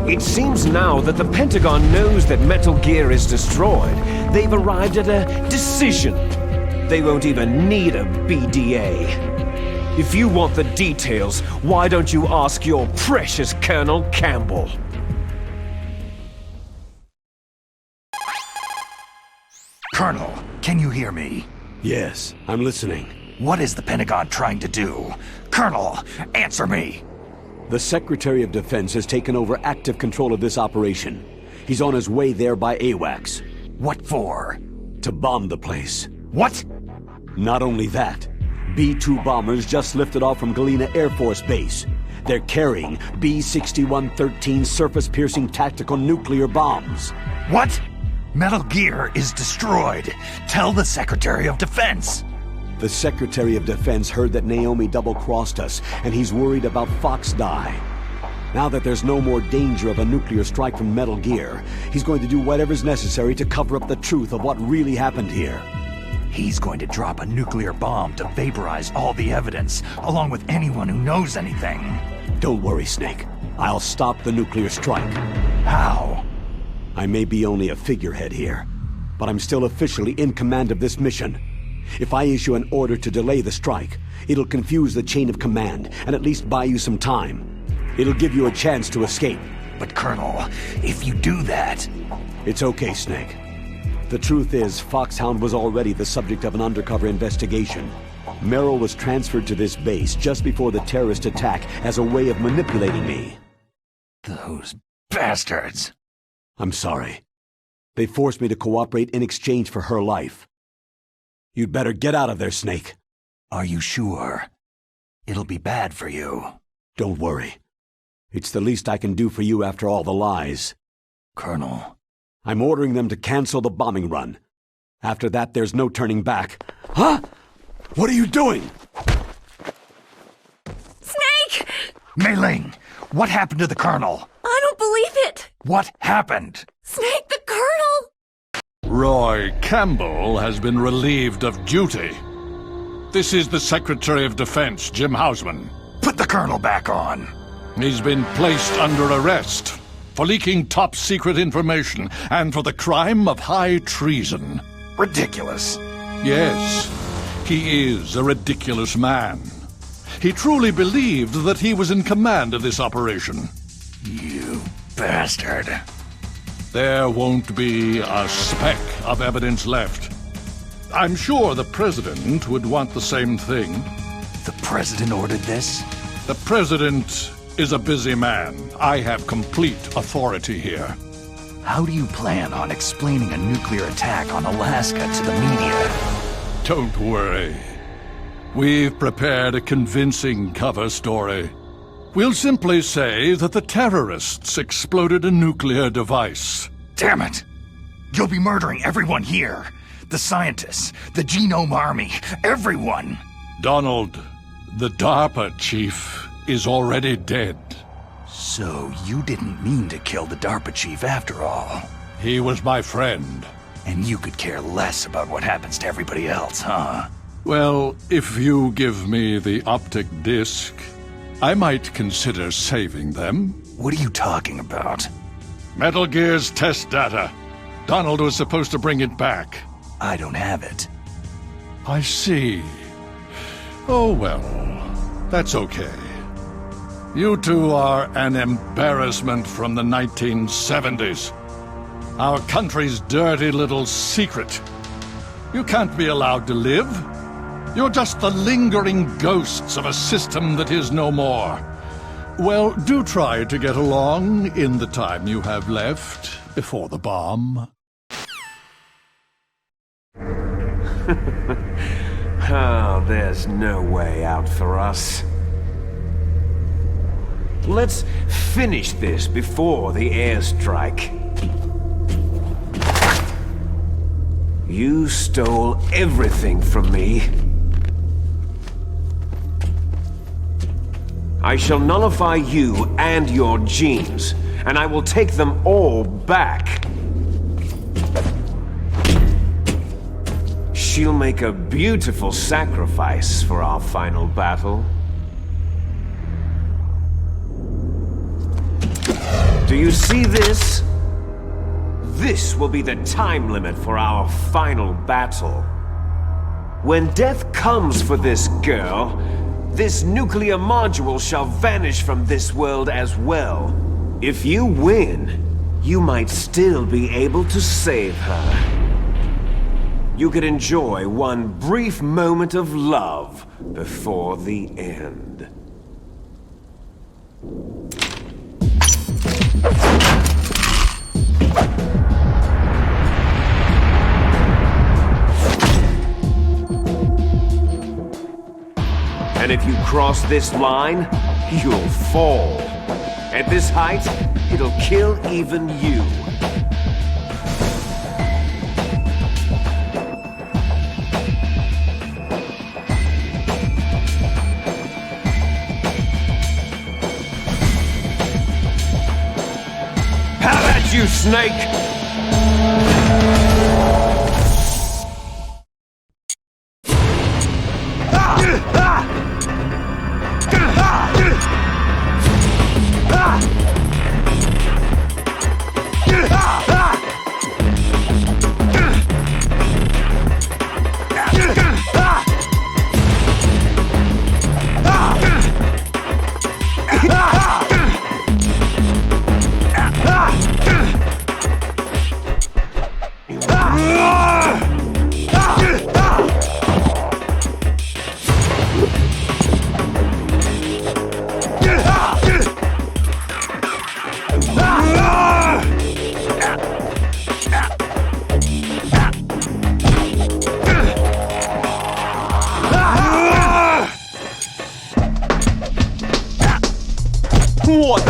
It seems now that the Pentagon knows that Metal Gear is destroyed. They've arrived at a decision. They won't even need a BDA. If you want the details, why don't you ask your precious Colonel Campbell? Colonel, can you hear me? Yes, I'm listening. What is the Pentagon trying to do? Colonel, answer me! The Secretary of Defense has taken over active control of this operation. He's on his way there by AWACS. What for? To bomb the place. What? Not only that, B-2 bombers just lifted off from Galena Air Force Base. They're carrying B-6113 surface-piercing tactical nuclear bombs. What? Metal Gear is destroyed. Tell the Secretary of Defense. The Secretary of Defense heard that Naomi double-crossed us, and he's worried about Foxdie. Now that there's no more danger of a nuclear strike from Metal Gear, he's going to do whatever's necessary to cover up the truth of what really happened here. He's going to drop a nuclear bomb to vaporize all the evidence, along with anyone who knows anything. Don't worry, Snake. I'll stop the nuclear strike. How? I may be only a figurehead here, but I'm still officially in command of this mission. If I issue an order to delay the strike, it'll confuse the chain of command and at least buy you some time. It'll give you a chance to escape. But Colonel, if you do that... It's okay, Snake. The truth is, Foxhound was already the subject of an undercover investigation. Merrill was transferred to this base just before the terrorist attack as a way of manipulating me. Those bastards! I'm sorry. They forced me to cooperate in exchange for her life. You'd better get out of there, Snake. Are you sure? It'll be bad for you. Don't worry. It's the least I can do for you after all the lies. Colonel. I'm ordering them to cancel the bombing run. After that, there's no turning back. Huh? What are you doing? Snake! Mei Ling, what happened to the Colonel? I don't believe it! What happened? Snake, the Colonel! Roy Campbell has been relieved of duty. This is the Secretary of Defense, Jim Hausman. Put the Colonel back on. He's been placed under arrest for leaking top-secret information and for the crime of high treason. Ridiculous. Yes, he is a ridiculous man. He truly believed that he was in command of this operation. You bastard. There won't be a speck of evidence left. I'm sure the President would want the same thing. The President ordered this? The President is a busy man. I have complete authority here. How do you plan on explaining a nuclear attack on Alaska to the media? Don't worry. We've prepared a convincing cover story. We'll simply say that the terrorists exploded a nuclear device. Damn it! You'll be murdering everyone here. The scientists, the Genome Army, everyone. Donald, the DARPA chief is already dead. So you didn't mean to kill the DARPA chief after all. He was my friend. And you could care less about what happens to everybody else, huh? Well, if you give me the optic disc, I might consider saving them. What are you talking about? Metal Gear's test data. Donald was supposed to bring it back. I don't have it. I see. Oh well, that's okay. You two are an embarrassment from the 1970s. Our country's dirty little secret. You can't be allowed to live. You're just the lingering ghosts of a system that is no more. Well, do try to get along in the time you have left before the bomb. Oh, there's no way out for us. Let's finish this before the airstrike. You stole everything from me. I shall nullify you and your genes, and I will take them all back. She'll make a beautiful sacrifice for our final battle. Do you see this? This will be the time limit for our final battle. When death comes for this girl, this nuclear module shall vanish from this world as well. If you win, you might still be able to save her. You could enjoy one brief moment of love before the end. And if you cross this line, you'll fall. At this height, it'll kill even you. Have at you, Snake! What?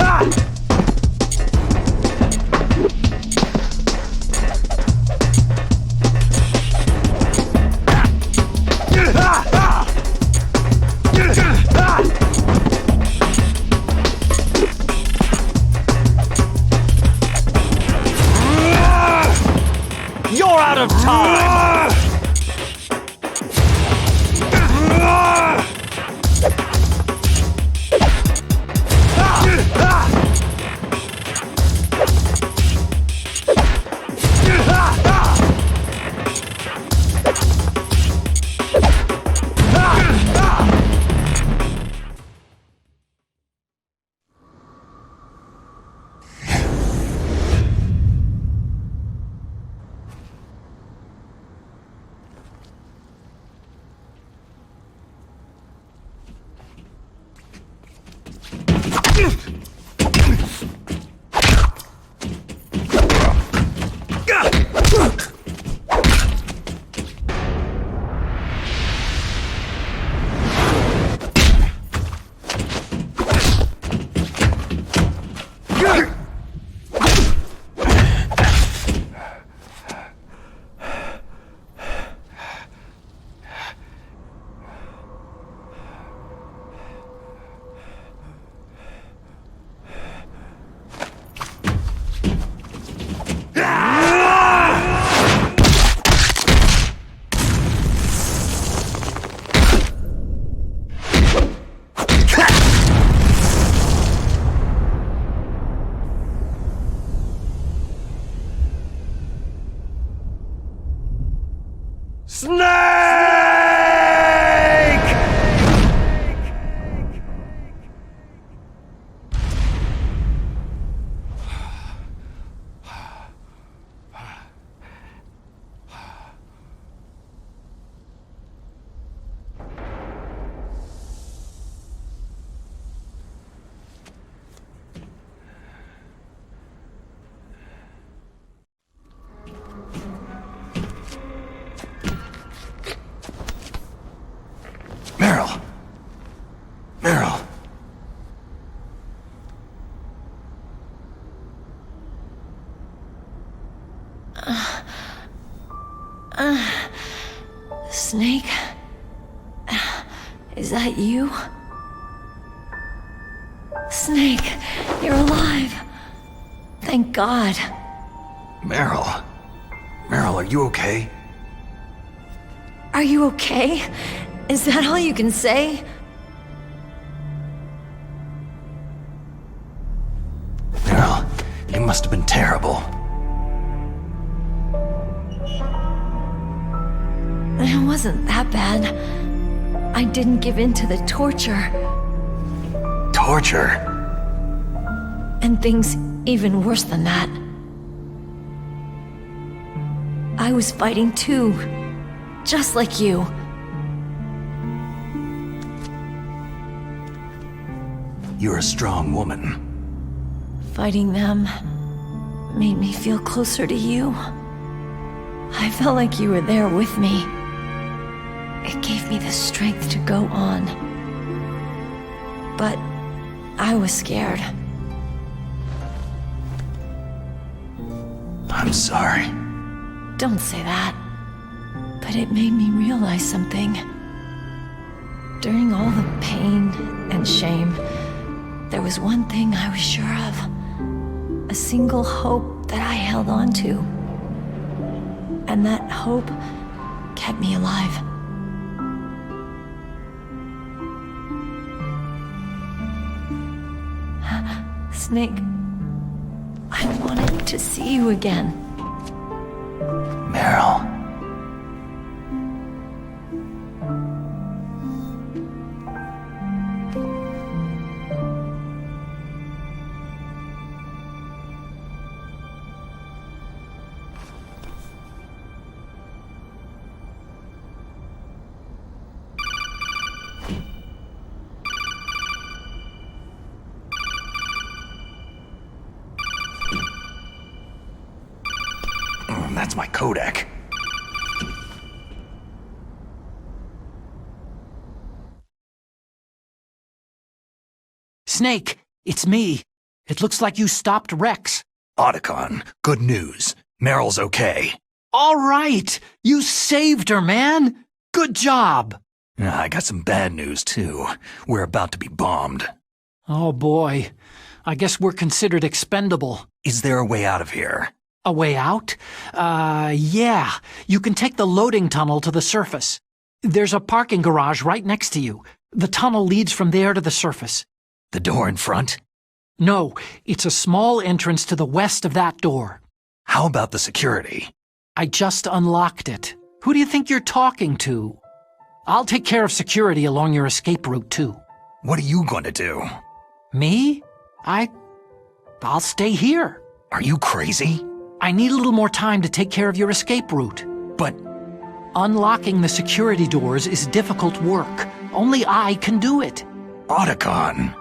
You're out of time! Snake? Is that you? Snake, you're alive. Thank God. Meryl. Meryl, are you okay? Are you okay? Is that all you can say? Meryl, you must have been terrible. It wasn't that bad. I didn't give in to the torture. Torture? And things even worse than that. I was fighting too. Just like you. You're a strong woman. Fighting them made me feel closer to you. I felt like you were there with me. It gave me the strength to go on. But I was scared. I'm sorry. Don't say that. But it made me realize something. During all the pain and shame, there was one thing I was sure of. A single hope that I held on to. And that hope kept me alive. Snake, I wanted to see you again. Meryl. That's my Kodak. Snake, it's me. It looks like you stopped Rex. Otacon, good news. Meryl's okay. All right! You saved her, man! Good job! I got some bad news, too. We're about to be bombed. Oh boy. I guess we're considered expendable. Is there a way out of here? A way out? Yeah. You can take the loading tunnel to the surface. There's a parking garage right next to you. The tunnel leads from there to the surface. The door in front? No, it's a small entrance to the west of that door. How about the security? I just unlocked it. Who do you think you're talking to? I'll take care of security along your escape route, too. What are you going to do? Me? I'll stay here. Are you crazy? I need a little more time to take care of your escape route. But unlocking the security doors is difficult work. Only I can do it. Otacon.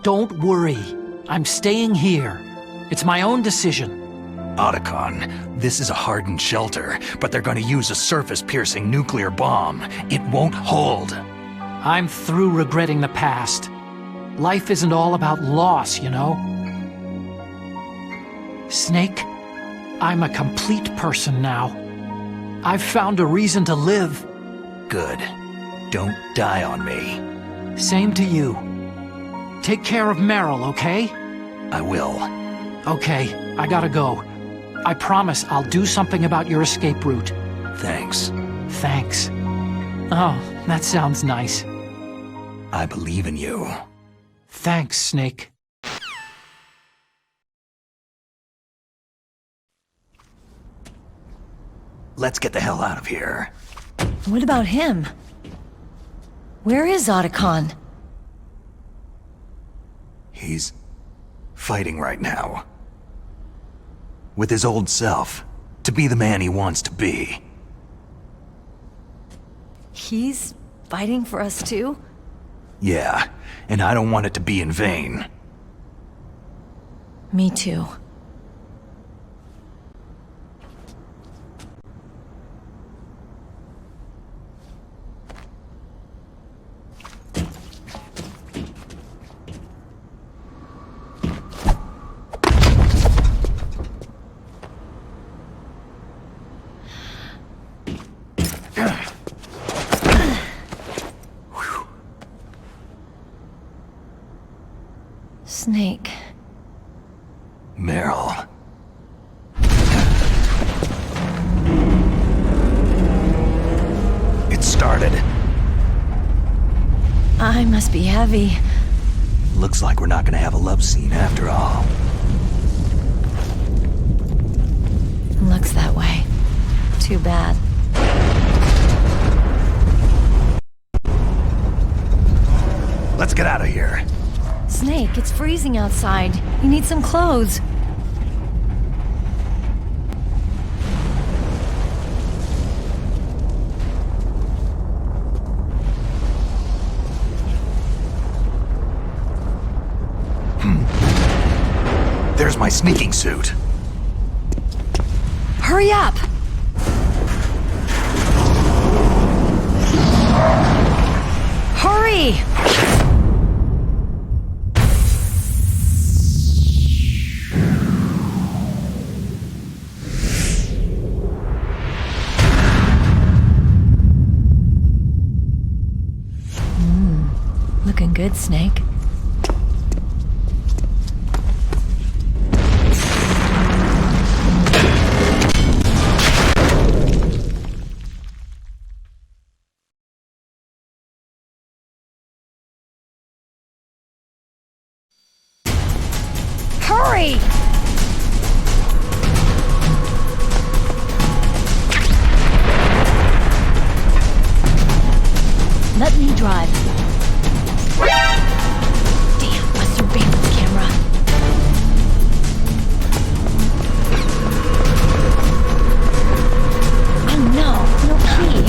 Don't worry. I'm staying here. It's my own decision. Otacon, this is a hardened shelter, but they're going to use a surface-piercing nuclear bomb. It won't hold. I'm through regretting the past. Life isn't all about loss, you know? Snake, I'm a complete person now. I've found a reason to live. Good. Don't die on me. Same to you. Take care of Meryl, okay? I will. Okay, I gotta go. I promise I'll do something about your escape route. Thanks. Thanks. Oh, that sounds nice. I believe in you. Thanks, Snake. Let's get the hell out of here. What about him? Where is Otacon? He's fighting right now. With his old self. To be the man he wants to be. He's fighting for us too? Yeah, and I don't want it to be in vain. Me too. Snake. Meryl. It started. I must be heavy. Looks like we're not gonna have a love scene after all. Looks that way. Too bad. Let's get out of here. Snake, it's freezing outside. You need some clothes. There's my sneaking suit. Hurry up! Hurry! Looking good, Snake. Hurry! Let me drive. Damn, my surveillance camera. Oh no, no key.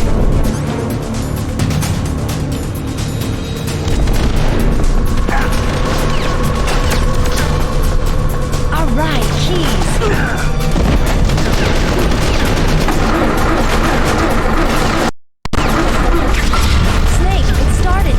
All right, keys. Snake, it started.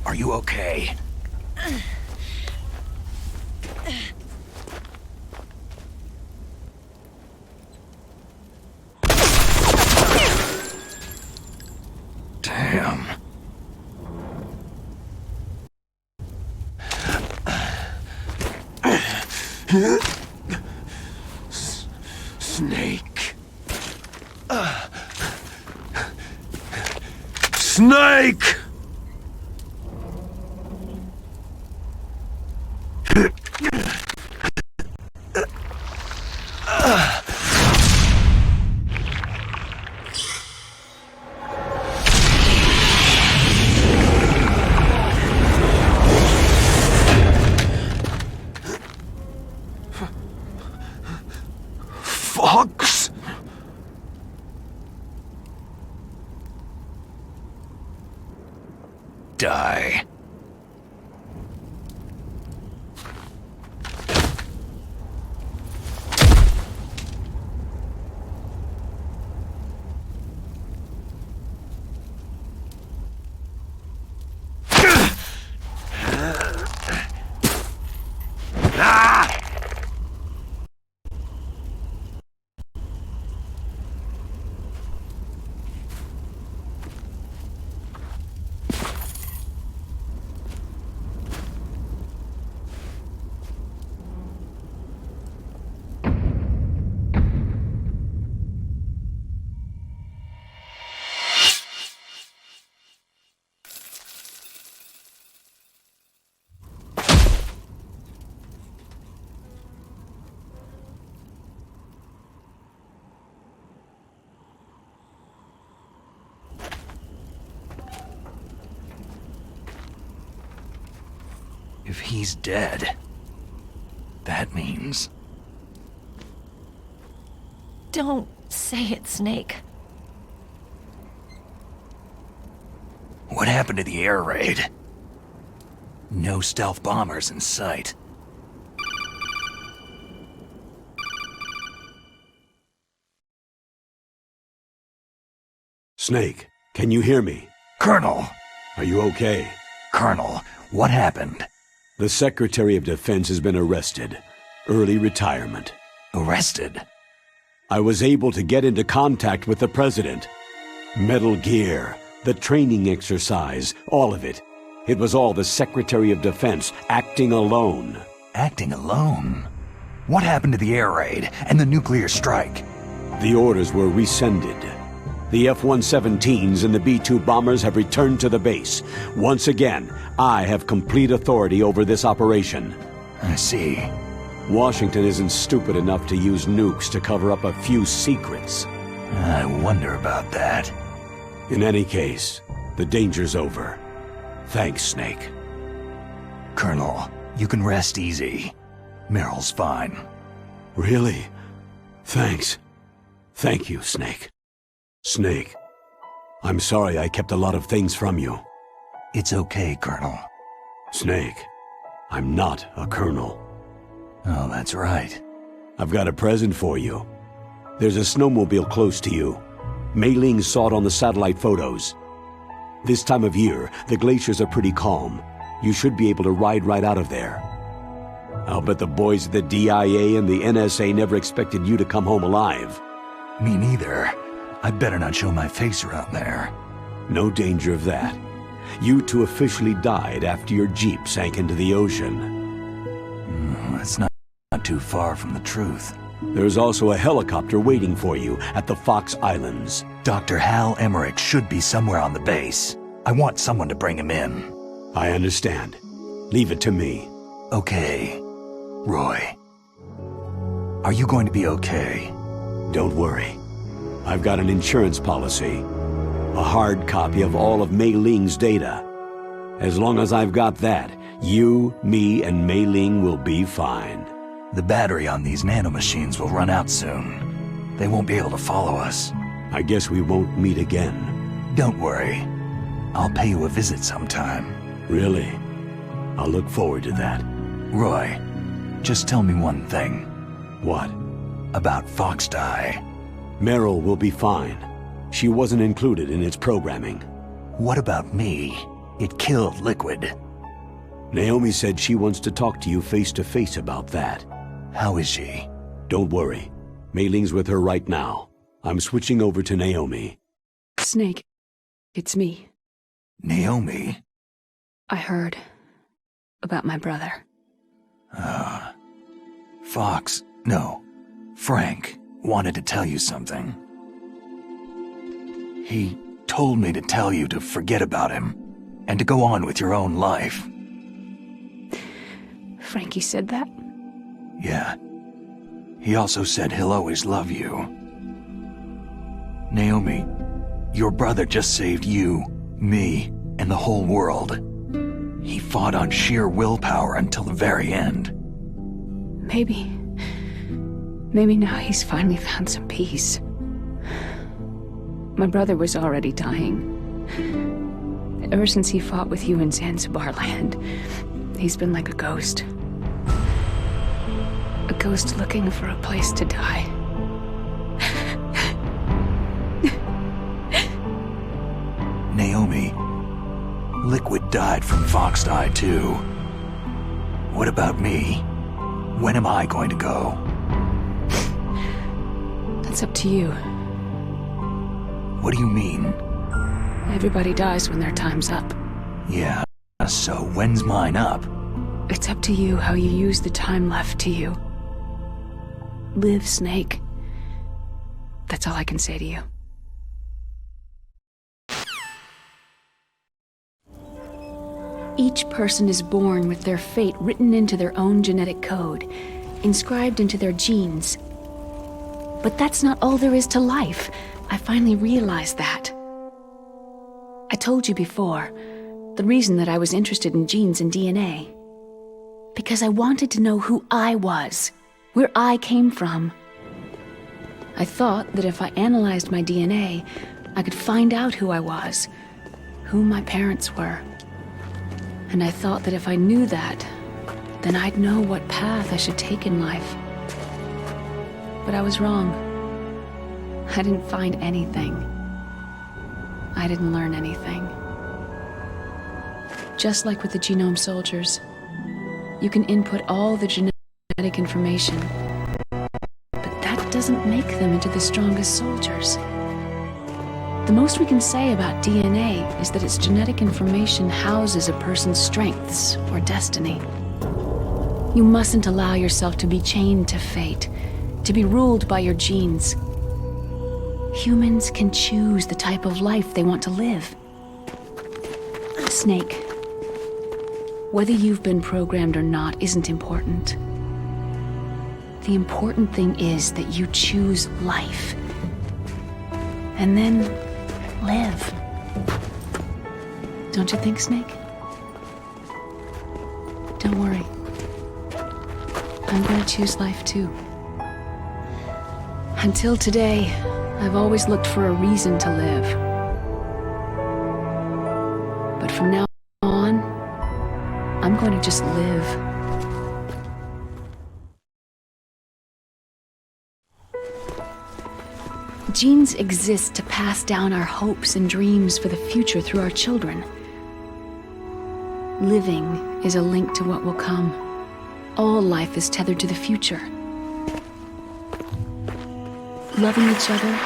Are you okay? Damn. Snake. Snake! Fox? Die. If he's dead, that means... Don't say it, Snake. What happened to the air raid? No stealth bombers in sight. Snake, can you hear me? Colonel! Are you okay? Colonel, what happened? The Secretary of Defense has been arrested. Early retirement. Arrested? I was able to get into contact with the President. Metal Gear, the training exercise, all of it. It was all the Secretary of Defense acting alone. Acting alone? What happened to the air raid and the nuclear strike? The orders were rescinded. The F-117s and the B-2 bombers have returned to the base. Once again, I have complete authority over this operation. I see. Washington isn't stupid enough to use nukes to cover up a few secrets. I wonder about that. In any case, the danger's over. Thanks, Snake. Colonel, you can rest easy. Meryl's fine. Really? Thanks. Thank you, Snake. Snake, I'm sorry I kept a lot of things from you. It's okay, Colonel. Snake, I'm not a colonel. Oh, that's right. I've got a present for you. There's a snowmobile close to you. Mei Ling saw it on the satellite photos. This time of year, the glaciers are pretty calm. You should be able to ride right out of there. I'll bet the boys at the DIA and the NSA never expected you to come home alive. Me neither. I better not show my face around there. No danger of that. You two officially died after your Jeep sank into the ocean. That's not too far from the truth. There's also a helicopter waiting for you at the Fox Islands. Dr. Hal Emmerich should be somewhere on the base. I want someone to bring him in. I understand. Leave it to me. Okay. Roy. Are you going to be okay? Don't worry. I've got an insurance policy. A hard copy of all of Mei Ling's data. As long as I've got that, you, me, and Mei Ling will be fine. The battery on these nanomachines will run out soon. They won't be able to follow us. I guess we won't meet again. Don't worry. I'll pay you a visit sometime. Really? I'll look forward to that. Roy, just tell me one thing. What? About Fox Die. Meryl will be fine. She wasn't included in its programming. What about me? It killed Liquid. Naomi said she wants to talk to you face to face about that. How is she? Don't worry. Mei Ling's with her right now. I'm switching over to Naomi. Snake, it's me. Naomi? I heard about my brother. Fox, no, Frank wanted to tell you something. He told me to tell you to forget about him and to go on with your own life. Frankie said that? Yeah. He also said he'll always love you. Naomi, your brother just saved you, me, and the whole world. He fought on sheer willpower until the very end. Maybe now he's finally found some peace. My brother was already dying. Ever since he fought with you in Zanzibar land, he's been like a ghost. A ghost looking for a place to die. Naomi, Liquid died from Fox Eye too. What about me? When am I going to go? That's up to you. What do you mean? Everybody dies when their time's up. Yeah, so when's mine up? It's up to you how you use the time left to you. Live, Snake. That's all I can say to you. Each person is born with their fate written into their own genetic code, inscribed into their genes. But that's not all there is to life. I finally realized that. I told you before, the reason that I was interested in genes and DNA. Because I wanted to know who I was, where I came from. I thought that if I analyzed my DNA, I could find out who I was, who my parents were. And I thought that if I knew that, then I'd know what path I should take in life. But I was wrong. I didn't find anything. I didn't learn anything. Just like with the genome soldiers, you can input all the genetic information, but that doesn't make them into the strongest soldiers. The most we can say about DNA is that its genetic information houses a person's strengths or destiny. You mustn't allow yourself to be chained to fate, to be ruled by your genes. Humans can choose the type of life they want to live. Snake, whether you've been programmed or not isn't important. The important thing is that you choose life. And then live. Don't you think, Snake? Don't worry. I'm gonna choose life too. Until today, I've always looked for a reason to live. But from now on, I'm going to just live. Genes exist to pass down our hopes and dreams for the future through our children. Living is a link to what will come. All life is tethered to the future. Loving each other,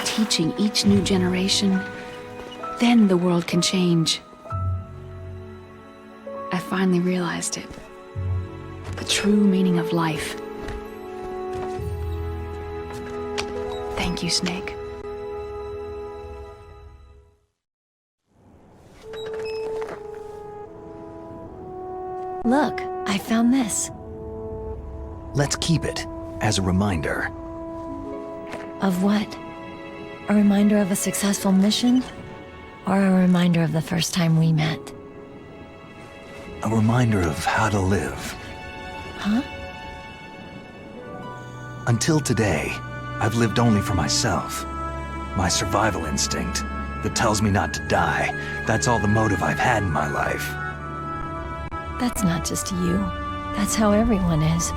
teaching each new generation, then the world can change. I finally realized it. The true meaning of life. Thank you, Snake. Look, I found this. Let's keep it as a reminder. Of what? A reminder of a successful mission? Or a reminder of the first time we met? A reminder of how to live. Huh? Until today, I've lived only for myself. My survival instinct that tells me not to die. That's all the motive I've had in my life. That's not just you. That's how everyone is.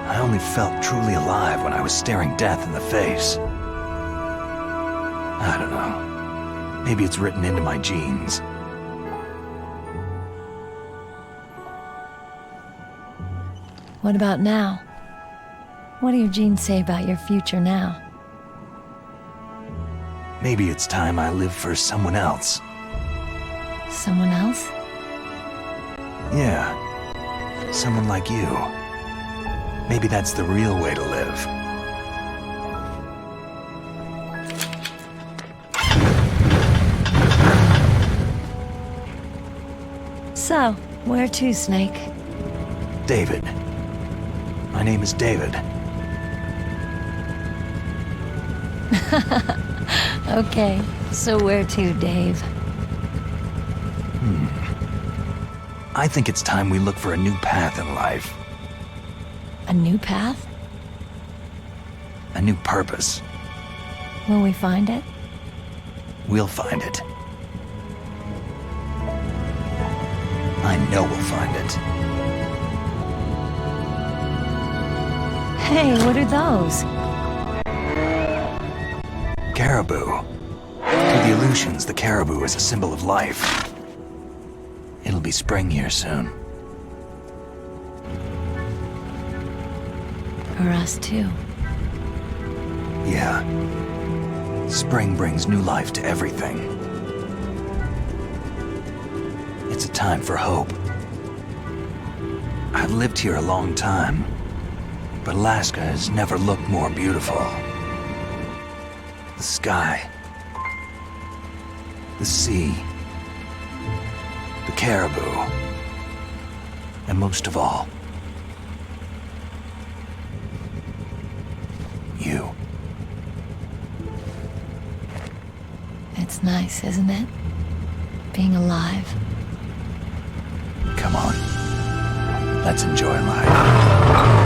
I only felt truly alive when I was staring death in the face. I don't know. Maybe it's written into my genes. What about now? What do your genes say about your future now? Maybe it's time I live for someone else. Someone else? Yeah. Someone like you. Maybe that's the real way to live. So, where to, Snake? David. My name is David. Okay, so where to, Dave? I think it's time we look for a new path in life. A new path? A new purpose. Will we find it? We'll find it. I know we'll find it. Hey, what are those? Caribou. To the Aleutians, the caribou is a symbol of life. It'll be spring here soon. For us, too. Yeah. Spring brings new life to everything. It's a time for hope. I've lived here a long time, but Alaska has never looked more beautiful. The sky, the sea, the caribou, and most of all, you. It's nice, isn't it? Being alive. Come on. Let's enjoy life.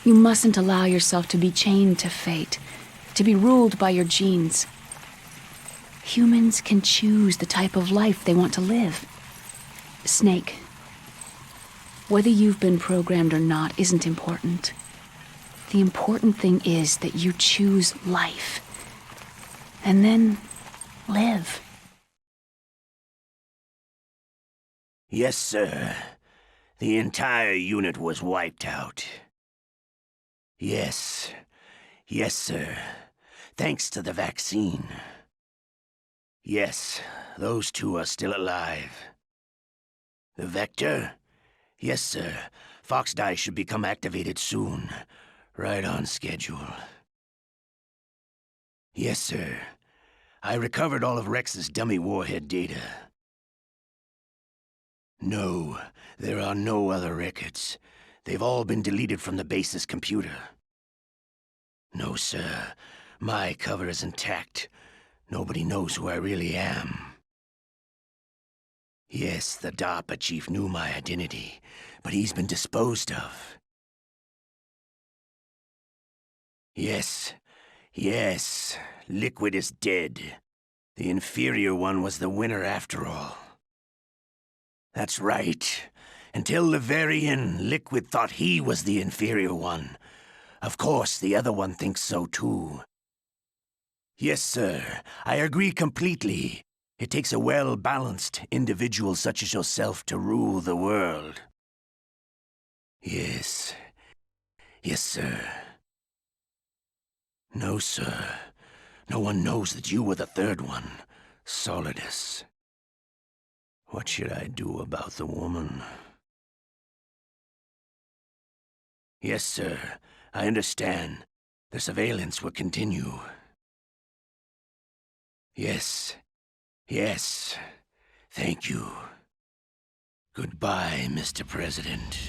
You mustn't allow yourself to be chained to fate, to be ruled by your genes. Humans can choose the type of life they want to live. Snake, whether you've been programmed or not isn't important. The important thing is that you choose life. And then live. Yes, sir. The entire unit was wiped out. Yes. Yes, sir. Thanks to the vaccine. Yes, those two are still alive. The Vector? Yes, sir. Fox Die should become activated soon. Right on schedule. Yes, sir. I recovered all of Rex's dummy warhead data. No, there are no other records. They've all been deleted from the base's computer. No, sir. My cover is intact. Nobody knows who I really am. Yes, the DARPA chief knew my identity, but he's been disposed of. Yes, yes, Liquid is dead. The inferior one was the winner after all. That's right. Until the very end, Liquid thought he was the inferior one. Of course, the other one thinks so too. Yes, sir. I agree completely. It takes a well-balanced individual such as yourself to rule the world. Yes. Yes, sir. No, sir. No one knows that you were the third one, Solidus. What should I do about the woman? Yes, sir. I understand. The surveillance will continue. Yes. Yes. Thank you. Goodbye, Mr. President.